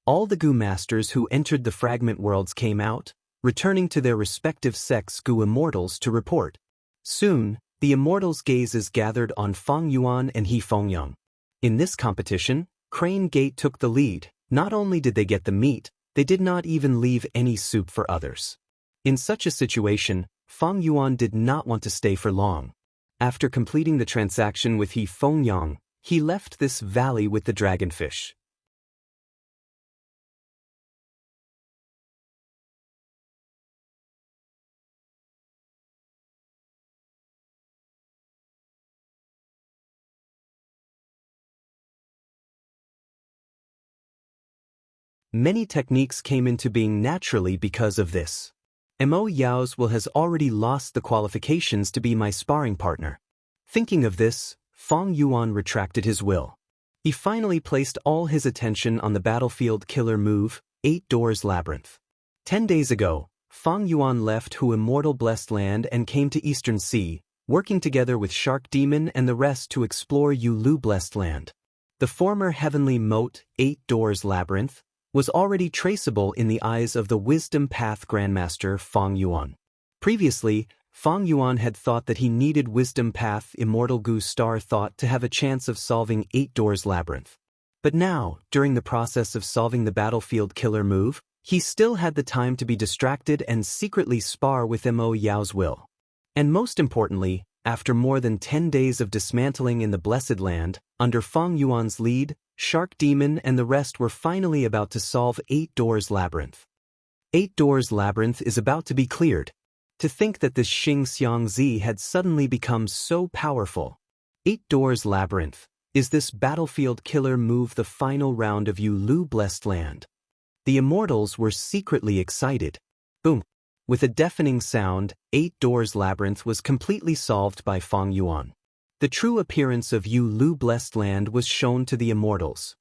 All the Gu Masters who entered the fragment worlds came out, returning to their respective sects Gu Immortals to report. Soon, the Immortals' gazes gathered on Feng Yuan and He Fengyang. In this competition, Crane Gate took the lead. Not only did they get the meat, they did not even leave any soup for others. In such a situation, Feng Yuan did not want to stay for long. After completing the transaction with He Fengyang, he left this valley with the dragonfish. Many techniques came into being naturally because of this. Mo Yao's will has already lost the qualifications to be my sparring partner. Thinking of this, Feng Yuan retracted his will. He finally placed all his attention on the battlefield killer move, 8 Doors Labyrinth. 10 days ago, Feng Yuan left Hu Immortal Blessed Land and came to Eastern Sea, working together with Shark Demon and the rest to explore Yu Lu Blessed Land. The former heavenly moat, 8 Doors Labyrinth, was already traceable in the eyes of the Wisdom Path Grandmaster Feng Yuan. Previously, Feng Yuan had thought that he needed Wisdom Path Immortal Gu Star Thought to have a chance of solving 8 Doors Labyrinth. But now, during the process of solving the battlefield killer move, he still had the time to be distracted and secretly spar with Mo Yao's will. And most importantly, after more than 10 days of dismantling in the Blessed Land, under Feng Yuan's lead, Shark Demon and the rest were finally about to solve 8 Doors Labyrinth. 8 Doors Labyrinth is about to be cleared. To think that this Xianxia had suddenly become so powerful. 8 Doors Labyrinth. Is this battlefield killer move the final round of Yu Lu Blessed Land? The immortals were secretly excited. Boom! With a deafening sound, 8 Doors Labyrinth was completely solved by Feng Yuan. The true appearance of Yu Lu Blessed Land was shown to the immortals.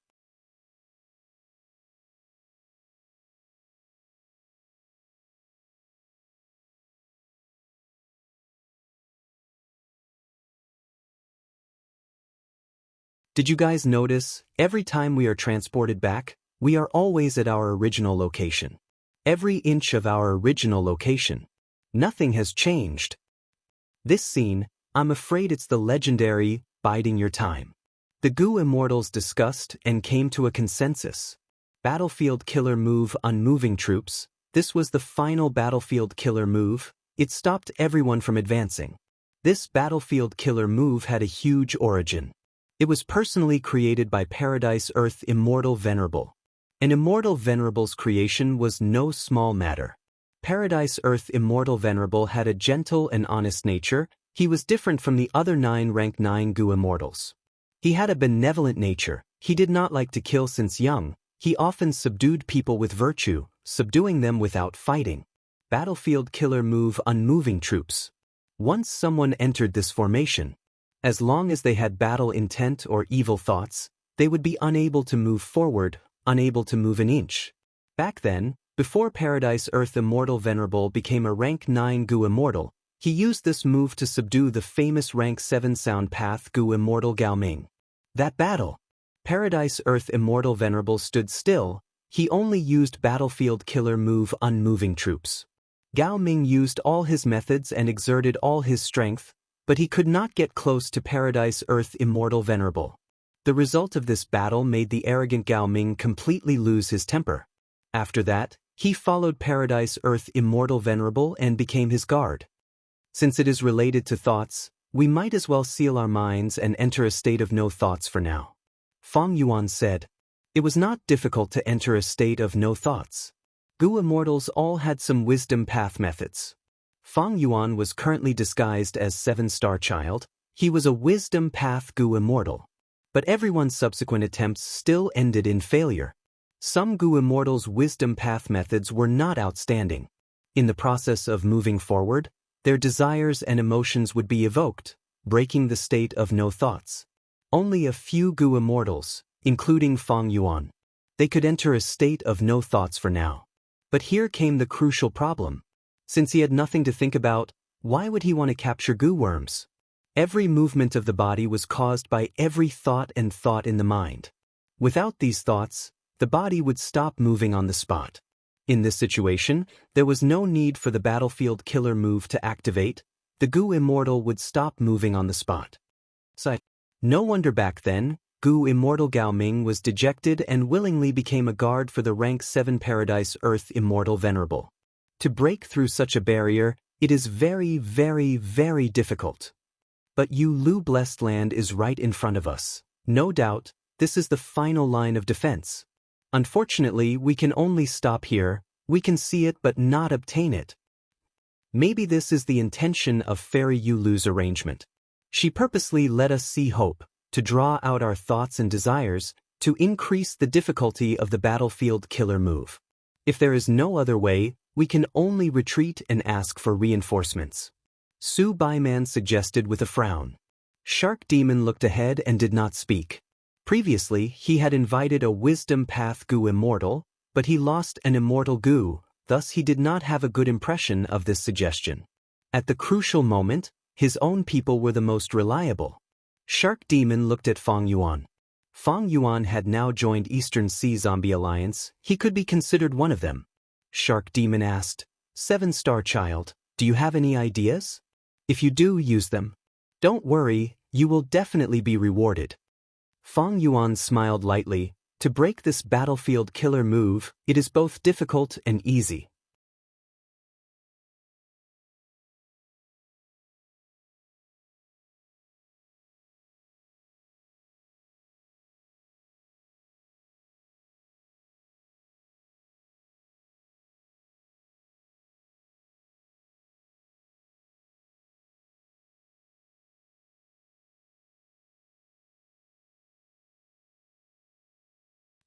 Did you guys notice, every time we are transported back, we are always at our original location. Every inch of our original location. Nothing has changed. This scene, I'm afraid it's the legendary, biding your time. The Gu immortals discussed and came to a consensus. Battlefield killer move unmoving troops. This was the final battlefield killer move. It stopped everyone from advancing. This battlefield killer move had a huge origin. It was personally created by Paradise Earth Immortal Venerable. An Immortal Venerable's creation was no small matter. Paradise Earth Immortal Venerable had a gentle and honest nature. He was different from the other 9 rank 9 Gu immortals. He had a benevolent nature. He did not like to kill since young. He often subdued people with virtue, subduing them without fighting. Battlefield killer move unmoving troops. Once someone entered this formation, as long as they had battle intent or evil thoughts, they would be unable to move forward, unable to move an inch. Back then, before Paradise Earth Immortal Venerable became a rank 9 Gu immortal, he used this move to subdue the famous rank 7 Sound Path Gu immortal Gao Ming. That battle, Paradise Earth Immortal Venerable stood still. He only used battlefield killer move unmoving troops. Gao Ming used all his methods and exerted all his strength, but he could not get close to Paradise Earth Immortal Venerable. The result of this battle made the arrogant Gao Ming completely lose his temper. After that, he followed Paradise Earth Immortal Venerable and became his guard. Since it is related to thoughts, we might as well seal our minds and enter a state of no thoughts for now. Feng Yuan said. It was not difficult to enter a state of no thoughts. Gu immortals all had some wisdom path methods. Feng Yuan was currently disguised as 7-star child. He was a wisdom path Gu immortal. But everyone's subsequent attempts still ended in failure. Some Gu immortals' wisdom path methods were not outstanding. In the process of moving forward, their desires and emotions would be evoked, breaking the state of no thoughts. Only a few Gu immortals, including Feng Yuan, they could enter a state of no thoughts for now. But here came the crucial problem. Since he had nothing to think about, why would he want to capture Gu worms? Every movement of the body was caused by every thought and thought in the mind. Without these thoughts, the body would stop moving on the spot. In this situation, there was no need for the battlefield killer move to activate. The Gu immortal would stop moving on the spot. No wonder back then, Gu immortal Gao Ming was dejected and willingly became a guard for the rank 7 Paradise Earth Immortal Venerable. To break through such a barrier, it is very, very, very difficult. But Yu Lu Blessed Land is right in front of us. No doubt, this is the final line of defense. Unfortunately, we can only stop here. We can see it but not obtain it. Maybe this is the intention of Fairy Yu Lu's arrangement. She purposely let us see hope, to draw out our thoughts and desires, to increase the difficulty of the battlefield killer move. If there is no other way, we can only retreat and ask for reinforcements. Su Baiman suggested with a frown. Shark Demon looked ahead and did not speak. Previously, he had invited a Wisdom Path Gu immortal, but he lost an immortal Gu, thus he did not have a good impression of this suggestion. At the crucial moment, his own people were the most reliable. Shark Demon looked at Feng Yuan. Feng Yuan had now joined Eastern Sea Zombie Alliance, he could be considered one of them. Shark Demon asked, 7-star child, do you have any ideas? If you do, use them. Don't worry, you will definitely be rewarded. Feng Yuan smiled lightly. To break this battlefield killer move, it is both difficult and easy.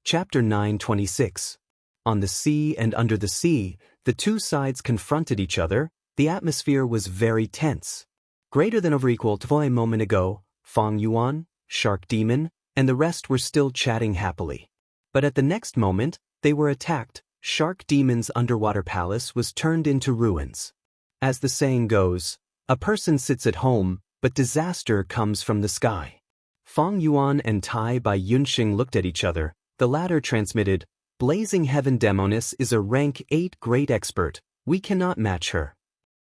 Chapter 9:26. On the sea and under the sea, the two sides confronted each other. The atmosphere was very tense. Greater than or equal to a moment ago, Feng Yuan, Shark Demon, and the rest were still chatting happily. But at the next moment, they were attacked. Shark Demon's underwater palace was turned into ruins. As the saying goes, a person sits at home, but disaster comes from the sky. Feng Yuan and Tai Bai Yunxing looked at each other. The latter transmitted, Blazing Heaven Demoness is a rank 8 great expert, we cannot match her.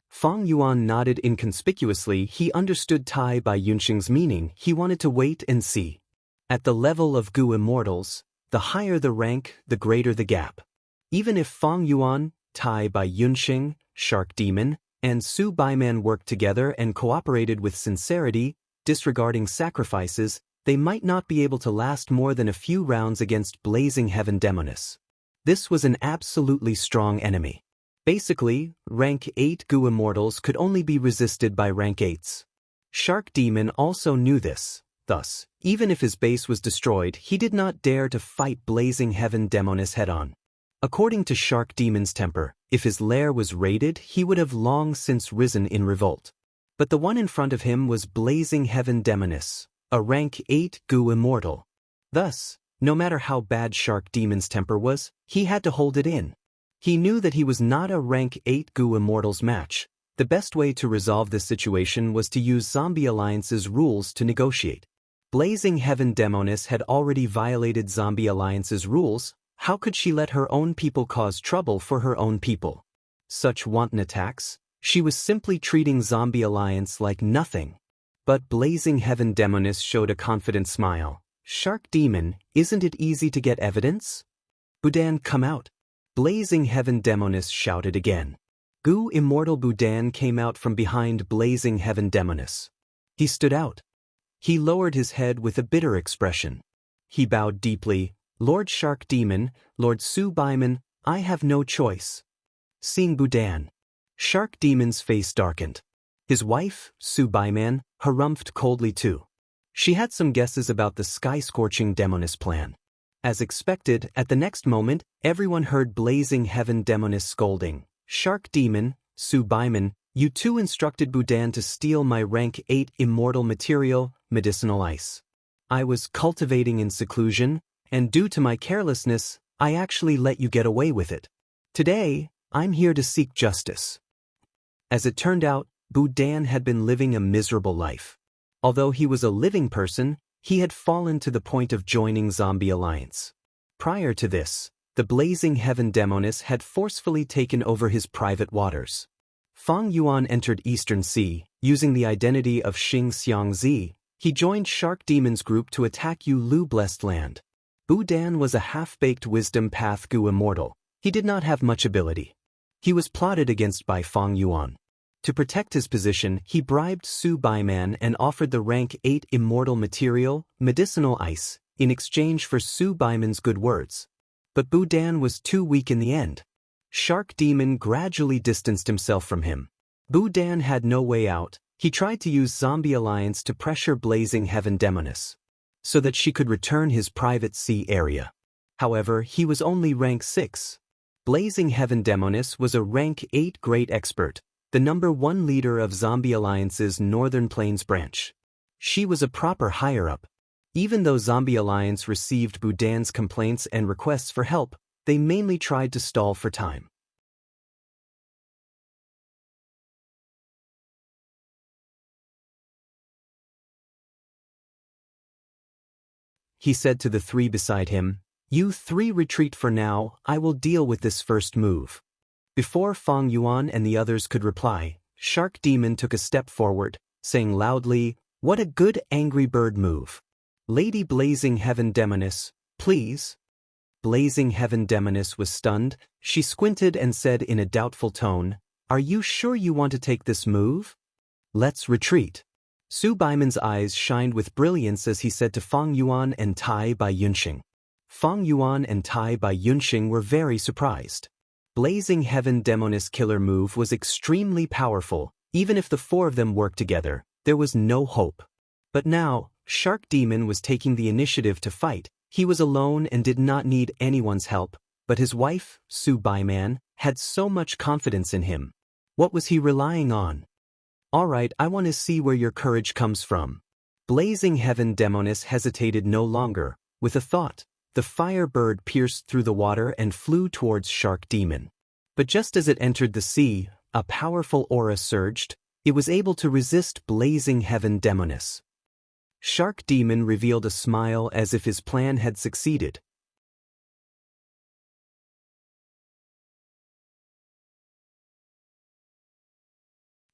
Feng Yuan nodded inconspicuously. He understood Tai Bai Yunxing's meaning. He wanted to wait and see. At the level of Gu Immortals, the higher the rank, the greater the gap. Even if Feng Yuan, Tai Bai Yunxing, Shark Demon, and Su Baiman worked together and cooperated with sincerity, disregarding sacrifices, they might not be able to last more than a few rounds against Blazing Heaven Demoness. This was an absolutely strong enemy. Basically, rank 8 Gu Immortals could only be resisted by rank 8s. Shark Demon also knew this. Thus, even if his base was destroyed, he did not dare to fight Blazing Heaven Demoness head-on. According to Shark Demon's temper, if his lair was raided, he would have long since risen in revolt. But the one in front of him was Blazing Heaven Demoness, a rank 8 Gu Immortal. Thus, no matter how bad Shark Demon's temper was, he had to hold it in. He knew that he was not a rank 8 Gu Immortal's match. The best way to resolve this situation was to use Zombie Alliance's rules to negotiate. Blazing Heaven Demoness had already violated Zombie Alliance's rules. How could she let her own people cause trouble for her own people? Such wanton attacks, she was simply treating Zombie Alliance like nothing. But Blazing Heaven Demoness showed a confident smile. Shark Demon, isn't it easy to get evidence? Budan, come out. Blazing Heaven Demoness shouted again. Gu Immortal Budan came out from behind Blazing Heaven Demoness. He stood out. He lowered his head with a bitter expression. He bowed deeply. Lord Shark Demon, Lord Su Baiman, I have no choice. Seeing Budan, Shark Demon's face darkened. His wife, Su Baiman, harumphed coldly too. She had some guesses about the sky-scorching Demoness plan. As expected, at the next moment, everyone heard Blazing Heaven Demoness scolding. Shark Demon, Su Baiman, you two instructed Budan to steal my rank 8 immortal material, medicinal ice. I was cultivating in seclusion, and due to my carelessness, I actually let you get away with it. Today, I'm here to seek justice. As it turned out, Budan had been living a miserable life. Although he was a living person, he had fallen to the point of joining Zombie Alliance. Prior to this, the Blazing Heaven Demoness had forcefully taken over his private waters. Feng Yuan entered Eastern Sea, using the identity of Xianxia. He joined Shark Demon's group to attack Lu Blessed Land. Budan was a half-baked Wisdom Path Gu Immortal. He did not have much ability. He was plotted against by Feng Yuan. To protect his position, he bribed Su Baiman and offered the rank 8 immortal material, medicinal ice, in exchange for Su Baiman's good words. But Budan was too weak in the end. Shark Demon gradually distanced himself from him. Budan had no way out. He tried to use Zombie Alliance to pressure Blazing Heaven Demoness. so that she could return his private sea area. However, he was only rank 6. Blazing Heaven Demonis was a rank 8 great expert, the #1 leader of Zombie Alliance's Northern Plains branch. She was a proper higher-up. Even though Zombie Alliance received Boudin's complaints and requests for help, they mainly tried to stall for time. He said to the 3 beside him, "You 3 retreat for now, I will deal with this first move." Before Feng Yuan and the others could reply, Shark Demon took a step forward, saying loudly, "What a good angry bird move. Lady Blazing Heaven Demonis, please." Blazing Heaven Demonis was stunned. She squinted and said in a doubtful tone, "Are you sure you want to take this move? Let's retreat." Su Baiman's eyes shined with brilliance as he said to Feng Yuan and Tai Bai Yunxing. Feng Yuan and Tai Bai Yunxing were very surprised. Blazing Heaven Demonis killer move was extremely powerful. Even if the 4 of them worked together, there was no hope. But now, Shark Demon was taking the initiative to fight. He was alone and did not need anyone's help, but his wife, Su Baiman, had so much confidence in him. What was he relying on? "Alright, I want to see where your courage comes from." Blazing Heaven Demonis hesitated no longer. With a thought, the fire bird pierced through the water and flew towards Shark Demon. But just as it entered the sea, a powerful aura surged. It was able to resist Blazing Heaven Demonis. Shark Demon revealed a smile as if his plan had succeeded.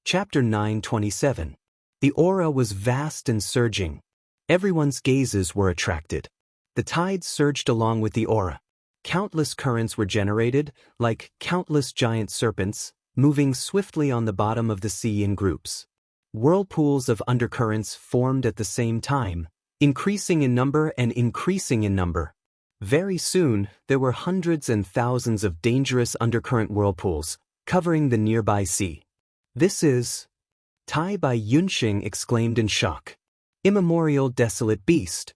Chapter 927. The aura was vast and surging. Everyone's gazes were attracted. The tides surged along with the aura. Countless currents were generated, like countless giant serpents, moving swiftly on the bottom of the sea in groups. Whirlpools of undercurrents formed at the same time, increasing in number and increasing in number. Very soon, there were hundreds and thousands of dangerous undercurrent whirlpools, covering the nearby sea. "This is..." Tai Bai Yunxing exclaimed in shock. "Immemorial desolate beast."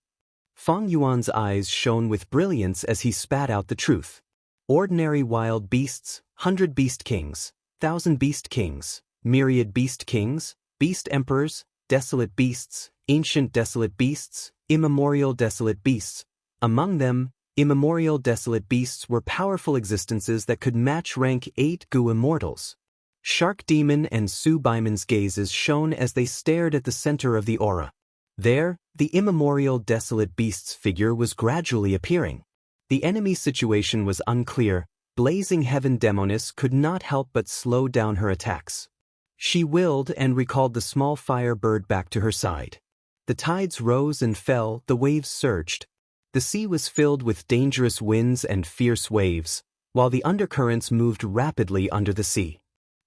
Feng Yuan's eyes shone with brilliance as he spat out the truth. "Ordinary wild beasts, 100 beast kings, 1,000 beast kings, myriad beast kings, beast emperors, desolate beasts, ancient desolate beasts, immemorial desolate beasts. Among them, immemorial desolate beasts were powerful existences that could match rank 8 Gu immortals." Shark Demon and Su Baiman's gazes shone as they stared at the center of the aura. There, the immemorial desolate beast's figure was gradually appearing. The enemy's situation was unclear. Blazing Heaven Demonis could not help but slow down her attacks. She willed and recalled the small fire bird back to her side. The tides rose and fell, the waves surged. The sea was filled with dangerous winds and fierce waves, while the undercurrents moved rapidly under the sea.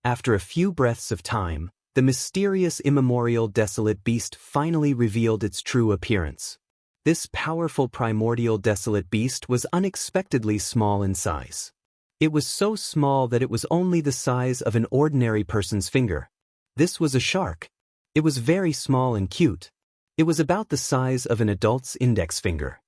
After a few breaths of time, the mysterious immemorial desolate beast finally revealed its true appearance. This powerful primordial desolate beast was unexpectedly small in size. It was so small that it was only the size of an ordinary person's finger. This was a shark. It was very small and cute. It was about the size of an adult's index finger.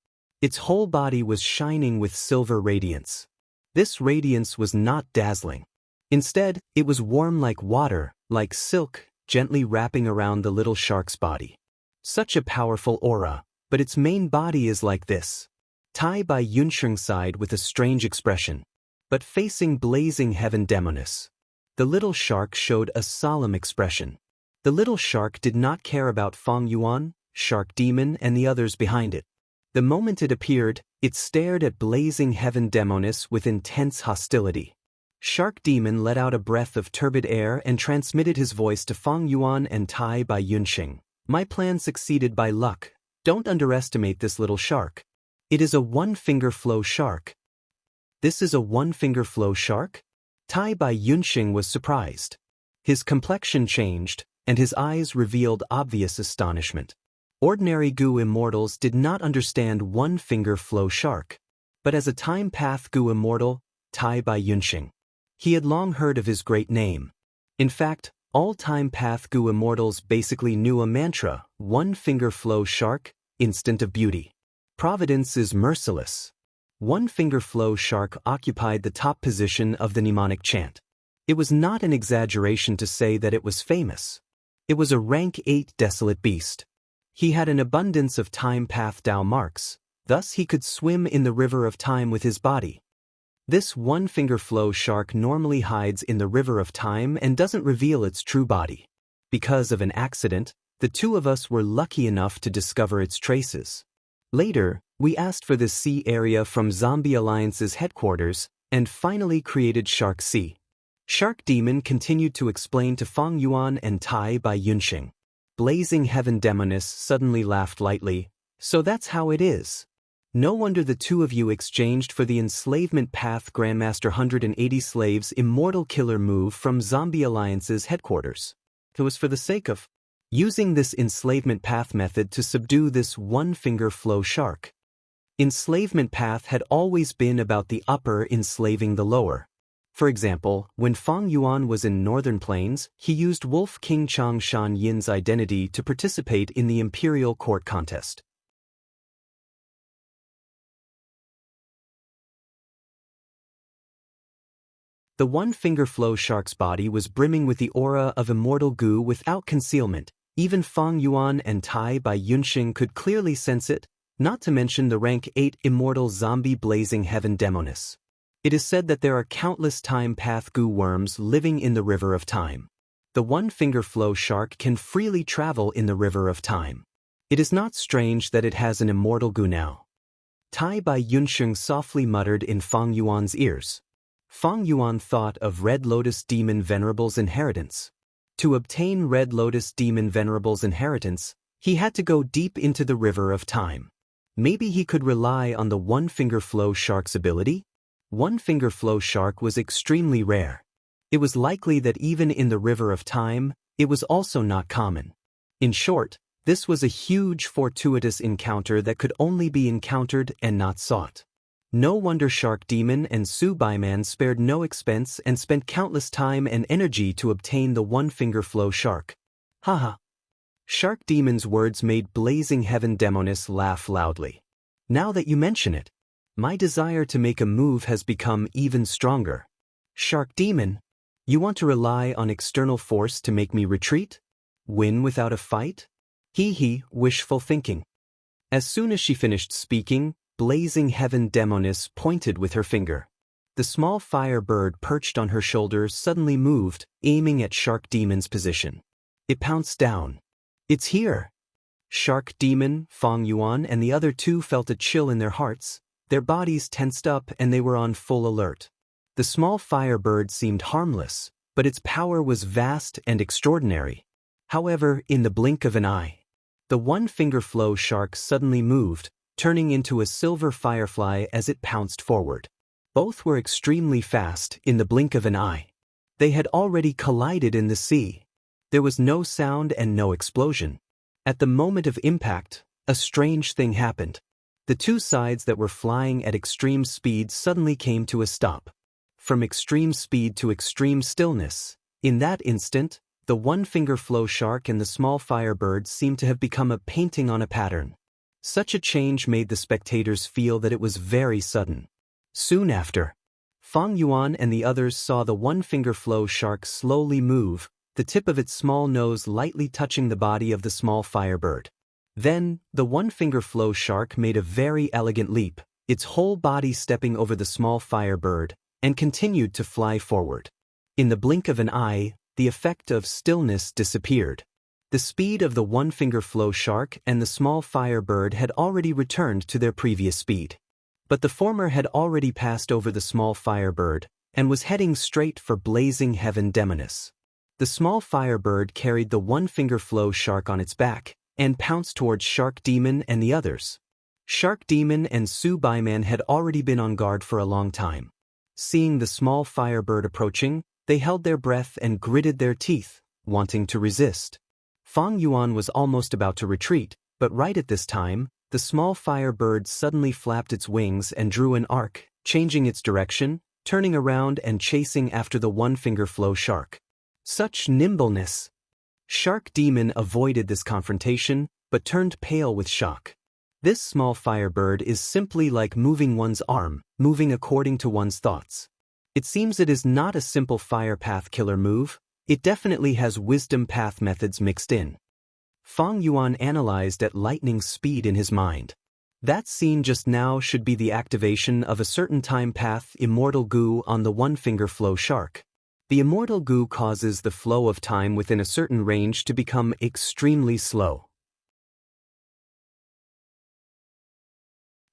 Its whole body was shining with silver radiance. This radiance was not dazzling. Instead, it was warm like water, like silk, gently wrapping around the little shark's body. Such a powerful aura, but its main body is like this. Tai Bai Yunxing sighed with a strange expression. But facing Blazing Heaven Demonis, the little shark showed a solemn expression. The little shark did not care about Feng Yuan, Shark Demon, and the others behind it. The moment it appeared, it stared at Blazing Heaven Demonis with intense hostility. Shark Demon let out a breath of turbid air and transmitted his voice to Feng Yuan and Tai Bai Yunxing. "My plan succeeded by luck. Don't underestimate this little shark. It is a one-finger flow shark." "This is a one-finger flow shark?" Tai Bai Yunxing was surprised. His complexion changed, and his eyes revealed obvious astonishment. Ordinary Gu immortals did not understand one-finger flow shark. But as a time path Gu immortal, Tai Bai Yunxing, he had long heard of his great name. In fact, all time path Gu immortals basically knew a mantra, one-finger flow shark, instant of beauty. Providence is merciless. One Finger Flow Shark occupied the top position of the mnemonic chant. It was not an exaggeration to say that it was famous. It was a rank 8 desolate beast. He had an abundance of time path Dao marks, thus he could swim in the river of time with his body. This One Finger Flow Shark normally hides in the river of time and doesn't reveal its true body. Because of an accident, the two of us were lucky enough to discover its traces. Later, we asked for this sea area from Zombie Alliance's headquarters, and finally created Shark Sea. Shark Demon continued to explain to Fang Yuan and Tai by Yunxing. Blazing Heaven Demoness suddenly laughed lightly. So that's how it is. No wonder the two of you exchanged for the Enslavement Path Grandmaster 180 Slaves Immortal Killer move from Zombie Alliance's headquarters. It was for the sake of using this Enslavement Path method to subdue this One Finger Flow Shark. Enslavement Path had always been about the upper enslaving the lower. For example, when Fang Yuan was in Northern Plains, he used Wolf King Chang Shan Yin's identity to participate in the Imperial Court contest. The One Finger Flow Shark's body was brimming with the aura of immortal goo without concealment. Even Fang Yuan and Tai by Yunxing could clearly sense it, not to mention the rank 8 immortal zombie Blazing Heaven Demoness. It is said that there are countless time path goo worms living in the river of time. The One Finger Flow Shark can freely travel in the river of time. It is not strange that it has an immortal goo now. Tai by Yunxing softly muttered in Fang Yuan's ears. Fang Yuan thought of Red Lotus Demon Venerable's inheritance. To obtain Red Lotus Demon Venerable's inheritance, he had to go deep into the river of time. Maybe he could rely on the One Finger Flow Shark's ability? One Finger Flow Shark was extremely rare. It was likely that even in the river of time, it was also not common. In short, this was a huge fortuitous encounter that could only be encountered and not sought. No wonder Shark Demon and Su Baiman spared no expense and spent countless time and energy to obtain the One Finger Flow Shark. Haha. Shark Demon's words made Blazing Heaven Demoness laugh loudly. Now that you mention it, my desire to make a move has become even stronger. Shark Demon, you want to rely on external force to make me retreat? Win without a fight? Hee, wishful thinking. As soon as she finished speaking, Blazing Heaven Demoness pointed with her finger. The small fire bird perched on her shoulder suddenly moved, aiming at Shark Demon's position. It pounced down. It's here! Shark Demon, Fang Yuan, and the other two felt a chill in their hearts. Their bodies tensed up and they were on full alert. The small fire bird seemed harmless, but its power was vast and extraordinary. However, in the blink of an eye, the One Finger Flow Shark suddenly moved, turning into a silver firefly as it pounced forward. Both were extremely fast in the blink of an eye. They had already collided in the sea. There was no sound and no explosion. At the moment of impact, a strange thing happened. The two sides that were flying at extreme speed suddenly came to a stop. From extreme speed to extreme stillness, in that instant, the One Finger Flow Shark and the small firebird seemed to have become a painting on a pattern. Such a change made the spectators feel that it was very sudden. Soon after, Fang Yuan and the others saw the One Finger Flow Shark slowly move, the tip of its small nose lightly touching the body of the small firebird. Then, the One Finger Flow Shark made a very elegant leap, its whole body stepping over the small firebird, and continued to fly forward. In the blink of an eye, the effect of stillness disappeared. The speed of the One Finger Flow Shark and the small firebird had already returned to their previous speed. But the former had already passed over the small firebird and was heading straight for Blazing Heaven Demoness. The small firebird carried the One Finger Flow Shark on its back and pounced towards Shark Demon and the others. Shark Demon and Su Baiman had already been on guard for a long time. Seeing the small firebird approaching, they held their breath and gritted their teeth, wanting to resist. Fang Yuan was almost about to retreat, but right at this time, the small firebird suddenly flapped its wings and drew an arc, changing its direction, turning around and chasing after the One Finger Flow Shark. Such nimbleness! Shark Demon avoided this confrontation, but turned pale with shock. This small firebird is simply like moving one's arm, moving according to one's thoughts. It seems it is not a simple fire path killer move, it definitely has wisdom path methods mixed in. Fang Yuan analyzed at lightning speed in his mind. That scene just now should be the activation of a certain time path immortal goo on the one-finger flow shark. The immortal goo causes the flow of time within a certain range to become extremely slow.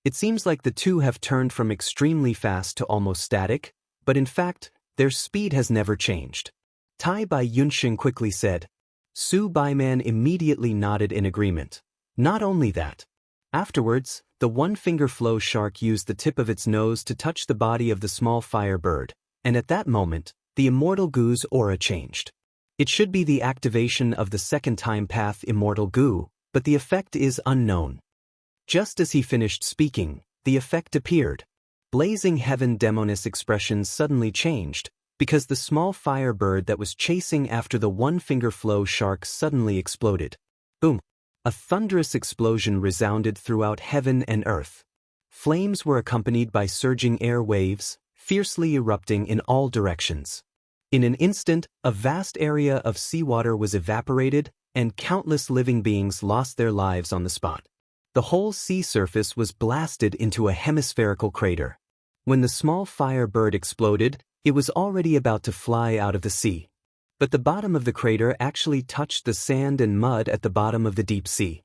It seems like the two have turned from extremely fast to almost static, but in fact, their speed has never changed. Tai Bai Yunxing quickly said. Su Baiman immediately nodded in agreement. Not only that. Afterwards, the one-finger flow shark used the tip of its nose to touch the body of the small firebird, and at that moment, the immortal goo's aura changed. It should be the activation of the second time path immortal goo, but the effect is unknown. Just as he finished speaking, the effect appeared. Blazing heaven demoness expression suddenly changed, because the small firebird that was chasing after the one-finger flow shark suddenly exploded. Boom! A thunderous explosion resounded throughout heaven and earth. Flames were accompanied by surging air waves, fiercely erupting in all directions. In an instant, a vast area of seawater was evaporated, and countless living beings lost their lives on the spot. The whole sea surface was blasted into a hemispherical crater. When the small firebird exploded, it was already about to fly out of the sea. But the bottom of the crater actually touched the sand and mud at the bottom of the deep sea.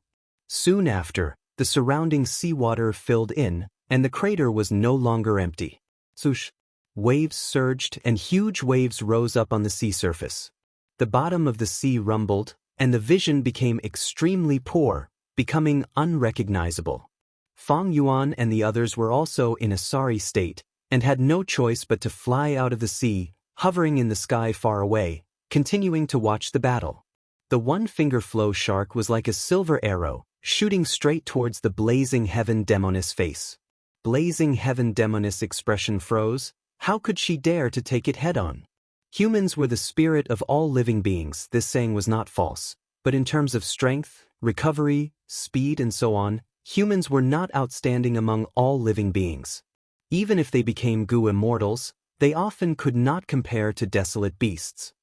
Soon after, the surrounding seawater filled in, and the crater was no longer empty. Swoosh! Waves surged and huge waves rose up on the sea surface. The bottom of the sea rumbled, and the vision became extremely poor, becoming unrecognizable. Fang Yuan and the others were also in a sorry state, and had no choice but to fly out of the sea, hovering in the sky far away, continuing to watch the battle. The one-finger flow shark was like a silver arrow, shooting straight towards the blazing heaven demoness face. Blazing heaven demoness expression froze. How could she dare to take it head-on? Humans were the spirit of all living beings, this saying was not false, but in terms of strength, recovery, speed and so on, humans were not outstanding among all living beings. Even if they became goo immortals, they often could not compare to desolate beasts.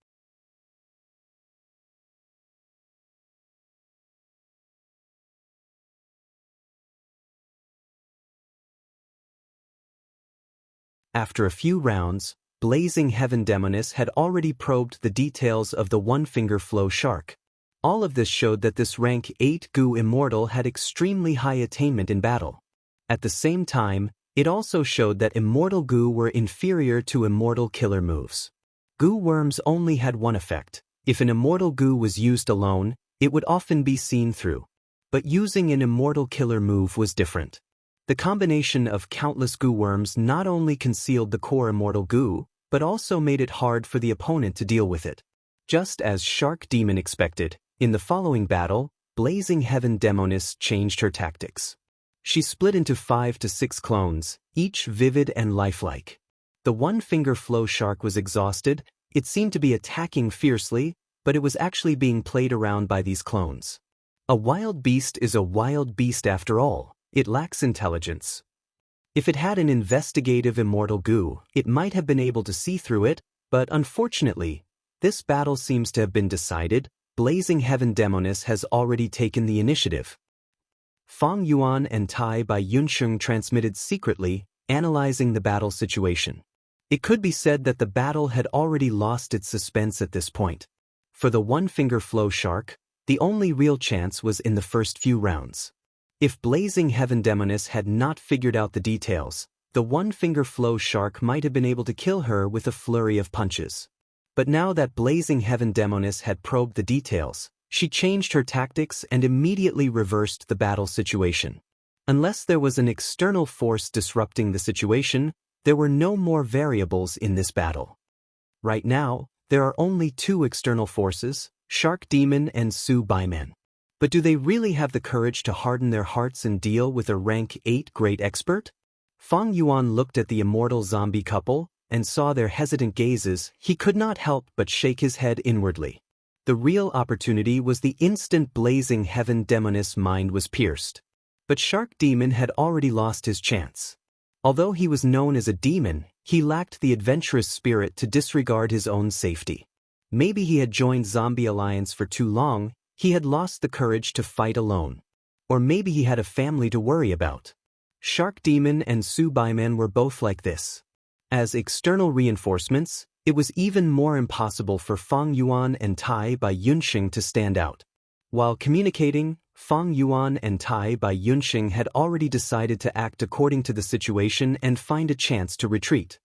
After a few rounds, Blazing Heaven Demoness had already probed the details of the one-finger flow shark. All of this showed that this rank 8 goo immortal had extremely high attainment in battle. At the same time, it also showed that immortal goo were inferior to immortal killer moves. Goo worms only had one effect. If an immortal goo was used alone, it would often be seen through. But using an immortal killer move was different. The combination of countless goo worms not only concealed the core immortal goo, but also made it hard for the opponent to deal with it. Just as Shark Demon expected, in the following battle, Blazing Heaven Demoness changed her tactics. She split into 5 to 6 clones, each vivid and lifelike. The one-finger flow shark was exhausted. It seemed to be attacking fiercely, but it was actually being played around by these clones. A wild beast is a wild beast after all. It lacks intelligence. If it had an investigative immortal goo, it might have been able to see through it, but unfortunately, this battle seems to have been decided. Blazing Heaven Demoness has already taken the initiative. Fang Yuan and Tai Bai Yunxing transmitted secretly, analyzing the battle situation. It could be said that the battle had already lost its suspense at this point. For the one-finger flow shark, the only real chance was in the first few rounds. If Blazing Heaven Demoness had not figured out the details, the one-finger flow shark might have been able to kill her with a flurry of punches. But now that Blazing Heaven Demoness had probed the details, she changed her tactics and immediately reversed the battle situation. Unless there was an external force disrupting the situation, there were no more variables in this battle. Right now, there are only 2 external forces, Shark Demon and Su Baiman. But do they really have the courage to harden their hearts and deal with a rank 8 great expert? Fang Yuan looked at the immortal zombie couple and saw their hesitant gazes. He could not help but shake his head inwardly. The real opportunity was the instant Blazing Heaven Demoness' mind was pierced. But Shark Demon had already lost his chance. Although he was known as a demon, he lacked the adventurous spirit to disregard his own safety. Maybe he had joined Zombie Alliance for too long, he had lost the courage to fight alone. Or maybe he had a family to worry about. Shark Demon and Subaiman were both like this. As external reinforcements, it was even more impossible for Feng Yuan and Tai Bai Yunxing to stand out. While communicating, Feng Yuan and Tai Bai Yunxing had already decided to act according to the situation and find a chance to retreat.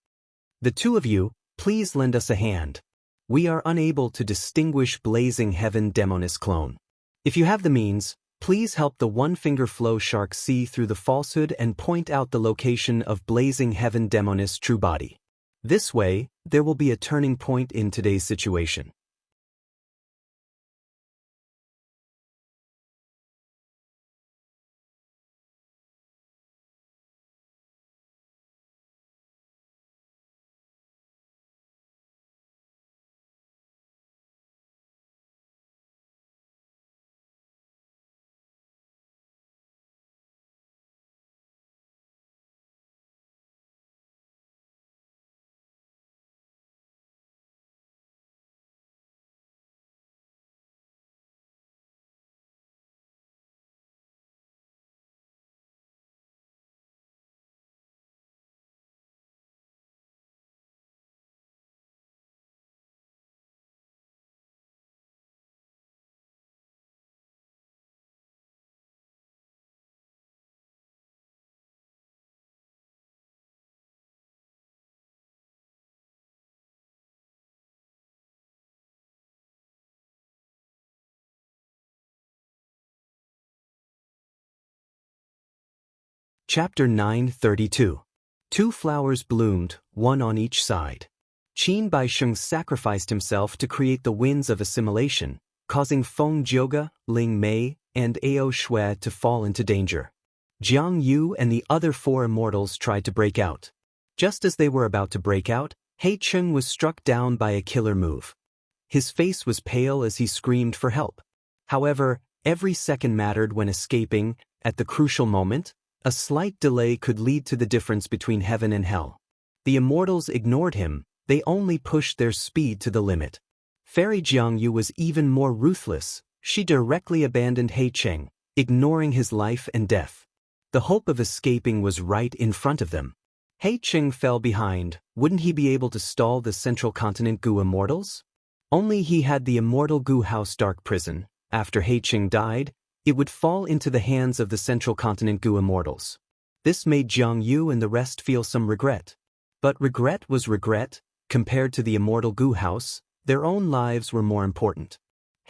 The two of you, please lend us a hand. We are unable to distinguish Blazing Heaven Demonis clone. If you have the means, please help the one-finger flow shark see through the falsehood and point out the location of Blazing Heaven Demonis' true body. This way, there will be a turning point in today's situation. Chapter 932. Two flowers bloomed, one on each side. Qin Baisheng sacrificed himself to create the winds of assimilation, causing Feng Jioge, Ling Mei, and Ao Shui to fall into danger. Jiang Yu and the other four immortals tried to break out. Just as they were about to break out, He Cheng was struck down by a killer move. His face was pale as he screamed for help. However, every second mattered when escaping. At the crucial moment, a slight delay could lead to the difference between heaven and hell. The immortals ignored him, they only pushed their speed to the limit. Fairy Jiangyu was even more ruthless, she directly abandoned He Cheng, ignoring his life and death. The hope of escaping was right in front of them. He Cheng fell behind, wouldn't he be able to stall the Central Continent Gu immortals? Only he had the immortal Gu House Dark Prison. After He Cheng died, it would fall into the hands of the Central Continent Gu immortals. This made Jiang Yu and the rest feel some regret. But regret was regret, compared to the immortal Gu House, their own lives were more important.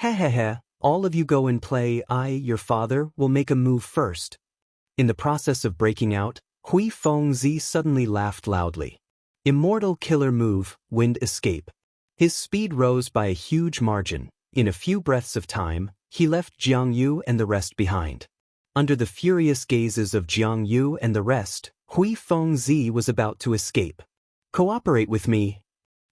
Hehehe, all of you go and play, your father, will make a move first. In the process of breaking out, Hui Fengzi suddenly laughed loudly. Immortal killer move, wind escape. His speed rose by a huge margin. In a few breaths of time, he left Jiang Yu and the rest behind. Under the furious gazes of Jiang Yu and the rest, Hui Fengzi was about to escape. Cooperate with me.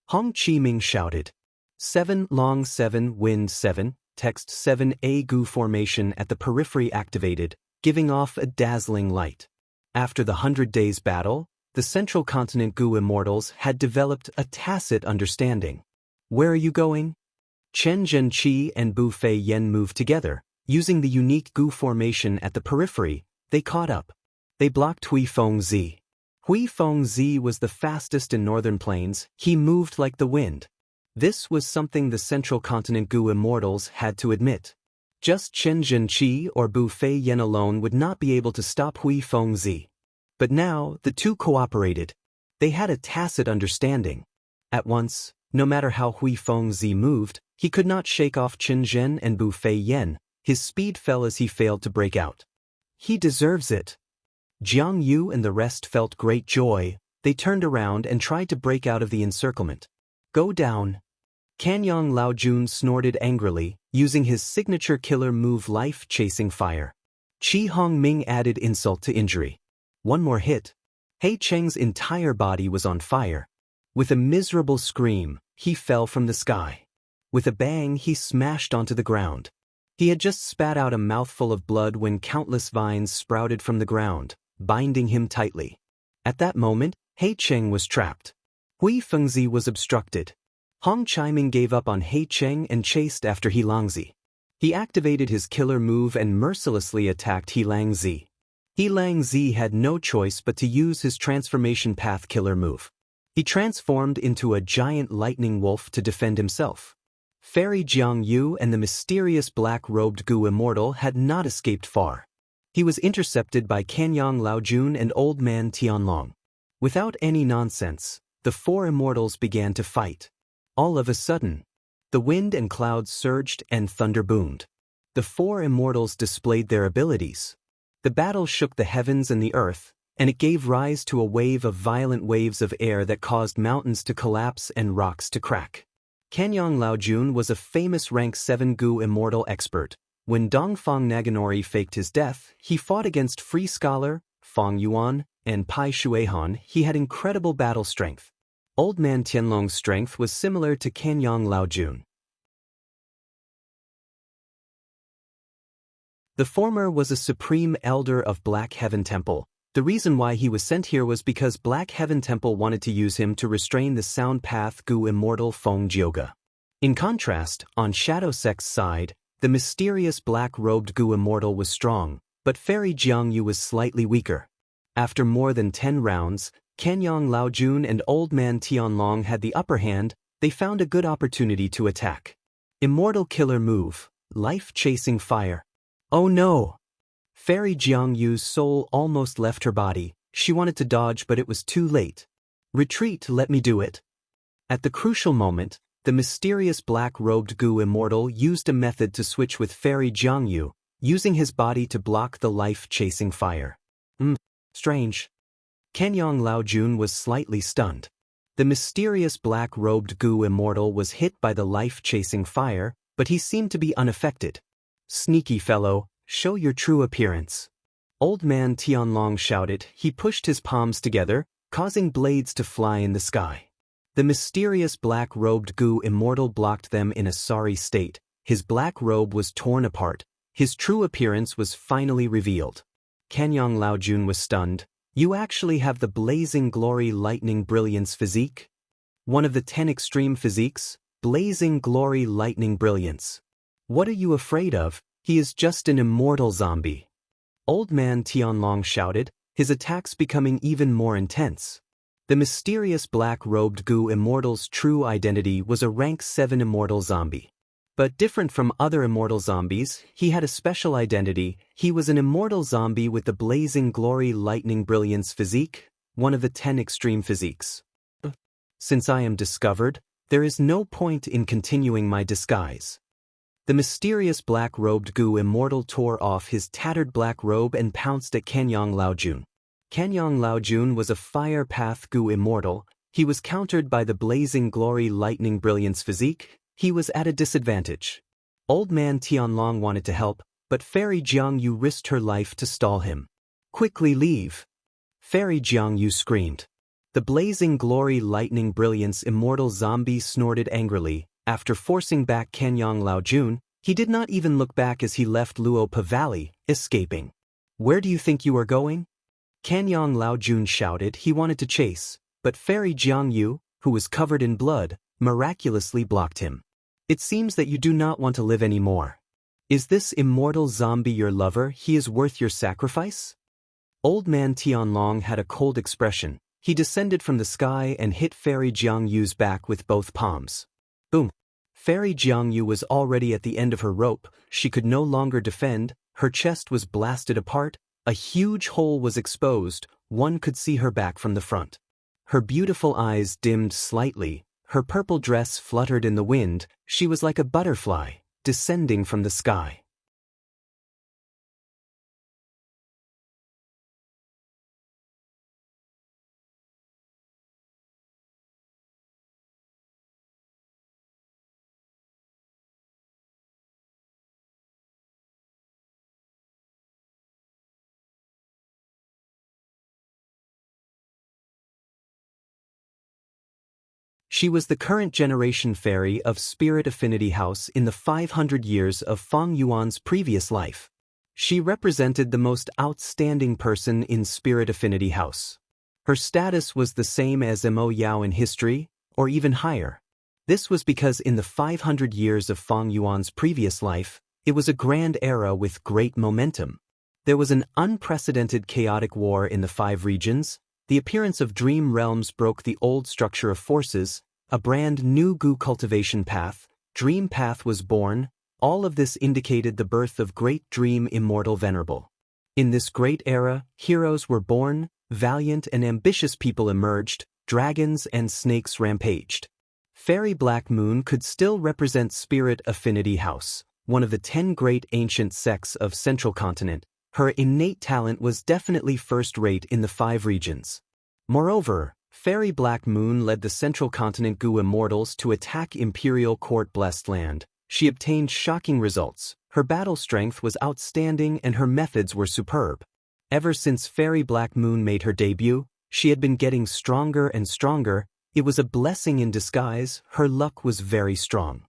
Hong Qiming shouted. 7 long 7 wind 7, text 7A Gu formation at the periphery activated, giving off a dazzling light. After the 100 Days battle, the Central Continent Gu immortals had developed a tacit understanding. Where are you going? Chen Zhenqi and Bu Fei Yen moved together. Using the unique Gu formation at the periphery, they caught up. They blocked Hui Fengzi. Hui Fengzi was the fastest in northern plains, he moved like the wind. This was something the Central Continent Gu immortals had to admit. Just Chen Zhenqi or Bu Fei Yen alone would not be able to stop Hui Fengzi. But now, the two cooperated. They had a tacit understanding. At once, no matter how Hui Fengzi moved, he could not shake off Chen Zhen and Bu Fei Yen. His speed fell as he failed to break out. He deserves it. Jiang Yu and the rest felt great joy. They turned around and tried to break out of the encirclement. Go down. Kanyang Laojun snorted angrily, using his signature killer move life-chasing fire. Qi Hongming added insult to injury. One more hit. He Cheng's entire body was on fire. With a miserable scream, he fell from the sky. With a bang, he smashed onto the ground. He had just spat out a mouthful of blood when countless vines sprouted from the ground, binding him tightly. At that moment, He Cheng was trapped. Hui Fengzi was obstructed. Hong Chaiming gave up on He Cheng and chased after He Langzi. He activated his killer move and mercilessly attacked He Langzi. He Langzi had no choice but to use his transformation path killer move. He transformed into a giant lightning wolf to defend himself. Fairy Jiang Yu and the mysterious black-robed Gu immortal had not escaped far. He was intercepted by Kanyang Laojun and Old Man Tianlong. Without any nonsense, the four immortals began to fight. All of a sudden, the wind and clouds surged and thunder boomed. The four immortals displayed their abilities. The battle shook the heavens and the earth, and it gave rise to a wave of violent waves of air that caused mountains to collapse and rocks to crack. Kanyang Laojun was a famous rank 7 Gu immortal expert. When Dongfang Naganori faked his death, he fought against Free Scholar, Fang Yuan, and Pai Shuihan. He had incredible battle strength. Old Man Tianlong's strength was similar to Kanyang Laojun. The former was a supreme elder of Black Heaven Temple. The reason why he was sent here was because Black Heaven Temple wanted to use him to restrain the Sound Path Gu immortal Feng Jioga. In contrast, on Shadow Sect's side, the mysterious black-robed Gu immortal was strong, but Fairy Jiangyu was slightly weaker. After more than 10 rounds, Kanyang Laojun and Old Man Tianlong had the upper hand. They found a good opportunity to attack. Immortal killer move, life-chasing fire. Oh no! Fairy Jiangyu's soul almost left her body. She wanted to dodge, but it was too late. Retreat, let me do it. At the crucial moment, the mysterious black-robed Gu immortal used a method to switch with Fairy Jiangyu, using his body to block the life-chasing fire. Strange. Kanyang Laojun was slightly stunned. The mysterious black-robed Gu immortal was hit by the life-chasing fire, but he seemed to be unaffected. Sneaky fellow, show your true appearance. Old Man Tianlong shouted. He pushed his palms together, causing blades to fly in the sky. The mysterious black-robed Gu immortal blocked them in a sorry state. His black robe was torn apart. His true appearance was finally revealed. Kanyang Laojun was stunned. You actually have the blazing glory lightning brilliance physique? One of the 10 extreme physiques? Blazing glory lightning brilliance. What are you afraid of? He is just an immortal zombie. Old Man Tianlong shouted, his attacks becoming even more intense. The mysterious black-robed Gu immortal's true identity was a rank 7 immortal zombie. But different from other immortal zombies, he had a special identity. He was an immortal zombie with the blazing glory lightning brilliance physique, one of the 10 extreme physiques. Since I am discovered, there is no point in continuing my disguise. The mysterious black-robed Gu immortal tore off his tattered black robe and pounced at Kanyang Laojun. Kanyang Laojun was a fire path Gu immortal. He was countered by the blazing glory lightning brilliance physique. He was at a disadvantage. Old Man Tianlong wanted to help, but Fairy Jiangyu risked her life to stall him. Quickly leave! Fairy Jiangyu screamed. The blazing glory lightning brilliance immortal zombie snorted angrily. After forcing back Kanyang Laojun, he did not even look back as he left Luopa Valley, escaping. Where do you think you are going? Kanyang Laojun shouted. He wanted to chase, but Fairy Jiangyu, who was covered in blood, miraculously blocked him. It seems that you do not want to live anymore. Is this immortal zombie your lover? He is worth your sacrifice? Old Man Tianlong had a cold expression. He descended from the sky and hit Fairy Jiangyu's back with both palms. Boom! Fairy Jiangyu was already at the end of her rope. She could no longer defend. Her chest was blasted apart. A huge hole was exposed. One could see her back from the front. Her beautiful eyes dimmed slightly. Her purple dress fluttered in the wind. She was like a butterfly, descending from the sky. She was the current generation fairy of Spirit Affinity House in the 500 years of Feng Yuan's previous life. She represented the most outstanding person in Spirit Affinity House. Her status was the same as Mo Yao in history, or even higher. This was because in the 500 years of Feng Yuan's previous life, it was a grand era with great momentum. There was an unprecedented chaotic war in the 5 regions. The appearance of dream realms broke the old structure of forces. A brand new cultivation path, Dream Path, was born. All of this indicated the birth of great dream immortal venerable. In this great era, heroes were born, valiant and ambitious people emerged, dragons and snakes rampaged. Fairy Black Moon could still represent Spirit Affinity House, one of the 10 great ancient sects of Central Continent. Her innate talent was definitely first-rate in the 5 regions. Moreover, Fairy Black Moon led the Central Continent Gu Immortals to attack Imperial Court Blessed Land. She obtained shocking results. Her battle strength was outstanding and her methods were superb. Ever since Fairy Black Moon made her debut, she had been getting stronger and stronger. It was a blessing in disguise. Her luck was very strong.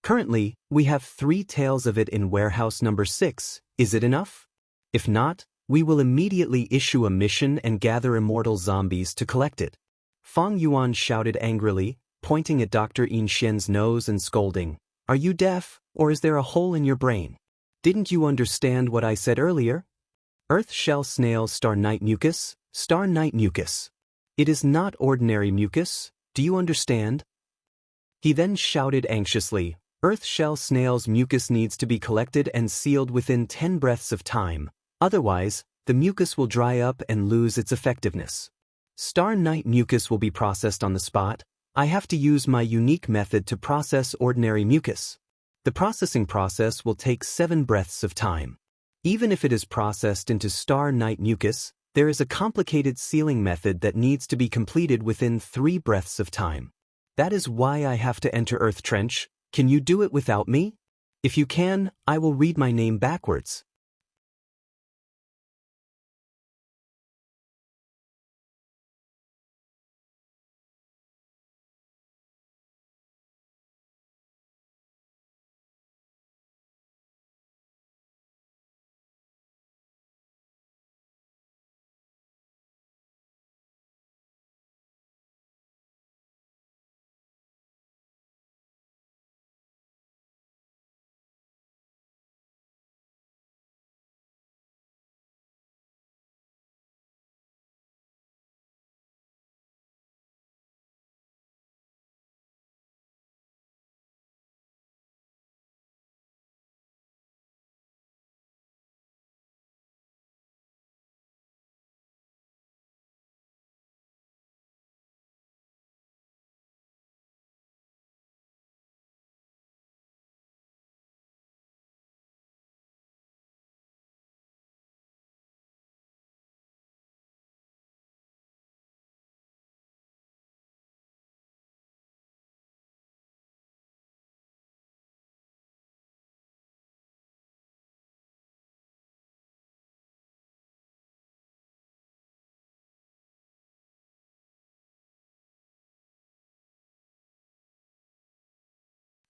Currently, we have 3 tales of it in warehouse number 6. Is it enough? If not, we will immediately issue a mission and gather immortal zombies to collect it. Feng Yuan shouted angrily, pointing at Dr. Xianxia's nose and scolding. Are you deaf, or is there a hole in your brain? Didn't you understand what I said earlier? Earth shell snail star night mucus, star night mucus. It is not ordinary mucus, do you understand? He then shouted anxiously, Earth shell snail's mucus needs to be collected and sealed within 10 breaths of time, otherwise, the mucus will dry up and lose its effectiveness. Star night mucus will be processed on the spot. I have to use my unique method to process ordinary mucus. The processing process will take 7 breaths of time. Even if it is processed into star night mucus, there is a complicated sealing method that needs to be completed within 3 breaths of time. That is why I have to enter Earth Trench. Can you do it without me? If you can, I will read my name backwards.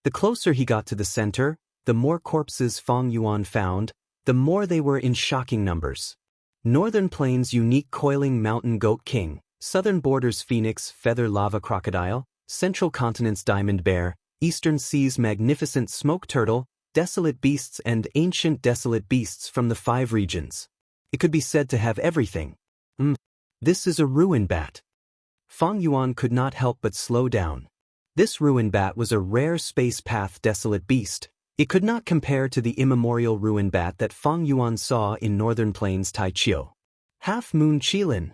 The closer he got to the center, the more corpses Fang Yuan found, the more they were in shocking numbers. Northern Plains' unique coiling mountain goat king, Southern Borders' phoenix feather lava crocodile, Central Continent's diamond bear, Eastern Sea's magnificent smoke turtle, desolate beasts and ancient desolate beasts from the 5 regions. It could be said to have everything. This is a ruin bat. Fang Yuan could not help but slow down. This ruin bat was a rare space path desolate beast. It could not compare to the immemorial ruin bat that Fang Yuan saw in Northern Plains Taichio. Half-moon Qilin.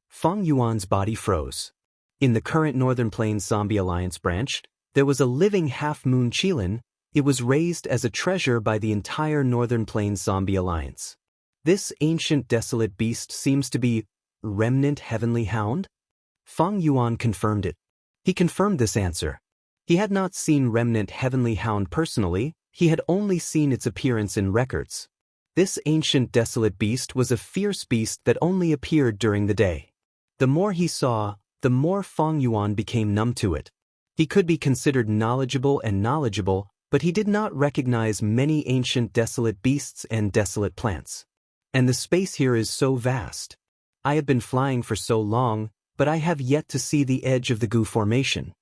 Fang Yuan's body froze. In the current Northern Plains Zombie Alliance branch, there was a living half-moon Qilin. It was raised as a treasure by the entire Northern Plains Zombie Alliance. This ancient desolate beast seems to be remnant heavenly hound? Fang Yuan confirmed it. He confirmed this answer. He had not seen remnant heavenly hound personally, he had only seen its appearance in records. This ancient desolate beast was a fierce beast that only appeared during the day. The more he saw, the more Fang Yuan became numb to it. He could be considered knowledgeable, but he did not recognize many ancient desolate beasts and desolate plants. And the space here is so vast. I have been flying for so long, but I have yet to see the edge of the Gu formation.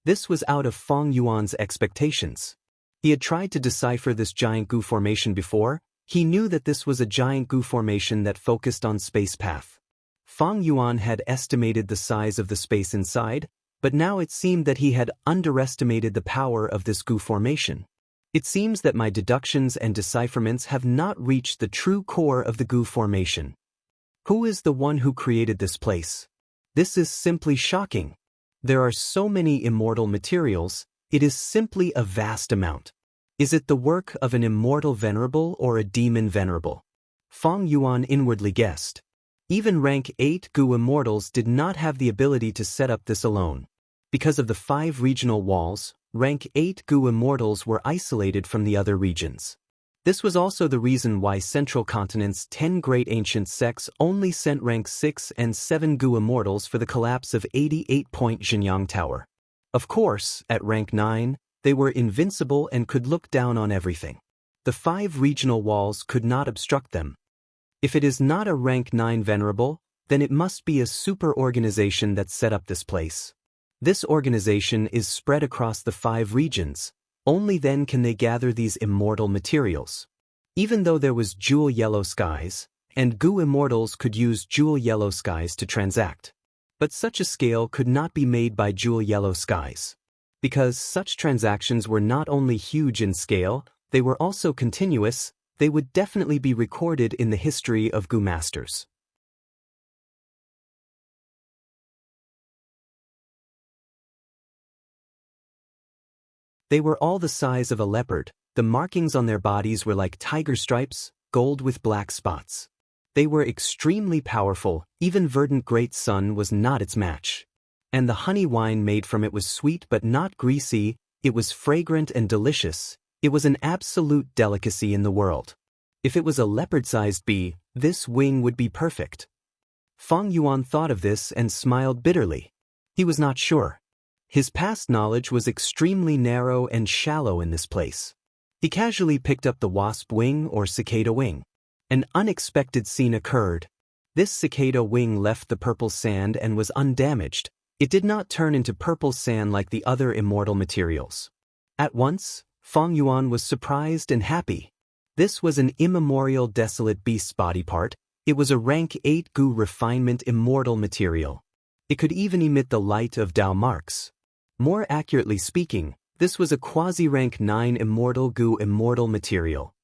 This was out of Fang Yuan's expectations. He had tried to decipher this giant Gu formation before. He knew that this was a giant Gu formation that focused on space path. Fang Yuan had estimated the size of the space inside, but now it seemed that he had underestimated the power of this Gu formation. It seems that my deductions and decipherments have not reached the true core of the Gu formation. Who is the one who created this place? This is simply shocking. There are so many immortal materials, it is simply a vast amount. Is it the work of an immortal venerable or a demon venerable? Fang Yuan inwardly guessed. Even rank 8 Gu immortals did not have the ability to set up this alone. Because of the 5 regional walls, rank 8 Gu immortals were isolated from the other regions. This was also the reason why Central Continent's 10 great ancient sects only sent rank 6 and 7 Gu immortals for the collapse of 88-point Xianxia Tower. Of course, at rank 9, they were invincible and could look down on everything. The 5 regional walls could not obstruct them. If it is not a rank 9 venerable, then it must be a super organization that set up this place. This organization is spread across the 5 regions. Only then can they gather these immortal materials. Even though there was jewel yellow skies, and Gu immortals could use jewel yellow skies to transact. But such a scale could not be made by jewel yellow skies. Because such transactions were not only huge in scale, they were also continuous, they would definitely be recorded in the history of Gu masters. They were all the size of a leopard. The markings on their bodies were like tiger stripes, gold with black spots. They were extremely powerful, even verdant great sun was not its match. And the honey wine made from it was sweet but not greasy, it was fragrant and delicious, it was an absolute delicacy in the world. If it was a leopard-sized bee, this wing would be perfect. Fang Yuan thought of this and smiled bitterly. He was not sure. His past knowledge was extremely narrow and shallow in this place. He casually picked up the wasp wing or cicada wing. An unexpected scene occurred. This cicada wing left the purple sand and was undamaged. It did not turn into purple sand like the other immortal materials. At once, Fang Yuan was surprised and happy. This was an immemorial desolate beast's body part. It was a rank 8 Gu refinement immortal material. It could even emit the light of Dao marks. More accurately speaking, this was a quasi-rank 9 immortal Gu immortal material.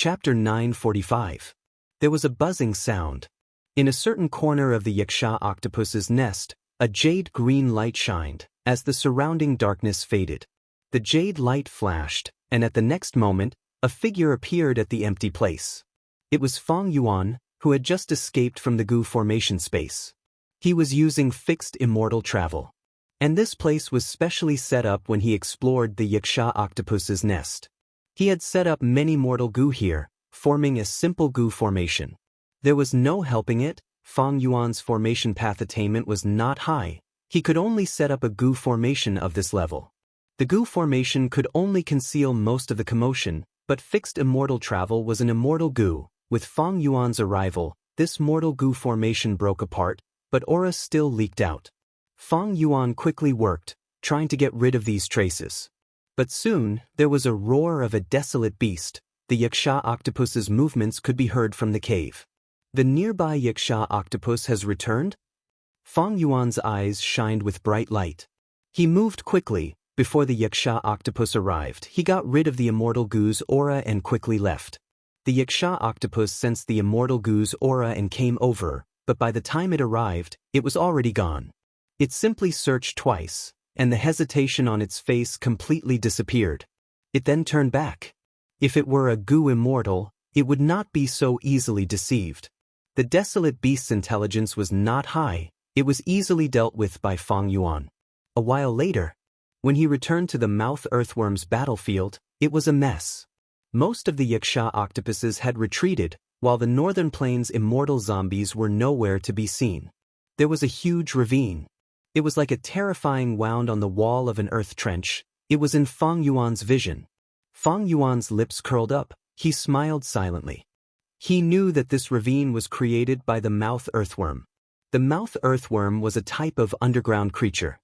Chapter 945. There was a buzzing sound. In a certain corner of the Xianxia octopus's nest, a jade-green light shined, as the surrounding darkness faded. The jade light flashed, and at the next moment, a figure appeared at the empty place. It was Feng Yuan, who had just escaped from the Gu formation space. He was using fixed immortal travel. And this place was specially set up when he explored the Xianxia octopus's nest. He had set up many mortal Gu here, forming a simple Gu formation. There was no helping it, Feng Yuan's formation path attainment was not high. He could only set up a Gu formation of this level. The Gu formation could only conceal most of the commotion, but fixed immortal travel was an immortal Gu. With Feng Yuan's arrival, this mortal Gu formation broke apart, but aura still leaked out. Feng Yuan quickly worked, trying to get rid of these traces. But soon, there was a roar of a desolate beast. The Xianxia octopus's movements could be heard from the cave. The nearby Xianxia octopus has returned? Feng Yuan's eyes shined with bright light. He moved quickly. Before the Xianxia octopus arrived, he got rid of the immortal Gu's aura and quickly left. The Xianxia octopus sensed the immortal Gu's aura and came over, but by the time it arrived, it was already gone. It simply searched twice, and the hesitation on its face completely disappeared. It then turned back. If it were a Gu immortal, it would not be so easily deceived. The desolate beast's intelligence was not high. It was easily dealt with by Feng Yuan. A while later, when he returned to the mouth earthworm's battlefield, it was a mess. Most of the Xianxia octopuses had retreated, while the northern plains immortal zombies were nowhere to be seen. There was a huge ravine. It was like a terrifying wound on the wall of an earth trench. It was in Feng Yuan's vision. Feng Yuan's lips curled up. He smiled silently. He knew that this ravine was created by the mouth earthworm. The mouth earthworm was a type of underground creature.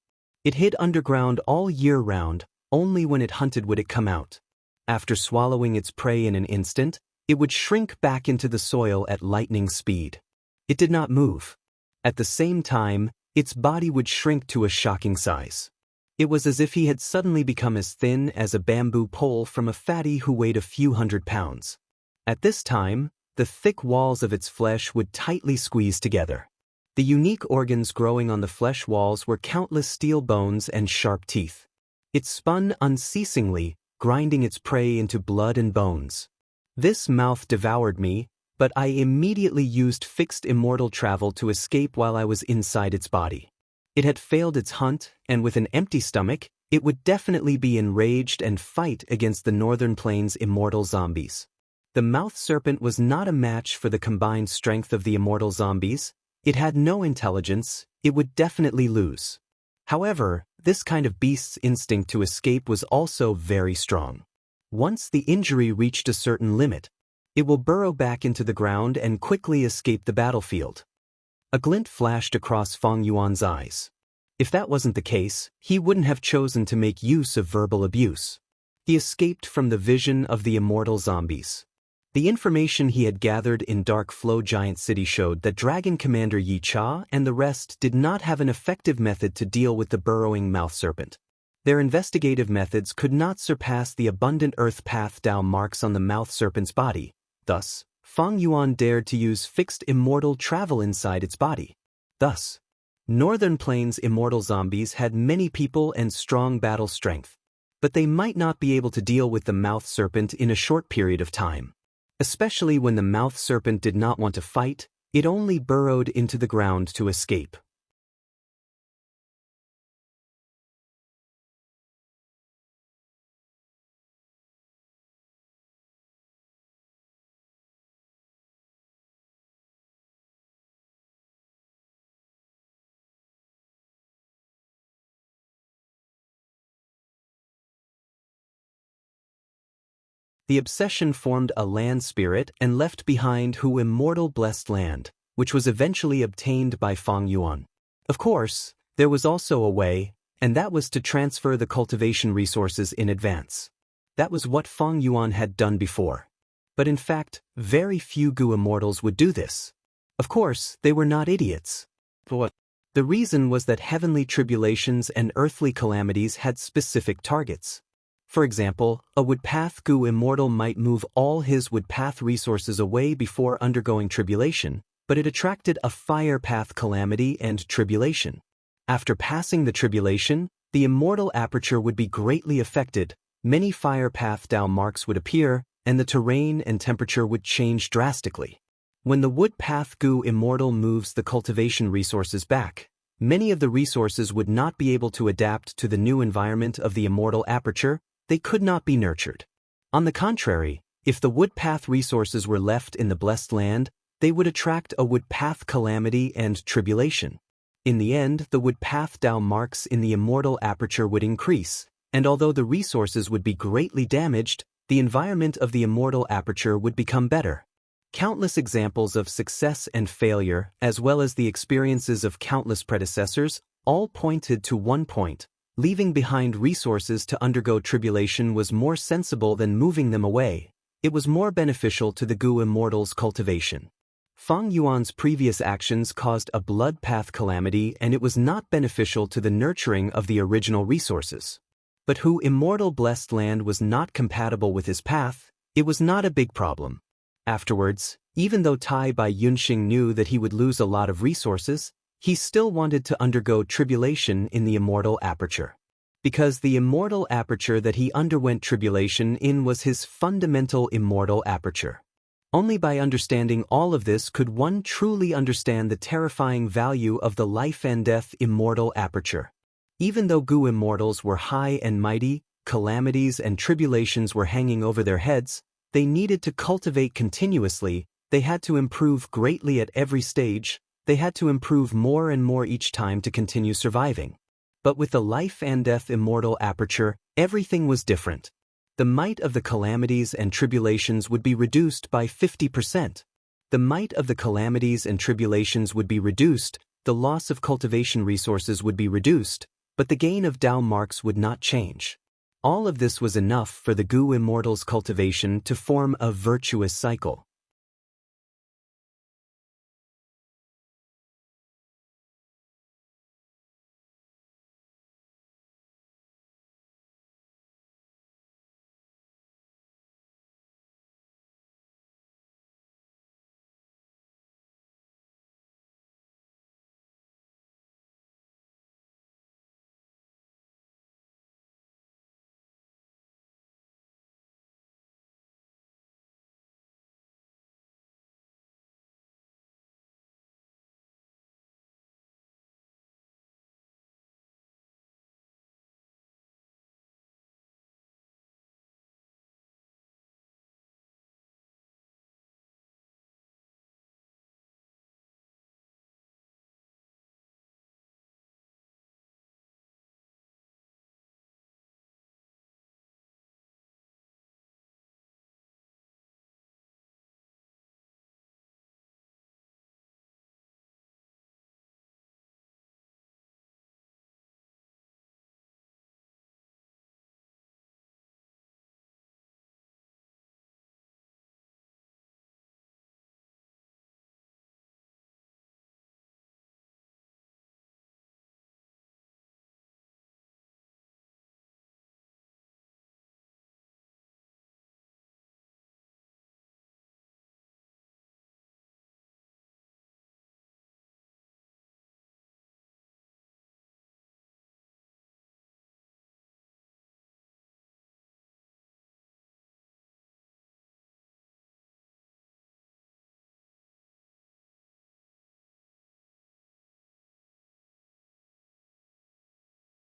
It hid underground all year round. Only when it hunted would it come out. After swallowing its prey in an instant, it would shrink back into the soil at lightning speed. It did not move. At the same time, its body would shrink to a shocking size. It was as if he had suddenly become as thin as a bamboo pole from a fatty who weighed a few hundred pounds. At this time, the thick walls of its flesh would tightly squeeze together. The unique organs growing on the flesh walls were countless steel bones and sharp teeth. It spun unceasingly, grinding its prey into blood and bones. This mouth devoured me, but I immediately used fixed immortal travel to escape while I was inside its body. It had failed its hunt, and with an empty stomach, it would definitely be enraged and fight against the northern plains immortal zombies. The mouth serpent was not a match for the combined strength of the immortal zombies. It had no intelligence. It would definitely lose. However, this kind of beast's instinct to escape was also very strong. Once the injury reached a certain limit, it will burrow back into the ground and quickly escape the battlefield. A glint flashed across Feng Yuan's eyes. If that wasn't the case, he wouldn't have chosen to make use of verbal abuse. He escaped from the vision of the immortal zombies. The information he had gathered in Dark Flow Giant City showed that Dragon Commander Yi Cha and the rest did not have an effective method to deal with the burrowing mouth serpent. Their investigative methods could not surpass the abundant earth path Dao marks on the mouth serpent's body. Thus, Feng Yuan dared to use fixed immortal travel inside its body. Thus, Northern Plains immortal zombies had many people and strong battle strength, but they might not be able to deal with the mouth serpent in a short period of time. Especially when the mouth serpent did not want to fight, it only burrowed into the ground to escape. The obsession formed a land spirit and left behind Hu immortal blessed land, which was eventually obtained by Feng Yuan. Of course, there was also a way, and that was to transfer the cultivation resources in advance. That was what Feng Yuan had done before. But in fact, very few Gu immortals would do this. Of course, they were not idiots. But the reason was that heavenly tribulations and earthly calamities had specific targets. For example, a woodpath Gu immortal might move all his woodpath resources away before undergoing tribulation, but it attracted a fire path calamity and tribulation. After passing the tribulation, the immortal aperture would be greatly affected, many fire path Dao marks would appear, and the terrain and temperature would change drastically. When the wood path Gu immortal moves the cultivation resources back, many of the resources would not be able to adapt to the new environment of the immortal aperture. They could not be nurtured. On the contrary, if the wood path resources were left in the blessed land, they would attract a wood path calamity and tribulation. In the end, the wood path Dao marks in the immortal aperture would increase, and although the resources would be greatly damaged, the environment of the immortal aperture would become better. Countless examples of success and failure, as well as the experiences of countless predecessors, all pointed to one point: leaving behind resources to undergo tribulation was more sensible than moving them away. It was more beneficial to the Gu immortal's cultivation. Feng Yuan's previous actions caused a blood path calamity, and it was not beneficial to the nurturing of the original resources. But Hu immortal blessed land was not compatible with his path. It was not a big problem. Afterwards, even though Tai Bai Yunxing knew that he would lose a lot of resources, he still wanted to undergo tribulation in the immortal aperture. Because the immortal aperture that he underwent tribulation in was his fundamental immortal aperture. Only by understanding all of this could one truly understand the terrifying value of the life and death immortal aperture. Even though Gu immortals were high and mighty, calamities and tribulations were hanging over their heads, they needed to cultivate continuously, they had to improve greatly at every stage, they had to improve more and more each time to continue surviving. But with the life and death immortal aperture, everything was different. The might of the calamities and tribulations would be reduced by 50%. The might of the calamities and tribulations would be reduced, the loss of cultivation resources would be reduced, but the gain of Dao marks would not change. All of this was enough for the Gu immortal's cultivation to form a virtuous cycle.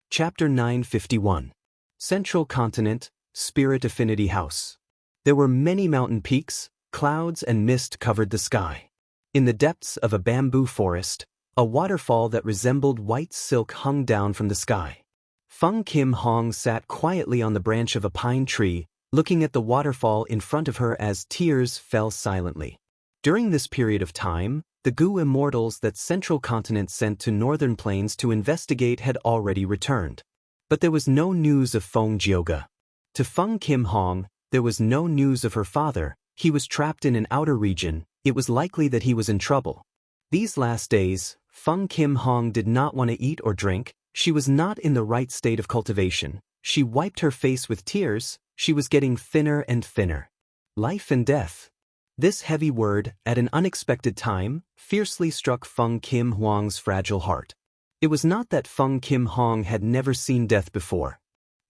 Chapter 951. Central Continent, Spirit Affinity House. There were many mountain peaks, clouds and mist covered the sky. In the depths of a bamboo forest, a waterfall that resembled white silk hung down from the sky. Feng Kim Hong sat quietly on the branch of a pine tree, looking at the waterfall in front of her as tears fell silently. During this period of time, the Gu immortals that Central Continent sent to Northern Plains to investigate had already returned. But there was no news of Feng Jioga. To Feng Kim Hong, there was no news of her father. He was trapped in an outer region. It was likely that he was in trouble. These last days, Feng Kim Hong did not want to eat or drink. She was not in the right state of cultivation. She wiped her face with tears. She was getting thinner and thinner. Life and death. This heavy word, at an unexpected time, fiercely struck Feng Kim Huang's fragile heart. It was not that Feng Kim Huang had never seen death before.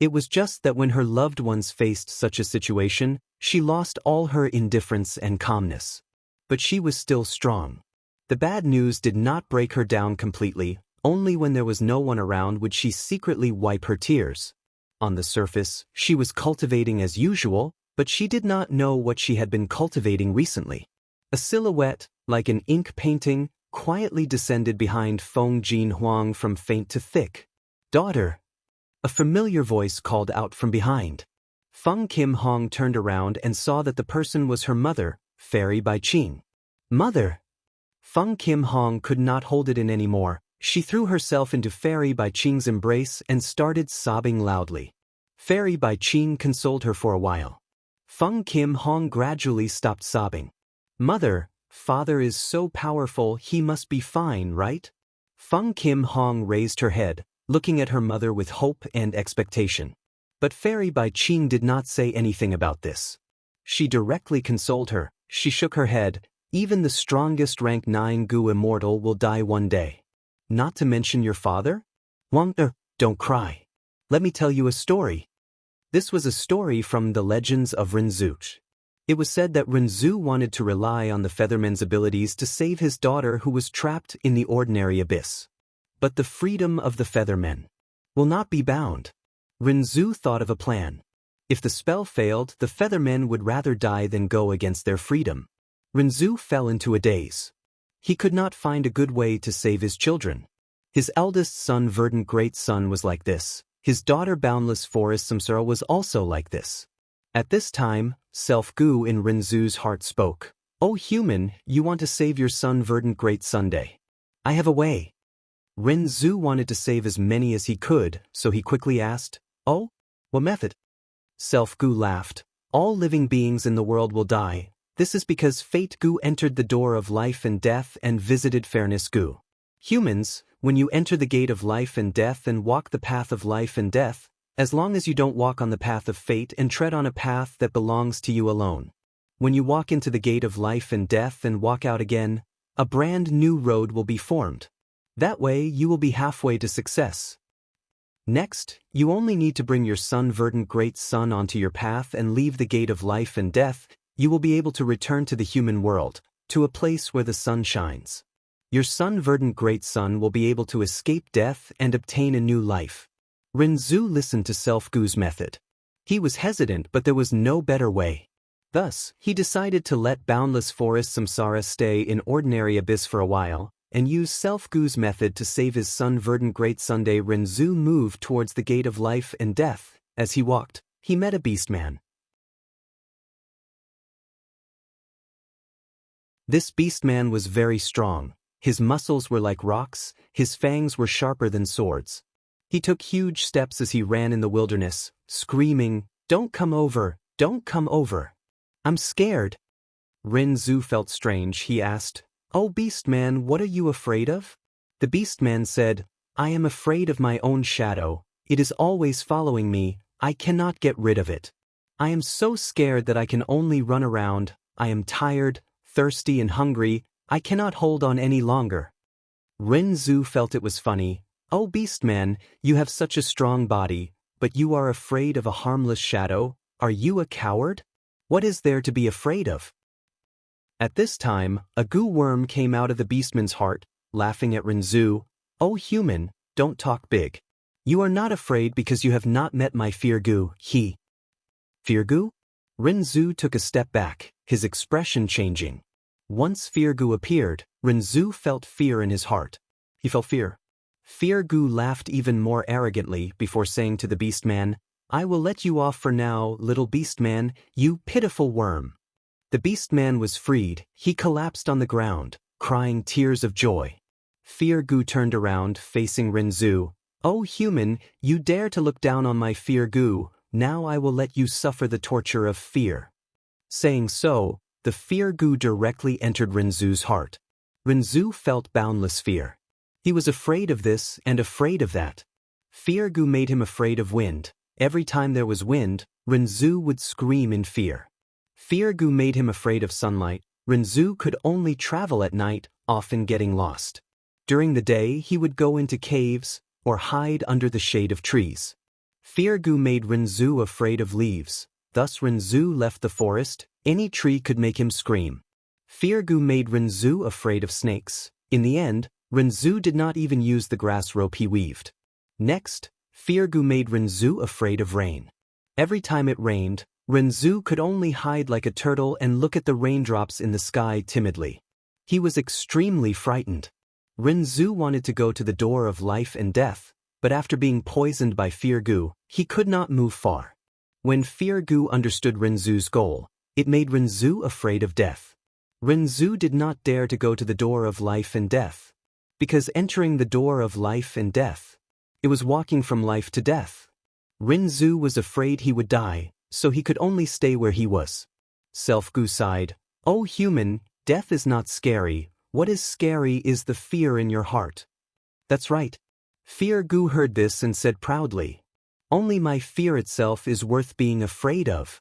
It was just that when her loved ones faced such a situation, she lost all her indifference and calmness. But she was still strong. The bad news did not break her down completely. Only when there was no one around would she secretly wipe her tears. On the surface, she was cultivating as usual, but she did not know what she had been cultivating recently. A silhouette, like an ink painting, quietly descended behind Feng Jin Huang from faint to thick. "Daughter!" A familiar voice called out from behind. Feng Kim Huang turned around and saw that the person was her mother, Fairy Bai Qing. "Mother!" Feng Kim Huang could not hold it in anymore. She threw herself into Fairy Bai Qing's embrace and started sobbing loudly. Fairy Bai Qing consoled her for a while. Feng Kim Huang gradually stopped sobbing. "Mother, father is so powerful, he must be fine, right?" Feng Kim Huang raised her head, looking at her mother with hope and expectation. But Fairy Bai Qing did not say anything about this. She directly consoled her. She shook her head. "Even the strongest rank 9 Gu immortal will die one day. Not to mention your father? Don't cry. Let me tell you a story." This was a story from the legends of Renzu. It was said that Renzu wanted to rely on the Featherman's abilities to save his daughter who was trapped in the ordinary abyss. But the freedom of the Feathermen will not be bound. Renzu thought of a plan. If the spell failed, the Feathermen would rather die than go against their freedom. Renzu fell into a daze. He could not find a good way to save his children. His eldest son Verdant Great Son was like this. His daughter Boundless Forest Samsara was also like this. At this time, Self-Gu in Renzu's heart spoke. "O human, you want to save your son Verdant Great Sunday. I have a way." Renzu wanted to save as many as he could, so he quickly asked, "Oh? What method?" Self-Gu laughed. "All living beings in the world will die. This is because Fate Gu entered the door of life and death and visited Fairness Gu. Humans, when you enter the gate of life and death and walk the path of life and death, as long as you don't walk on the path of fate and tread on a path that belongs to you alone. When you walk into the gate of life and death and walk out again, a brand new road will be formed. That way you will be halfway to success. Next, you only need to bring your son Verdant Great Son onto your path and leave the gate of life and death. You will be able to return to the human world, to a place where the sun shines. Your son Verdant Great Son will be able to escape death and obtain a new life." Renzu listened to Self-Gu's method. He was hesitant, but there was no better way. Thus, he decided to let Boundless Forest Samsara stay in ordinary abyss for a while, and use Self-Gu's method to save his son Verdant Great Sunday. Renzu moved towards the gate of life and death. As he walked, he met a beastman. This beastman was very strong. His muscles were like rocks, his fangs were sharper than swords. He took huge steps as he ran in the wilderness, screaming, "Don't come over, don't come over. I'm scared." Renzu felt strange. He asked, "Oh beastman, what are you afraid of?" The beastman said, "I am afraid of my own shadow. It is always following me. I cannot get rid of it. I am so scared that I can only run around. I am tired, thirsty and hungry. I cannot hold on any longer." Renzu felt it was funny. "Oh beastman, you have such a strong body, but you are afraid of a harmless shadow? Are you a coward? What is there to be afraid of?" At this time, a goo worm came out of the beastman's heart, laughing at Renzu. "Oh human, don't talk big. You are not afraid because you have not met my Fear Gu." Fear Gu? Renzu took a step back, his expression changing. Once Fear Gu appeared, Renzu felt fear in his heart. He felt fear. Fear Gu laughed even more arrogantly before saying to the beastman, "I will let you off for now, little beastman, you pitiful worm." The beastman was freed. He collapsed on the ground, crying tears of joy. Fear Gu turned around, facing Renzu. "Oh human, you dare to look down on my Fear Gu, now I will let you suffer the torture of fear." Saying so, the Fear Gu directly entered Renzu's heart. Renzu felt boundless fear. He was afraid of this and afraid of that. Fear Gu made him afraid of wind. Every time there was wind, Renzu would scream in fear. Fear Gu made him afraid of sunlight. Renzu could only travel at night, often getting lost. During the day he would go into caves, or hide under the shade of trees. Fear Gu made Renzu afraid of leaves, thus Renzu left the forest. Any tree could make him scream. Fear Gu made Renzu afraid of snakes. In the end, Renzu did not even use the grass rope he weaved. Next, Fear Gu made Renzu afraid of rain. Every time it rained, Renzu could only hide like a turtle and look at the raindrops in the sky timidly. He was extremely frightened. Renzu wanted to go to the door of life and death, but after being poisoned by Fear Gu, he could not move far. When Fear Gu understood Renzu's goal, it made Renzu afraid of death. Renzu did not dare to go to the door of life and death. Because entering the door of life and death, it was walking from life to death. Renzu was afraid he would die, so he could only stay where he was. Self-Gu sighed, "Oh human, death is not scary. What is scary is the fear in your heart." That's right. Fear Gu heard this and said proudly, "Only my fear itself is worth being afraid of."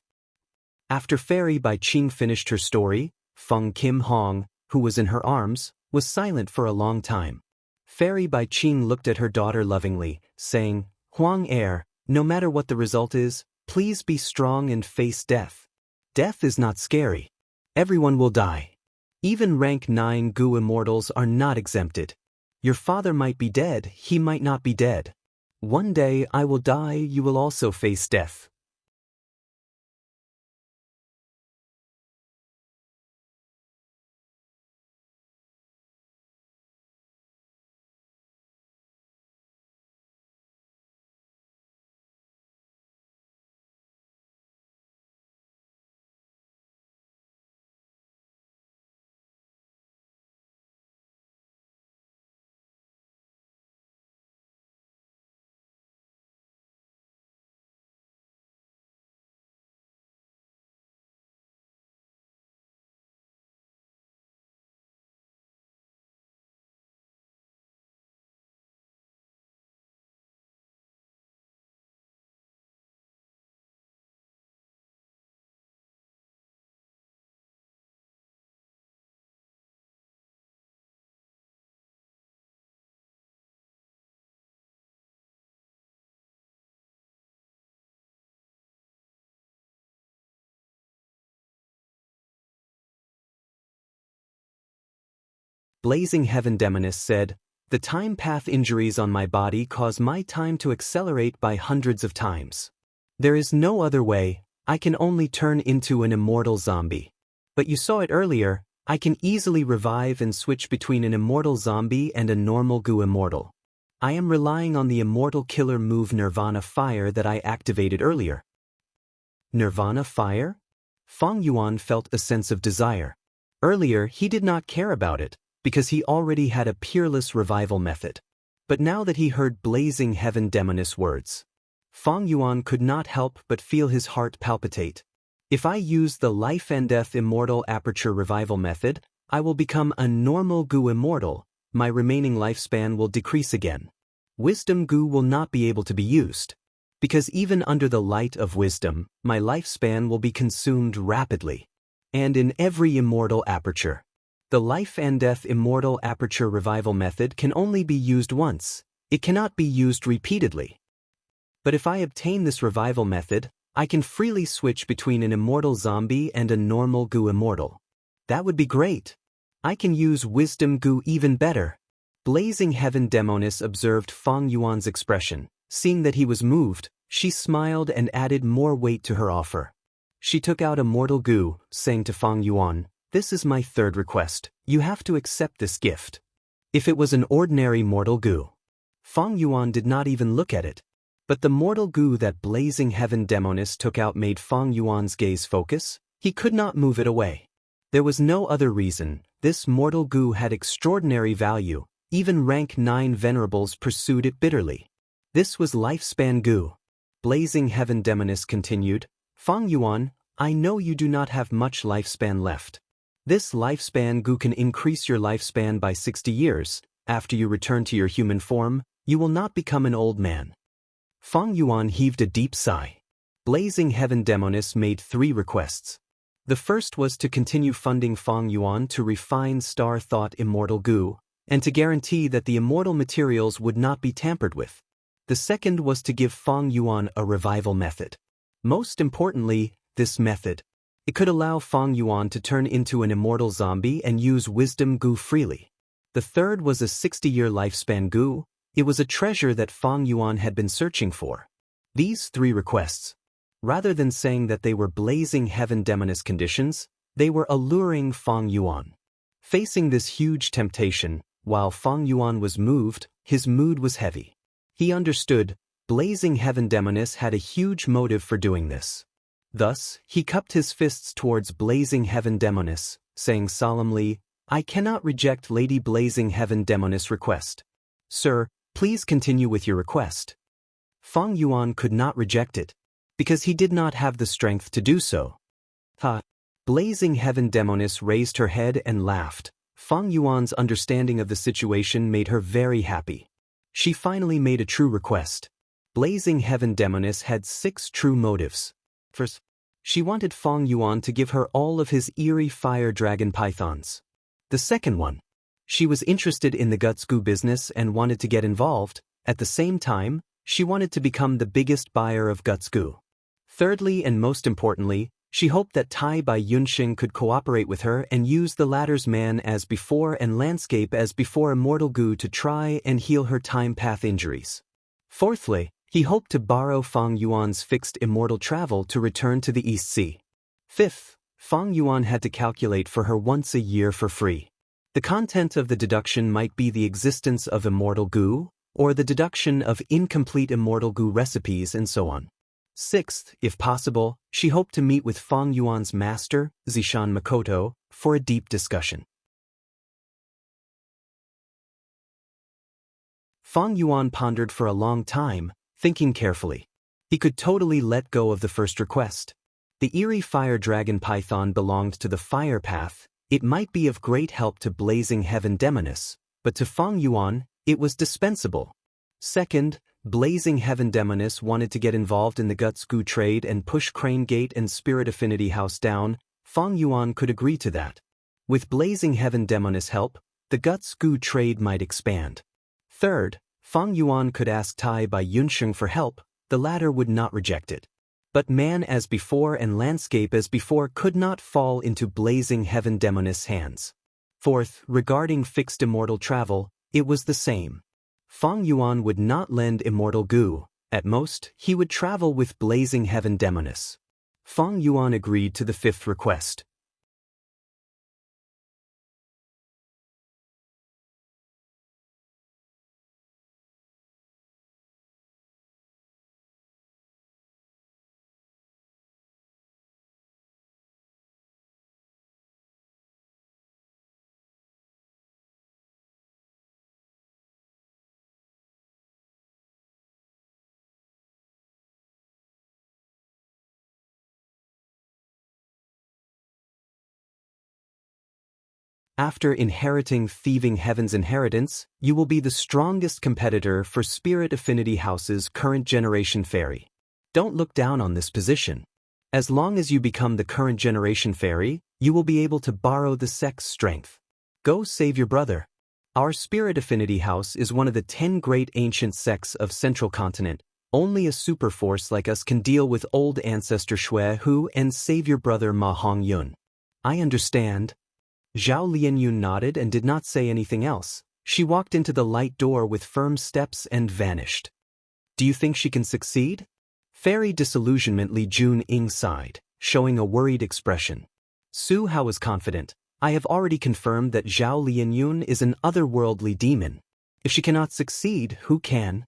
After Fairy Bai Qing finished her story, Feng Kim Hong, who was in her arms, was silent for a long time. Fairy Bai Qing looked at her daughter lovingly, saying, "Huang heir, no matter what the result is, please be strong and face death. Death is not scary. Everyone will die. Even rank 9 Gu immortals are not exempted. Your father might be dead, he might not be dead. One day I will die, you will also face death." Blazing Heaven Demoness said, "The time path injuries on my body cause my time to accelerate by hundreds of times. There is no other way, I can only turn into an immortal zombie. But you saw it earlier, I can easily revive and switch between an immortal zombie and a normal Gu immortal. I am relying on the immortal killer move Nirvana Fire that I activated earlier." Nirvana Fire? Feng Yuan felt a sense of desire. Earlier he did not care about it, because he already had a peerless revival method. But now that he heard Blazing Heaven Demoness words, Feng Yuan could not help but feel his heart palpitate. If I use the Life and Death Immortal Aperture Revival method, I will become a normal Gu immortal, my remaining lifespan will decrease again. Wisdom Gu will not be able to be used. Because even under the light of wisdom, my lifespan will be consumed rapidly. And in every immortal aperture, the Life and Death Immortal Aperture Revival method can only be used once. It cannot be used repeatedly. But if I obtain this revival method, I can freely switch between an immortal zombie and a normal Gu immortal. That would be great. I can use Wisdom Gu even better. Blazing Heaven Demoness observed Feng Yuan's expression. Seeing that he was moved, she smiled and added more weight to her offer. She took out a mortal Gu, saying to Feng Yuan, "This is my third request. You have to accept this gift." If it was an ordinary mortal Gu, Feng Yuan did not even look at it. But the mortal Gu that Blazing Heaven Demoness took out made Feng Yuan's gaze focus. He could not move it away. There was no other reason. This mortal Gu had extraordinary value. Even rank 9 venerables pursued it bitterly. This was Lifespan Gu. Blazing Heaven Demoness continued, "Feng Yuan, I know you do not have much lifespan left. This Lifespan Gu can increase your lifespan by 60 years. After you return to your human form, you will not become an old man." Feng Yuan heaved a deep sigh. Blazing Heaven Demoness made 3 requests. The first was to continue funding Feng Yuan to refine Star Thought Immortal Goo, and to guarantee that the immortal materials would not be tampered with. The second was to give Feng Yuan a revival method. Most importantly, this method. It could allow Feng Yuan to turn into an immortal zombie and use wisdom goo freely. The third was a 60-year lifespan goo. It was a treasure that Feng Yuan had been searching for. These 3 requests, rather than saying that they were blazing heaven demoness conditions, they were alluring Feng Yuan. Facing this huge temptation, while Feng Yuan was moved, his mood was heavy. He understood, blazing heaven demoness had a huge motive for doing this. Thus, he cupped his fists towards blazing heaven demoness, saying solemnly, "I cannot reject Lady Blazing Heaven Demoness' request. Sir, please continue with your request." Feng Yuan could not reject it, because he did not have the strength to do so. Blazing Heaven Demoness raised her head and laughed. Feng Yuan's understanding of the situation made her very happy. She finally made a true request. Blazing Heaven Demoness had 6 true motives. First, she wanted Feng Yuan to give her all of his eerie fire dragon pythons. The second one, she was interested in the guts goo business and wanted to get involved. At the same time, she wanted to become the biggest buyer of guts goo. Thirdly, and most importantly, she hoped that Tai Bai Yunxing could cooperate with her and use the latter's man as before and landscape as before immortal goo to try and heal her time path injuries. Fourthly, he hoped to borrow Feng Yuan's fixed immortal travel to return to the East Sea. Fifth, Feng Yuan had to calculate for her once a year for free. The content of the deduction might be the existence of immortal goo, or the deduction of incomplete immortal goo recipes and so on. Sixth, if possible, she hoped to meet with Feng Yuan's master, Zishan Makoto, for a deep discussion. Feng Yuan pondered for a long time, thinking carefully. He could totally let go of the first request. The eerie fire dragon python belonged to the fire path. It might be of great help to Blazing Heaven Demoness, but to Feng Yuan, it was dispensable. Second, Blazing Heaven Demoness wanted to get involved in the guts goo trade and push Crane Gate and Spirit Affinity House down. Feng Yuan could agree to that. With Blazing Heaven Demoness' help, the guts goo trade might expand. Third, Feng Yuan could ask Tai Bai Yunxing for help. The latter would not reject it. But man as before and landscape as before could not fall into Blazing Heaven Demoness' hands. Fourth, regarding fixed immortal travel, it was the same. Feng Yuan would not lend immortal goo. At most, he would travel with Blazing Heaven Demoness. Feng Yuan agreed to the fifth request. After inheriting Thieving Heaven's inheritance, you will be the strongest competitor for Spirit Affinity House's current generation fairy. Don't look down on this position. As long as you become the current generation fairy, you will be able to borrow the sect's strength. Go save your brother. Our Spirit Affinity House is one of the 10 great ancient sects of Central Continent. Only a superforce like us can deal with old ancestor Shui Hu and save your brother Ma Hongyun. I understand. Zhao Lianyun nodded and did not say anything else. She walked into the light door with firm steps and vanished. Do you think she can succeed? Fairy disillusionment Li Jun-ing sighed, showing a worried expression. Su Hao was confident. I have already confirmed that Zhao Lianyun is an otherworldly demon. If she cannot succeed, who can?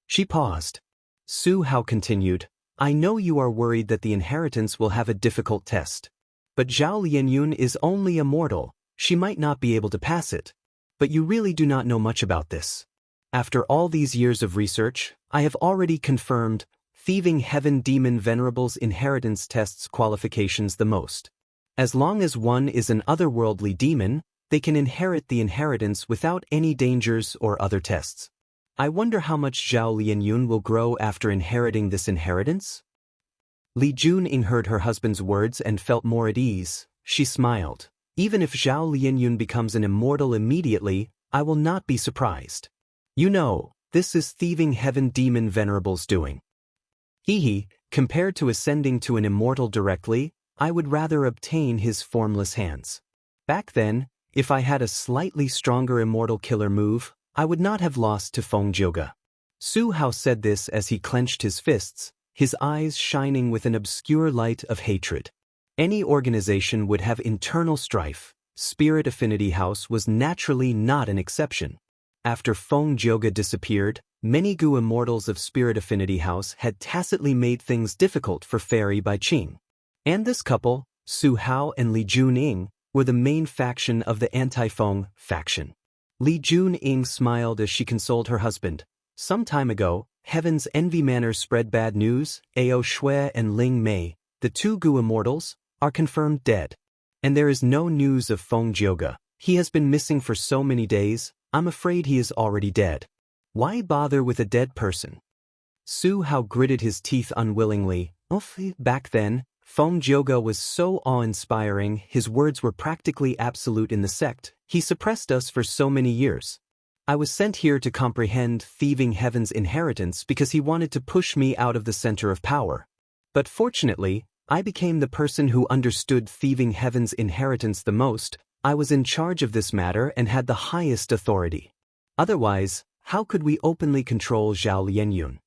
She paused. Su Hao continued, I know you are worried that the inheritance will have a difficult test. But Zhao Lianyun is only a mortal. She might not be able to pass it. But you really do not know much about this. After all these years of research, I have already confirmed Thieving Heaven Demon Venerable's inheritance tests qualifications the most. As long as one is an otherworldly demon, they can inherit the inheritance without any dangers or other tests. I wonder how much Zhao Lianyun will grow after inheriting this inheritance? Li Juning heard her husband's words and felt more at ease. She smiled. Even if Zhao Lianyun becomes an immortal immediately, I will not be surprised. You know, this is thieving heaven demon Venerable's doing. Hee, compared to ascending to an immortal directly, I would rather obtain his formless hands. Back then, if I had a slightly stronger immortal killer move, I would not have lost to Feng Jioge. Su Hao said this as he clenched his fists, his eyes shining with an obscure light of hatred. Any organization would have internal strife. Spirit Affinity House was naturally not an exception. After Feng Jioge disappeared, many Gu immortals of Spirit Affinity House had tacitly made things difficult for Fairy Bai Qing. And this couple, Su Hao and Li Juning, were the main faction of the anti-Feng faction. Li Juning smiled as she consoled her husband. Some time ago, Heaven's Envy Manor spread bad news. Ao Shui and Ling Mei, the two Gu immortals, are confirmed dead. And there is no news of Feng Jioge. He has been missing for so many days, I'm afraid he is already dead. Why bother with a dead person? Su Hao gritted his teeth unwillingly. Back then, Feng Jioge was so awe-inspiring, his words were practically absolute in the sect. He suppressed us for so many years. I was sent here to comprehend thieving heaven's inheritance because he wanted to push me out of the center of power. But fortunately, I became the person who understood thieving heaven's inheritance the most. I was in charge of this matter and had the highest authority. Otherwise, how could we openly control Zhao Lianyun?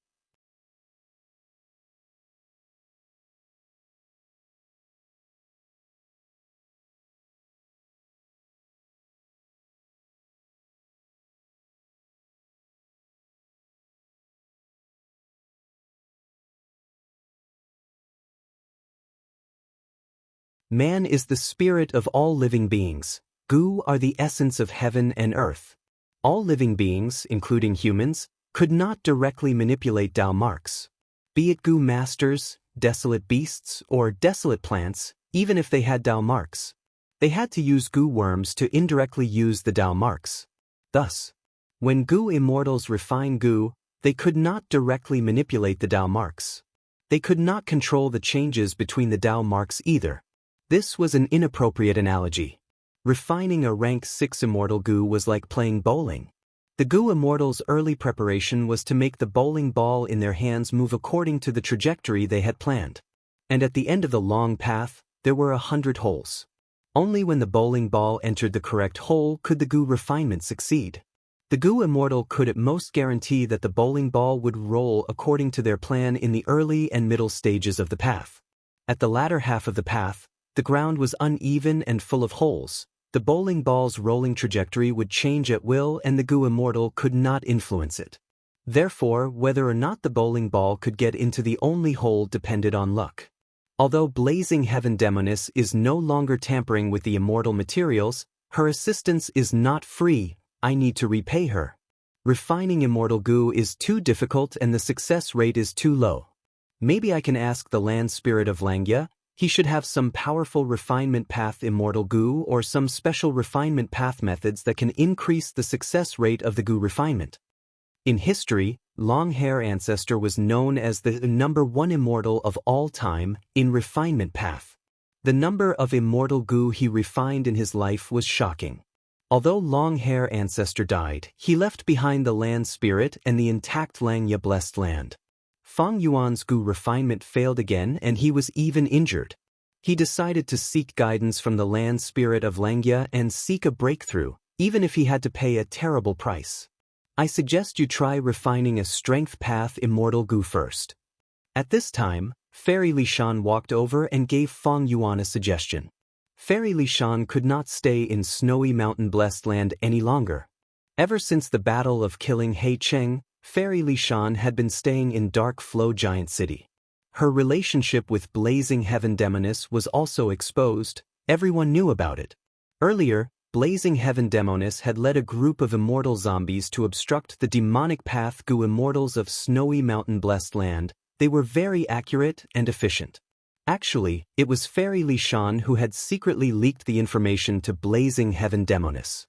Man is the spirit of all living beings. Gu are the essence of heaven and earth. All living beings, including humans, could not directly manipulate Dao marks. Be it Gu masters, desolate beasts, or desolate plants, even if they had Dao marks. They had to use Gu worms to indirectly use the Dao marks. Thus, when Gu immortals refine Gu, they could not directly manipulate the Dao marks. They could not control the changes between the Dao marks either. This was an inappropriate analogy. Refining a rank 6 immortal Gu was like playing bowling. The Gu immortals' early preparation was to make the bowling ball in their hands move according to the trajectory they had planned. And at the end of the long path, there were 100 holes. Only when the bowling ball entered the correct hole could the Gu refinement succeed. The Gu immortal could at most guarantee that the bowling ball would roll according to their plan in the early and middle stages of the path. At the latter half of the path, the ground was uneven and full of holes. The bowling ball's rolling trajectory would change at will and the Gu immortal could not influence it. Therefore, whether or not the bowling ball could get into the only hole depended on luck. Although Blazing Heaven Demoness is no longer tampering with the immortal materials, her assistance is not free. I need to repay her. Refining immortal Gu is too difficult and the success rate is too low. Maybe I can ask the land spirit of Xianxia. He should have some powerful refinement path immortal Gu or some special refinement path methods that can increase the success rate of the Gu refinement. In history, Long Hair Ancestor was known as the #1 immortal of all time in refinement path. The number of immortal Gu he refined in his life was shocking. Although Long Hair Ancestor died, he left behind the land spirit and the intact Xianxia blessed land. Feng Yuan's Gu refinement failed again and he was even injured. He decided to seek guidance from the land spirit of Xianxia and seek a breakthrough, even if he had to pay a terrible price. I suggest you try refining a strength path immortal Gu first. At this time, Fairy Lishan walked over and gave Feng Yuan a suggestion. Fairy Lishan could not stay in snowy mountain blessed land any longer. Ever since the battle of killing He Cheng, Fairy Lishan had been staying in Dark Flow Giant City. Her relationship with Blazing Heaven Demoness was also exposed. Everyone knew about it. Earlier, Blazing Heaven Demoness had led a group of immortal zombies to obstruct the demonic path Gu immortals of Snowy Mountain Blessed Land. They were very accurate and efficient. Actually, it was Fairy Lishan who had secretly leaked the information to Blazing Heaven Demoness.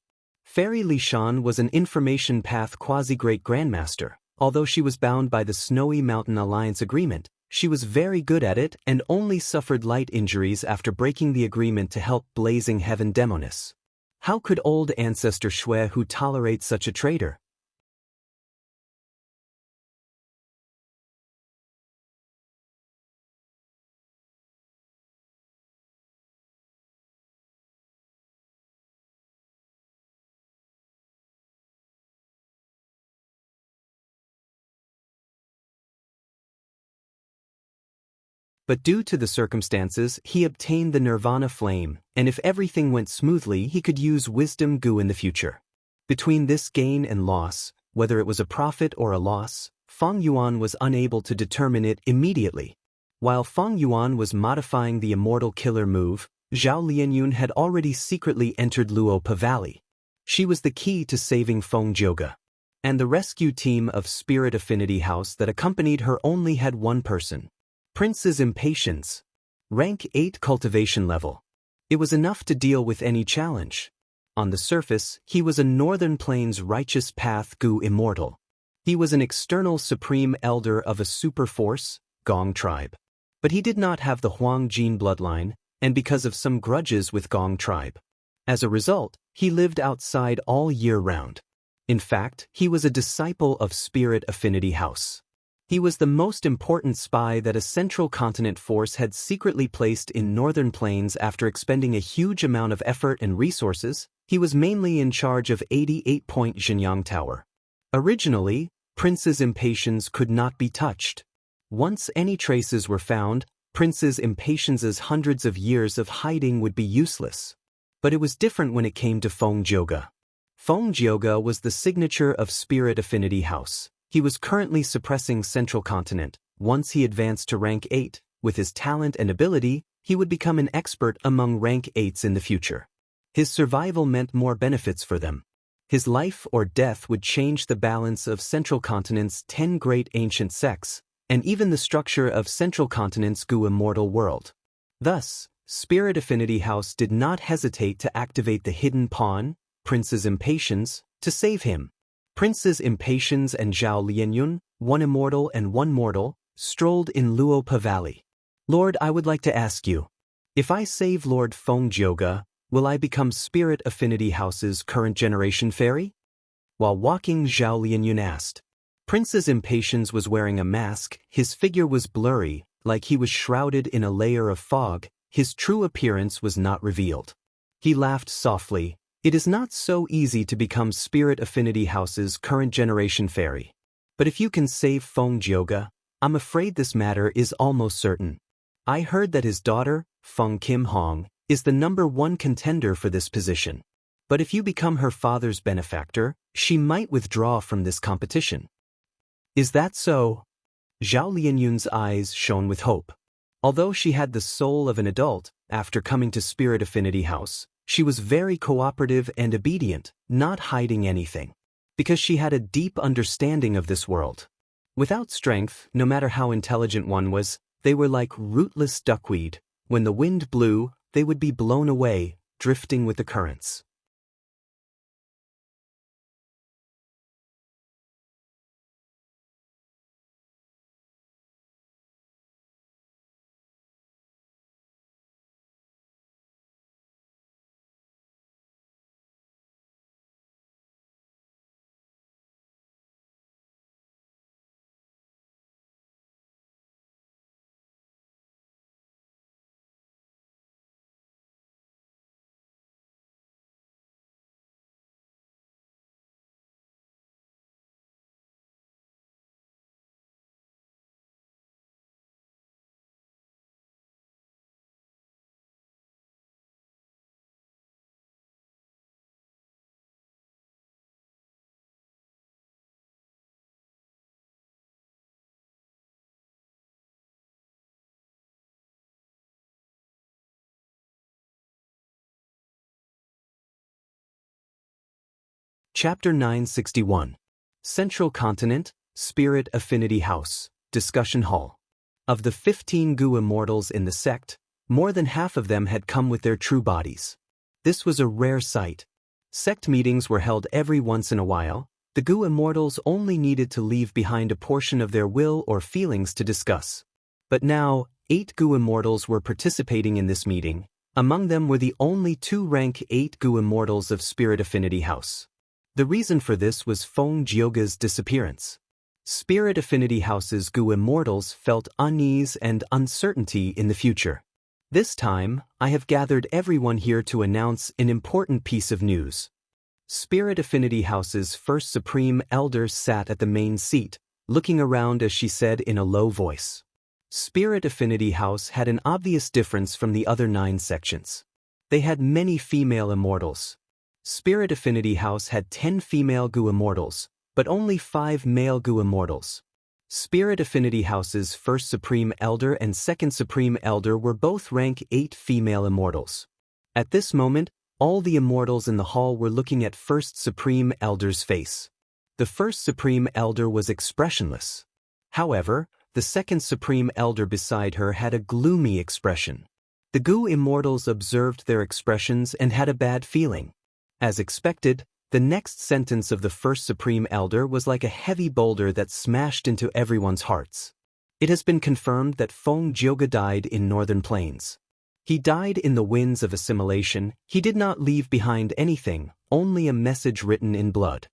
Fairy Lishan was an information path quasi-great grandmaster. Although she was bound by the Snowy Mountain Alliance agreement, she was very good at it and only suffered light injuries after breaking the agreement to help Blazing Heaven Demoness. How could old ancestor Shui Hu tolerate such a traitor? But due to the circumstances, he obtained the Nirvana flame, and if everything went smoothly, he could use wisdom goo in the future. Between this gain and loss, whether it was a profit or a loss, Feng Yuan was unable to determine it immediately. While Feng Yuan was modifying the immortal killer move, Zhao Lianyun had already secretly entered Luopa Valley. She was the key to saving Feng Jioge. And the rescue team of Spirit Affinity House that accompanied her only had one person. Prince's Impatience. Rank 8 cultivation level. It was enough to deal with any challenge. On the surface, he was a Northern Plains righteous path Gu immortal. He was an external supreme elder of a super force, Gong tribe. But he did not have the Huang Jin bloodline, and because of some grudges with Gong tribe. As a result, he lived outside all year round. In fact, he was a disciple of Spirit Affinity House. He was the most important spy that a Central Continent force had secretly placed in Northern Plains after expending a huge amount of effort and resources. He was mainly in charge of 88-point Xianxia Tower. Originally, Prince's Impatience could not be touched. Once any traces were found, Prince's Impatience's hundreds of years of hiding would be useless. But it was different when it came to Feng Jioge. Feng Jioge was the signature of Spirit Affinity House. He was currently suppressing Central Continent. Once he advanced to rank 8, with his talent and ability, he would become an expert among rank 8s in the future. His survival meant more benefits for them. His life or death would change the balance of Central Continent's 10 great ancient sects, and even the structure of Central Continent's Gu immortal world. Thus, Spirit Affinity House did not hesitate to activate the hidden pawn, Prince's Impatience, to save him. Prince's Impatience and Zhao Lianyun, one immortal and one mortal, strolled in Luopa Valley. Lord, I would like to ask you, if I save Lord Feng Jioge, will I become Spirit Affinity House's current generation fairy? While walking, Zhao Lianyun asked. Prince's Impatience was wearing a mask, his figure was blurry, like he was shrouded in a layer of fog, his true appearance was not revealed. He laughed softly. It is not so easy to become Spirit Affinity House's current generation fairy. But if you can save Feng Jioge, I'm afraid this matter is almost certain. I heard that his daughter, Feng Kim Hong, is the #1 contender for this position. But if you become her father's benefactor, she might withdraw from this competition. Is that so? Zhao Lianyun's eyes shone with hope. Although she had the soul of an adult, after coming to Spirit Affinity House, she was very cooperative and obedient, not hiding anything. Because she had a deep understanding of this world. Without strength, no matter how intelligent one was, they were like rootless duckweed. When the wind blew, they would be blown away, drifting with the currents. Chapter 961. Central Continent, Spirit Affinity House, Discussion Hall. Of the 15 Gu immortals in the sect, more than half of them had come with their true bodies. This was a rare sight. Sect meetings were held every once in a while. The Gu immortals only needed to leave behind a portion of their will or feelings to discuss. But now, 8 Gu immortals were participating in this meeting. Among them were the only 2 rank 8 Gu immortals of Spirit Affinity House. The reason for this was Feng Jioge's disappearance. Spirit Affinity House's Gu immortals felt unease and uncertainty in the future. This time, I have gathered everyone here to announce an important piece of news. Spirit Affinity House's first Supreme Elder sat at the main seat, looking around as she said in a low voice. Spirit Affinity House had an obvious difference from the other 9 sections. They had many female immortals. Spirit Affinity House had 10 female Gu immortals, but only 5 male Gu immortals. Spirit Affinity House's first Supreme Elder and second Supreme Elder were both rank 8 female immortals. At this moment, all the immortals in the hall were looking at first Supreme Elder's face. The first Supreme Elder was expressionless. However, the second Supreme Elder beside her had a gloomy expression. The Gu immortals observed their expressions and had a bad feeling. As expected, the next sentence of the first Supreme Elder was like a heavy boulder that smashed into everyone's hearts. It has been confirmed that Feng Jioge died in Northern Plains. He died in the winds of assimilation. He did not leave behind anything, only a message written in blood.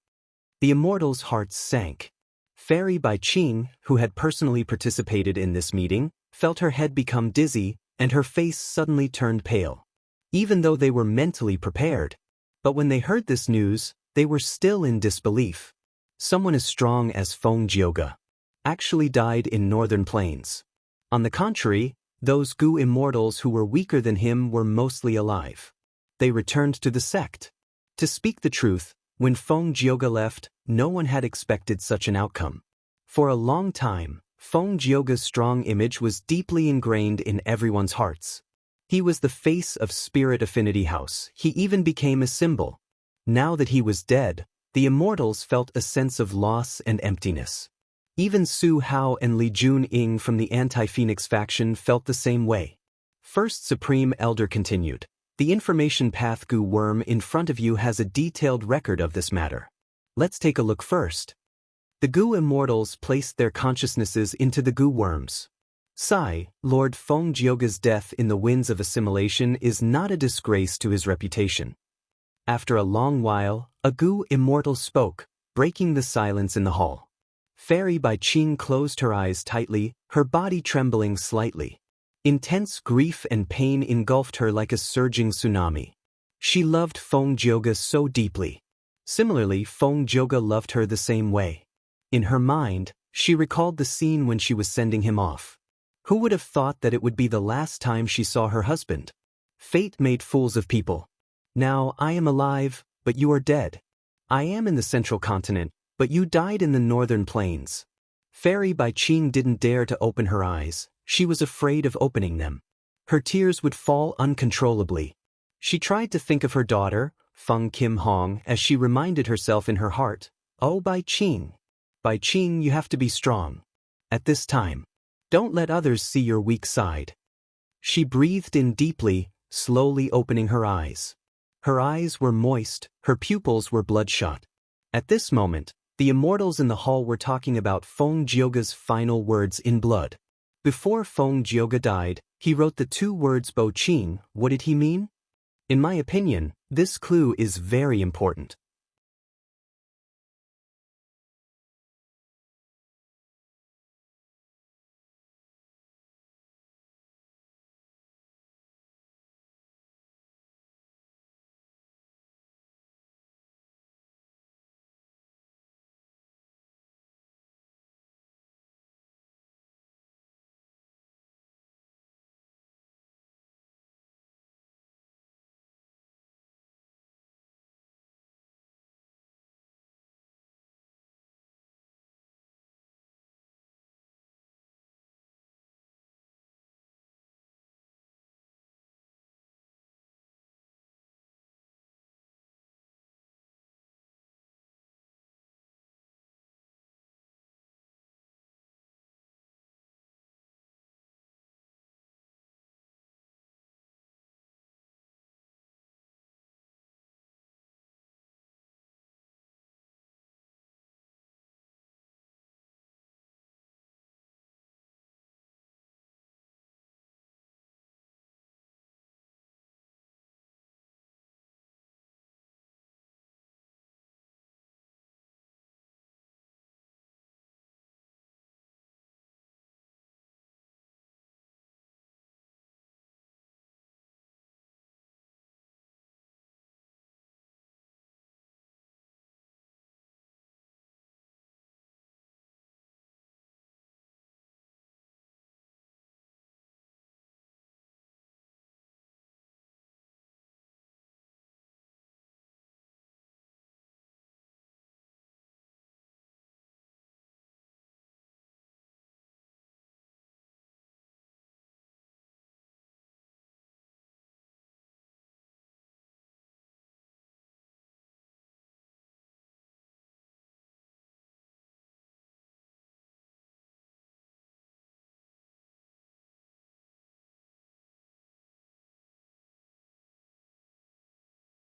The immortals' hearts sank. Fairy Bai Qing, who had personally participated in this meeting, felt her head become dizzy, and her face suddenly turned pale. Even though they were mentally prepared. But when they heard this news, they were still in disbelief. Someone as strong as Feng Jioge actually died in Northern Plains. On the contrary, those Gu immortals who were weaker than him were mostly alive. They returned to the sect. To speak the truth, when Feng Jioge left, no one had expected such an outcome. For a long time, Feng Jioge's strong image was deeply ingrained in everyone's hearts. He was the face of Spirit Affinity House. He even became a symbol. Now that he was dead, the immortals felt a sense of loss and emptiness. Even Su Hao and Li Jun-ing from the Anti-Phoenix faction felt the same way. First Supreme Elder continued. The information path Gu worm in front of you has a detailed record of this matter. Let's take a look first. The Gu immortals placed their consciousnesses into the Gu worms. Sai, Lord Feng Jioge's death in the winds of assimilation is not a disgrace to his reputation. After a long while, a Gu immortal spoke, breaking the silence in the hall. Fairy Bai Qing closed her eyes tightly, her body trembling slightly. Intense grief and pain engulfed her like a surging tsunami. She loved Feng Jioge so deeply. Similarly, Feng Jioge loved her the same way. In her mind, she recalled the scene when she was sending him off. Who would have thought that it would be the last time she saw her husband? Fate made fools of people. Now I am alive, but you are dead. I am in the Central Continent, but you died in the Northern Plains. Fairy Bai Qing didn't dare to open her eyes. She was afraid of opening them. Her tears would fall uncontrollably. She tried to think of her daughter, Feng Kim Hong, as she reminded herself in her heart, "Oh, Bai Qing, you have to be strong. At this time, don't let others see your weak side." She breathed in deeply, slowly opening her eyes. Her eyes were moist, her pupils were bloodshot. At this moment, the immortals in the hall were talking about Feng Jioge's final words in blood. Before Feng Jioge died, he wrote the 2 words Bo Qing. What did he mean? In my opinion, this clue is very important.